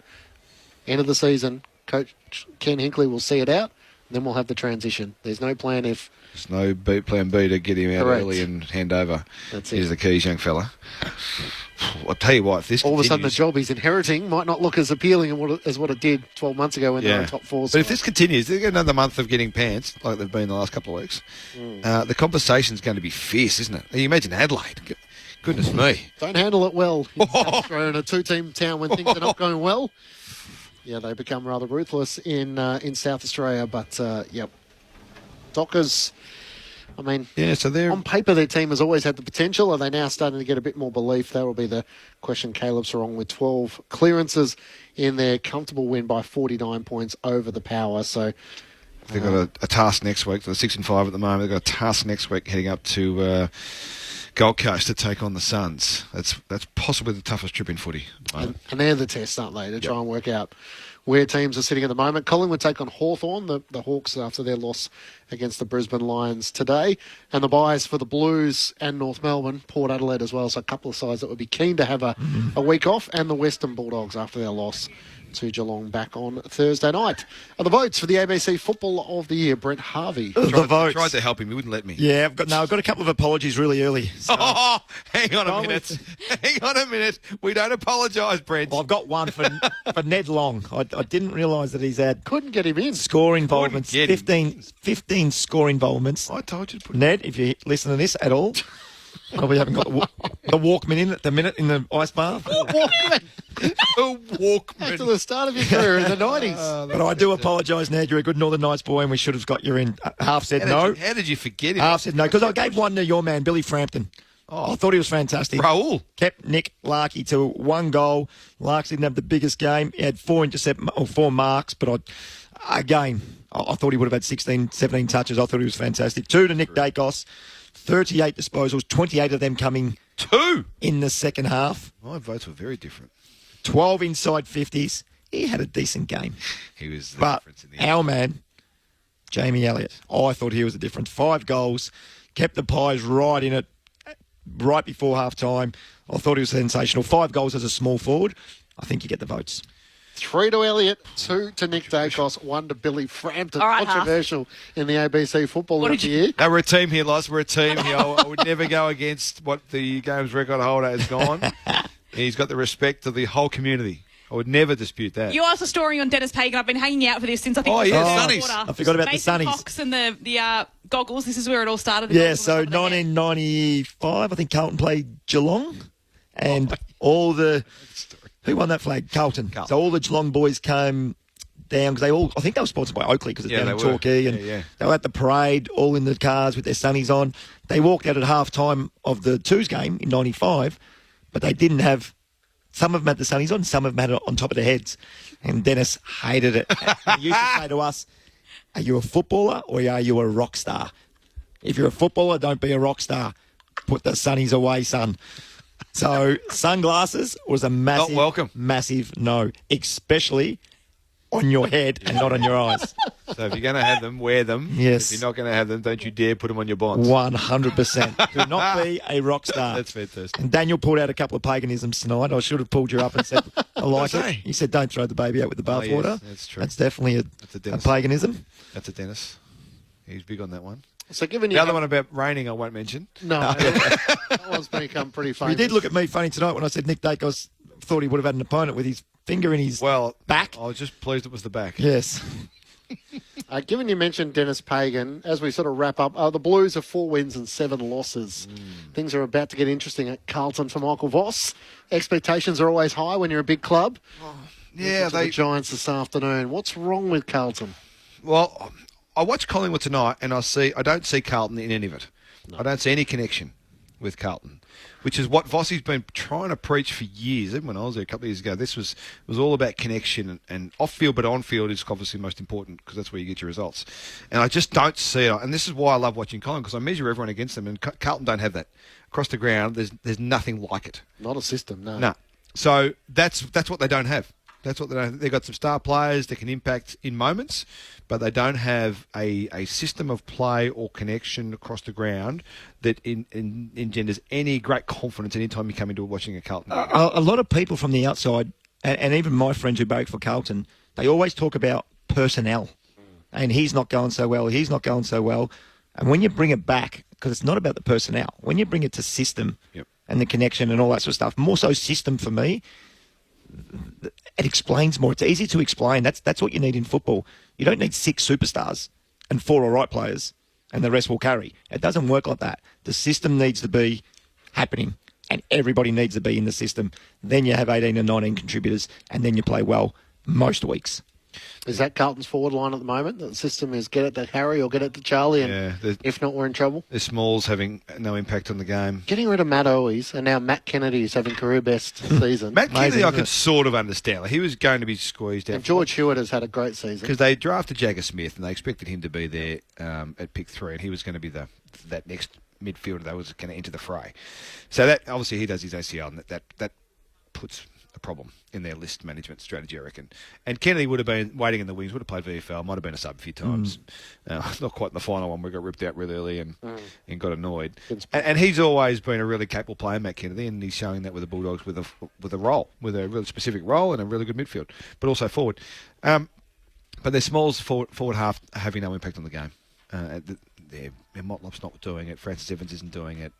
End of the season, Coach Ken Hinkley will see it out, and then we'll have the transition. There's no plan if... There's no plan B to get him out early and hand over. That's Here's it. the keys, young fella. I'll tell you what, if this all of a sudden the continues- job he's inheriting might not look as appealing as what it did 12 months ago when they were top 4. But if this continues, they get another month of getting pants, like they've been the last couple of weeks. The conversation's going to be fierce, isn't it? You imagine Adelaide. Goodness me. Don't handle it well in South Australia in a 2-team town when things are not going well. Yeah, they become rather ruthless in South Australia. But, yep. Dockers, I mean, so they're on paper their team has always had the potential. Are they now starting to get a bit more belief? That will be the question. Caleb Sarong with 12 clearances in their comfortable win by 49 points over the Power. So they've got a task next week. They're 6-5 at the moment. They've got a task next week heading up to Gold Coast to take on the Suns. That's possibly the toughest trip in footy. and they're the tests, aren't they, to try and work out where teams are sitting at the moment. Collingwood take on Hawthorn, the Hawks, after their loss against the Brisbane Lions today. And the buys for the Blues and North Melbourne, Port Adelaide as well. So a couple of sides that would be keen to have a week off. And the Western Bulldogs after their loss to Geelong back on Thursday night. Are the votes for the ABC Football of the Year? Brent Harvey. I tried to help him. He wouldn't let me. Yeah, I've got a couple of apologies really early. So. Oh, hang on a minute. Hang on a minute. We don't apologise, Brent. Well, I've got one for Ned Long. I didn't realise that he's had... Couldn't get him in. Score involvements. 15 score involvements. I told you to put Ned, if you listen to this at all, probably haven't got the Walkman in at the minute in the ice bath. Walkman. Walkman. After the start of your career in the 90s. But I do apologise, Ned. You're a good Northern Nights boy, and we should have got you in. Half said no. How did you forget him? Half said no, because I gave one to your man, Billy Frampton. I thought he was fantastic. Raoul. Kept Nick Larkey to 1 goal. Larkey didn't have the biggest game. He had 4 marks, but I thought he would have had 16, 17 touches. I thought he was fantastic. 2 to Nick Dacos. 38 disposals, 28 of them coming 2 in the second half. My votes were very different. 12 inside 50s. He had a decent game. He was the but difference in the end. our man, Jamie Elliott, I thought he was the difference. 5 goals, kept the Pies right in it, right before half-time. I thought he was sensational. 5 goals as a small forward. I think you get the votes. 3 to Elliott, 2 to Nick Dacos, 1 to Billy Frampton. All right, controversial in the ABC Football of the Year. No, we're a team here, Loz. We're a team here. I would never go against what the game's record holder has gone. He's got the respect of the whole community. I would never dispute that. You asked a story on Dennis Pagan. I've been hanging out for this since I think Oh, it was yeah, the Sunnies. quarter. I forgot about the Mason Sunnies. Cox and the goggles. This is where it all started. Yeah, so 1995, I think Carlton played Geelong, and all the... Who won that flag? Carlton. So all the Geelong boys came down, because I think they were sponsored by Oakley, because it's down in Torquay, and they were at the parade, all in the cars with their sunnies on. They walked out at half-time of the Twos game in 95, but they didn't have... Some of them had the sunnies on, some of them had it on top of their heads. And Dennis hated it. He used to say to us, are you a footballer or are you a rock star? If you're a footballer, don't be a rock star. Put the sunnies away, son. So sunglasses was a massive, Not welcome. massive no, especially on your head and not on your eyes. So if you're going to have them, wear them. Yes. If you're not going to have them, don't you dare put them on your bonds. 100%. Do not be a rock star. That's fantastic. And Daniel pulled out a couple of paganisms tonight. I should have pulled you up and said, I like it. He said, don't throw the baby out with the bathwater. Yes, that's true. That's definitely a paganism. That's a Dennis. He's big on that one. So given The other one about raining I won't mention. No, that one's become pretty famous. He did look at me funny tonight when I said Nick Dacos thought he would have had an opponent with his finger in his back. I was just pleased it was the back. Yes. Given you mentioned Dennis Pagan, as we sort of wrap up, the Blues are 4 wins and 7 losses. Things are about to get interesting at Carlton for Michael Voss. Expectations are always high when you're a big club. Yeah, the Giants this afternoon. What's wrong with Carlton? Well, I watch Collingwood tonight and I don't see Carlton in any of it. I don't see any connection with Carlton. which is what Vossi's been trying to preach for years. Even when I was there a couple of years ago, this was all about connection and off-field, but on-field is obviously most important because that's where you get your results. And I just don't see it. And this is why I love watching Collingwood, because I measure everyone against them, and Carlton don't have that. Across the ground, there's nothing like it. Not a system, no. No. So that's what they don't have. That's what they don't. They've got some star players that can impact in moments, but they don't have a system of play or connection across the ground that engenders any great confidence anytime you come into watching a Carlton game. A lot of people from the outside, and even my friends who barrack for Carlton, they always talk about personnel. And he's not going so well, he's not going so well. And when you bring it back, because it's not about the personnel, when you bring it to system and the connection and all that sort of stuff, more so system for me, it explains more. It's easy to explain. That's what you need in football. You don't need 6 superstars and 4 all right players and the rest will carry. It doesn't work like that. The system needs to be happening and everybody needs to be in the system. Then you have 18 and 19 contributors and then you play well most weeks. Is that Carlton's forward line at the moment? The system is get it to Harry or get it to Charlie, and if not, we're in trouble? The Smalls having no impact on the game. Getting rid of Matt Owies, and now Matt Kennedy is having career best season. Matt Kennedy I could sort of understand. Like, he was going to be squeezed out. And George Hewitt has had a great season. Because they drafted Jagger Smith, and they expected him to be there at pick 3, and he was going to be that next midfielder that was going to enter the fray. So that obviously he does his ACL, and that puts a problem in their list management strategy, I reckon. And Kennedy would have been waiting in the wings, would have played VFL, might have been a sub a few times. Not quite in the final one, we got ripped out really early and got annoyed. And he's always been a really capable player, Matt Kennedy, and he's showing that with the Bulldogs with a role, with a really specific role and a really good midfield, but also forward. But their Smalls forward half are having no impact on the game. Their Motlop's not doing it. Francis Evans isn't doing it.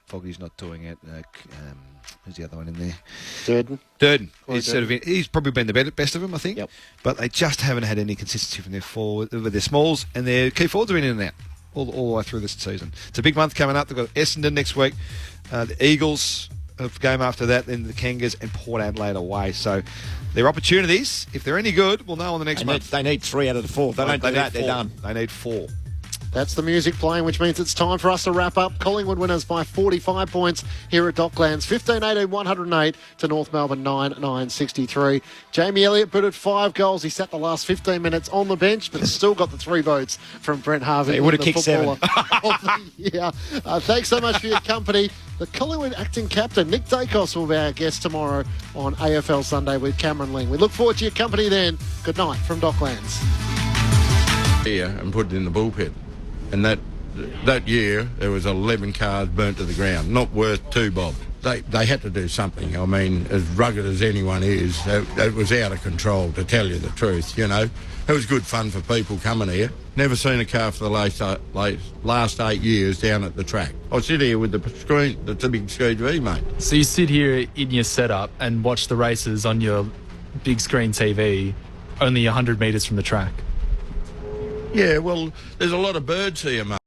Foggy's not doing it. Who's the other one in there? Durden. He's probably been the best of them, I think. Yep. But they just haven't had any consistency from their forward, with their Smalls, and their key forwards have been in and out all the way through this season. It's a big month coming up. They've got Essendon next week, the Eagles of game after that, then the Kangas and Port Adelaide away. So their opportunities, if they're any good, we'll know on the next month. They need 3 out of the 4. If they don't do that, they're done. They need 4. That's the music playing, which means it's time for us to wrap up. Collingwood winners by 45 points here at Docklands. 15-18, 108 to North Melbourne, 9-9-63. Jamie Elliott put at 5 goals. He sat the last 15 minutes on the bench, but still got the 3 votes from Brent Harvey. He would have kicked 7. Yeah. Thanks so much for your company. The Collingwood acting captain, Nick Dacos, will be our guest tomorrow on AFL Sunday with Cameron Ling. We look forward to your company then. Good night from Docklands. Here and put it in the bullpen. And that year, there was 11 cars burnt to the ground, not worth 2 bob. They had to do something. I mean, as rugged as anyone is, it was out of control, to tell you the truth, you know. It was good fun for people coming here. Never seen a car for the last 8 years down at the track. I sit here with the screen, it's a big screen TV, mate. So you sit here in your setup and watch the races on your big screen TV only 100 metres from the track? Yeah, well, there's a lot of birds here, mate.